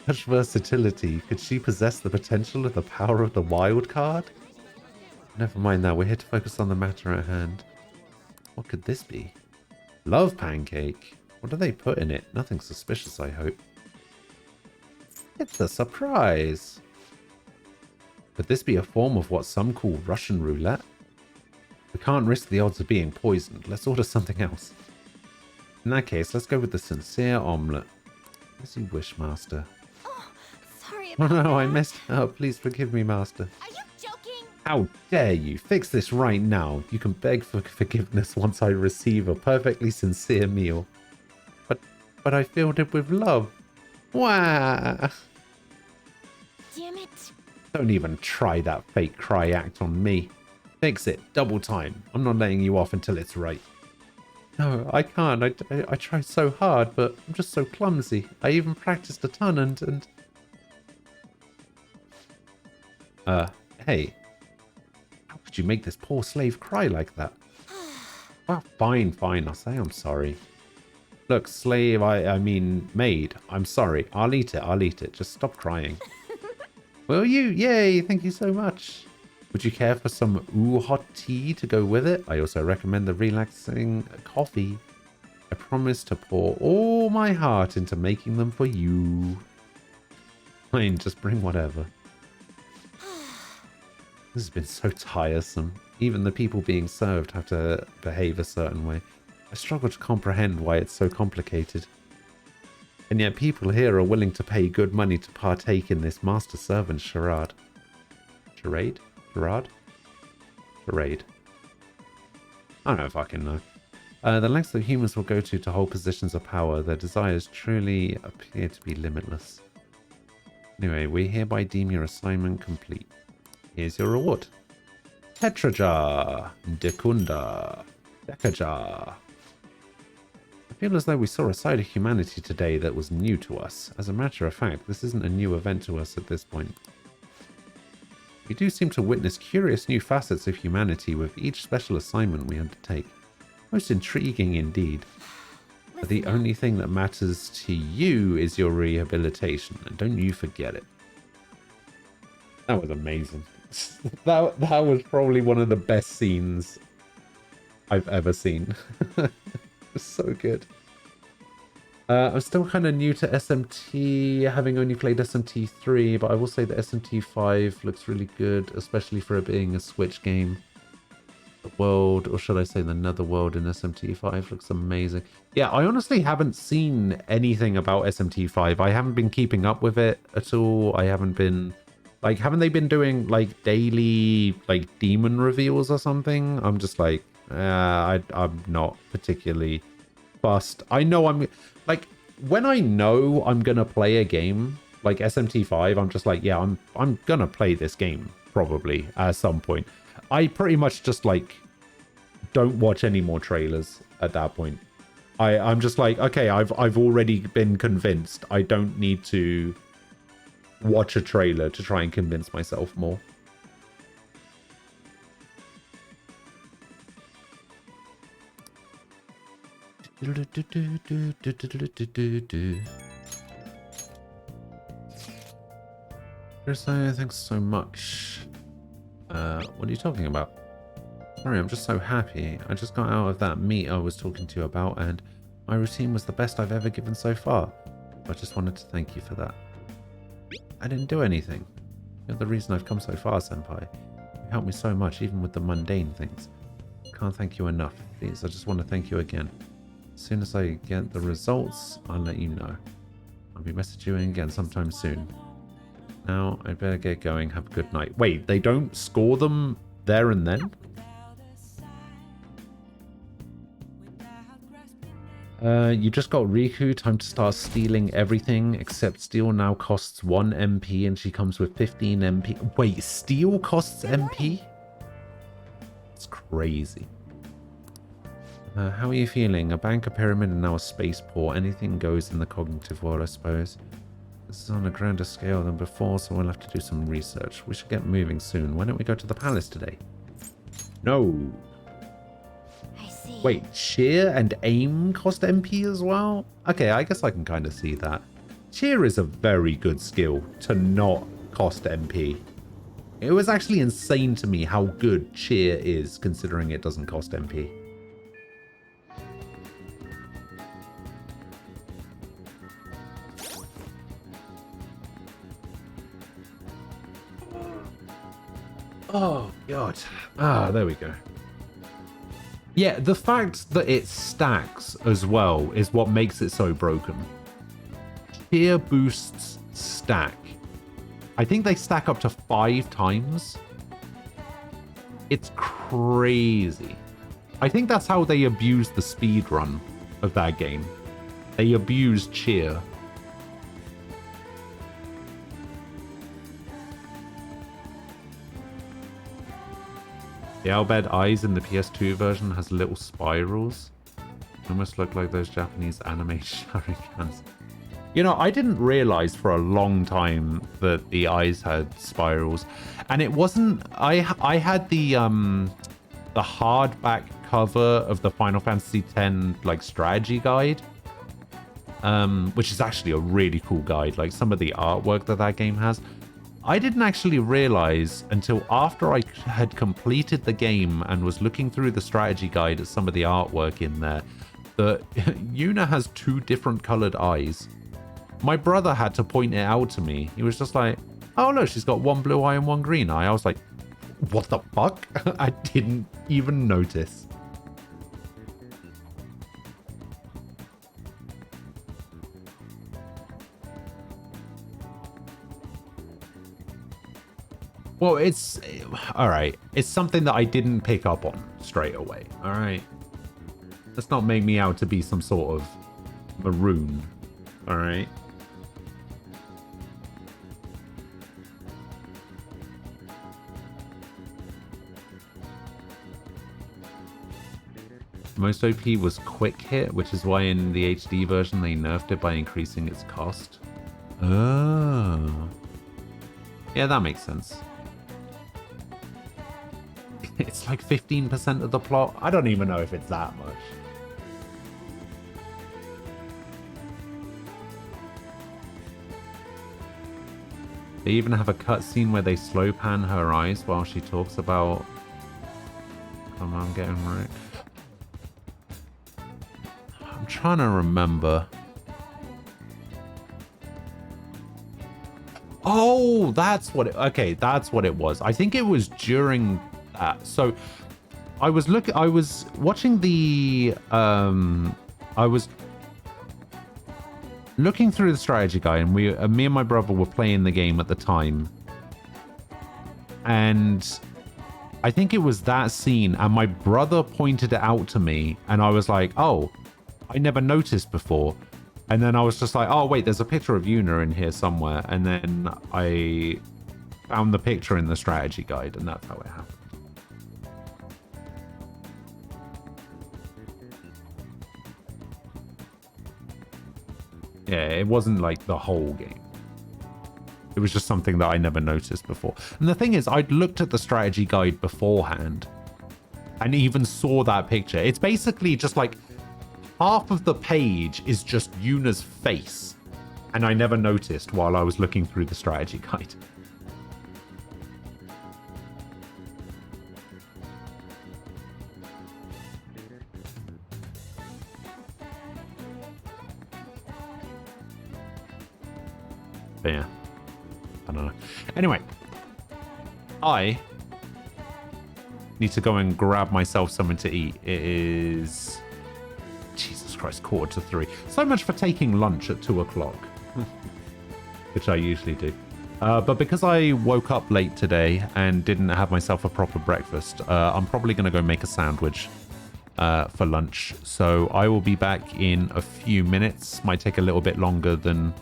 Such versatility. Could she possess the potential of the power of the wild card? Never mind that. We're here to focus on the matter at hand. What could this be? Love pancake. What do they put in it? Nothing suspicious, I hope. It's a surprise. Could this be a form of what some call Russian roulette? We can't risk the odds of being poisoned. Let's order something else. In that case, let's go with the sincere omelette. As you wish, Master. Sorry Oh about no, I messed up. Please forgive me, Master. Are you joking? How dare you? Fix this right now. You can beg for forgiveness once I receive a perfectly sincere meal. But I filled it with love. Wah! Damn it. Don't even try that fake cry act on me. Fix it. Double time. I'm not letting you off until it's right. No, I can't. I tried so hard, but I'm just so clumsy. I even practiced a ton and... Hey. How could you make this poor slave cry like that? Well, fine. I'll say I'm sorry. Look, slave, I mean maid. I'm sorry. I'll eat it. Just stop crying. Will you? Yay, thank you so much. Would you care for some hot tea to go with it? I also recommend the relaxing coffee. I promise to pour all my heart into making them for you. Fine, just bring whatever. This has been so tiresome. Even the people being served have to behave a certain way. I struggle to comprehend why it's so complicated. And yet people here are willing to pay good money to partake in this master-servant charade. Charade? Charade? Charade. I don't fucking know. The lengths that humans will go to hold positions of power, their desires truly appear to be limitless. Anyway, we hereby deem your assignment complete. Here's your reward. Tetrajar, Dekunda, Dekajar. I feel as though we saw a side of humanity today that was new to us. As a matter of fact, this isn't a new event to us at this point. We do seem to witness curious new facets of humanity with each special assignment we undertake. Most intriguing indeed. But the only thing that matters to you is your rehabilitation, and don't you forget it. That was amazing. that was probably one of the best scenes I've ever seen. It's so good. I'm still kind of new to SMT, having only played SMT 3, but I will say that SMT 5 looks really good, especially for it being a Switch game. The world, or should I say the Netherworld in SMT 5 looks amazing. Yeah, I honestly haven't seen anything about SMT 5. I haven't been keeping up with it at all. I haven't been... Like, haven't they been doing, like, daily, like, demon reveals or something? I'm just like, I'm not particularly fussed. I know I'm... Like, when I know I'm gonna play a game, like SMT5, I'm just like, yeah, I'm gonna play this game, probably, at some point. I pretty much just, like, don't watch any more trailers at that point. I'm just like, okay, I've already been convinced. I don't need to watch a trailer to try and convince myself more. Thanks so much. What are you talking about? Sorry, I'm just so happy. I just got out of that meet I was talking to you about, and my routine was the best I've ever given so far. I just wanted to thank you for that. I didn't do anything. You're the reason I've come so far, Senpai. You helped me so much, even with the mundane things. Can't thank you enough. Please, I just want to thank you again. As soon as I get the results, I'll let you know. I'll be messaging you again sometime soon. Now, I better get going. Have a good night. Wait, they don't score them there and then? You just got Riku. Time to start stealing everything, except steel now costs 1 MP and she comes with 15 MP. Wait, steel costs MP? It's crazy. How are you feeling? A bank, a pyramid, and now a spaceport. Anything goes in the cognitive world, I suppose. This is on a grander scale than before, so we'll have to do some research. We should get moving soon. Why don't we go to the palace today? No. I see. Wait, cheer and aim cost MP as well? Okay, I guess I can kind of see that. Cheer is a very good skill to not cost MP. It was actually insane to me how good cheer is, considering it doesn't cost MP. Oh, God. Ah, there we go. Yeah, the fact that it stacks as well is what makes it so broken. Cheer boosts stack. I think they stack up to 5 times. It's crazy. I think that's how they abuse the speed run of that game. They abuse cheer. The Albed eyes in the PS2 version has little spirals. Almost look like those Japanese anime shurikens. You know, I didn't realize for a long time that the eyes had spirals. And it wasn't... I had the hardback cover of the Final Fantasy X like strategy guide. Which is actually a really cool guide. Like some of the artwork that game has. I didn't actually realize until after I had completed the game and was looking through the strategy guide at some of the artwork in there that Yuna has 2 different colored eyes. My brother had to point it out to me. He was just like, oh no, she's got 1 blue eye and 1 green eye. I was like, what the fuck? I didn't even notice. Well, it's... Alright. It's something that I didn't pick up on straight away. Alright. Let's not make me out to be some sort of maroon. Alright. Most OP was quick hit, which is why in the HD version they nerfed it by increasing its cost. Oh. Yeah, that makes sense. It's like 15% of the plot. I don't even know if it's that much. They even have a cutscene where they slow pan her eyes while she talks about... Come on, I'm getting right. I'm trying to remember. Oh, that's what it... Okay, that's what it was. I think it was during... So I was watching the I was looking through the strategy guide, and me and my brother were playing the game at the time, and I think it was that scene, and my brother pointed it out to me, and I was like, oh, I never noticed before. And then I was just like, oh wait, there's a picture of Yuna in here somewhere, and then I found the picture in the strategy guide, and that's how it happened. Yeah, it wasn't like the whole game. It was just something that I never noticed before. And the thing is, I'd looked at the strategy guide beforehand and even saw that picture. It's basically just like half of the page is just Yuna's face. And I never noticed while I was looking through the strategy guide. But yeah, I don't know. Anyway, I need to go and grab myself something to eat. It is, Jesus Christ, 2:45. So much for taking lunch at 2 o'clock, which I usually do. But because I woke up late today and didn't have myself a proper breakfast, I'm probably going to go make a sandwich for lunch. So I will be back in a few minutes. Might take a little bit longer than,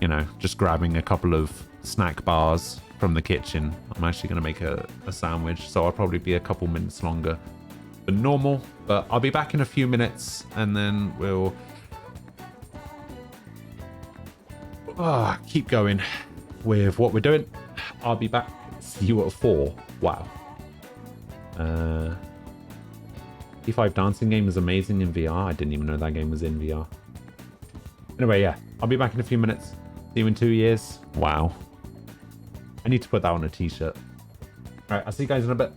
you know, just grabbing a couple of snack bars from the kitchen. I'm actually going to make a sandwich, so I'll probably be a couple minutes longer than normal. But I'll be back in a few minutes, and then we'll keep going with what we're doing. I'll be back. See you at 4. Wow. E5 dancing game is amazing in VR. I didn't even know that game was in VR. Anyway, yeah, I'll be back in a few minutes. See you in 2 years. Wow. I need to put that on a t-shirt. All right, I'll see you guys in a bit.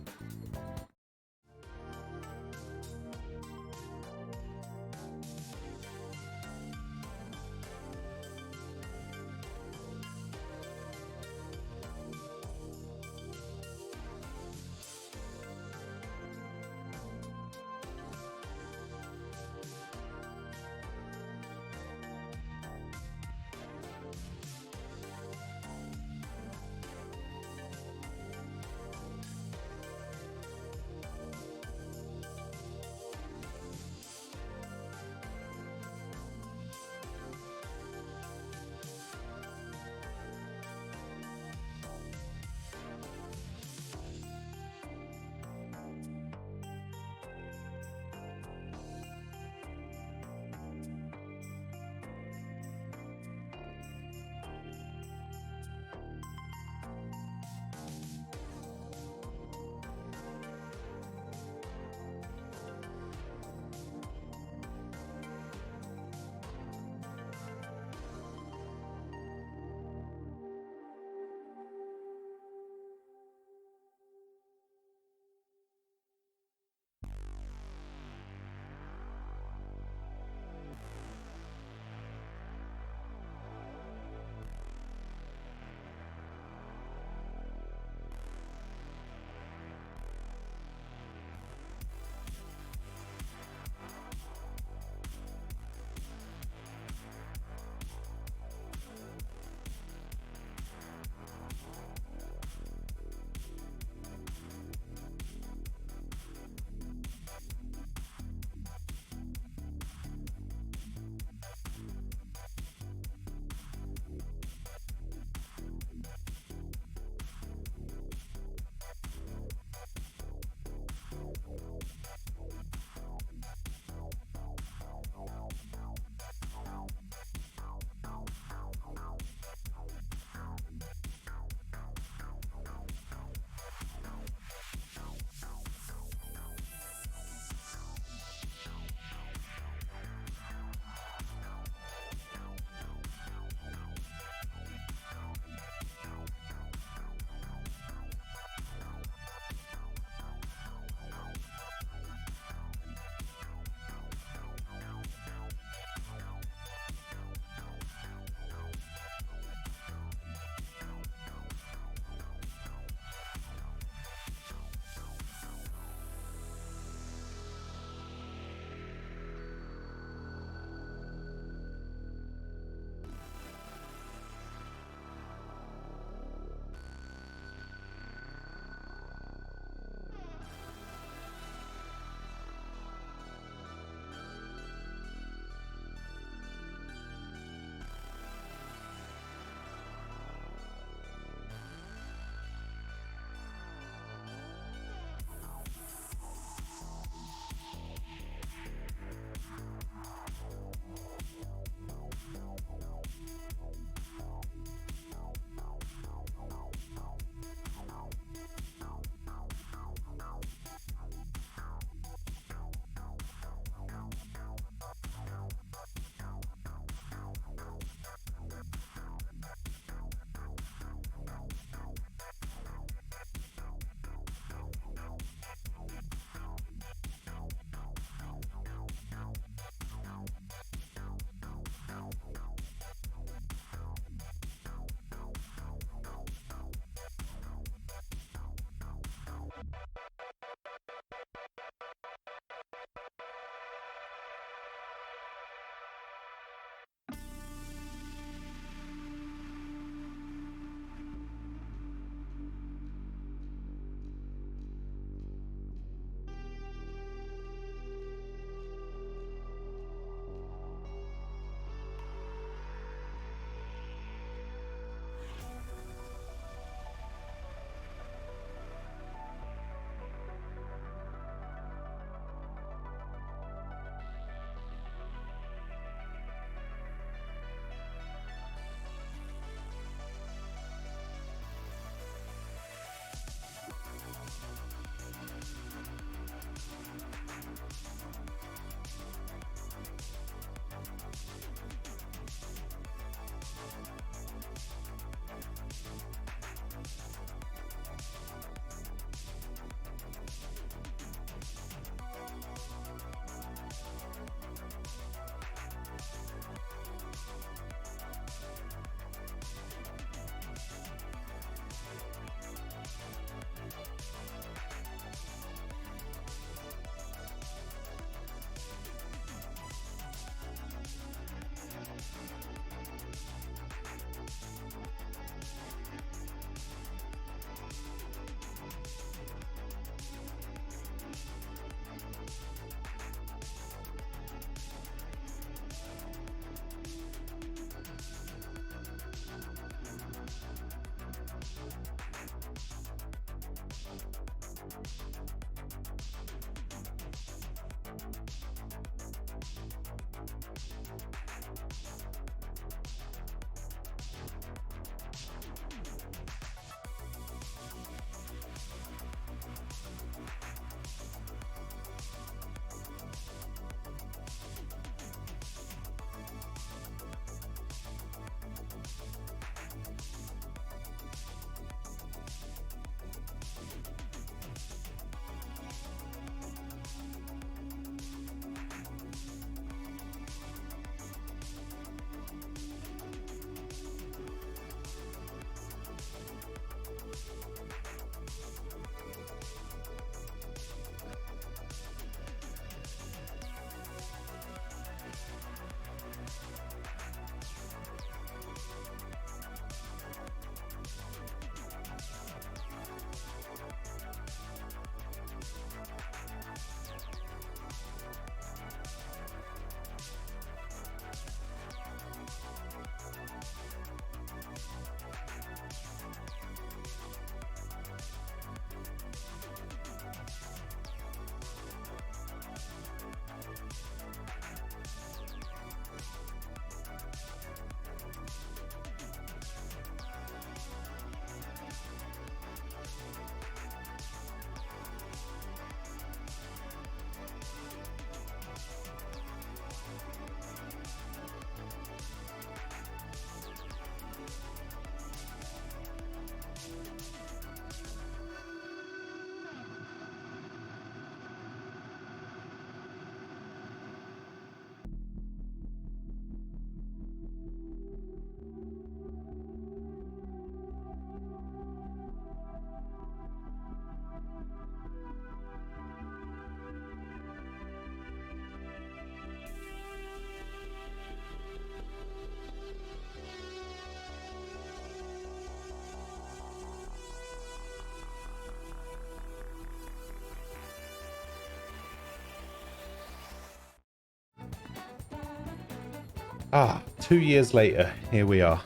2 years later, here we are.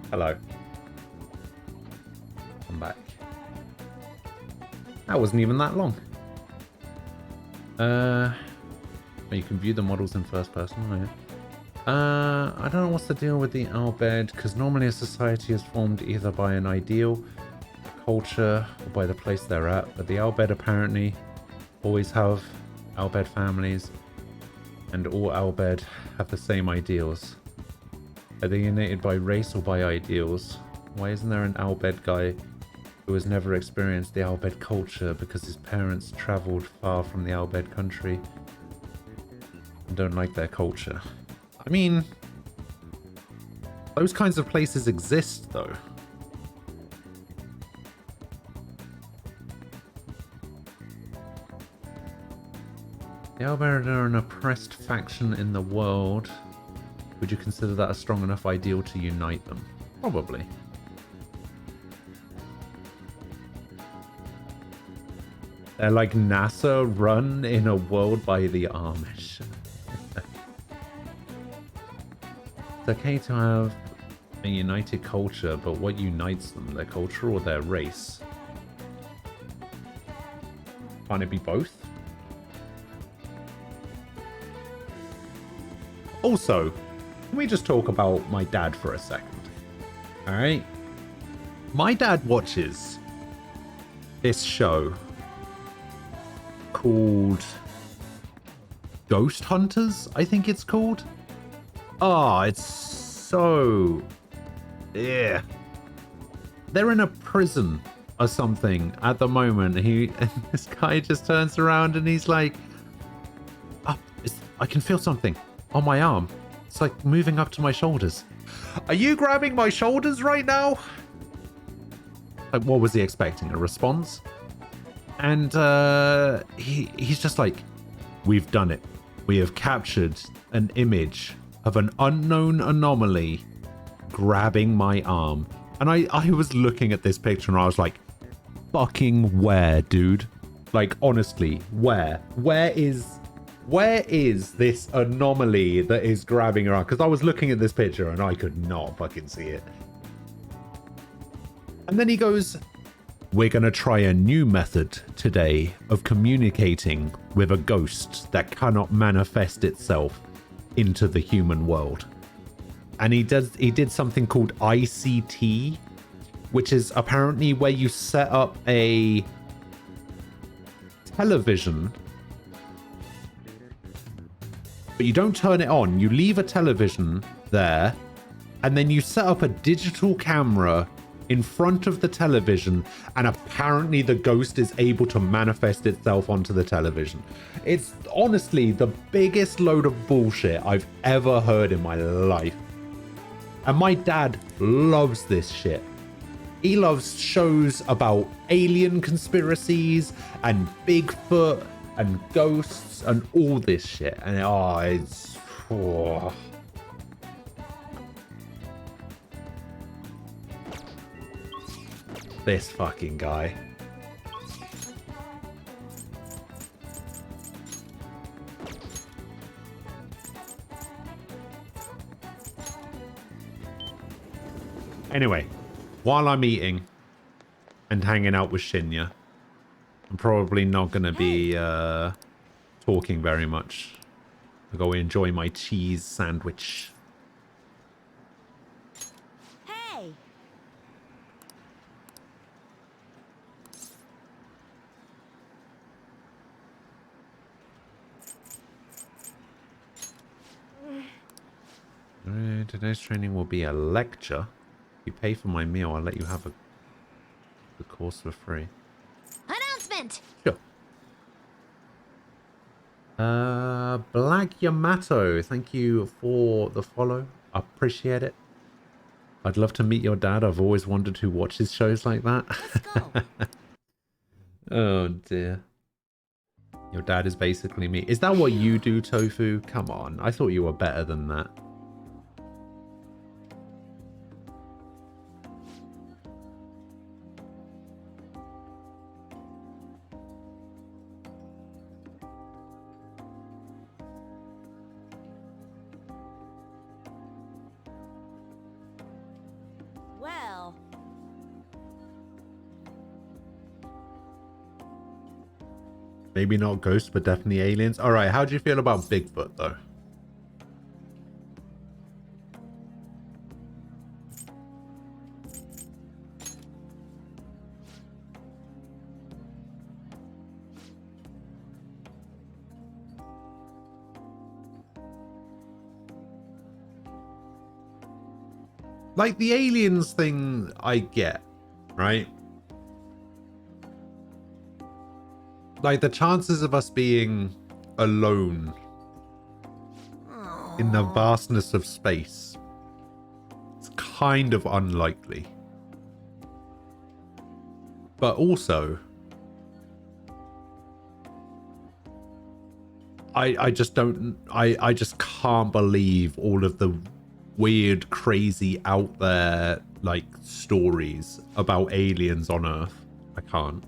Hello. I'm back. That wasn't even that long. You can view the models in first person. Oh, yeah. I don't know what's the deal with the Al Bhed, because normally a society is formed either by an ideal, culture, or by the place they're at, but the Al Bhed apparently always have Al Bhed families, and all Al Bhed have the same ideals. Are they united by race or by ideals? Why isn't there an Al Bhed guy who has never experienced the Al Bhed culture because his parents travelled far from the Al Bhed country and don't like their culture? I mean, those kinds of places exist, though. The Al Bhed are an oppressed faction in the world. Would you consider that a strong enough ideal to unite them? Probably. They're like NASA run in a world by the Amish. It's okay to have a united culture, but what unites them? Their culture or their race? Can't it be both? Also, can we just talk about my dad for a second? Alright? My dad watches this show called Ghost Hunters, I think it's called. Oh, it's so... yeah. They're in a prison or something at the moment. And this guy just turns around and he's like, oh, I can feel something on my arm. It's like moving up to my shoulders. Are you grabbing my shoulders right now? Like, what was he expecting? A response? And he's just like, we've done it. We have captured an image of an unknown anomaly grabbing my arm. And I was looking at this picture and I was like, fucking where, dude? Like, honestly, where? Where is this anomaly that is grabbing her arm? Because I was looking at this picture and I could not fucking see it. And then he goes, we're going to try a new method today of communicating with a ghost that cannot manifest itself into the human world. And he did something called ICT, which is apparently where you set up a television, but you don't turn it on. You leave a television there, and then you set up a digital camera in front of the television, and apparently the ghost is able to manifest itself onto the television. It's honestly the biggest load of bullshit I've ever heard in my life. And my dad loves this shit. He loves shows about alien conspiracies and Bigfoot and ghosts and all this shit. And it's... oh. This fucking guy. Anyway, while I'm eating and hanging out with Shinya, I'm probably not going to be talking very much. I'll go enjoy my cheese sandwich. Hey! Today's training will be a lecture. If you pay for my meal, I'll let you have the course for free. Announcement! Sure. Black Yamato, thank you for the follow. I appreciate it. I'd love to meet your dad. I've always wondered who watches shows like that. Oh dear. Your dad is basically me. Is that what you do, Tofu? Come on. I thought you were better than that. Maybe not ghosts, but definitely aliens. All right, how do you feel about Bigfoot, though? Like, the aliens thing, I get, right? Like, the chances of us being alone in the vastness of space, it's kind of unlikely. But also, I just don't, I just can't believe all of the weird, crazy, out there, like, stories about aliens on Earth. I can't.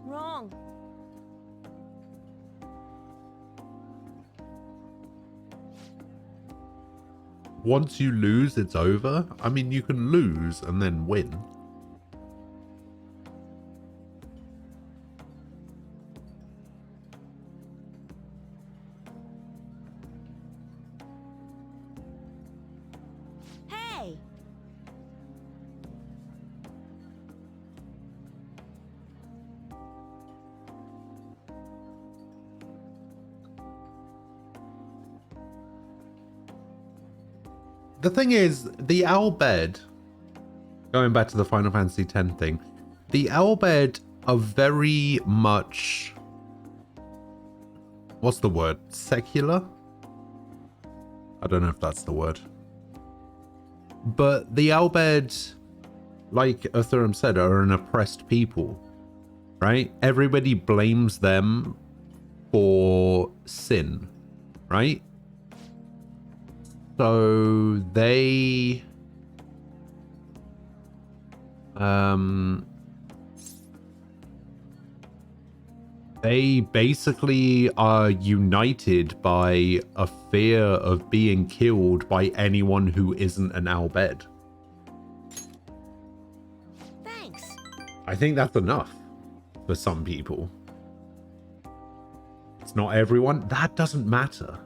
Wrong. Once you lose, it's over. I mean, you can lose and then win. Hey! The thing is, the Owlbed, going back to the Final Fantasy X thing, the Owlbed are very much, what's the word? Secular? I don't know if that's the word. But the Owlbed, like Athurum said, are an oppressed people, right? Everybody blames them for sin, right? So they basically are united by a fear of being killed by anyone who isn't an Owlbed. Thanks. I think that's enough for some people. It's not everyone. That doesn't matter.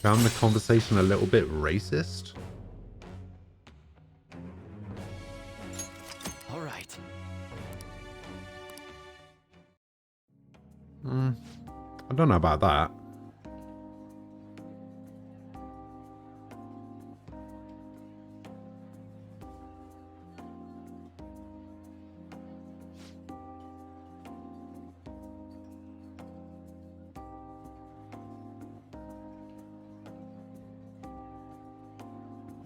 Found the conversation a little bit racist. All right. I don't know about that.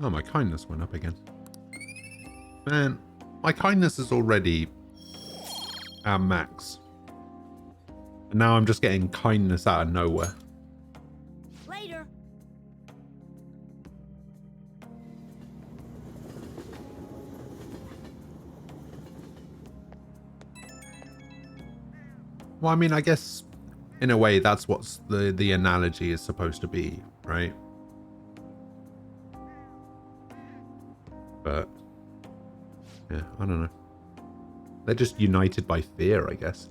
Oh, my kindness went up again. Man, my kindness is already at max. And now I'm just getting kindness out of nowhere. Later. Well, I mean, I guess in a way that's what the analogy is supposed to be, right? But yeah, I don't know. They're just united by fear, I guess.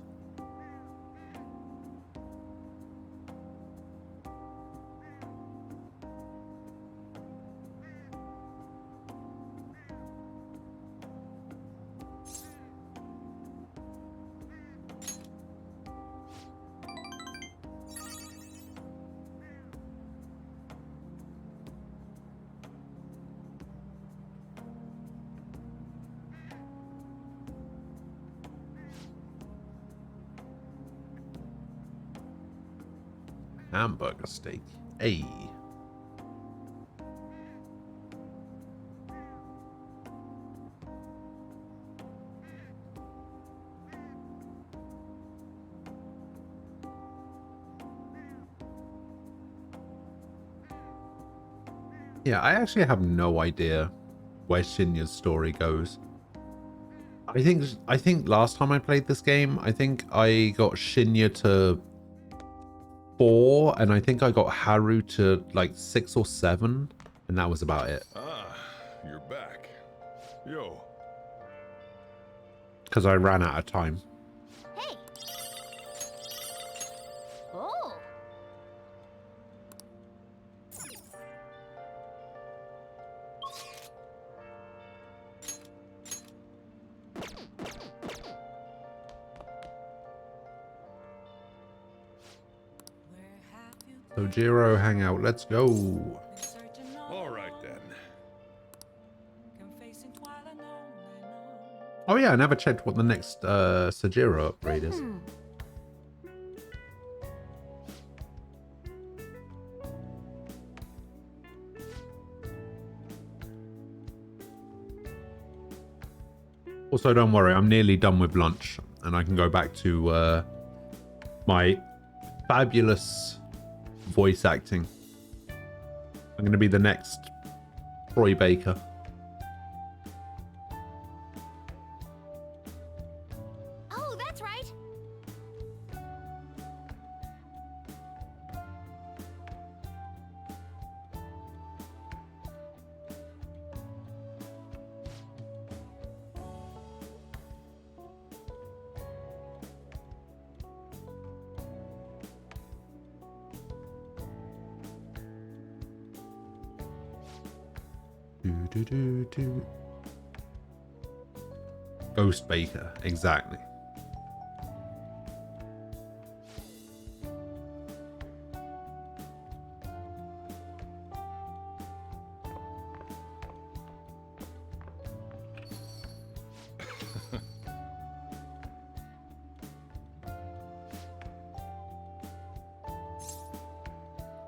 Hamburger steak. Hey. Yeah, I actually have no idea where Shinya's story goes. I think last time I played this game, I think I got Shinya to 4, and I think I got Haru to like 6 or 7, and that was about it. Ah, you're back. Yo. Because I ran out of time. Hey. Oh. So Jiro hangout, let's go. All right then. Oh yeah, I never checked what the next Sajiro upgrade is. Also, don't worry, I'm nearly done with lunch, and I can go back to my fabulous voice acting. I'm going to be the next Troy Baker. Oh, that's right. Ghost Baker, exactly.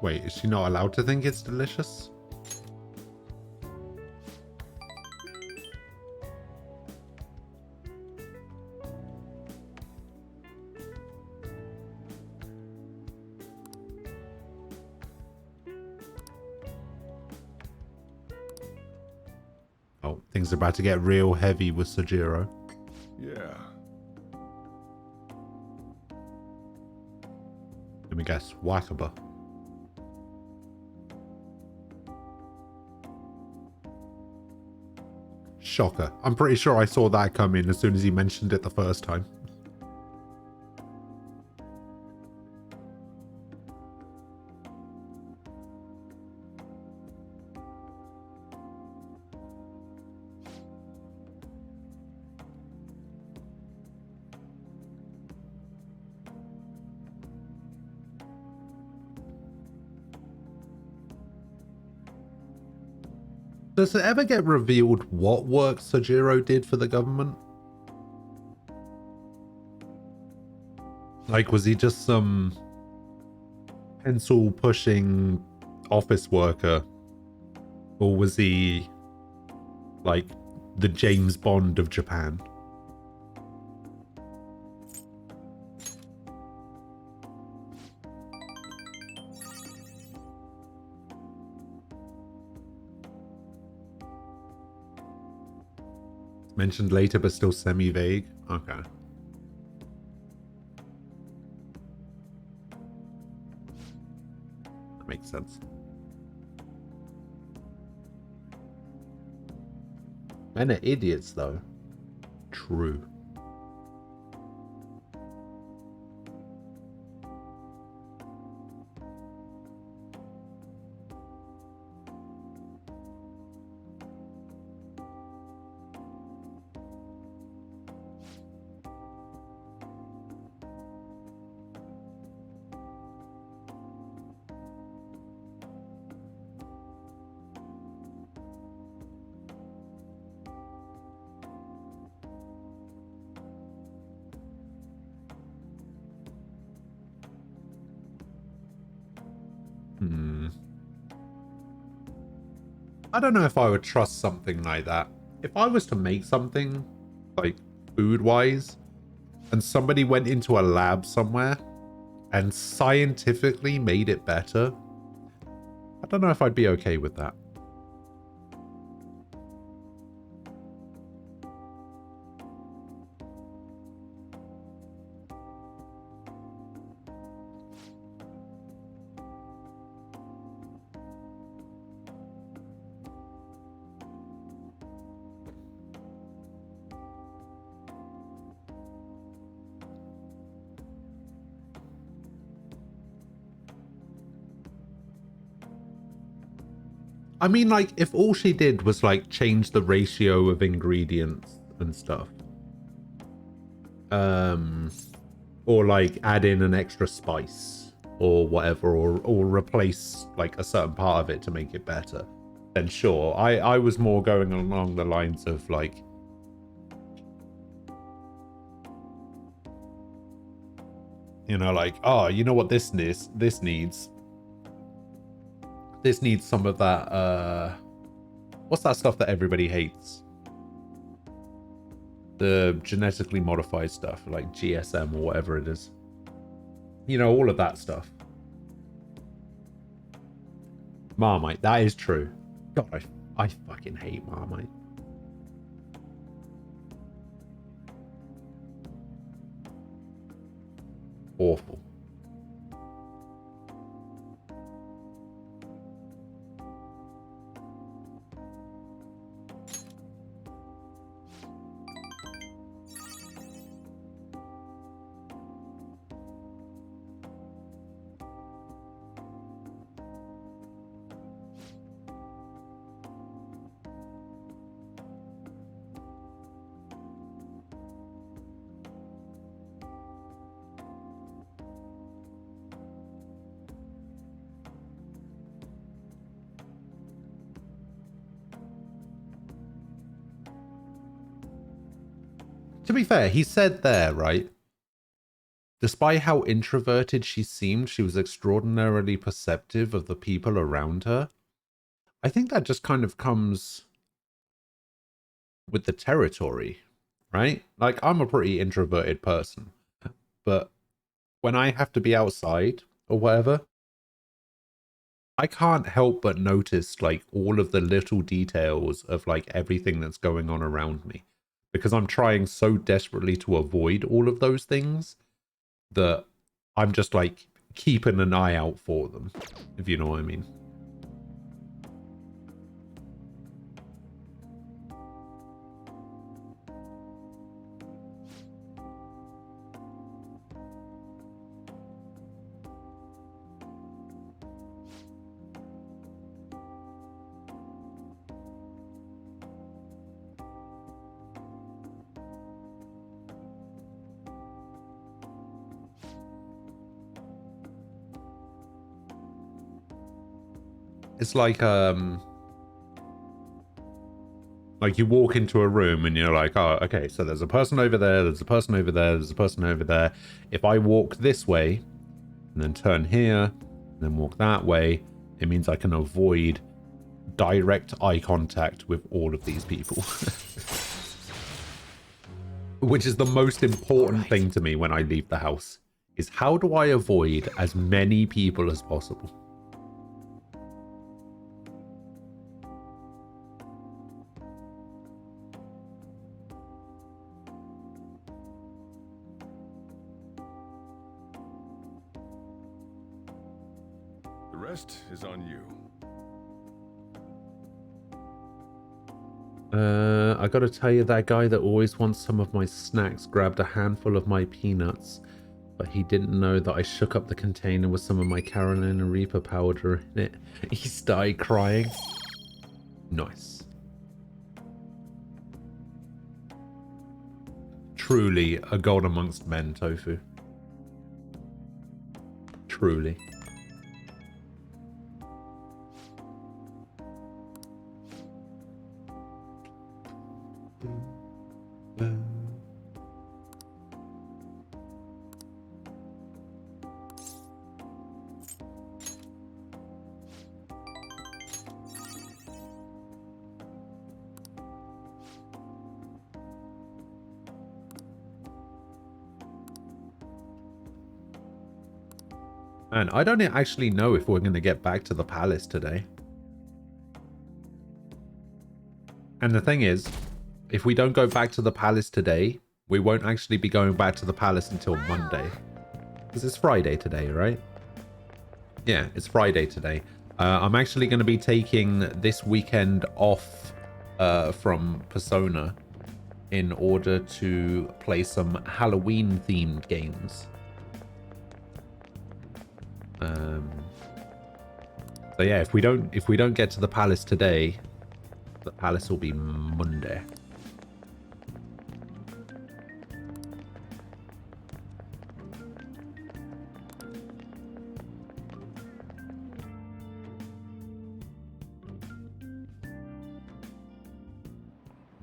Wait, is she not allowed to think it's delicious? Oh, things are about to get real heavy with Sajiro. Yeah. Let me guess, Wakaba. Shocker. I'm pretty sure I saw that come in as soon as he mentioned it the first time. Does it ever get revealed what work Sajiro did for the government? Like, was he just some pencil-pushing office worker? Or was he, like, the James Bond of Japan? Mentioned later, but still semi-vague. Okay. That makes sense. Men are idiots, though. True. I don't know if I would trust something like that. If I was to make something, like food-wise, and somebody went into a lab somewhere and scientifically made it better, I don't know if I'd be okay with that. I mean, like, if all she did was, like, change the ratio of ingredients and stuff. Or, like, add in an extra spice or whatever, or replace, like, a certain part of it to make it better, then sure. I was more going along the lines of, like, you know, like, oh, you know what this needs? This needs some of that, what's that stuff that everybody hates? The genetically modified stuff, like GSM or whatever it is. You know, all of that stuff. Marmite, that is true. God, I fucking hate Marmite. Awful. To be fair, he said there, right? Despite how introverted she seemed, she was extraordinarily perceptive of the people around her. I think that just kind of comes with the territory, right? Like, I'm a pretty introverted person, but when I have to be outside or whatever, I can't help but notice, like, all of the little details of, like, everything that's going on around me. Because I'm trying so desperately to avoid all of those things that I'm just, like, keeping an eye out for them, if you know what I mean. It's like you walk into a room and you're like, oh, okay, so there's a person over there, there's a person over there, there's a person over there. If I walk this way and then turn here and then walk that way, it means I can avoid direct eye contact with all of these people. Which is the most important thing to me when I leave the house, is how do I avoid as many people as possible? The rest is on you. I gotta tell you, that guy that always wants some of my snacks grabbed a handful of my peanuts, but he didn't know that I shook up the container with some of my Carolina Reaper powder in it. He started crying. Nice. Truly a god amongst men, Tofu. Truly. Man, I don't actually know if we're going to get back to the palace today. And the thing is, if we don't go back to the palace today, we won't actually be going back to the palace until Monday. Because it's Friday today, right? Yeah, it's Friday today. I'm actually going to be taking this weekend off from Persona in order to play some Halloween-themed games. So yeah, if we don't get to the palace today, the palace will be Monday.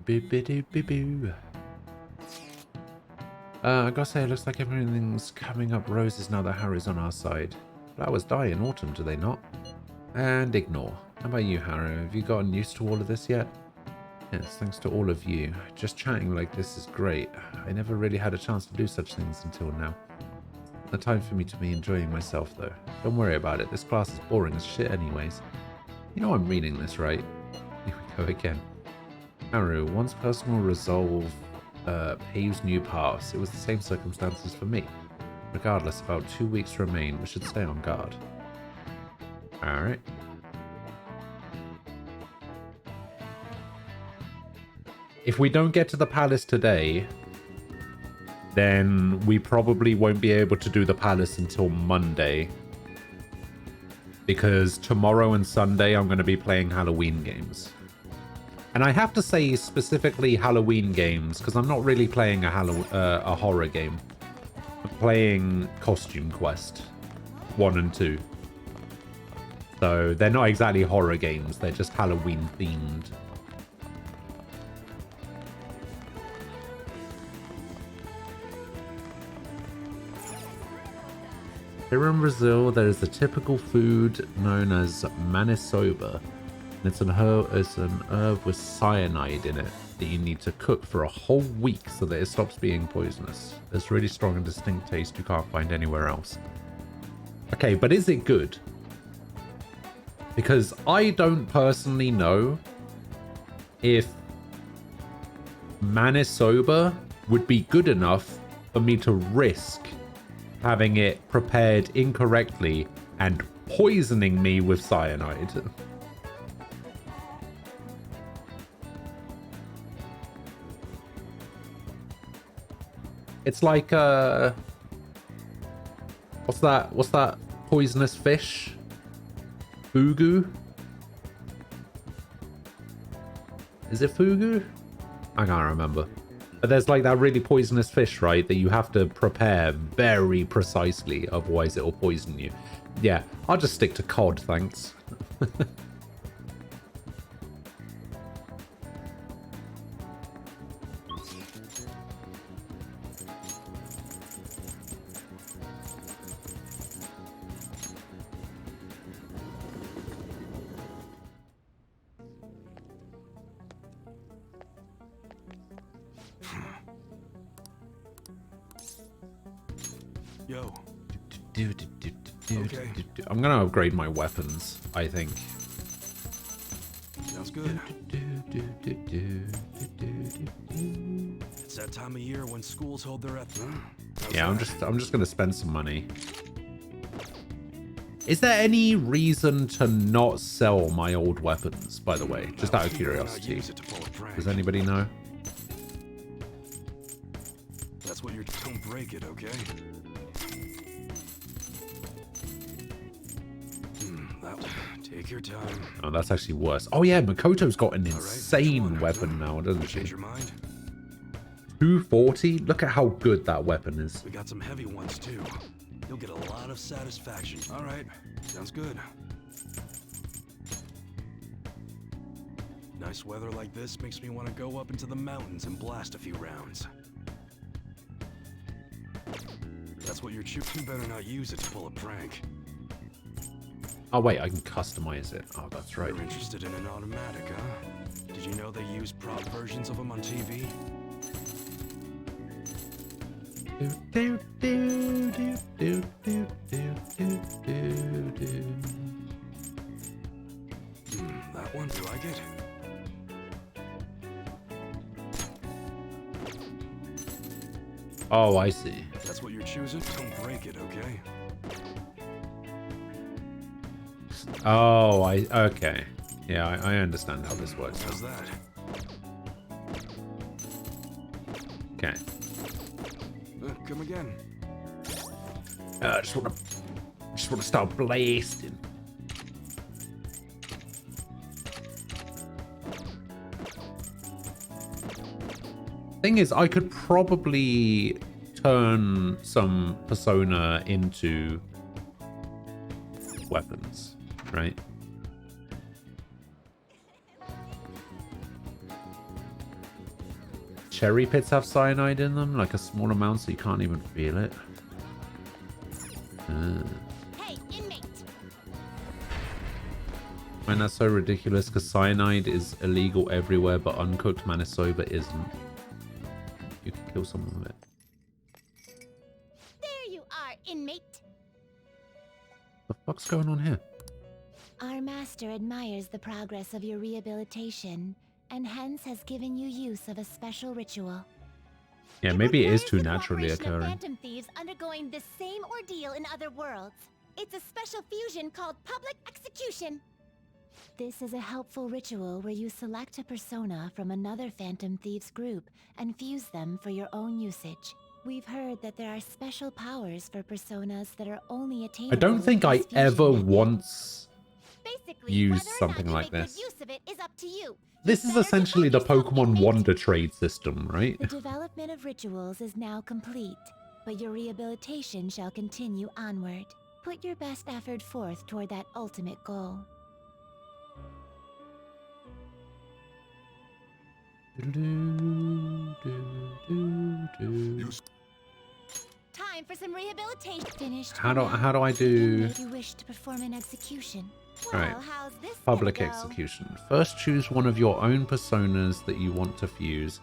Boo-boo-doo-boo-boo. I gotta say, it looks like everything's coming up roses now that Harry's on our side. Flowers die in autumn, do they not? And ignore. How about you, Harry? Have you gotten used to all of this yet? Yes, thanks to all of you. Just chatting like this is great. I never really had a chance to do such things until now. No time for me to be enjoying myself, though. Don't worry about it. This class is boring as shit anyways. You know I'm reading this, right? Here we go again. Haru, one's personal resolve paves new paths. It was the same circumstances for me. Regardless, about 2 weeks remain. We should stay on guard. Alright. If we don't get to the palace today, then we probably won't be able to do the palace until Monday. Because tomorrow and Sunday I'm going to be playing Halloween games. And I have to say specifically Halloween games, because I'm not really playing a horror game. I'm playing Costume Quest 1 and 2. So they're not exactly horror games, they're just Halloween themed. Here in Brazil, there is a typical food known as maniçoba. It's an herb with cyanide in it that you need to cook for a whole week so that it stops being poisonous. There's really strong and distinct taste you can't find anywhere else. Okay, but is it good? Because I don't personally know if maniçoba would be good enough for me to risk having it prepared incorrectly and poisoning me with cyanide. It's like what's that poisonous fish? Fugu? Is it fugu? I can't remember. But there's like that really poisonous fish, right? That you have to prepare very precisely, otherwise it'll poison you. Yeah, I'll just stick to cod, thanks. Yo. Okay. I'm gonna upgrade my weapons, I think. Sounds good. It's that time of year when schools hold their Yeah, I'm just gonna spend some money. Is there any reason to not sell my old weapons, by the way? Just out of curiosity. Does anybody know? That's what you're. Don't break it, okay? Take your time. Oh, that's actually worse. Oh yeah, Makoto's got an insane weapon now, doesn't she? Change your mind? 240? Look at how good that weapon is. We got some heavy ones too. You'll get a lot of satisfaction. All right, sounds good. Nice weather like this makes me want to go up into the mountains and blast a few rounds. That's what you're shooting. Better not use it to pull a prank. Oh wait, I can customize it. Oh, that's right. You're interested in an automatic, huh? Did you know they use prop versions of them on TV? Do, do, do, do, do, do, do, do, do. That one, you like it? Oh, I see. If that's what you're choosing, don't break it, okay? Oh, okay. Yeah, I understand how this works. How's that? Okay. Come again. I just want to start blasting. Thing is, I could probably turn some persona into weapons, right? Cherry pits have cyanide in them, like a small amount so you can't even feel it. Hey, inmate! I find that so ridiculous because cyanide is illegal everywhere, but uncooked manisoba isn't. You can kill someone with it. There you are, inmate! The fuck's going on here? Our master admires the progress of your rehabilitation, and hence has given you use of a special ritual. Yeah, maybe it is too The naturally cooperation of occurring. phantom thieves undergoing the same ordeal in other worlds. It's a special fusion called public execution. This is a helpful ritual where you select a persona from another Phantom Thieves group and fuse them for your own usage. We've heard that there are special powers for personas that are only attainable. I don't think with I this fusion ever method. once Basically, used whether or not something you like make this. good use of it is up to you. This is essentially the Pokemon Wonder Trade system, right? The development of rituals is now complete, but your rehabilitation shall continue onward. Put your best effort forth toward that ultimate goal. Time for some rehabilitation. Finished. How do I do Inmate, you wish to perform an execution. Right. Well, how's this Public gonna go? execution. First, choose one of your own personas that you want to fuse.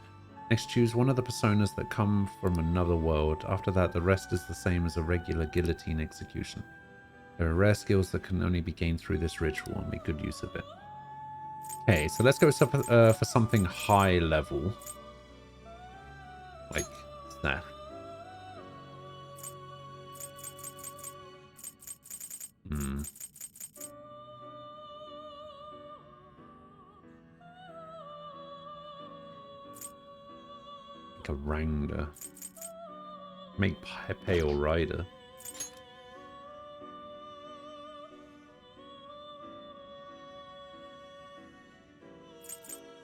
Next, choose one of the personas that come from another world. After that, the rest is the same as a regular guillotine execution. There are rare skills that can only be gained through this ritual, and make good use of it. Okay, so let's go for something high level. Like that. Hmm. Like a Wrangler. Make Pepe or Ryder.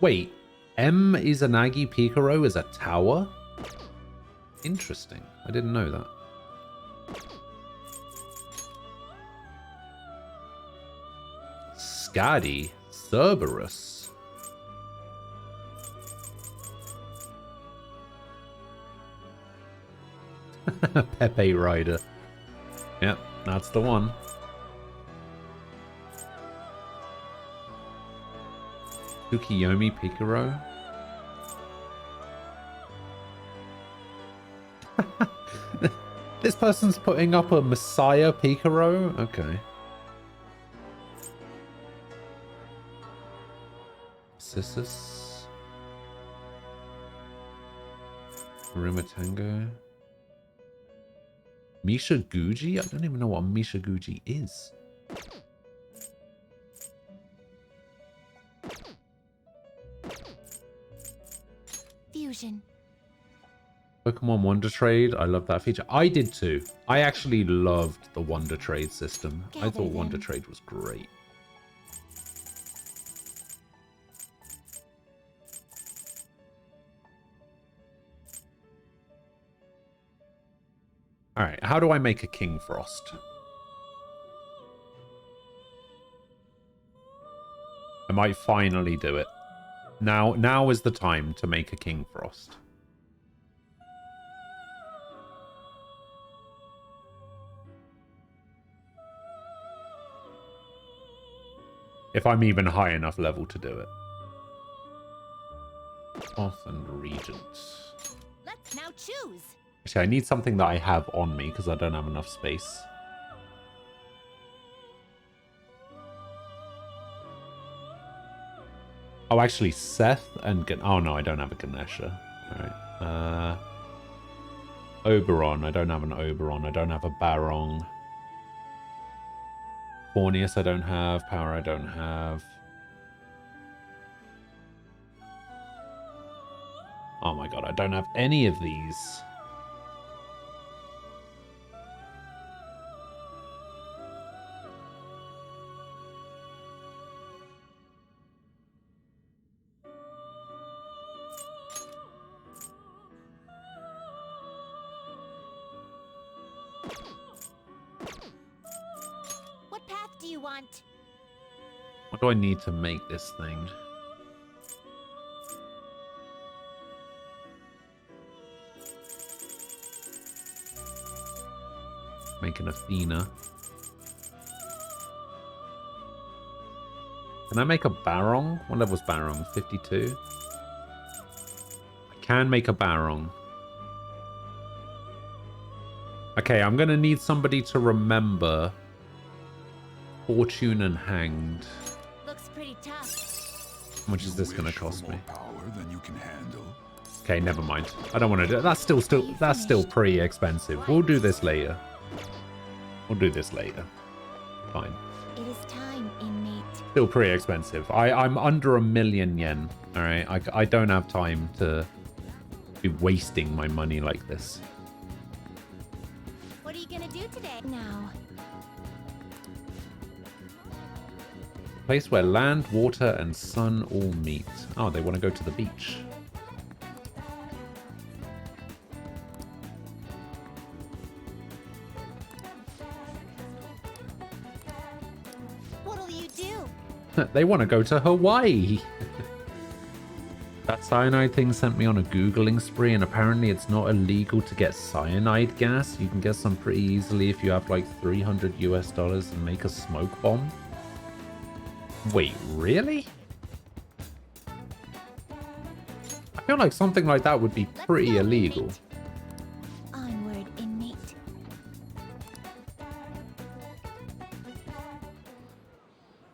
Wait, M Izanagi Picaro is a tower? Interesting. I didn't know that. Skadi Cerberus. Pepe Rider. Yep, that's the one. Tsukiyomi Picaro. This person's putting up a Messiah Picaro? Okay. Sissus. Rimatango. Misha Guji? I don't even know what Misha Guji is. Fusion. Pokemon Wonder Trade. I love that feature. I did too. I actually loved the Wonder Trade system. I thought Wonder Trade was great. Alright, how do I make a King Frost? I might finally do it. Now is the time to make a King Frost. If I'm even high enough level to do it. Off and Regent. Let's now choose. Actually, I need something that I have on me because I don't have enough space. Oh, actually, Seth and... Oh, no, I don't have a Ganesha. Alright. Oberon. I don't have an Oberon. I don't have a Barong. Fornius I don't have. Power I don't have. Oh my god, I don't have any of these. What path do you want? What do I need to make this thing? Make an Athena. Can I make a Barong? What level's Barong? 52? I can make a Barong. Okay, I'm gonna need somebody to remember Fortune and Hanged. Looks pretty tough. How much is this gonna cost me? Power than you can handle. Okay, never mind. I don't want to do it. That's still pretty expensive. We'll do this later. We'll do this later. Fine. It is time, inmate. Still pretty expensive. I'm under 1,000,000 yen. All right, I don't have time to be wasting my money like this. What are you gonna do today? Now. Place where land, water, and sun all meet. Oh, they want to go to the beach. What'll you do? They want to go to Hawaii. That cyanide thing sent me on a Googling spree, and apparently it's not illegal to get cyanide gas. You can get some pretty easily if you have like $300 US and make a smoke bomb. Wait, really? I feel like something like that would be pretty illegal. Onward, inmate.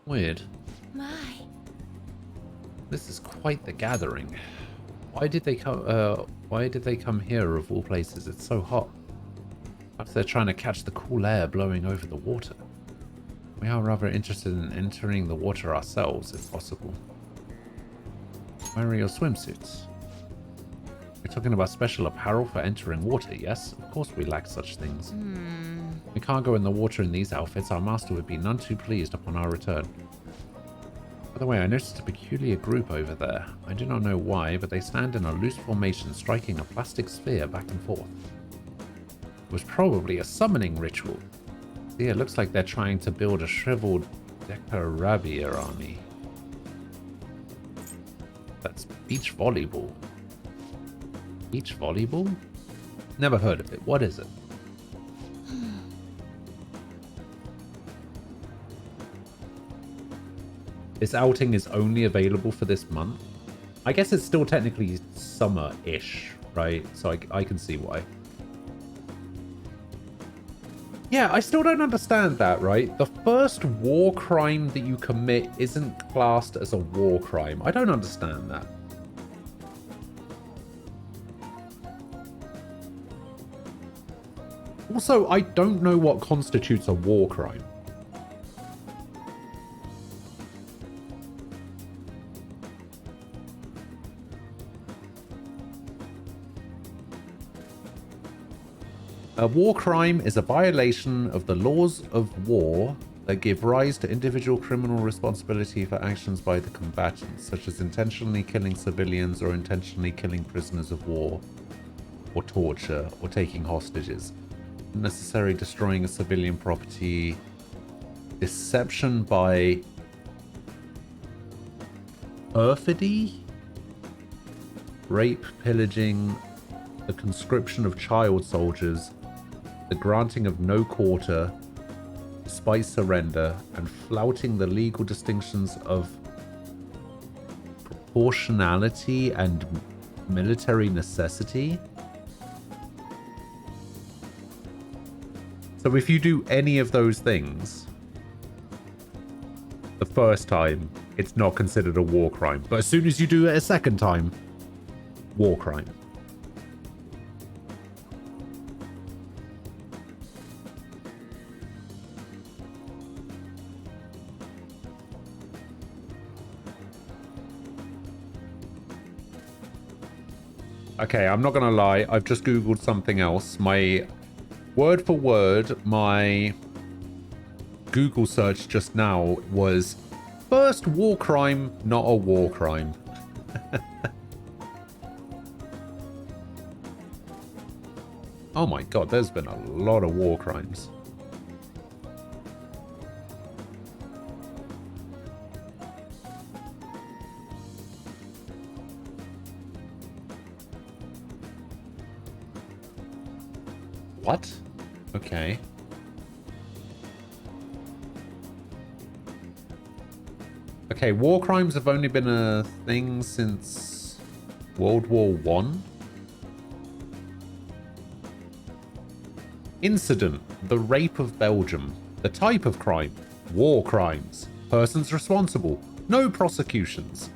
Weird. My. This is quite the gathering. Why did they come here of all places? It's so hot. Perhaps they're trying to catch the cool air blowing over the water. We are rather interested in entering the water ourselves, if possible. Where are your swimsuits? We're talking about special apparel for entering water, yes? Of course we lack such things. We can't go in the water in these outfits. Our master would be none too pleased upon our return. By the way, I noticed a peculiar group over there. I do not know why, but they stand in a loose formation, striking a plastic sphere back and forth. It was probably a summoning ritual. See, it looks like they're trying to build a shriveled Dekarabia army. That's beach volleyball. Beach volleyball? Never heard of it. What is it? This outing is only available for this month. I guess it's still technically summer-ish, right? So I can see why. Yeah, I still don't understand that, right? The first war crime that you commit isn't classed as a war crime. I don't understand that. Also, I don't know what constitutes a war crime. A war crime is a violation of the laws of war that give rise to individual criminal responsibility for actions by the combatants, such as intentionally killing civilians or intentionally killing prisoners of war, or torture, or taking hostages, unnecessarily destroying a civilian property, deception by perfidy, rape, pillaging, the conscription of child soldiers, the granting of no quarter, despite surrender, and flouting the legal distinctions of proportionality and military necessity. So if you do any of those things the first time, it's not considered a war crime. But as soon as you do it a second time, war crime. Okay, I'm not gonna lie, I've just Googled something else. My word for word, my Google search just now was first war crime, not a war crime. Oh my god, there's been a lot of war crimes. What? Okay. Okay, war crimes have only been a thing since World War One. Incident: the rape of Belgium. The type of crime: war crimes. Persons responsible: no prosecutions.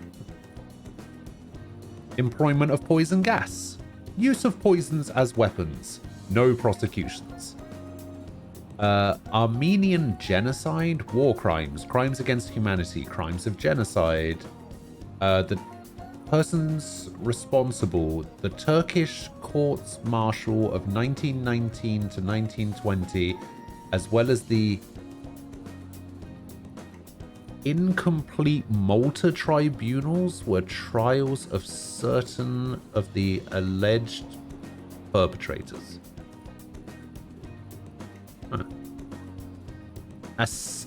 Employment of poison gas. Use of poisons as weapons. No prosecutions. Armenian genocide, war crimes, crimes against humanity, crimes of genocide. The persons responsible, the Turkish courts martial of 1919 to 1920, as well as the incomplete Malta tribunals were trials of certain of the alleged perpetrators.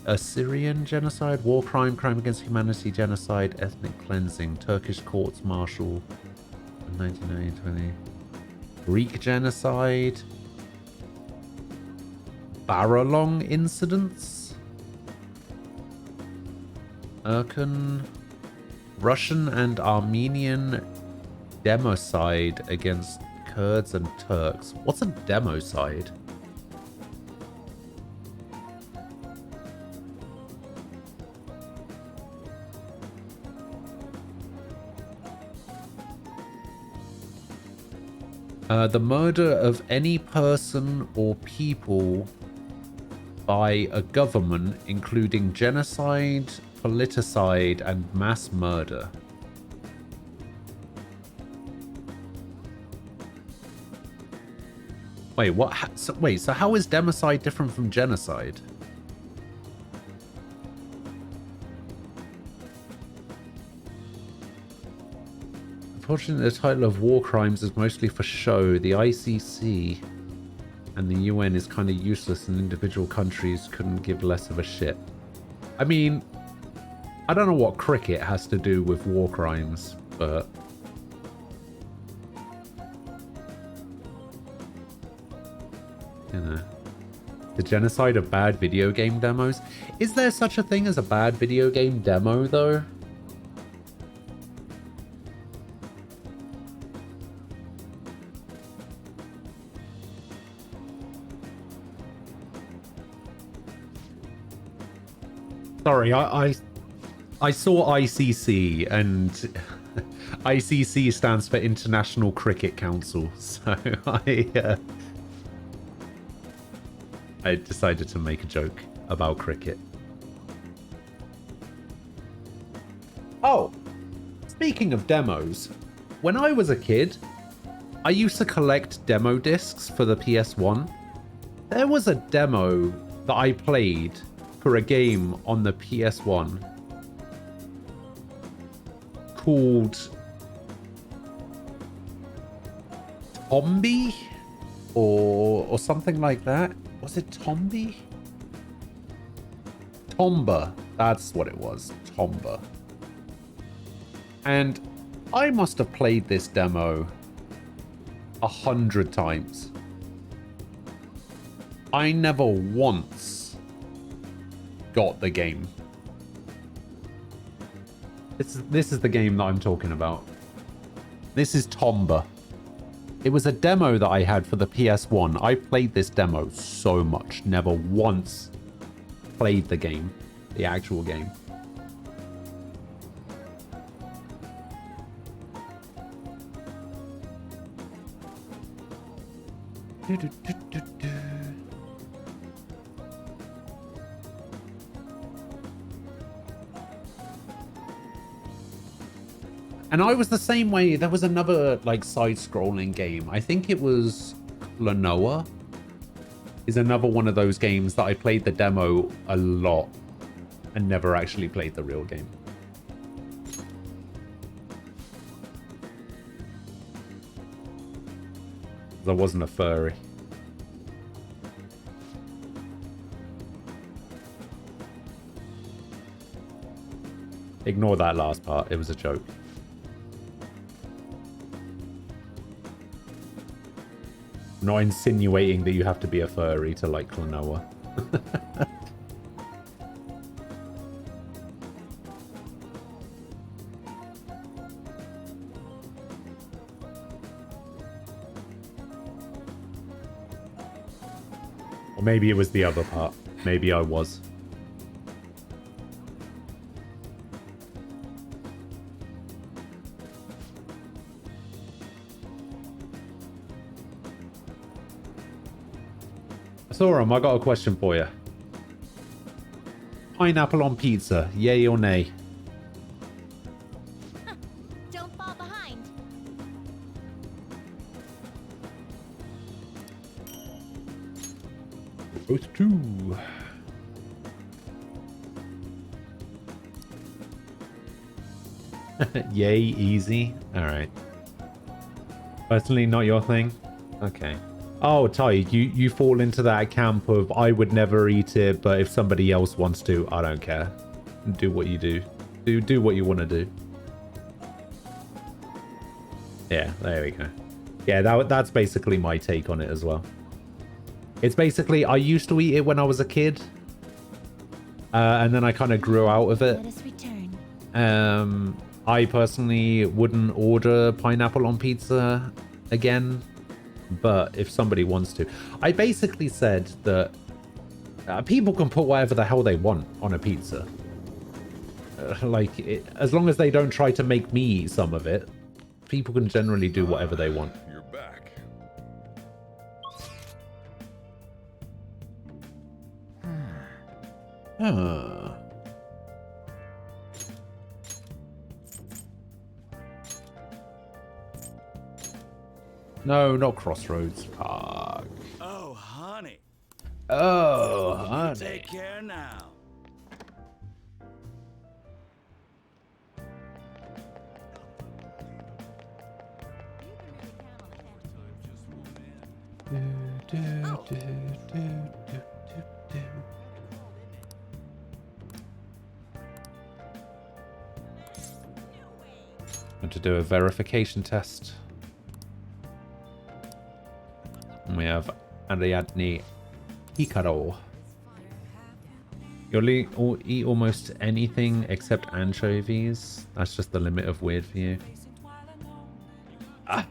Assyrian genocide, war crime, crime against humanity, genocide, ethnic cleansing, Turkish courts martial, 1920, Greek genocide, Baralong incidents, Erkan, Russian and Armenian democide against Kurds and Turks. What's a democide? The murder of any person or people by a government, including genocide, politicide, and mass murder. Wait, what? So how is democide different from genocide? Unfortunately, the title of war crimes is mostly for show. The ICC and the UN is kind of useless, and individual countries couldn't give less of a shit. I mean, I don't know what cricket has to do with war crimes, but... you know. The genocide of bad video game demos? Is there such a thing as a bad video game demo, though? Sorry, I saw ICC, and ICC stands for International Cricket Council, so I decided to make a joke about cricket. Oh, speaking of demos, when I was a kid, I used to collect demo discs for the PS1. There was a demo that I played for a game on the PS1 called Tombi or something like that. Was it Tombi? Tomba, that's what it was. Tomba. And I must have played this demo 100 times. I never once got the game. This is the game that I'm talking about. This is Tomba. It was a demo that I had for the PS1. I played this demo so much. Never once played the game. The actual game. And I was the same way. There was another like side-scrolling game. I think it was Klonoa. Is another one of those games that I played the demo a lot and never actually played the real game. I wasn't a furry. Ignore that last part. It was a joke. I'm not insinuating that you have to be a furry to like Klonoa. Or maybe it was the other part. Maybe I was. Sorum, I got a question for you. Pineapple on pizza, yay or nay? Don't fall behind. Both two. Yay, easy. Alright. Personally, not your thing? Okay. Oh, Ty, you fall into that camp of I would never eat it, but if somebody else wants to, I don't care. Do what you do. Do what you want to do. Yeah, there we go. Yeah, that's basically my take on it as well. It's basically, I used to eat it when I was a kid. And then I kind of grew out of it. Let us return. I personally wouldn't order pineapple on pizza again. But if somebody wants to, I basically said that people can put whatever the hell they want on a pizza. As long as they don't try to make me eat some of it, people can generally do whatever they want. You're back. No, not Crossroads. Fuck. Oh, honey. Oh, honey. Take care now. Want to do a verification test. And we have Ariadne Hikaru. You'll eat almost anything except anchovies. That's just the limit of weird for you. Ah.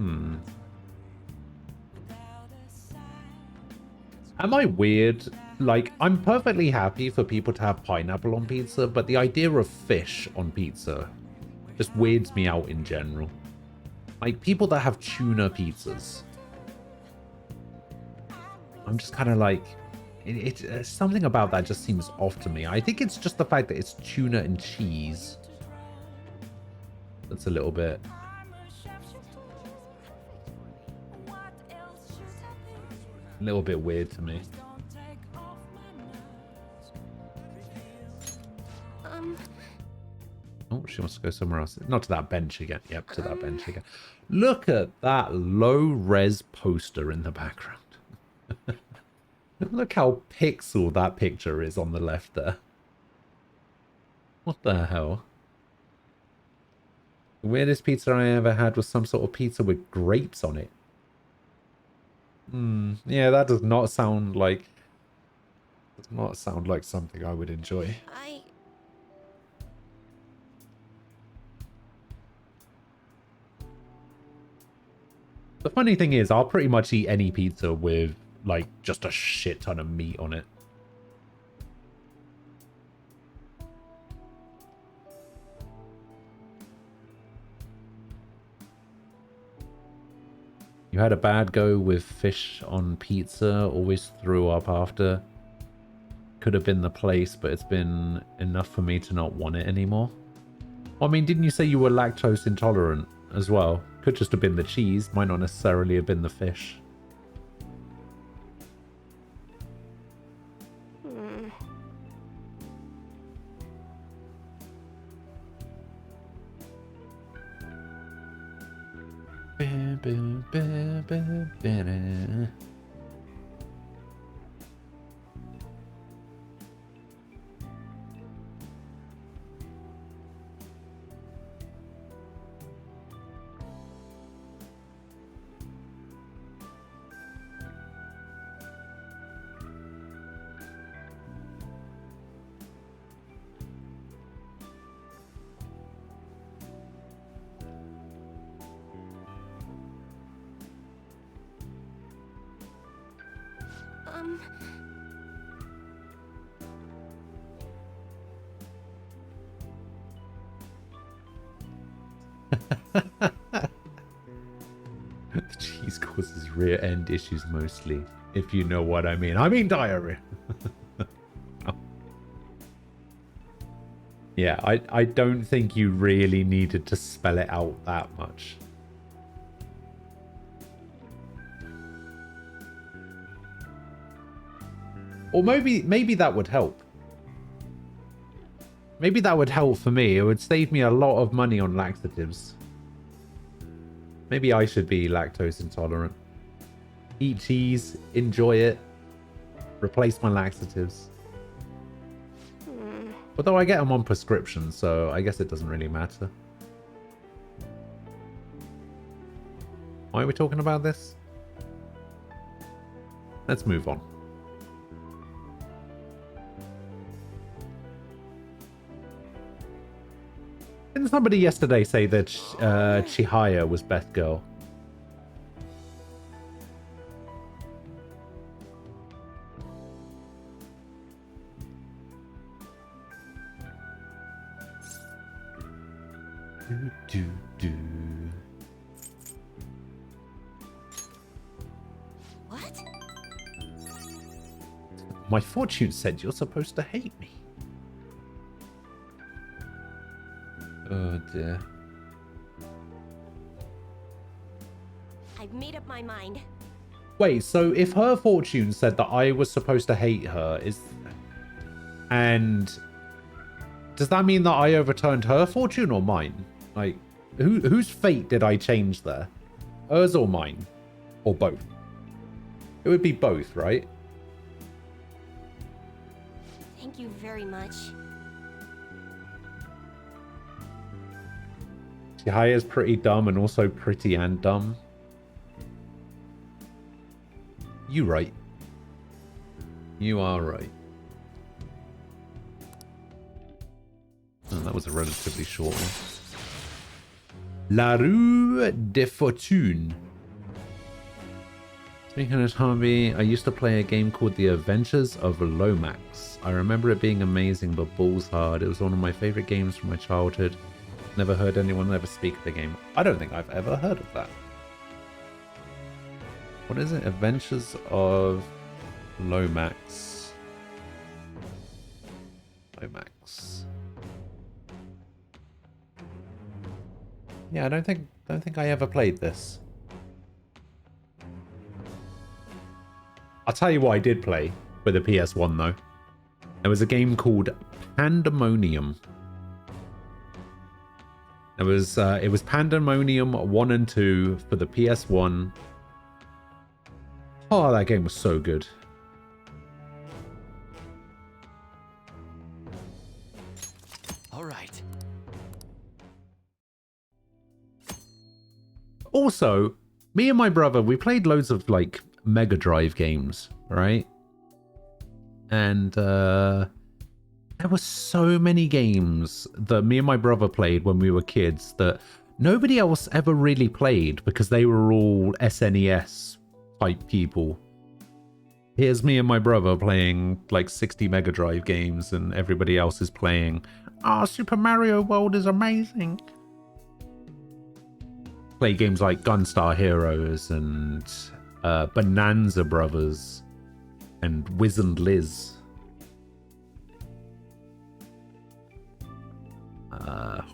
Am I weird? Like, I'm perfectly happy for people to have pineapple on pizza, but the idea of fish on pizza just weirds me out in general. Like, people that have tuna pizzas. I'm just kind of like... It's something about that just seems off to me. I think it's just the fact that it's tuna and cheese. That's a little bit... a little bit weird to me. Oh, she wants to go somewhere else. Not to that bench again. Yep, to that bench again. Look at that low-res poster in the background. Look how pixel that picture is on the left there. What the hell? The weirdest pizza I ever had was some sort of pizza with grapes on it. Yeah, that does not sound like... does not sound like something I would enjoy. The funny thing is, I'll pretty much eat any pizza with, like, just a shit ton of meat on it. You had a bad go with fish on pizza, always threw up after. Could have been the place, but it's been enough for me to not want it anymore. I mean, didn't you say you were lactose intolerant as well? Could just have been the cheese, might not necessarily have been the fish. The cheese causes rear end issues mostly, if you know what I mean. I mean diarrhea. Yeah, I don't think you really needed to spell it out that much. Or maybe that would help. Maybe that would help for me. It would save me a lot of money on laxatives. Maybe I should be lactose intolerant. Eat cheese, enjoy it, replace my laxatives. Although I get them on prescription, so I guess it doesn't really matter. Why are we talking about this? Let's move on. Didn't somebody yesterday say that Chihaya was Beth Girl? What? My fortune said you're supposed to hate me. Oh dear. I've made up my mind. Wait, so if her fortune said that I was supposed to hate her, and does that mean that I overturned her fortune or mine? Like, whose fate did I change there? Hers or mine? Or both? It would be both, right? Thank you very much. Chihaya's pretty dumb and also pretty and dumb. You right. You are right. Oh, that was a relatively short one. La Rue de Fortune. Speaking of hobby, I used to play a game called The Adventures of Lomax. I remember it being amazing but balls hard. It was one of my favorite games from my childhood. Never heard anyone ever speak of the game. I don't think I've ever heard of that. What is it? Adventures of Lomax. Lomax. Yeah, I don't think I ever played this. I'll tell you what I did play with the PS1 though. There was a game called Pandemonium. It was Pandemonium 1 and 2 for the PS1. Oh, that game was so good. All right. Also, me and my brother, we played loads of like Mega Drive games, right? And there were so many games that me and my brother played when we were kids that Nobody else ever really played because they were all SNES type people. Here's me and my brother playing like 60 Mega Drive games, and everybody else is playing, "Oh, Super Mario World is amazing." Play games like Gunstar Heroes and Bonanza Brothers and Wiz and Liz.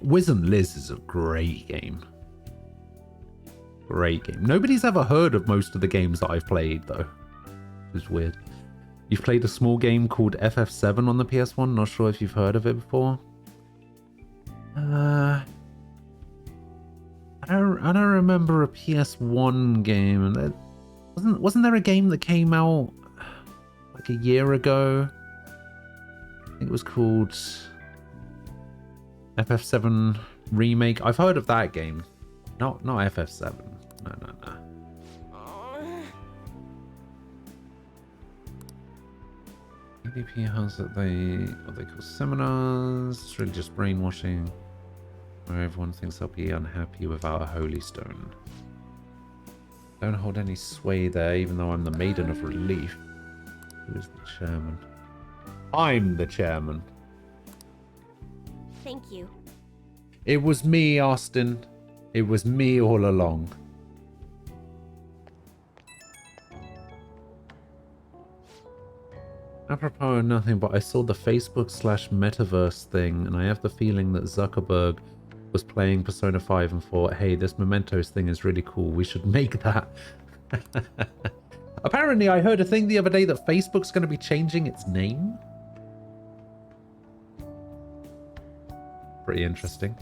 Wiz and Liz is a great game. Great game. Nobody's ever heard of most of the games that I've played, though. It's weird. You've played a small game called FF7 on the PS1. Not sure if you've heard of it before. I don't remember a PS1 game. Wasn't there a game that came out like a year ago? I think it was called FF7 Remake. I've heard of that game. Not FF7. No. EVP has what they call seminars. It's really just brainwashing, where everyone thinks they'll be unhappy without a holy stone. Don't hold any sway there, even though I'm the Maiden of Relief. Who is the chairman? I'm the chairman. Thank you. It was me, Austin. It was me all along. Apropos of nothing, but I saw the Facebook/Metaverse thing, and I have the feeling that Zuckerberg was playing Persona 5 and thought, hey, this Mementos thing is really cool. We should make that. Apparently, I heard a thing the other day that Facebook's going to be changing its name. Pretty interesting.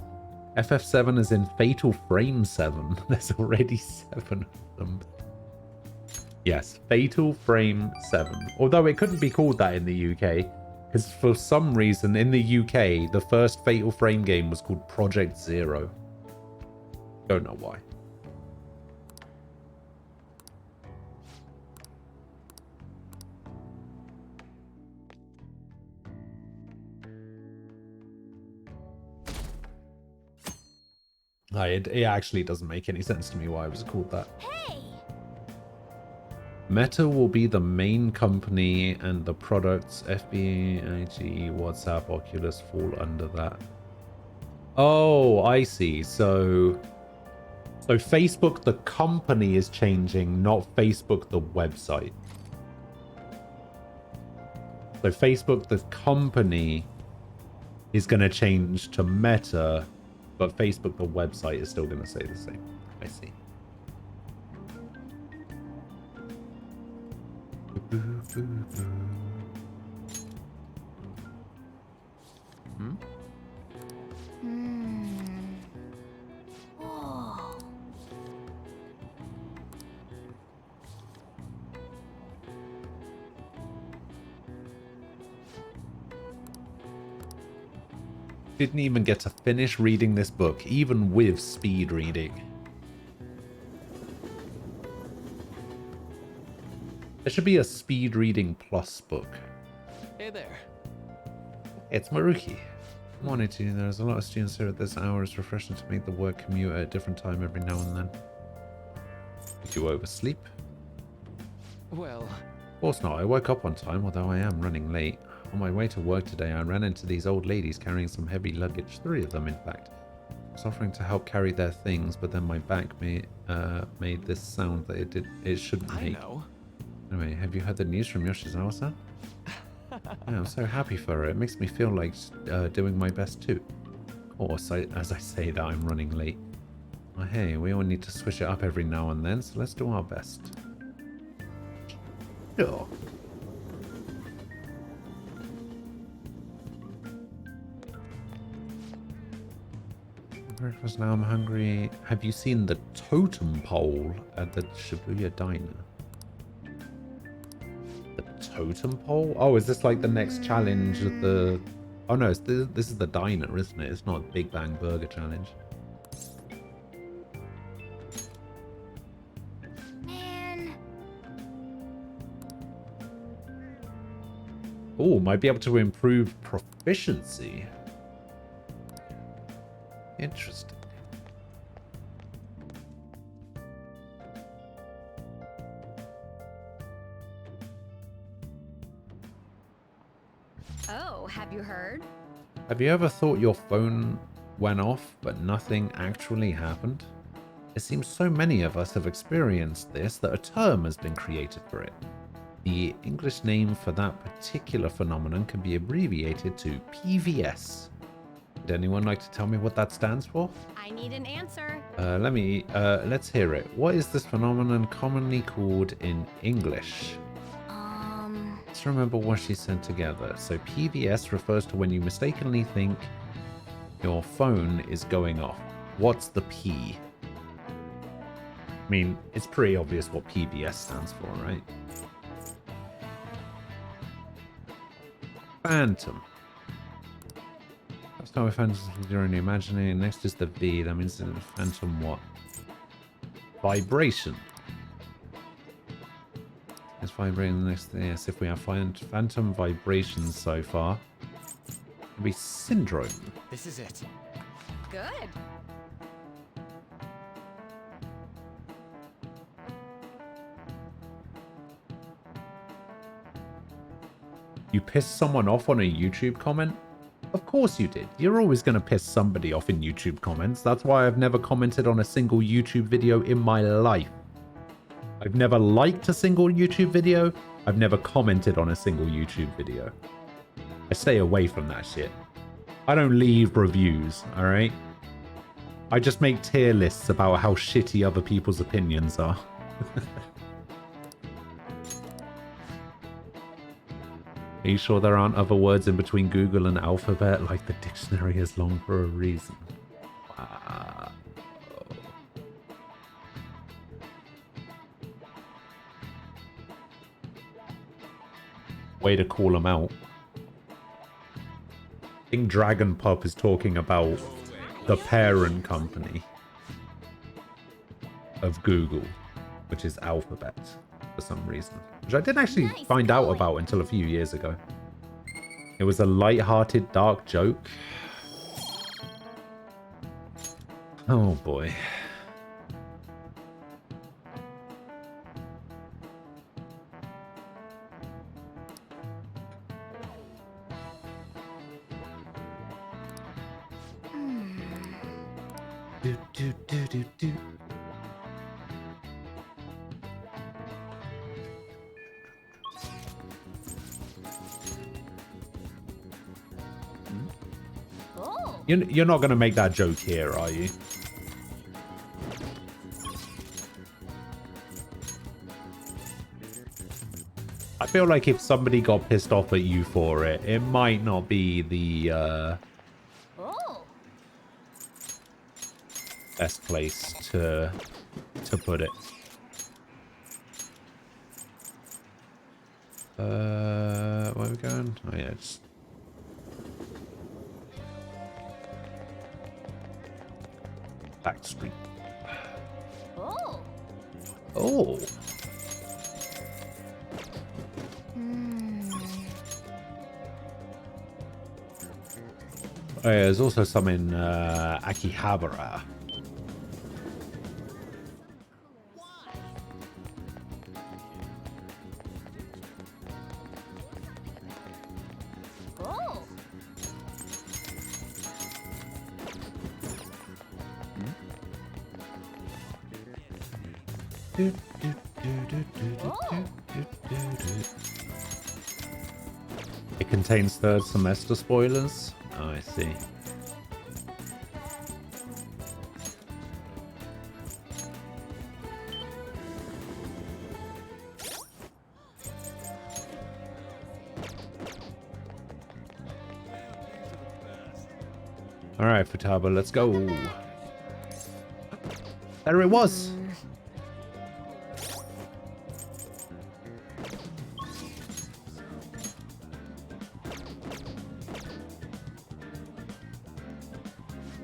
FF7 is in Fatal Frame 7. There's already 7 of them. Yes, Fatal Frame 7. Although it couldn't be called that in the UK, because for some reason in the UK, the first Fatal Frame game was called Project Zero. Don't know why. It actually doesn't make any sense to me why it was called that. Hey! Meta will be the main company, and the products FB, IG, WhatsApp, Oculus fall under that. Oh, I see. So Facebook, the company, is changing, not Facebook, the website. So Facebook, the company, is going to change to Meta, but Facebook, the website, is still going to stay the same. I see. Whoa. Didn't even get to finish reading this book, even with speed reading. There should be a speed reading plus book. Hey there. It's Maruki. Morning to you. There's a lot of students here at this hour. It's refreshing to make the work commute at a different time every now and then. Did you oversleep? Well, of course not. I woke up on time, although I am running late. On my way to work today, I ran into these old ladies carrying some heavy luggage. 3 of them, in fact. I was offering to help carry their things, but then my back made this sound that it shouldn't make. I know. Anyway, have you heard the news from Yoshizawa-san? Yeah, I'm so happy for her. It makes me feel like doing my best too. Of course, as I say that, I'm running late. Well, hey, we all need to switch it up every now and then, so let's do our best. Sure. Breakfast now, I'm hungry. Have you seen the totem pole at the Shibuya Diner? The totem pole? Oh, is this like the next challenge of the... Oh no, this is the diner, isn't it? It's not Big Bang Burger Challenge. Man. Oh, might be able to improve proficiency. Interesting. Oh, have you heard? Have you ever thought your phone went off, but nothing actually happened? It seems so many of us have experienced this that a term has been created for it. The English name for that particular phenomenon can be abbreviated to PVS. Would anyone like to tell me what that stands for? I need an answer. Let's hear it. What is this phenomenon commonly called in English? Let's remember what she said together. So PVS refers to when you mistakenly think your phone is going off. What's the P? I mean, it's pretty obvious what PVS stands for, right? Phantom. That's how we found you're only imagining. Next is the V. That means phantom what? Vibration. It's vibrating the next thing. Yes, if we have phantom vibrations so far, it'll be syndrome. This is it. Good. You pissed someone off on a YouTube comment? Of course you did. You're always going to piss somebody off in YouTube comments. That's why I've never commented on a single YouTube video in my life. I've never liked a single YouTube video. I've never commented on a single YouTube video. I stay away from that shit. I don't leave reviews, alright? I just make tier lists about how shitty other people's opinions are. Are you sure there aren't other words in between Google and Alphabet, like the dictionary is long for a reason? Wow. Way to call them out. I think Dragon Pup is talking about the parent company of Google, which is Alphabet for some reason. Which I didn't actually find out about until a few years ago. It was a light-hearted, dark joke. Oh boy. Do, do, do, do, do. You're not going to make that joke here, are you? I feel like if somebody got pissed off at you for it, it might not be the best place to put it. Where are we going? Oh yeah, it's back street. Oh. Oh. Oh, yeah, there's also some in Akihabara. Oh. It contains third semester spoilers. Oh, I see. All right, Futaba, let's go. There it was.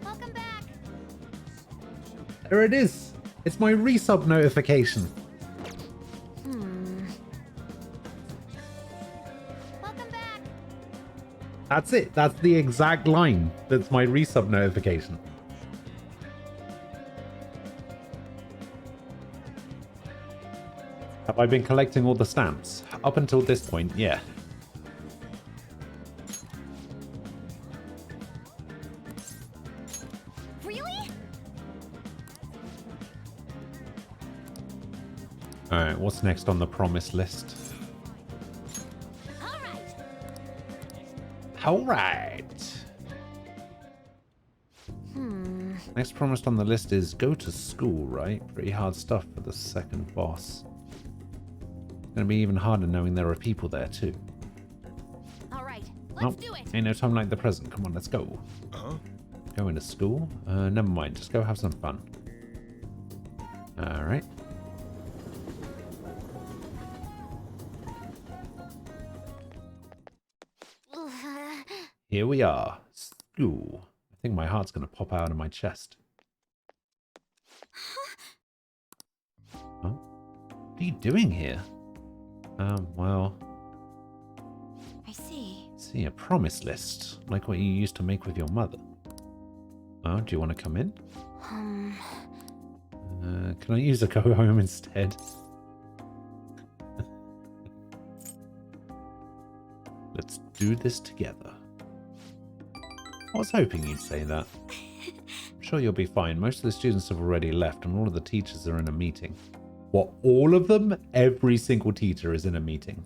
Welcome back. There it is. It's my resub notification. Welcome back. That's it. That's the exact line. That's my resub notification. Have I been collecting all the stamps? Up until this point, yeah. Alright, what's next on the promise list? Alright. Next promised on the list is go to school, right? Pretty hard stuff for the second boss. It's gonna be even harder knowing there are people there too. Alright, let's do it. Ain't no time like the present. Come on, let's go. Going to school? Never mind, just go have some fun. Alright. Here we are. School. I think my heart's gonna pop out of my chest. Huh? What are you doing here? Well... I see. See, a promise list. Like what you used to make with your mother. Oh, do you want to come in? Can I use a go home instead? Let's do this together. I was hoping you'd say that. I'm sure you'll be fine. Most of the students have already left and all of the teachers are in a meeting. What, all of them? Every single teacher is in a meeting.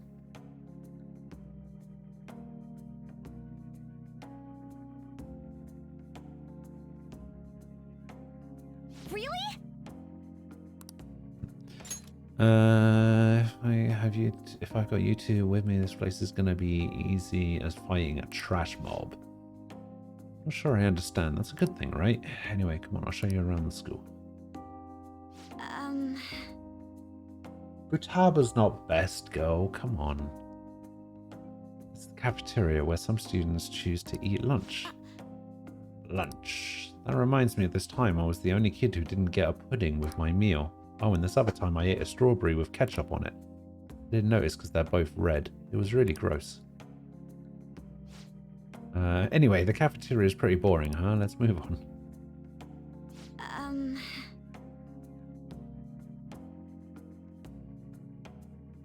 Really? If I've got you two with me, this place is gonna be easy as fighting a trash mob. I'm sure I understand. That's a good thing, right? Anyway, come on, I'll show you around the school. Futaba's not best, girl. Come on. It's the cafeteria where some students choose to eat lunch. Lunch. That reminds me of this time I was the only kid who didn't get a pudding with my meal. Oh, and this other time I ate a strawberry with ketchup on it. I didn't notice because they're both red. It was really gross. Anyway, the cafeteria is pretty boring, huh? Let's move on.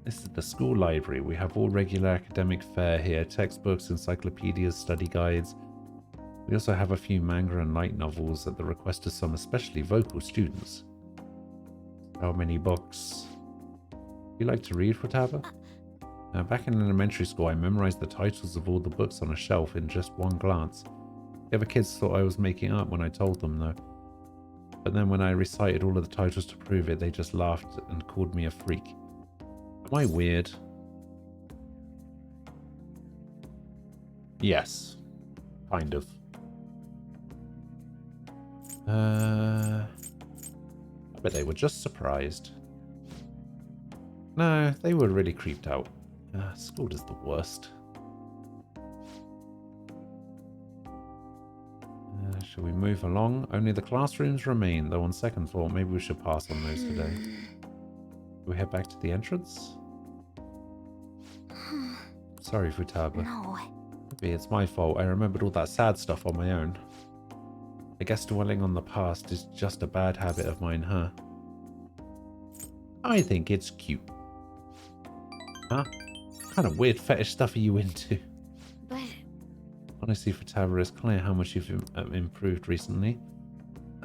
This is the school library. We have all regular academic fare here. Textbooks, encyclopedias, study guides. We also have a few manga and light novels at the request of some especially vocal students. How many books? You like to read, Futaba? Back in elementary school, I memorized the titles of all the books on a shelf in just one glance. The other kids thought I was making up when I told them, though. But then when I recited all of the titles to prove it, they just laughed and called me a freak. Am I weird? Yes. Kind of. I bet they were just surprised. No, they were really creeped out. School is the worst. Shall we move along? Only the classrooms remain, though on second thought, maybe we should pass on those today. Do we head back to the entrance? Sorry, Futaba. No. Maybe it's my fault. I remembered all that sad stuff on my own. I guess dwelling on the past is just a bad habit of mine, huh? I think it's cute. Huh? What kind of weird fetish stuff are you into? But... Honestly, Futaba, it's clear how much you've improved recently.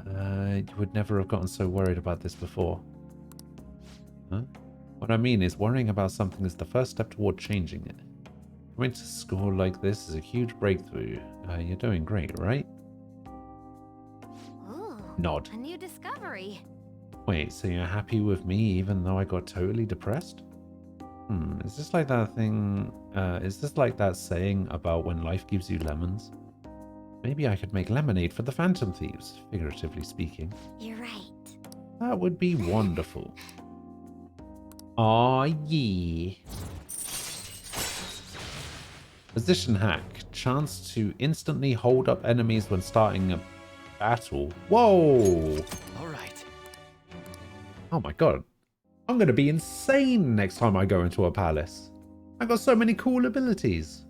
You would never have gotten so worried about this before. Huh? What I mean is, worrying about something is the first step toward changing it. Coming to school like this is a huge breakthrough. You're doing great, right? Ooh, Nod. a new discovery. Wait, so you're happy with me even though I got totally depressed? Is this like that thing, is this like that saying about when life gives you lemons? Maybe I could make lemonade for the Phantom Thieves, figuratively speaking. You're right. That would be wonderful. Aw, yeah. Position hack. Chance to instantly hold up enemies when starting a battle. Whoa! Alright. Oh my god. I'm going to be insane next time I go into a palace. I've got so many cool abilities.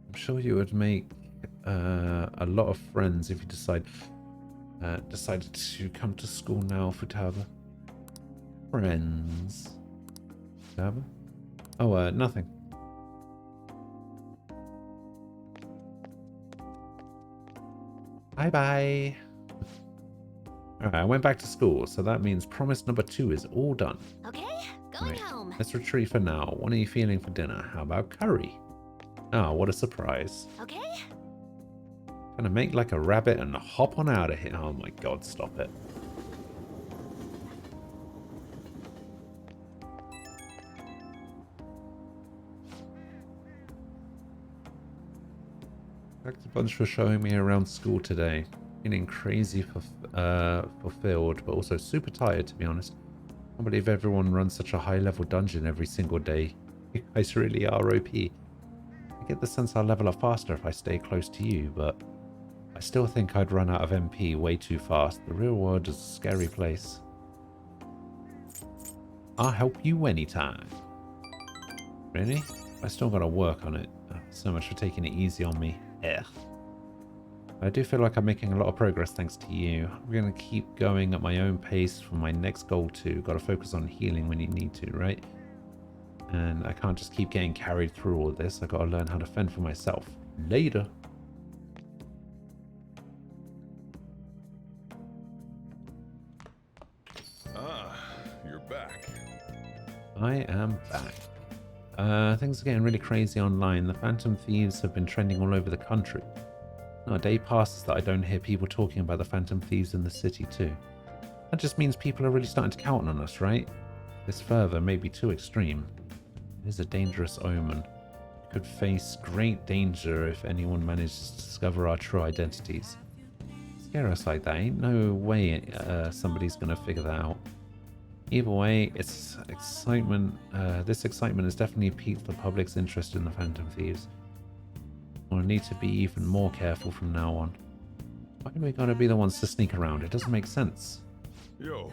I'm sure you would make a lot of friends if you decided to come to school now, Futaba. Friends. Futaba? Oh, nothing. Bye-bye. Alright, I went back to school, so that means promise number 2 is all done. Okay, going home. Let's retreat for now. What are you feeling for dinner? How about curry? Oh, what a surprise. Okay. Gonna make like a rabbit and hop on out of here. Oh my god, stop it. Thanks a bunch for showing me around school today. Feeling crazy fulfilled, but also super tired, to be honest. I can't believe everyone runs such a high-level dungeon every single day. You guys really are OP. I get the sense I'll level up faster if I stay close to you, but I still think I'd run out of MP way too fast. The real world is a scary place. I'll help you anytime. Really? I still gotta work on it. Oh, so much for taking it easy on me. Ugh. I do feel like I'm making a lot of progress thanks to you. I'm gonna keep going at my own pace for my next goal too. Gotta focus on healing when you need to, right? And I can't just keep getting carried through all this. I gotta learn how to fend for myself. Later. You're back. I am back. Things are getting really crazy online. The Phantom Thieves have been trending all over the country. Not a day passes that I don't hear people talking about the Phantom Thieves in the city too. That just means people are really starting to count on us, right? This further may be too extreme. It is a dangerous omen. We could face great danger if anyone manages to discover our true identities. Scare us like that, ain't no way somebody's gonna figure that out. Either way, it's excitement. This excitement has definitely piqued the public's interest in the Phantom Thieves. We'll need to be even more careful from now on. Why are we gonna be the ones to sneak around? It doesn't make sense. Yo.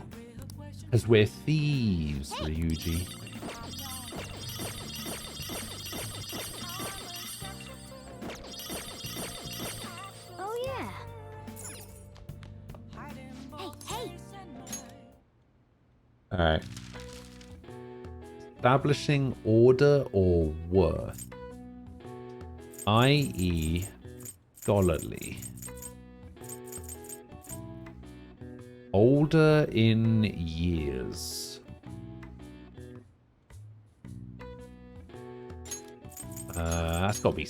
Because we're thieves, Ryuji. Oh yeah. Hey. Alright. Establishing order or worth, i.e. scholarly. Older in years. That's gotta be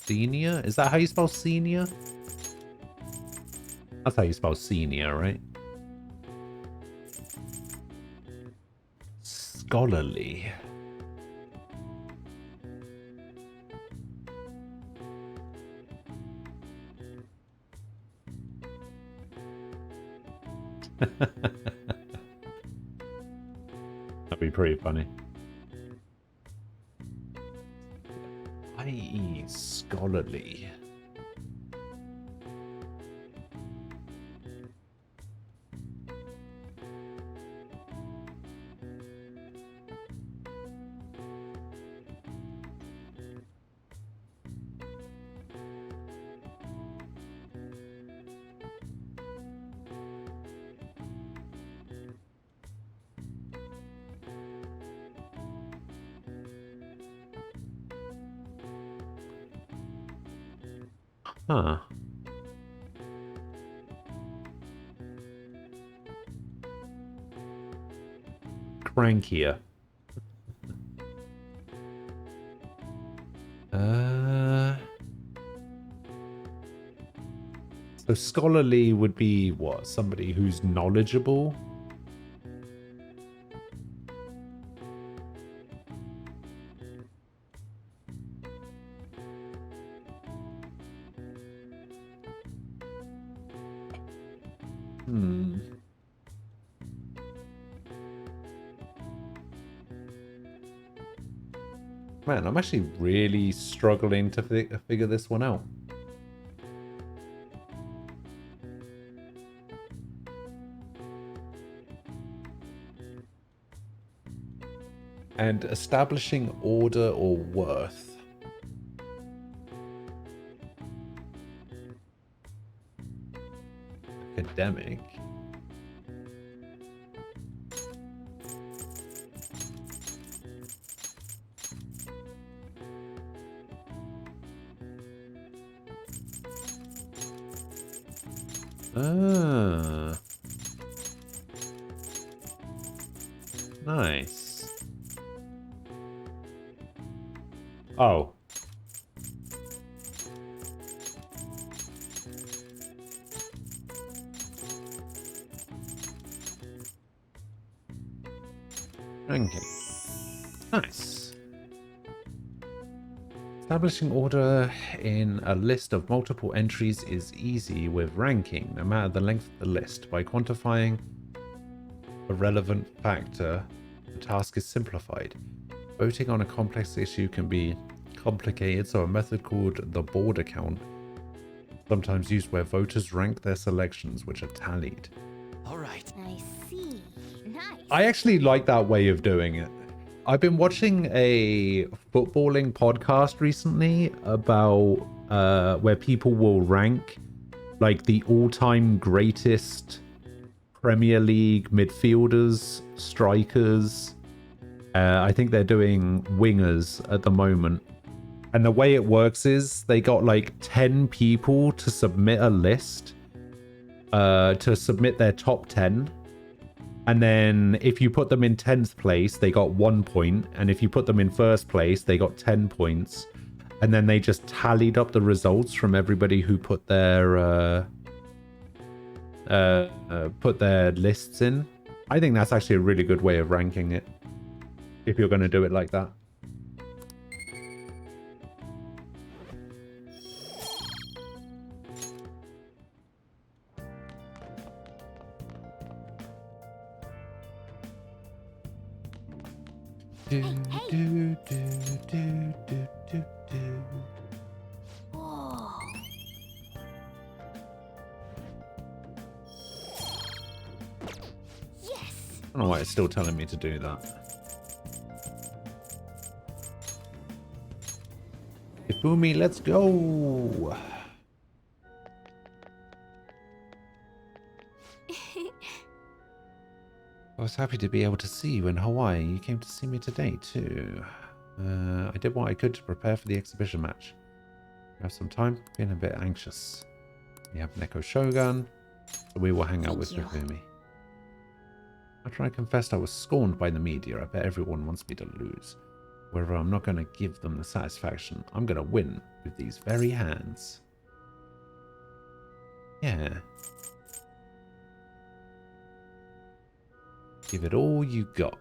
senior? Is that how you spell senior? That's how you spell senior, right? Scholarly. That'd be pretty funny. I.e. scholarly. Huh. Crankier. So scholarly would be what? Somebody who's knowledgeable? Man, I'm actually really struggling to figure this one out. And establishing order or worth. Academic. Nice. Oh. Ranking. Nice. Establishing order in a list of multiple entries is easy with ranking, no matter the length of the list. By quantifying a relevant factor, the task is simplified. Voting on a complex issue can be complicated, so a method called the border count, sometimes used where voters rank their selections, which are tallied. All right. I see. Nice. I actually like that way of doing it. I've been watching a footballing podcast recently about where people will rank like the all-time greatest Premier League midfielders, strikers. I think they're doing wingers at the moment. And the way it works is they got like 10 people to submit a list, to submit their top 10. And then if you put them in 10th place, they got 1 point. And if you put them in first place, they got 10 points. And then they just tallied up the results from everybody who put their lists in. I think that's actually a really good way of ranking it, if you're going to do it like that. Whoa. Yes. I don't know why it's still telling me to do that. Ifumi, let's go! I was happy to be able to see you in Hawaii. You came to see me today, too. I did what I could to prepare for the exhibition match. You have some time? Feeling a bit anxious. We have Neko Shogun, so we will hang out with Ifumi. After I confessed I was scorned by the media, I bet everyone wants me to lose. However, I'm not going to give them the satisfaction. I'm going to win with these very hands. Yeah. Give it all you got.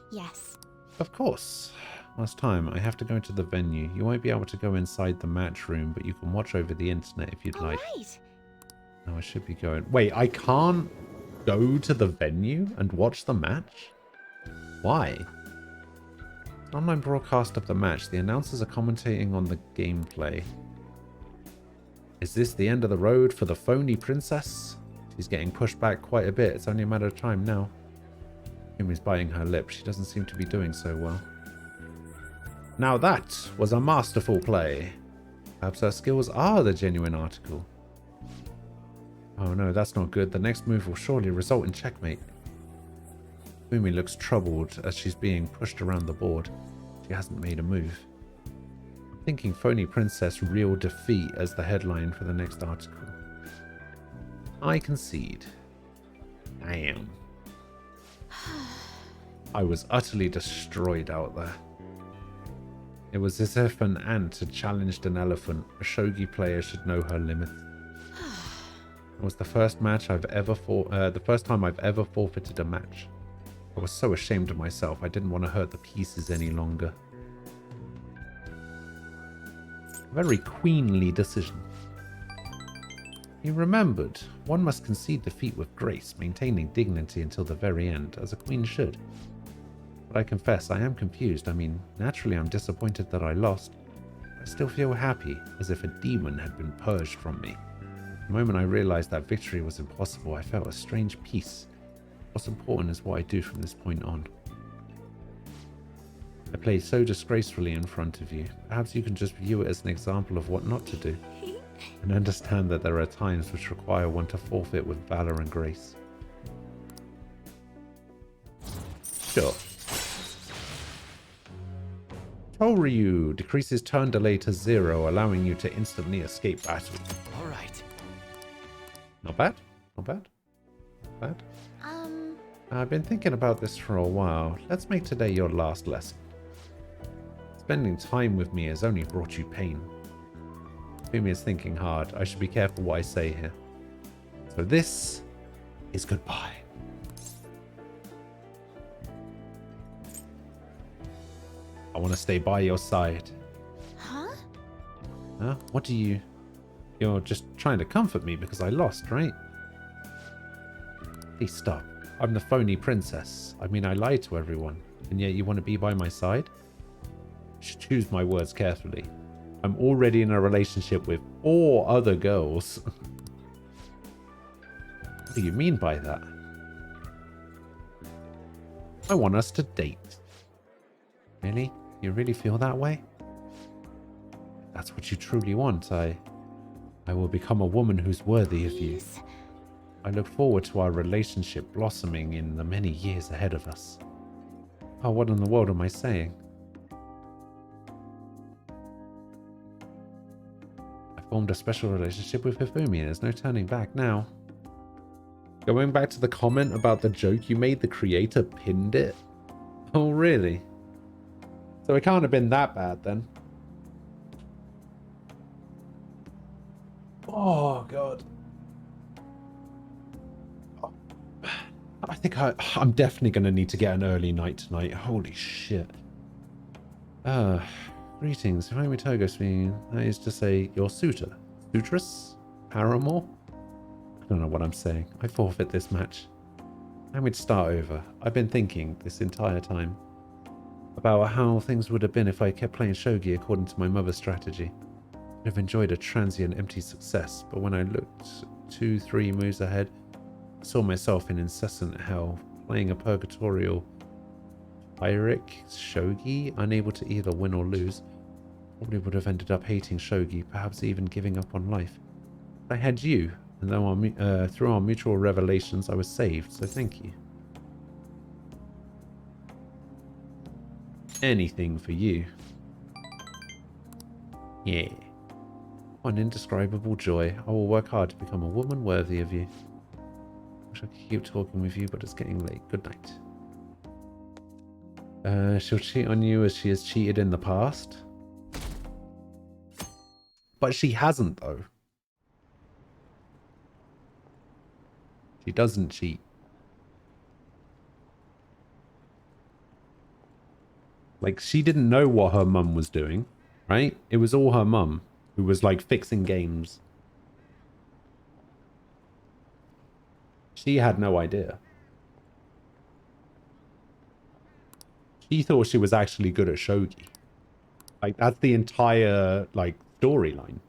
Yes. Of course. Last time, I have to go to the venue. You won't be able to go inside the match room, but you can watch over the internet if you'd like. Right. No, I should be going. Wait, I can't go to the venue and watch the match? Why? Online broadcast of the match. The announcers are commentating on the gameplay. Is this the end of the road for the phony princess? She's getting pushed back quite a bit. It's only a matter of time now. Yumi's biting her lip. She doesn't seem to be doing so well. Now that was a masterful play. Perhaps her skills are the genuine article. Oh no, that's not good. The next move will surely result in checkmate. Yumi looks troubled as she's being pushed around the board. She hasn't made a move. I'm thinking phony princess real defeat as the headline for the next article. I concede. Damn. I was utterly destroyed out there. It was as if an ant had challenged an elephant. A shogi player should know her limits. It was the first match I've ever the first time I've ever forfeited a match. I was so ashamed of myself. I didn't want to hurt the pieces any longer. A very queenly decision. He remembered. One must concede defeat with grace, maintaining dignity until the very end, as a queen should. But I confess, I am confused. I mean, naturally I'm disappointed that I lost. I still feel happy, as if a demon had been purged from me. The moment I realized that victory was impossible, I felt a strange peace. What's important is what I do from this point on. I played so disgracefully in front of you. Perhaps you can just view it as an example of what not to do. And understand that there are times which require one to forfeit with valor and grace. Sure. Toryu decreases turn delay to 0, allowing you to instantly escape battle. All right. Not bad. Not bad. Not bad. I've been thinking about this for a while. Let's make today your last lesson. Spending time with me has only brought you pain. Fumi is thinking hard. I should be careful what I say here. So this is goodbye. I want to stay by your side. Huh? Huh? What do you... You're just trying to comfort me because I lost, right? Please stop. I'm the phony princess. I mean, I lied to everyone. And yet you want to be by my side? I should choose my words carefully. I'm already in a relationship with 4 other girls. What do you mean by that? I want us to date. Really? You really feel that way? If that's what you truly want, I will become a woman who's worthy of you. I look forward to our relationship blossoming in the many years ahead of us. Oh, what in the world am I saying? I formed a special relationship with Hifumi. There's no turning back now. Going back to the comment about the joke you made, the creator pinned it. Oh, really? So it can't have been that bad then. Oh, God. I think I'm definitely going to need to get an early night tonight. Holy shit. Greetings. If I'm Togo's, that is to say your suitor. Suitress? Paramore? I don't know what I'm saying. I forfeit this match. I'm going to start over. I've been thinking this entire time about how things would have been if I kept playing shogi according to my mother's strategy. I'd have enjoyed a transient empty success, but when I looked 2-3 moves ahead, I saw myself in incessant hell, playing a purgatorial Pyrrhic shogi, unable to either win or lose. Probably would have ended up hating shogi, perhaps even giving up on life. But I had you, and though through our mutual revelations I was saved, so thank you. Anything for you. Yeah. What an indescribable joy. I will work hard to become a woman worthy of you. Wish I could keep talking with you, but it's getting late. Good night. She'll cheat on you as she has cheated in the past. But she hasn't, though. She doesn't cheat. Like, she didn't know what her mum was doing, right? It was all her mum who was, like, fixing games. She had no idea. She thought she was actually good at shogi. Like, that's the entire, like, storyline.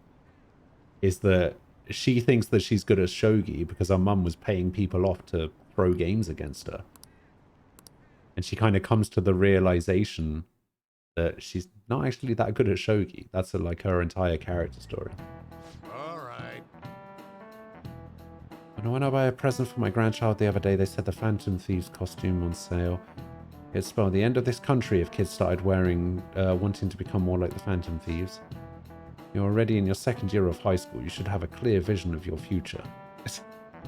Is that she thinks that she's good at shogi because her mum was paying people off to throw games against her. And she kind of comes to the realization that she's not actually that good at shogi. That's like her entire character story. All right. When I buy a present for my grandchild the other day, they said the Phantom Thieves costume on sale. It'd spell the end of this country if kids started wanting to become more like the Phantom Thieves. You're already in your 2nd year of high school. You should have a clear vision of your future.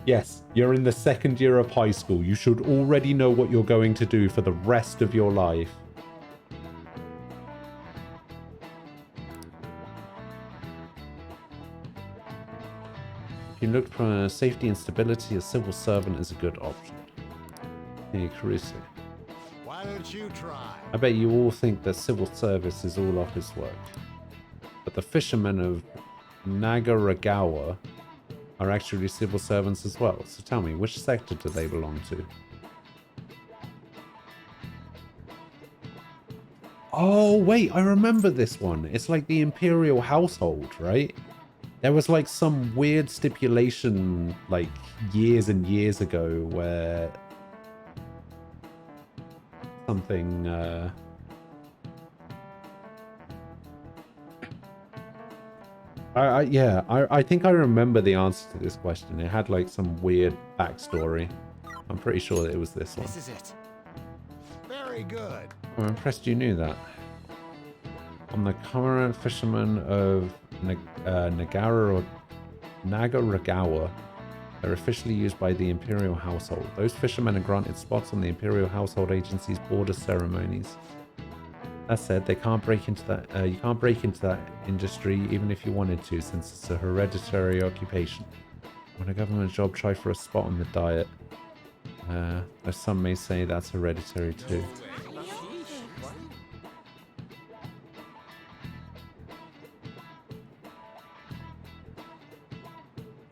Yes, you're in the 2nd year of high school. You should already know what you're going to do for the rest of your life. If you look for safety and stability, a civil servant is a good option. Hey, Caruso. Why don't you try? I bet you all think that civil service is all office work. But the fishermen of Nagaragawa are actually civil servants as well. So tell me, which sector do they belong to? Oh, wait, I remember this one. It's like the Imperial Household, right? There was like some weird stipulation like years and years ago where something I think I remember the answer to this question. It had like some weird backstory. I'm pretty sure that it was this one. This is it. Very good. I'm impressed you knew that. on the current fishermen of Nagaragawa are officially used by the Imperial Household. Those fishermen are granted spots on the Imperial Household Agency's border ceremonies. That said, they can't break into that. You can't break into that industry even if you wanted to, since it's a hereditary occupation. When a government job, try for a spot on the diet. Though some may say that's hereditary too.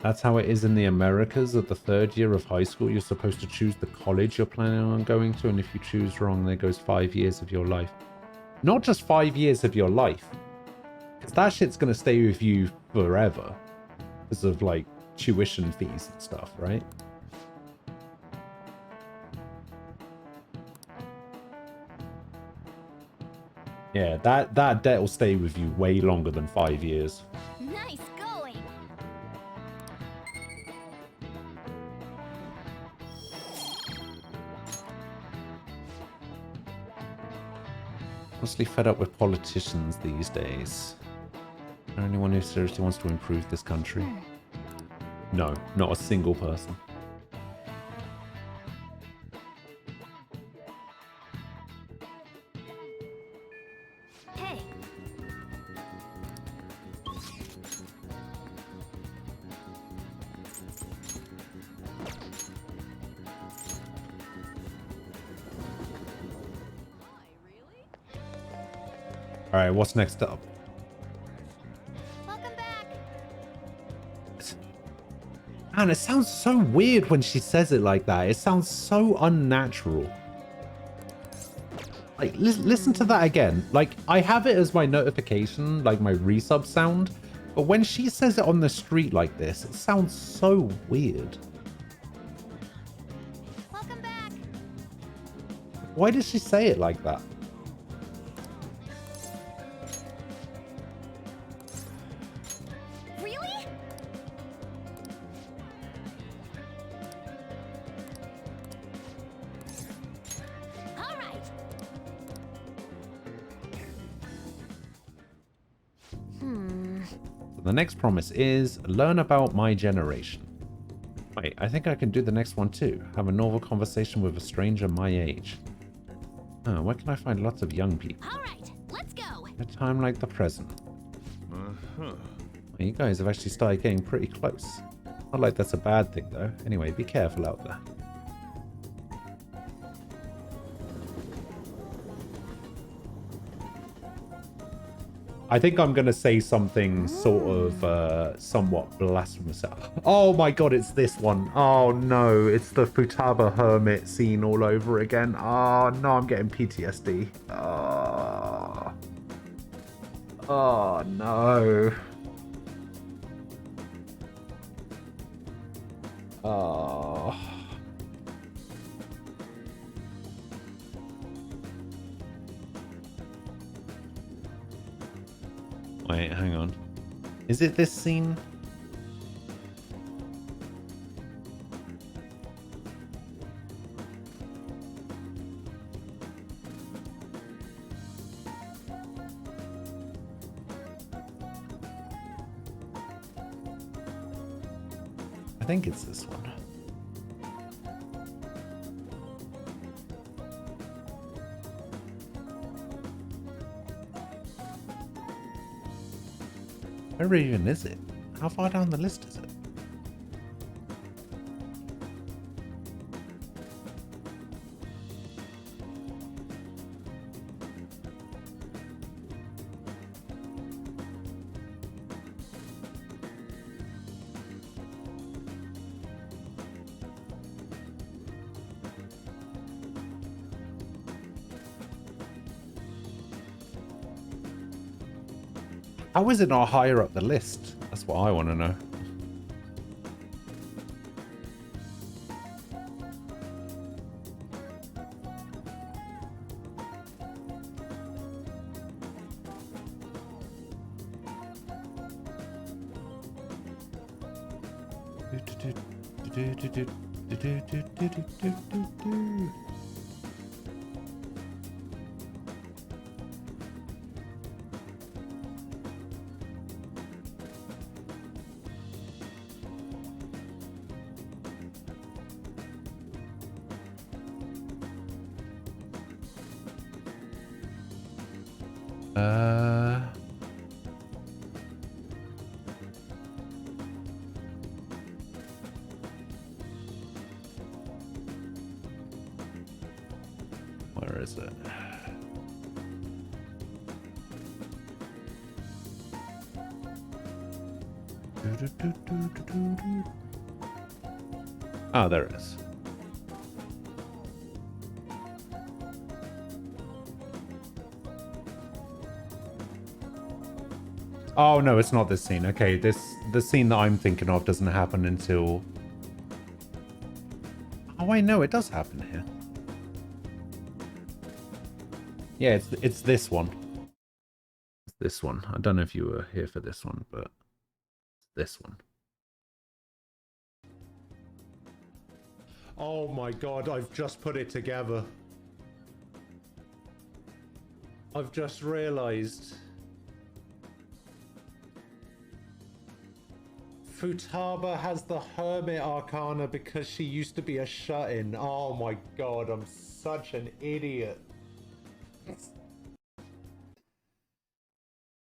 That's how it is in the Americas. At the 3rd year of high school, you're supposed to choose the college you're planning on going to, and if you choose wrong, there goes 5 years of your life. Not just 5 years of your life, because that shit's gonna stay with you forever because of like tuition fees and stuff, right? Yeah, that debt will stay with you way longer than 5 years. Nice going. Honestly fed up with politicians these days. Is there anyone who seriously wants to improve this country? No, not a single person. Hey. Alright, what's next up? Welcome back. Man, it sounds so weird when she says it like that. It sounds so unnatural. Like, listen to that again. Like, I have it as my notification, like my resub sound. But when she says it on the street like this, it sounds so weird. Welcome back. Why does she say it like that? Really? All right. So the next promise is learn about my generation. Wait, I think I can do the next one too. Have a novel conversation with a stranger my age. Oh, where can I find lots of young people? All right. Let's go. A time like the present. Well, you guys have actually started getting pretty close. Not like that's a bad thing though. Anyway, be careful out there. I think I'm going to say something sort of somewhat blasphemous. Oh my god, it's this one. Oh no, it's the Futaba Hermit scene all over again. Oh no, I'm getting PTSD. Oh no. Oh. Wait, hang on. Is it this scene? I think it's this one. Where even is it? How far down the list is it? How is it not higher up the list? That's what I want to know. Where is it? Oh, there it is. Oh no, it's not this scene. Okay, the scene that I'm thinking of doesn't happen until... Oh wait, no, it does happen here. Yeah, it's this one. It's this one. I don't know if you were here for this one, but it's this one. Oh my god, I've just put it together. I've just realized. Futaba has the Hermit Arcana because she used to be a shut-in. Oh my god, I'm such an idiot.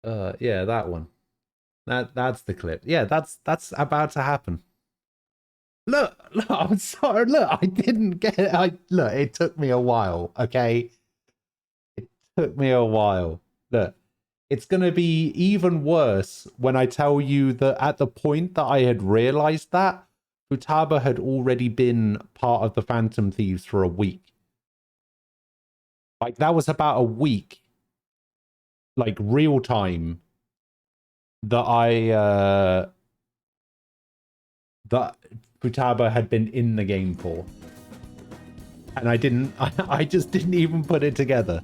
Yeah, that one. That's the clip. Yeah, that's about to happen. Look, I'm sorry. Look, I didn't get it. Look, it took me a while, okay? It took me a while. Look, it's going to be even worse when I tell you that at the point that I had realized that, Futaba had already been part of the Phantom Thieves for a week. Like, that was about a week, like, real time, that that Futaba had been in the game for. And I just didn't even put it together.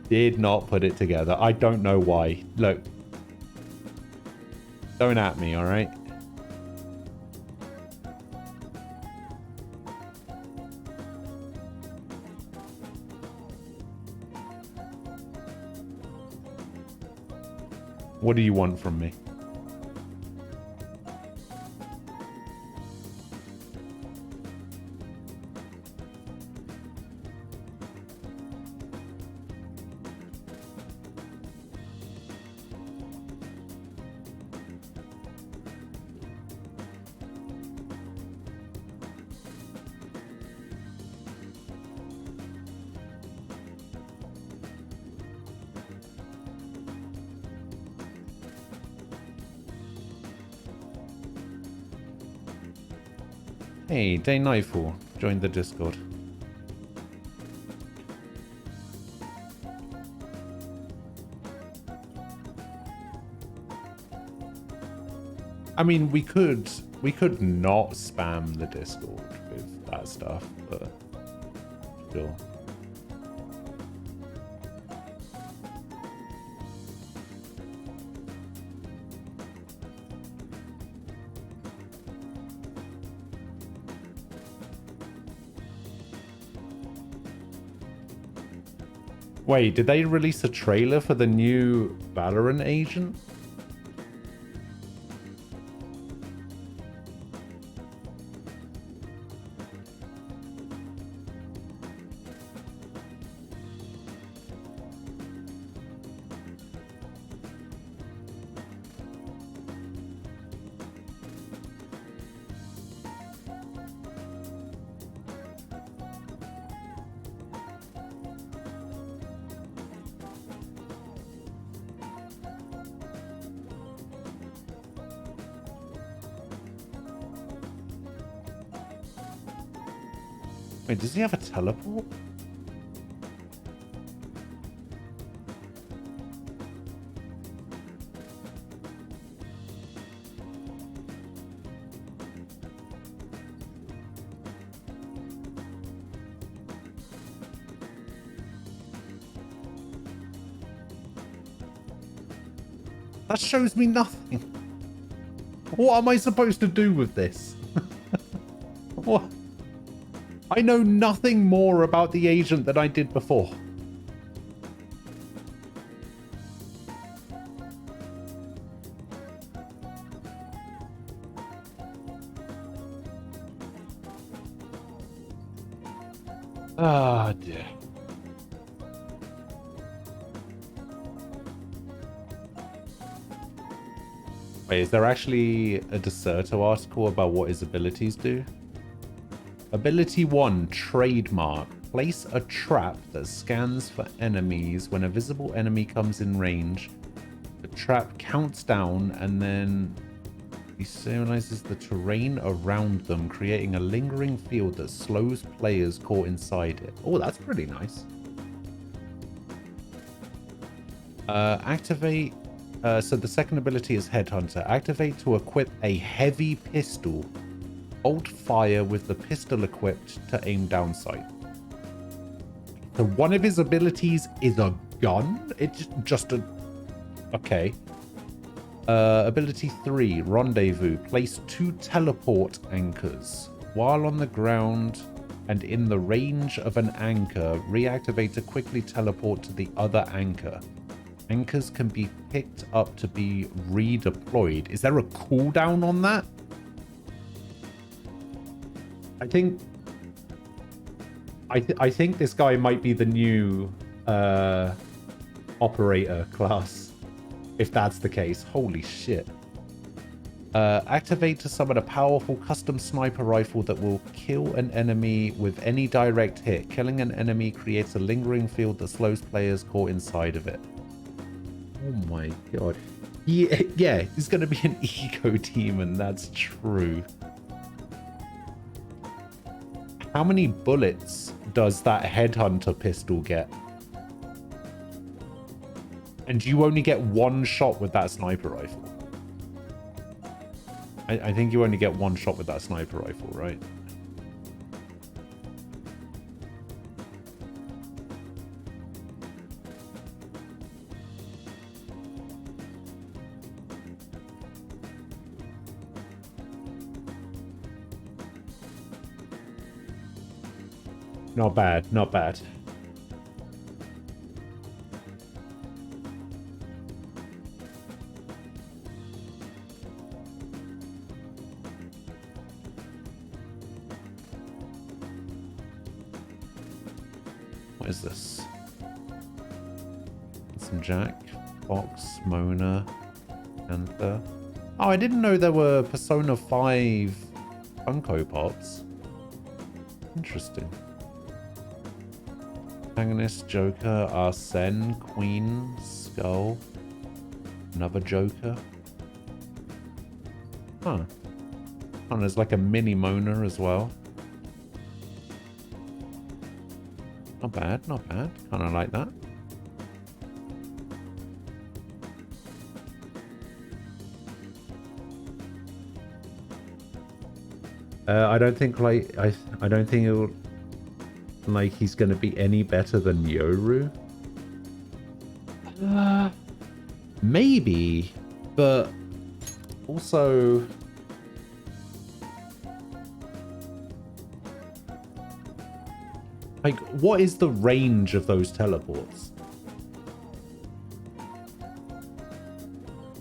Did not put it together. I don't know why. Look. Don't at me, alright? What do you want from me? Hey, Day Nightfall joined the Discord. I mean, we could not spam the Discord with that stuff, but sure. Wait, did they release a trailer for the new Valorant agent? Wait, does he have a teleport? That shows me nothing. What am I supposed to do with this? What? I know nothing more about the agent than I did before. Ah, dear. Wait, is there actually a Deserto article about what his abilities do? Ability 1, Trademark. Place a trap that scans for enemies. When a visible enemy comes in range, the trap counts down and then destabilizes the terrain around them, creating a lingering field that slows players caught inside it. Oh, that's pretty nice. Activate. So the second ability is Headhunter. Activate to equip a heavy pistol. Hold fire with the pistol equipped to aim down sight. So one of his abilities is a gun? It's just a... Okay. Ability 3, Rendezvous. Place 2 teleport anchors. While on the ground and in the range of an anchor, reactivate to quickly teleport to the other anchor. Anchors can be picked up to be redeployed. Is there a cooldown on that? I think this guy might be the new operator class. If that's the case. Holy shit. Activate to summon a powerful custom sniper rifle that will kill an enemy with any direct hit. Killing an enemy creates a lingering field that slows players caught inside of it. Oh my god. Yeah, he's going to be an eco demon. That's true. How many bullets does that Headhunter pistol get? And you only get one shot with that sniper rifle. I think you only get one shot with that sniper rifle, right? Not bad, not bad. What is this? Some Jack, Fox, Mona, Panther. Oh, I didn't know there were Persona 5 Funko Pops. Interesting. Antagonist, Joker, Arsene, Queen, Skull, another Joker. Huh. Oh, there's like a mini Mona as well. Not bad, not bad. Kind of like that. I don't think like I don't think it'll like he's gonna be any better than Yoru. Maybe, but also like what is the range of those teleports?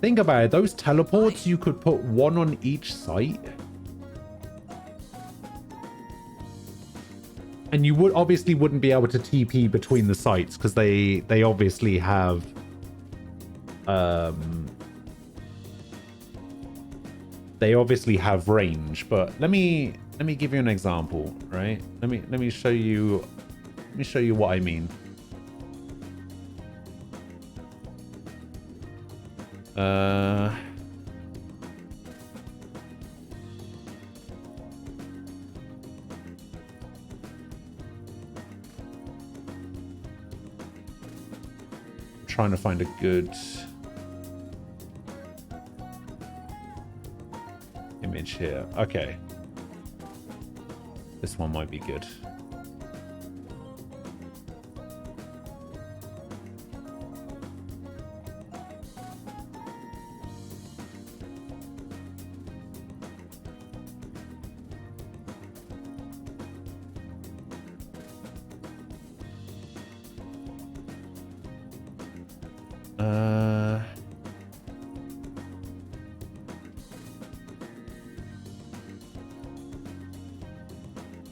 Think about it, those teleports you could put one on each site. And you would obviously wouldn't be able to TP between the sites because they obviously have range. But let me give you an example, right? Let me show you what I mean. Trying to find a good image here. Okay. This one might be good.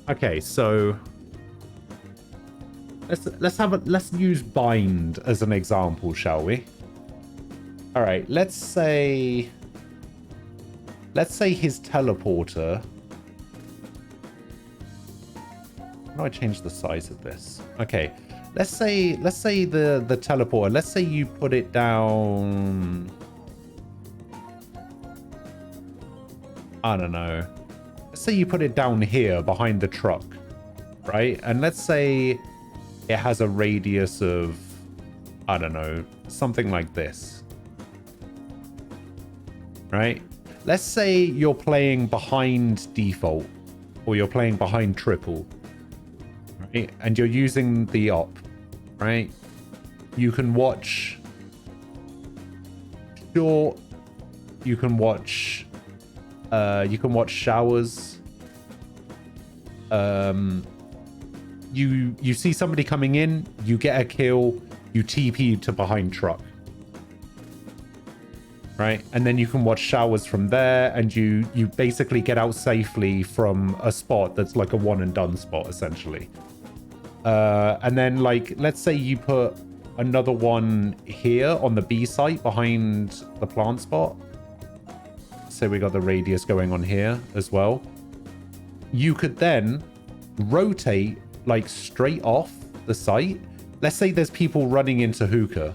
Okay, so let's use bind as an example, shall we? All right, let's say let's say his teleporter. How do I change the size of this? Okay, let's say the teleporter. Let's say you put it down. I don't know. Let's say you put it down here behind the truck, right? And let's say it has a radius of, I don't know, something like this, right? Let's say you're playing behind default or you're playing behind triple, right? And you're using the op, right? You can watch short, you can watch showers. You see somebody coming in, you get a kill, you TP to behind truck, right? And then you can watch showers from there, and you basically get out safely from a spot that's like a one and done spot essentially. And then like let's say you put another one here on the B site behind the plant spot. So we got the radius going on here as well. You could then rotate like straight off the site. Let's say there's people running into hookah,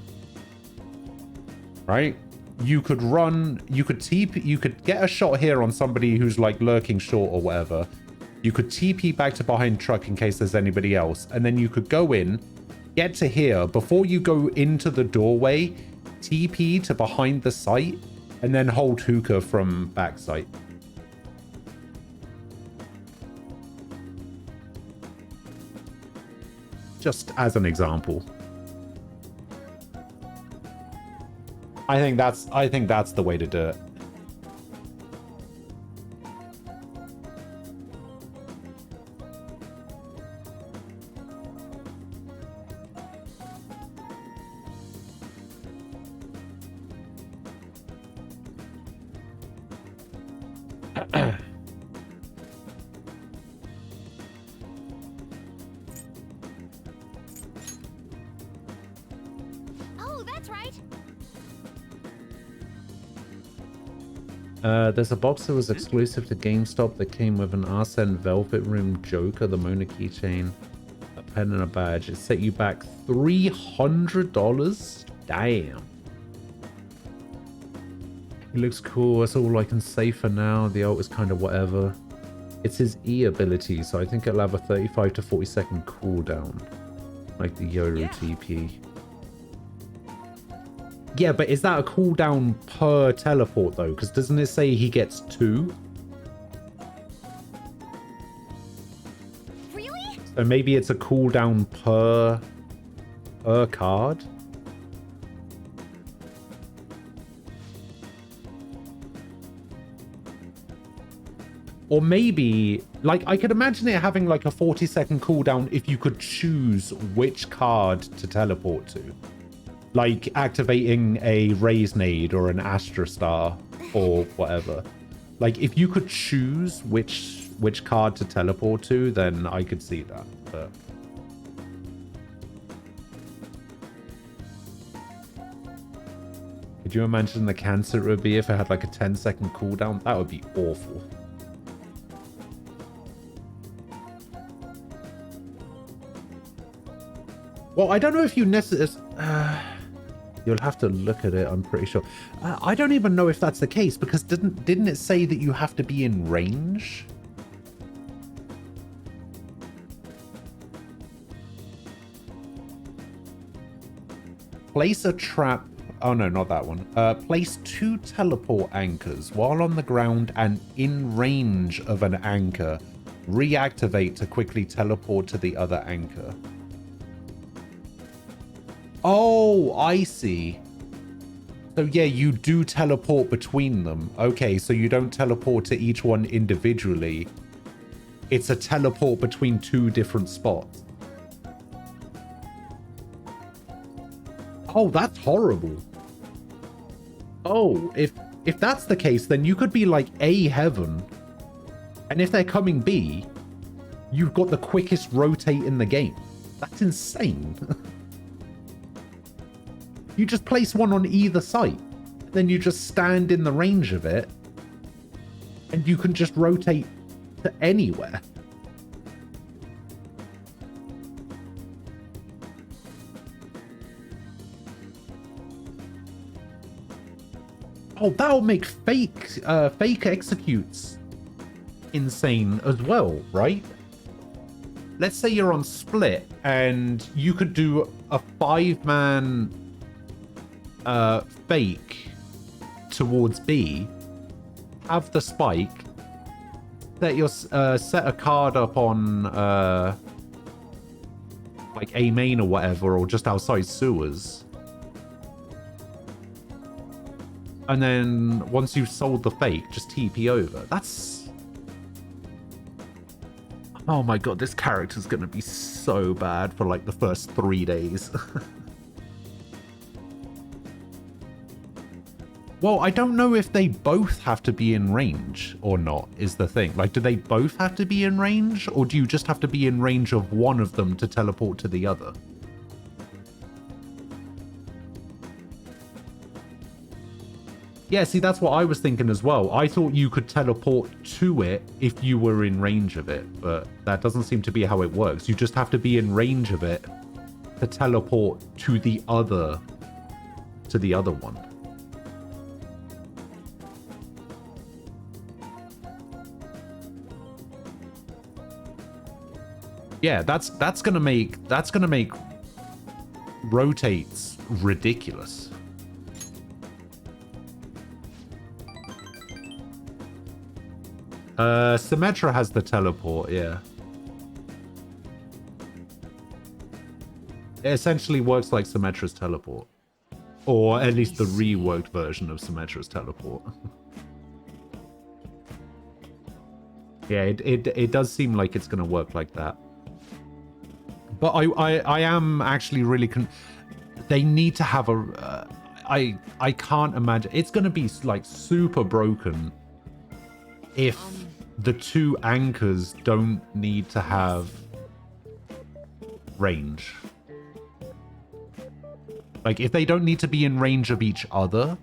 right? You could run, you could TP, you could get a shot here on somebody who's like lurking short or whatever. You could TP back to behind truck in case there's anybody else. And then you could go in, get to here before you go into the doorway, TP to behind the site, and then hold hookah from backside. Just as an example. I think that's the way to do it. Oh, that's right. There's a box that was exclusive to GameStop that came with an Arsene Velvet Room Joker, the Mona keychain, a pen and a badge. It set you back $300? Damn. He looks cool. That's all I can say for now. The ult is kind of whatever. It's his E ability, so I think it'll have a 35 to 40 second cooldown, like the Yoru TP. Yeah, but is that a cooldown per teleport though? Because doesn't it say he gets 2? Really? So maybe it's a cooldown per card. Or maybe, like, I could imagine it having like a 40-second cooldown if you could choose which card to teleport to. Like activating a Raise Nade or an Astra Star or whatever. Like if you could choose which card to teleport to, then I could see that. But could you imagine the cancer it would be if it had like a 10-second cooldown? That would be awful. Well, I don't know if you necessarily... you'll have to look at it, I'm pretty sure. I don't even know if that's the case, because didn't it say that you have to be in range? Place a trap... Oh, no, not that one. Place 2 teleport anchors while on the ground and in range of an anchor. Reactivate to quickly teleport to the other anchor. Oh, I see. So yeah, you do teleport between them. Okay, so you don't teleport to each one individually. It's a teleport between 2 different spots. Oh, that's horrible. Oh, if that's the case, then you could be like A heaven. And if they're coming B, you've got the quickest rotate in the game. That's insane. You just place one on either site. Then you just stand in the range of it. And you can just rotate to anywhere. Oh, that'll make fake executes insane as well, right? Let's say you're on split and you could do a 5-man fake towards B, have the spike, set a card up on like A main or whatever, or just outside sewers. And then once you've sold the fake, just TP over. That's... Oh my god, this character's gonna be so bad for like the first 3 days. Well, I don't know if they both have to be in range or not, is the thing. Like, do they both have to be in range? Or do you just have to be in range of one of them to teleport to the other? Yeah, see, that's what I was thinking as well. I thought you could teleport to it if you were in range of it, but that doesn't seem to be how it works. You just have to be in range of it to teleport to the other one. Yeah, that's gonna make rotates ridiculous. Symmetra has the teleport, yeah. It essentially works like Symmetra's teleport. Or at least the reworked version of Symmetra's teleport. Yeah, it does seem like it's gonna work like that. But I am actually really they need to have a I can't imagine it's gonna be like super broken if the two anchors don't need to have range. Like, if they don't need to be in range of each other.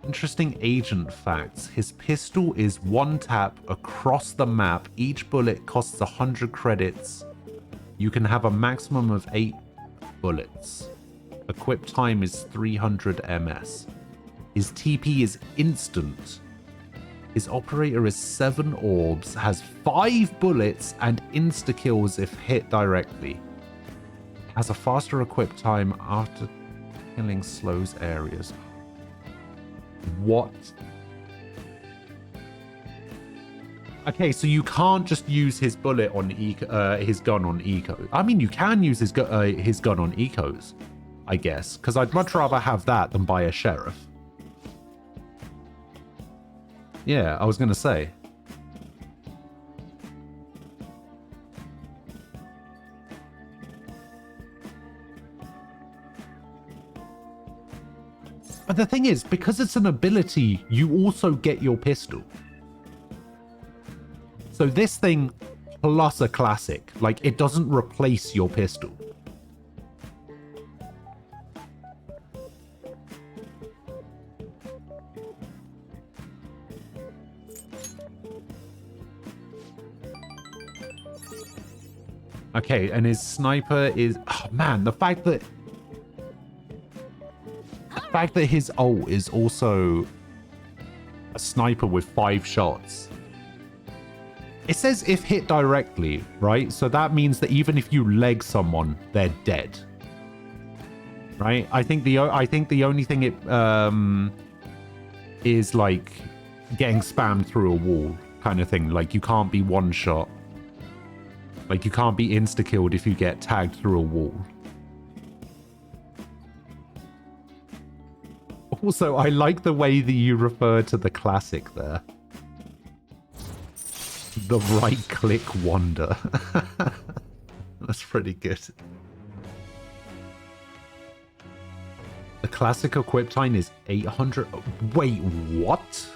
Interesting agent facts. His pistol is 1 tap across the map. Each bullet costs 100 credits. You can have a maximum of 8 bullets. Equip time is 300 ms. His TP is instant. His operator is 7 orbs, has 5 bullets, and insta-kills if hit directly. Has a faster equip time after killing slows areas. What? Okay, so you can't just use his bullet on his gun on eco. I mean, you can use his gun on ecos, I guess, because I'd much rather have that than buy a sheriff. Yeah, I was gonna say. But the thing is, because it's an ability, you also get your pistol. So this thing plus a classic, like, it doesn't replace your pistol. Okay, and his sniper is... Oh, man, the fact that his ult is also a sniper with 5 shots. It says if hit directly, right? So that means that even if you leg someone, they're dead. Right? I think the only thing it is like getting spammed through a wall kind of thing. Like, you can't be one shot. Like, you can't be insta-killed if you get tagged through a wall. Also, I like the way that you refer to the classic there. The right-click wonder. That's pretty good. The classic equip time is 800... Wait, what?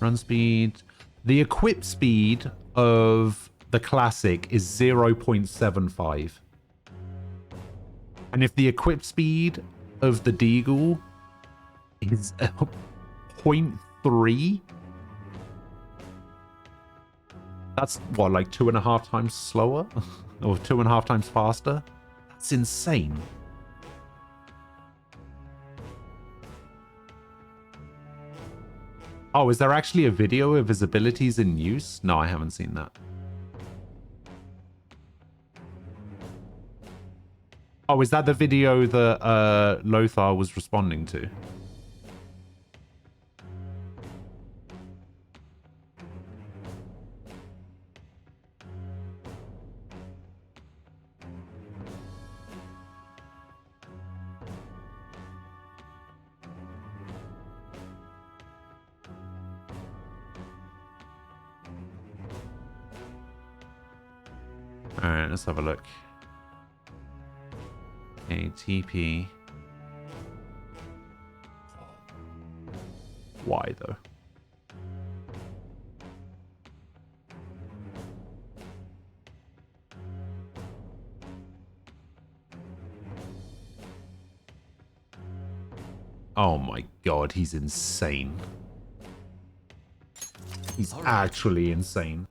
Run speed. The equip speed of the classic is 0.75. And if the equip speed of the Deagle is 0.3, that's what, like 2.5 times slower? Or 2.5 times faster? That's insane. Oh, is there actually a video of his abilities in use? No, I haven't seen that. Oh, is that the video that Lothar was responding to? Alright, let's have a look. Okay, TP. Why though? Oh my god, he's insane. He's actually insane.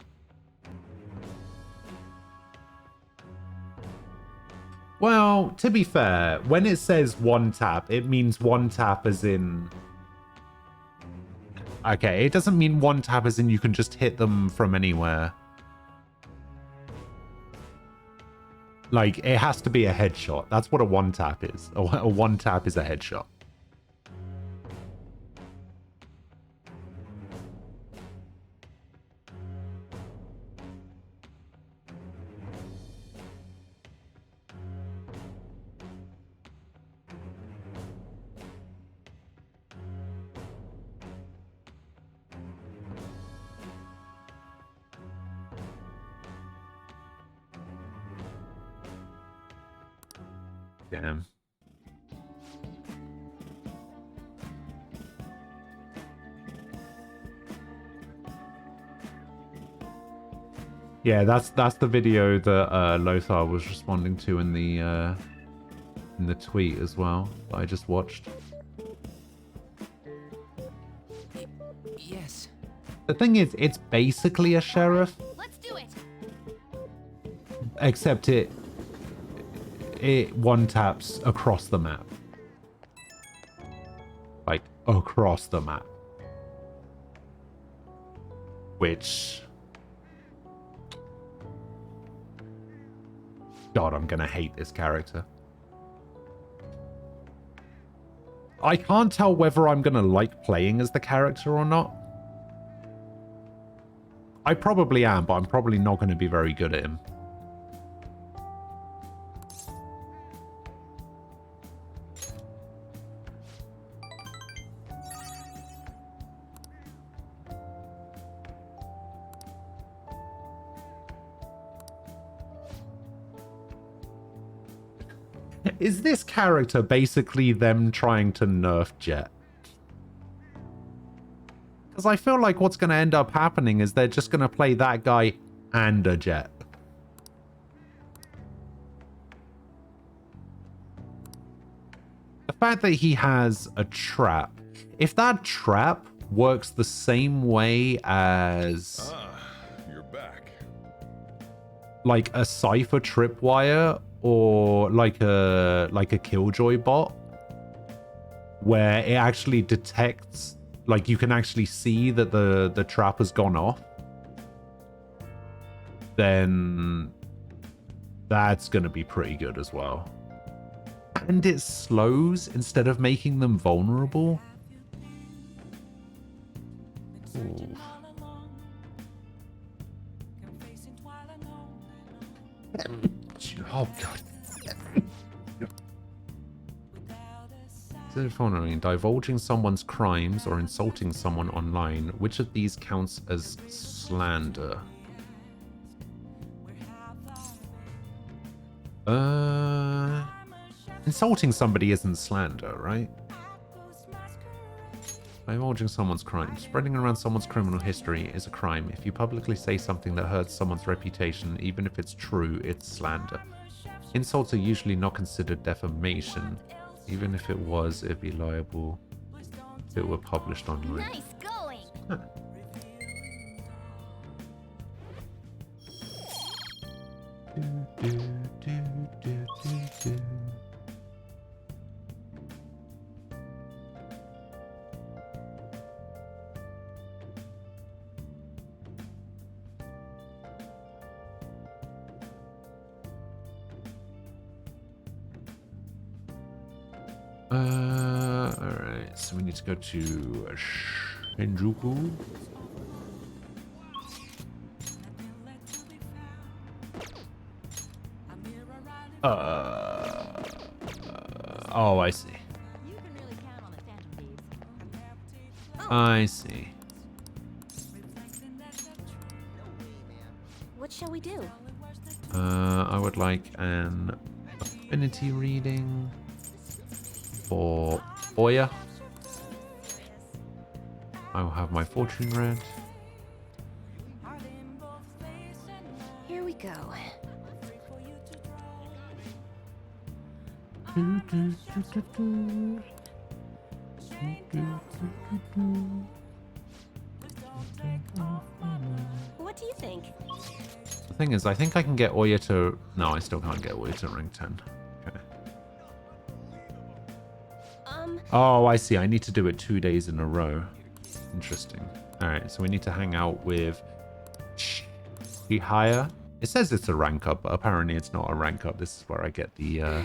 Well, to be fair, when it says one tap, it means one tap as in... Okay, it doesn't mean one tap as in you can just hit them from anywhere. Like, it has to be a headshot. That's what a one tap is. A one tap is a headshot. Damn. Yeah, that's the video that Lothar was responding to in the tweet as well that I just watched. Yes. The thing is, it's basically a sheriff. Let's do it. Except it one taps across the map. Like, across the map. Which... God, I'm gonna hate this character. I can't tell whether I'm gonna like playing as the character or not. I probably am, but I'm probably not gonna be very good at him. Is this character basically them trying to nerf Jet? Because I feel like what's going to end up happening is they're just going to play that guy and a Jet. The fact that he has a trap. If that trap works the same way as... you're back. Like a Cypher tripwire or like a Killjoy bot where it actually detects, like you can actually see that the trap has gone off, then that's going to be pretty good as well. And it slows instead of making them vulnerable. Ooh. Oh god. Following divulging someone's crimes or insulting someone online, which of these counts as slander? Insulting somebody isn't slander, right? Divulging someone's crime. Spreading around someone's criminal history is a crime. If you publicly say something that hurts someone's reputation, even if it's true, it's slander. Insults are usually not considered defamation. Even if it was, it'd be liable if it were published online. Nice going. Huh. Alright, so we need to go to Shinjuku. Oh, I see. I see. What shall we do? I would like an affinity reading for Oya. I will have my fortune read. Here we go. What do you think? The thing is, I think I can get Oya to... No, I still can't get Oya to rank 10. Okay. Oh, I see. I need to do it 2 days in a row. Interesting. Alright, so we need to hang out with Chihaya. It says it's a rank up, but apparently it's not a rank up. This is where I get the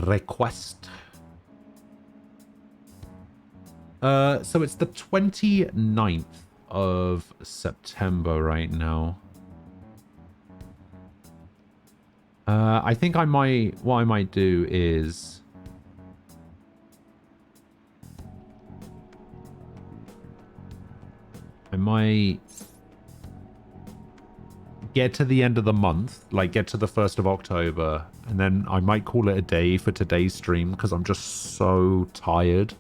request. So it's the 29th of September right now. I think what I might do is I might get to the end of the month, like get to the 1st of October, and then I might call it a day for today's stream because I'm just so tired.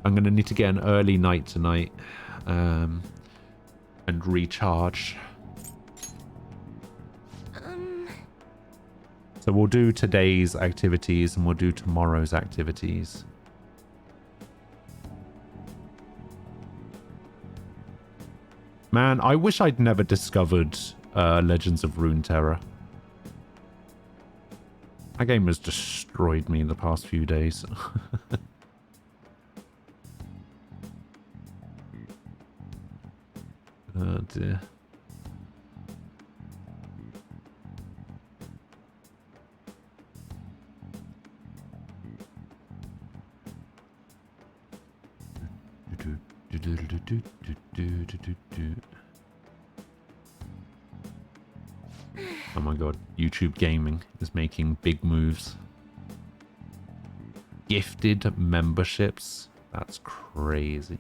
I'm going to need to get an early night tonight and recharge. So we'll do today's activities and we'll do tomorrow's activities. Man, I wish I'd never discovered Legends of Runeterra. That game has destroyed me in the past few days. Oh dear. Oh my god, YouTube Gaming is making big moves. Gifted memberships? That's crazy.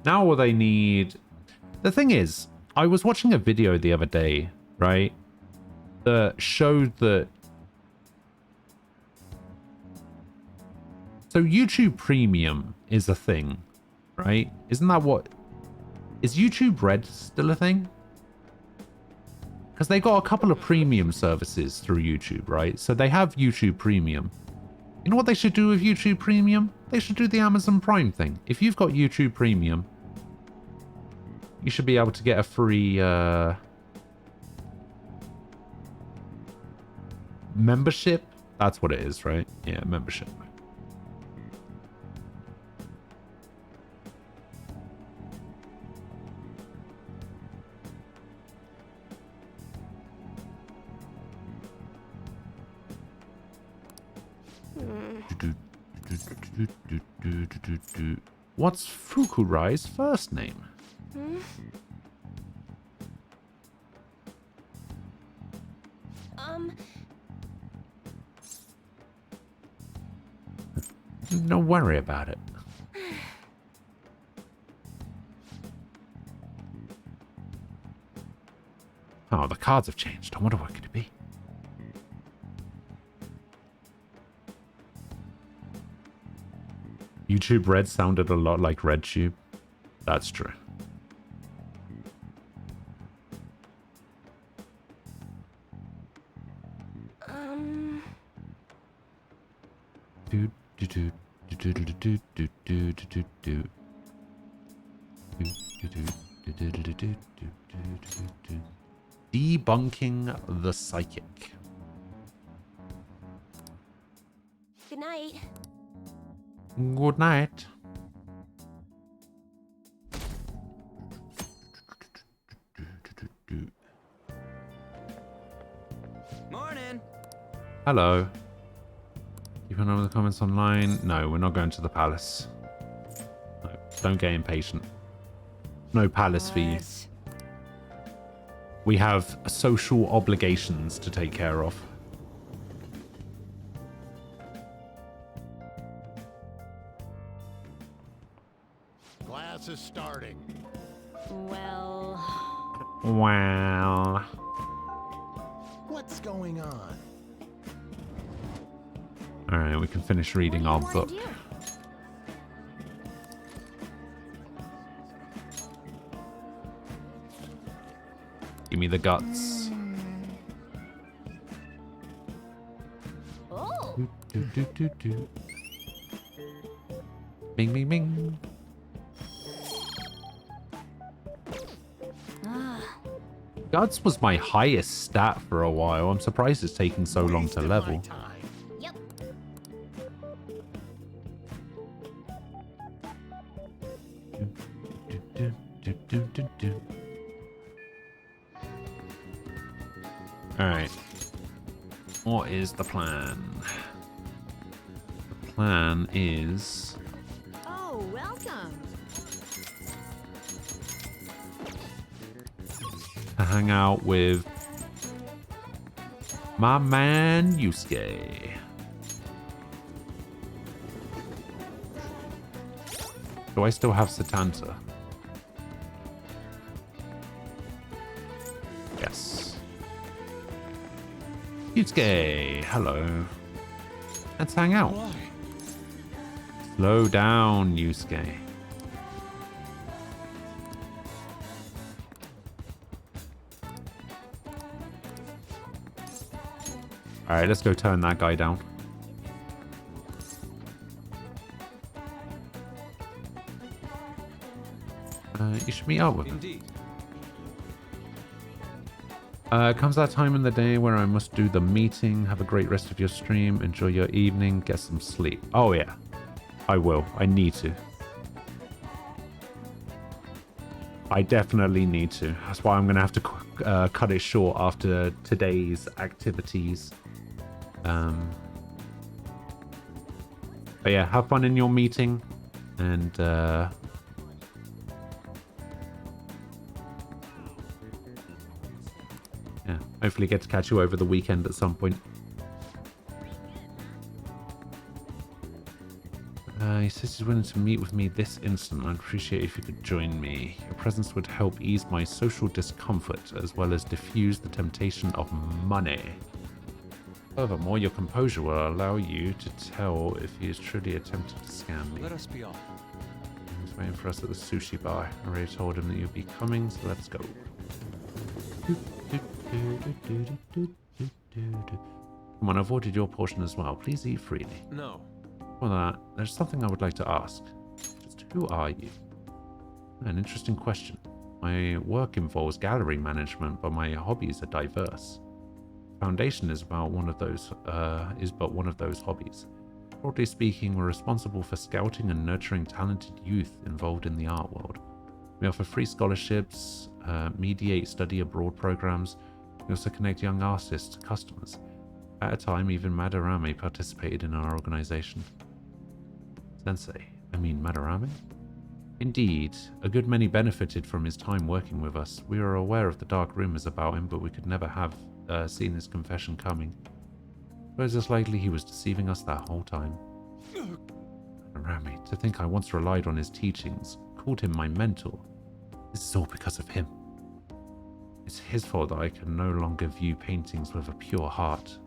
Now all they need... The thing is, I was watching a video the other day, right? That showed that... So YouTube Premium is a thing, right? Isn't that what... Is YouTube Red still a thing? Because they got a couple of premium services through YouTube, right? So they have YouTube Premium. You know what they should do with YouTube Premium? They should do the Amazon Prime thing. If you've got YouTube Premium, you should be able to get a free membership. That's what it is, right? Yeah, membership. What's Fukurai's first name? Don't worry about it. Oh, the cards have changed. I wonder what could it be. YouTube Red sounded a lot like RedTube. That's true. Debunking the psychic. Good night. Good night. Morning. Hello. Keep an eye on the comments online. No, we're not going to the palace. No, don't get impatient. No palace for you. We have social obligations to take care of. Class is starting. Well... Well... What's going on? Alright, we can finish reading our book. Give me the guts. Oh. Do. Bing, bing, bing. Guts was my highest stat for a while. I'm surprised it's taking so long to level. Yep. Alright. What is the plan? The plan is... Oh, welcome. to hang out with my man Yusuke. Do I still have Satanta? Yes. Yusuke, hello. Let's hang out. Slow down, Yusuke. Alright, let's go turn that guy down. You should meet up with him. Indeed. Comes that time in the day where I must do the meeting. Have a great rest of your stream. Enjoy your evening. Get some sleep. Oh yeah, I will. I need to. I definitely need to. That's why I'm going to have to cut it short after today's activities. But yeah, have fun in your meeting. And yeah, hopefully get to catch you over the weekend at some point. He says he's willing to meet with me this instant. I'd appreciate if you could join me. Your presence would help ease my social discomfort as well as diffuse the temptation of money. Furthermore, your composure will allow you to tell if he is truly attempting to scam me. Let us be off. He's waiting for us at the sushi bar. I already told him that you'll be coming, so let's go. Come on, I've ordered your portion as well. Please eat freely. No. For that, there's something I would like to ask. Just who are you? An interesting question. My work involves gallery management, but my hobbies are diverse. Foundation is but one of those hobbies. Broadly speaking, we're responsible for scouting and nurturing talented youth involved in the art world. We offer free scholarships, mediate study abroad programs. We also connect young artists to customers. At a time, even Madarame participated in our organization. Sensei, I mean Madarame? Indeed, a good many benefited from his time working with us. We are aware of the dark rumors about him, but we could never have seen his confession coming. I suppose it's likely he was deceiving us that whole time. Madarame, to think I once relied on his teachings, called him my mentor. This is all because of him. It's his fault that I can no longer view paintings with a pure heart.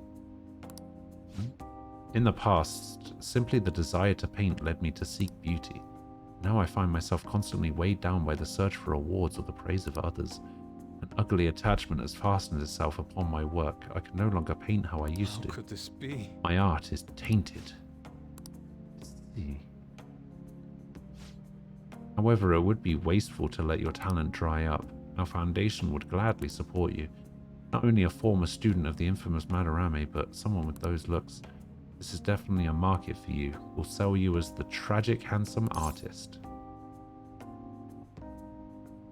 In the past, simply the desire to paint led me to seek beauty. Now I find myself constantly weighed down by the search for awards or the praise of others. An ugly attachment has fastened itself upon my work. I can no longer paint how I used to. How could this be? My art is tainted. Let's see. However, it would be wasteful to let your talent dry up. Our foundation would gladly support you. Not only a former student of the infamous Madarame, but someone with those looks. This is definitely a market for you. We'll sell you as the tragic handsome artist.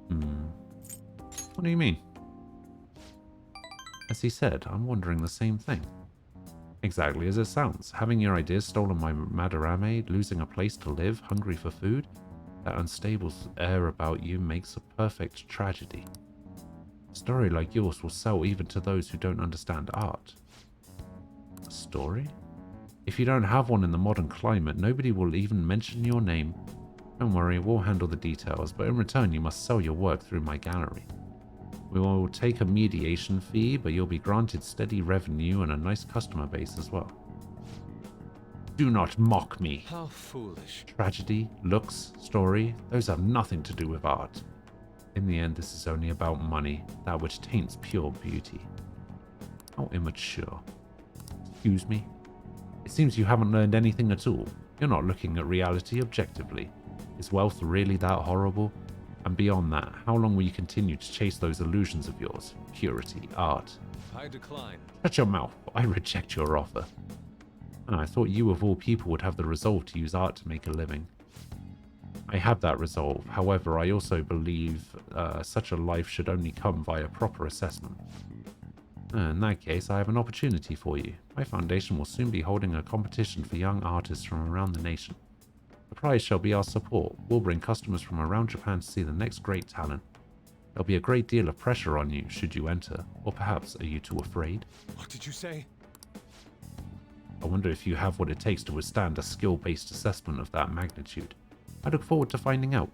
What do you mean? As he said, I'm wondering the same thing. Exactly as it sounds. Having your ideas stolen by Madarame, losing a place to live, hungry for food. That unstable air about you makes a perfect tragedy. A story like yours will sell even to those who don't understand art. A story? If you don't have one in the modern climate, nobody will even mention your name. Don't worry, we'll handle the details, but in return you must sell your work through my gallery. We will take a mediation fee, but you'll be granted steady revenue and a nice customer base as well. Do not mock me. How foolish. Tragedy, looks, story, those have nothing to do with art. In the end, this is only about money, that which taints pure beauty. How immature. Excuse me? It seems you haven't learned anything at all. You're not looking at reality objectively. Is wealth really that horrible? And beyond that, how long will you continue to chase those illusions of yours? Purity, art. I decline. Shut your mouth. I reject your offer. I thought you of all people would have the resolve to use art to make a living. I have that resolve. However, I also believe such a life should only come via proper assessment. In that case, I have an opportunity for you. My foundation will soon be holding a competition for young artists from around the nation. The prize shall be our support. We'll bring customers from around Japan to see the next great talent. There'll be a great deal of pressure on you should you enter, or perhaps are you too afraid? What did you say? I wonder if you have what it takes to withstand a skill-based assessment of that magnitude. I look forward to finding out.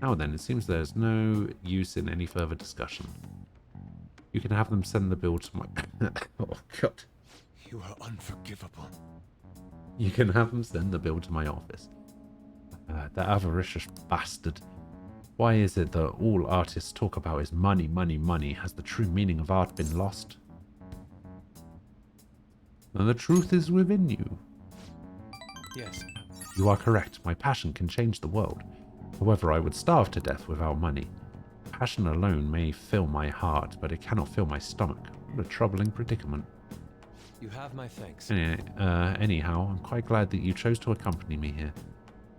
Now then, it seems there's no use in any further discussion. You can have them send the bill to my... Oh, God. You are unforgivable. You can have them send the bill to my office. That avaricious bastard. Why is it that all artists talk about is money, money, money? Has the true meaning of art been lost? And the truth is within you. Yes. You are correct. My passion can change the world. However, I would starve to death without money. Passion alone may fill my heart, but it cannot fill my stomach. What a troubling predicament. You have my thanks. Anyhow, I'm quite glad that you chose to accompany me here.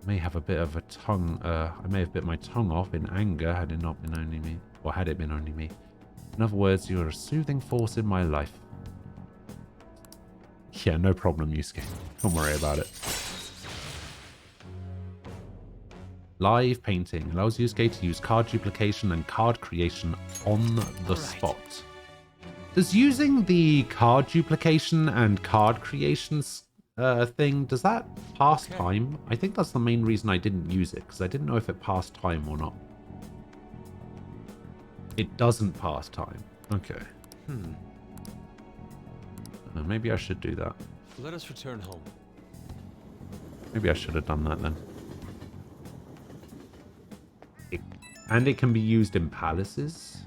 I may have a bit of a tongue, I may have bit my tongue off in anger had it not been only me, or had it been only me. In other words, you are a soothing force in my life. Yeah, no problem, Yusuke. Don't worry about it. Live painting allows Yusuke to use card duplication and card creation on the spot. Does using the card duplication and card creations thing, does that pass time? I think that's the main reason I didn't use it, because I didn't know if it passed time or not. It doesn't pass time. Okay. Maybe I should do that. Let us return home. Maybe I should have done that then. And it can be used in palaces?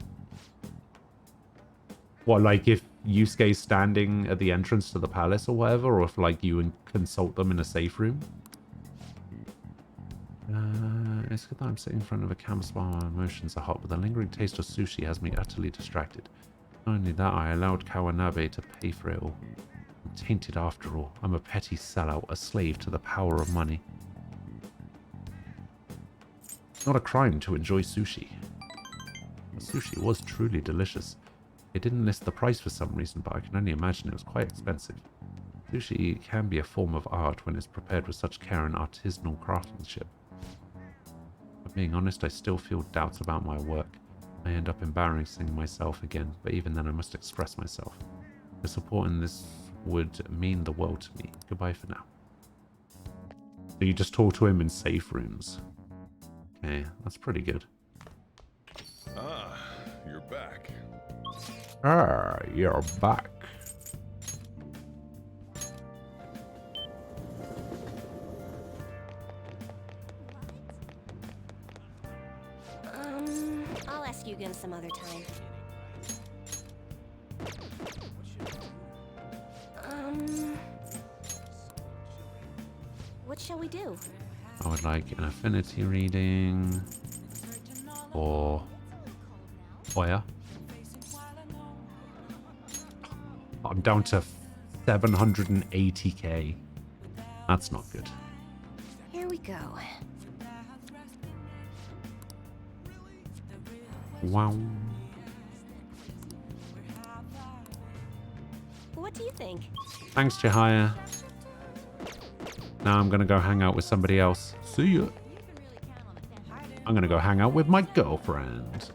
What, like if Yusuke's standing at the entrance to the palace or whatever, or if like you consult them in a safe room? It's good that I'm sitting in front of a camera while my emotions are hot, but the lingering taste of sushi has me utterly distracted. Not only that, I allowed Kawanabe to pay for it all. I'm tainted after all. I'm a petty sellout, a slave to the power of money. It's not a crime to enjoy sushi. The sushi was truly delicious. It didn't list the price for some reason, but I can only imagine it was quite expensive. Sushi can be a form of art when it's prepared with such care and artisanal craftsmanship. But being honest, I still feel doubts about my work. I end up embarrassing myself again, but even then I must express myself. The support in this would mean the world to me. Goodbye for now. So you just talk to him in safe rooms. Okay, that's pretty good. Ah, you're back. Ah, you're back. I'll ask you again some other time. What shall we do? I would like an affinity reading for Oya. I'm down to 780k. That's not good. Here we go. Wow. What do you think? Thanks, Chihaya. Now I'm gonna go hang out with somebody else. See ya. I'm gonna go hang out with my girlfriend.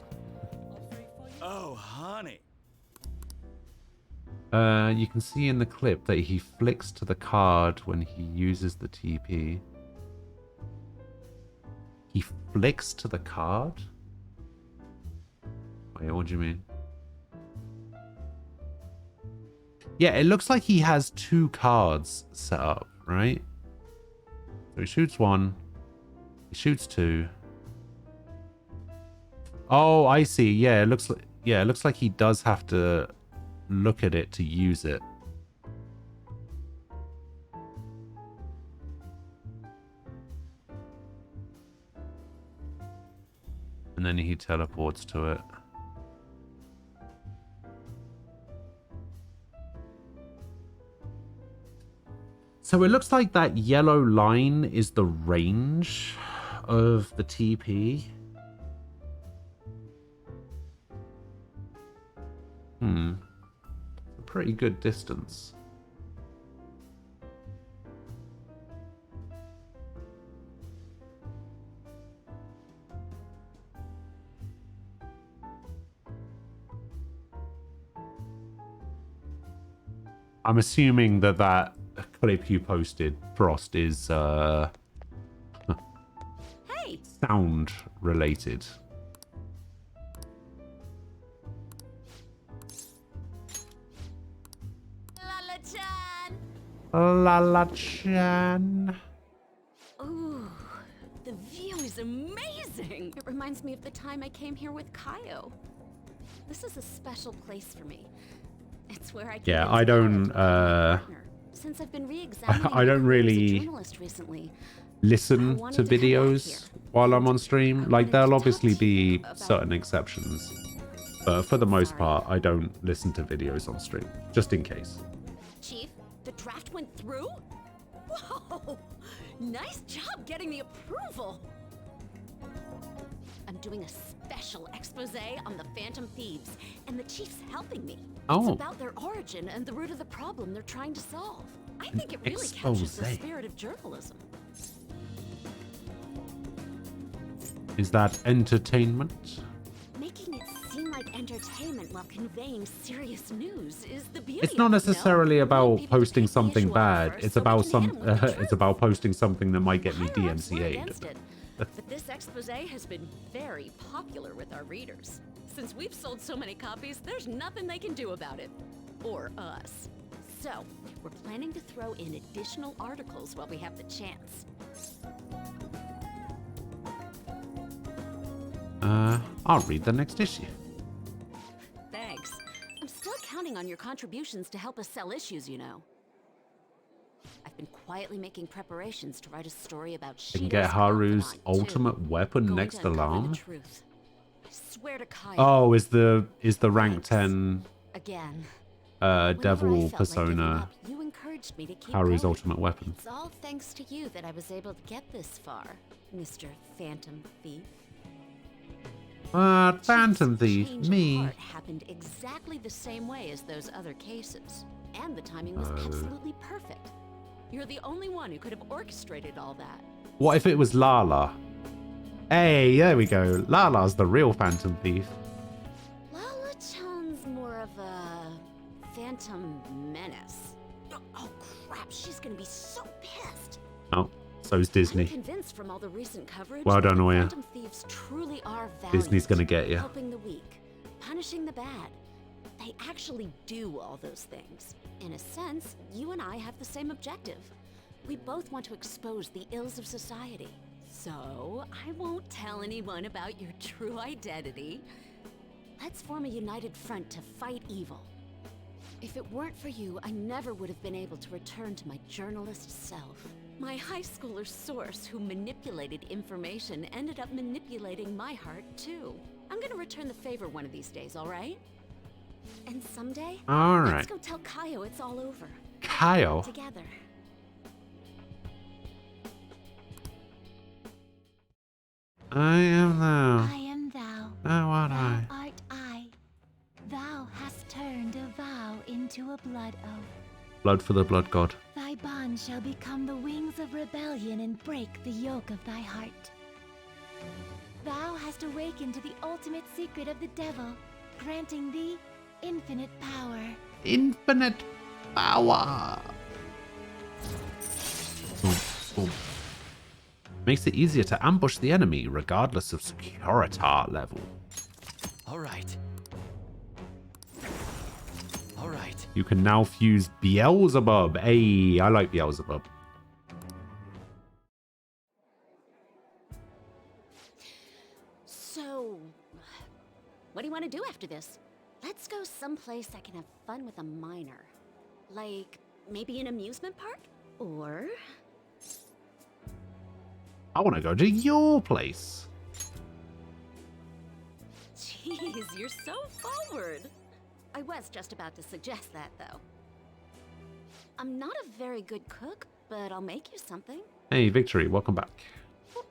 Oh, honey. You can see in the clip that he flicks to the card when he uses the TP. He flicks to the card? Wait, what do you mean? Yeah, it looks like he has two cards set up, right? So he shoots one, he shoots two. Oh, I see. Yeah, it looks like he does have to look at it to use it. And then he teleports to it. So it looks like that yellow line is the range of the TP. A pretty good distance. I'm assuming that clip you posted, Frost, is Hey! sound related. Lala-chan. Ooh, the view is amazing. It reminds me of the time I came here with Kaio. This is a special place for me. It's where I can Yeah, I don't since I've been re-examining I don't really journalist recently. listen to videos while I'm on stream. Like, there'll obviously be certain exceptions, but for the most part, I don't listen to videos on stream, just in case. Chief, the draft went through? Whoa! Nice job getting the approval! I'm doing a special expose on the Phantom Thieves, and the Chief's helping me. Oh. It's about their origin and the root of the problem they're trying to solve. I think it really captures the expose. spirit of journalism. Is that entertainment? Making it seem like entertainment while conveying serious news is the beauty It's not of it, necessarily about posting something bad. first It's so about they some. can handle the It's about posting something that might get me Higher-ups were DMCA'd. against it. But this expose has been very popular with our readers. Since we've sold so many copies, there's nothing they can do about it. Or us. So, we're planning to throw in additional articles while we have the chance. I'll read the next issue. Thanks. I'm still counting on your contributions to help us sell issues, you know. I've been quietly making preparations to write a story about I can Shido's get Haru's confidant, too. ultimate weapon Going next to uncover the alarm. truth. I swear to Kai. Oh, is the rank 10 Again. devil persona You encouraged me to keep Haru's going. ultimate weapon? It's all thanks to you that I was able to get this far, Mr. Phantom Thief. Phantom Thief, Change of me. heart happened exactly the same way as those other cases, and the timing was absolutely perfect. You're the only one who could have orchestrated all that. What if it was Lala? Hey, there we go. Lala's the real Phantom Thief. Lala-chan's more of a phantom menace. Oh crap, she's gonna be so pissed. Oh, so's Disney. I'm convinced from all the recent coverage Well done, that the Oya. Phantom Thieves truly are valiant, Disney's gonna get ya. helping the weak. punishing the bad. They actually do all those things. In a sense, you and I have the same objective. We both want to expose the ills of society. So, I won't tell anyone about your true identity. Let's form a united front to fight evil. If it weren't for you, I never would have been able to return to my journalist self. My high schooler source who manipulated information ended up manipulating my heart too. I'm gonna return the favor one of these days, alright? And someday, Alright. let's go tell Kaio it's all over. Kaio? Together. I am thou. I am thou. Thou art Thou I. art I. Thou hast turned a vow into a blood oath. Blood for the blood god. Thy bond shall become the wings of rebellion and break the yoke of thy heart. Thou hast awakened to the ultimate secret of the devil, granting thee infinite power. Infinite power. Boom, boom. Makes it easier to ambush the enemy regardless of securitar level. All right. All right. You can now fuse Beelzebub. Hey, I like Beelzebub. So, what do you want to do after this? Let's go someplace I can have fun with a minor. Like, maybe an amusement park? Or... I want to go to your place. Jeez, you're so forward. I was just about to suggest that, though. I'm not a very good cook, but I'll make you something. Hey, Victory, welcome back.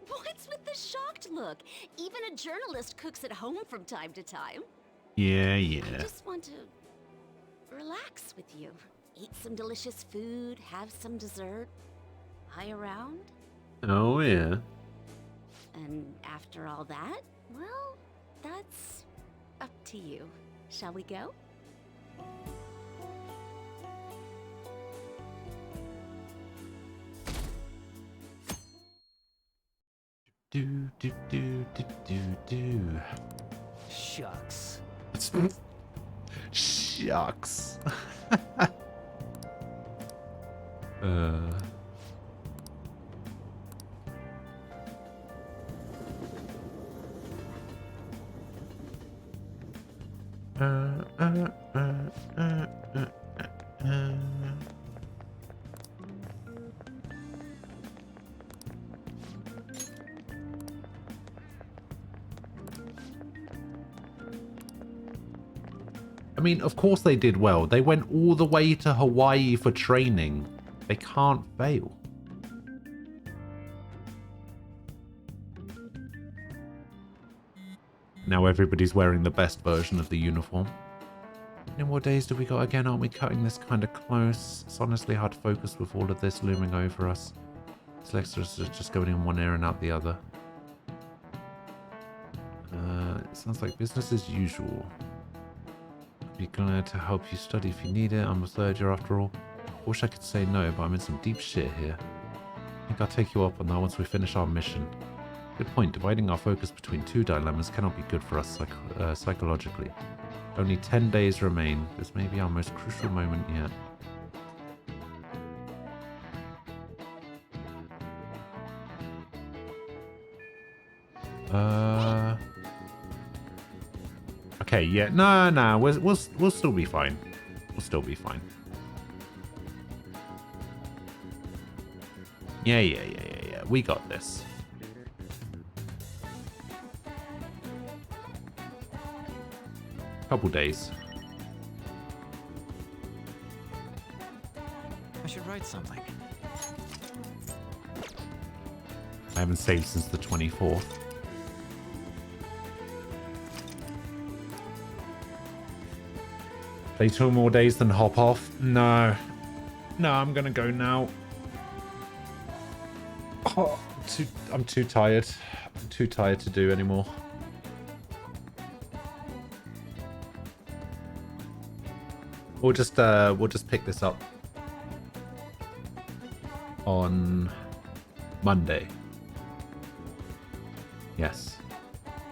What's with the shocked look? Even a journalist cooks at home from time to time. Yeah, I yeah. just want to relax with you. Eat some delicious food, have some dessert, lie around. Oh, yeah. And after all that, well, that's up to you. Shall we go? Do, do, do, do, do, do. Shucks. Shucks. I mean, of course they did well. They went all the way to Hawaii for training. They can't fail. Now everybody's wearing the best version of the uniform. How many more days do we got again? Aren't we cutting this kind of close? It's honestly hard to focus with all of this looming over us. These lectures are just going in one ear and out the other. It sounds like business as usual. I'd be glad to help you study if you need it. I'm a third year after all. I wish I could say no, but I'm in some deep shit here. I think I'll take you up on that once we finish our mission. Good point. Dividing our focus between two dilemmas cannot be good for us psychologically. Only 10 days remain. This may be our most crucial moment yet. Okay, yeah, no, we'll still be fine. We'll still be fine. Yeah. We got this. Couple days. I should write something. I haven't saved since the 24th. Play 2 more days then hop off? No. No, I'm gonna go now. Oh, I'm too tired. I'm too tired to do anymore. We'll just pick this up on Monday. Yes.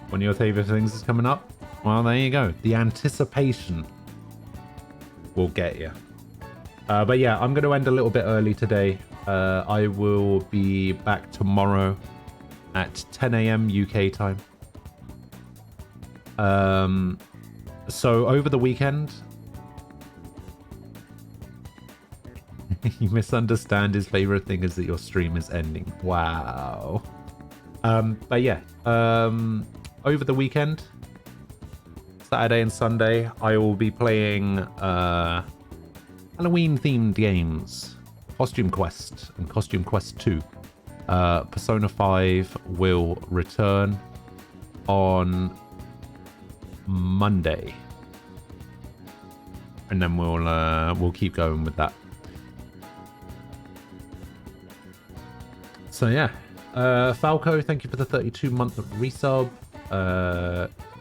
One of your favorite things is coming up? Well, there you go. The anticipation will get you. But yeah, I'm going to end a little bit early today. I will be back tomorrow at 10 a.m. UK time. So over the weekend, you misunderstand. His favorite thing is that your stream is ending. Wow. But yeah, over the weekend, Saturday and Sunday, I will be playing Halloween themed games, Costume Quest and Costume Quest 2. Persona 5 will return on Monday, and then we'll keep going with that. So yeah, Falco, thank you for the 32-month resub.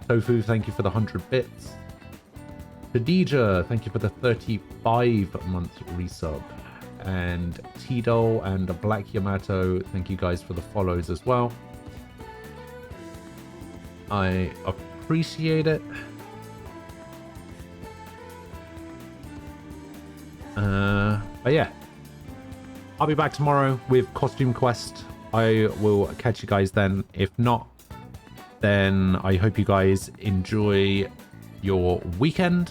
Tofu, thank you for the 100 bits. Khadija, thank you for the 35-month resub. And Tidol and Black Yamato, thank you guys for the follows as well. I appreciate it. But yeah, I'll be back tomorrow with Costume Quest. I will catch you guys then. If not, then I hope you guys enjoy your weekend.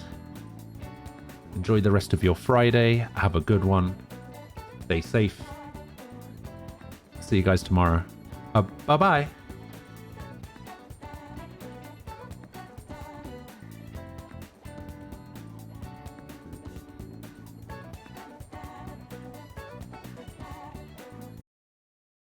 Enjoy the rest of your Friday. Have a good one. Stay safe. See you guys tomorrow. Bye-bye.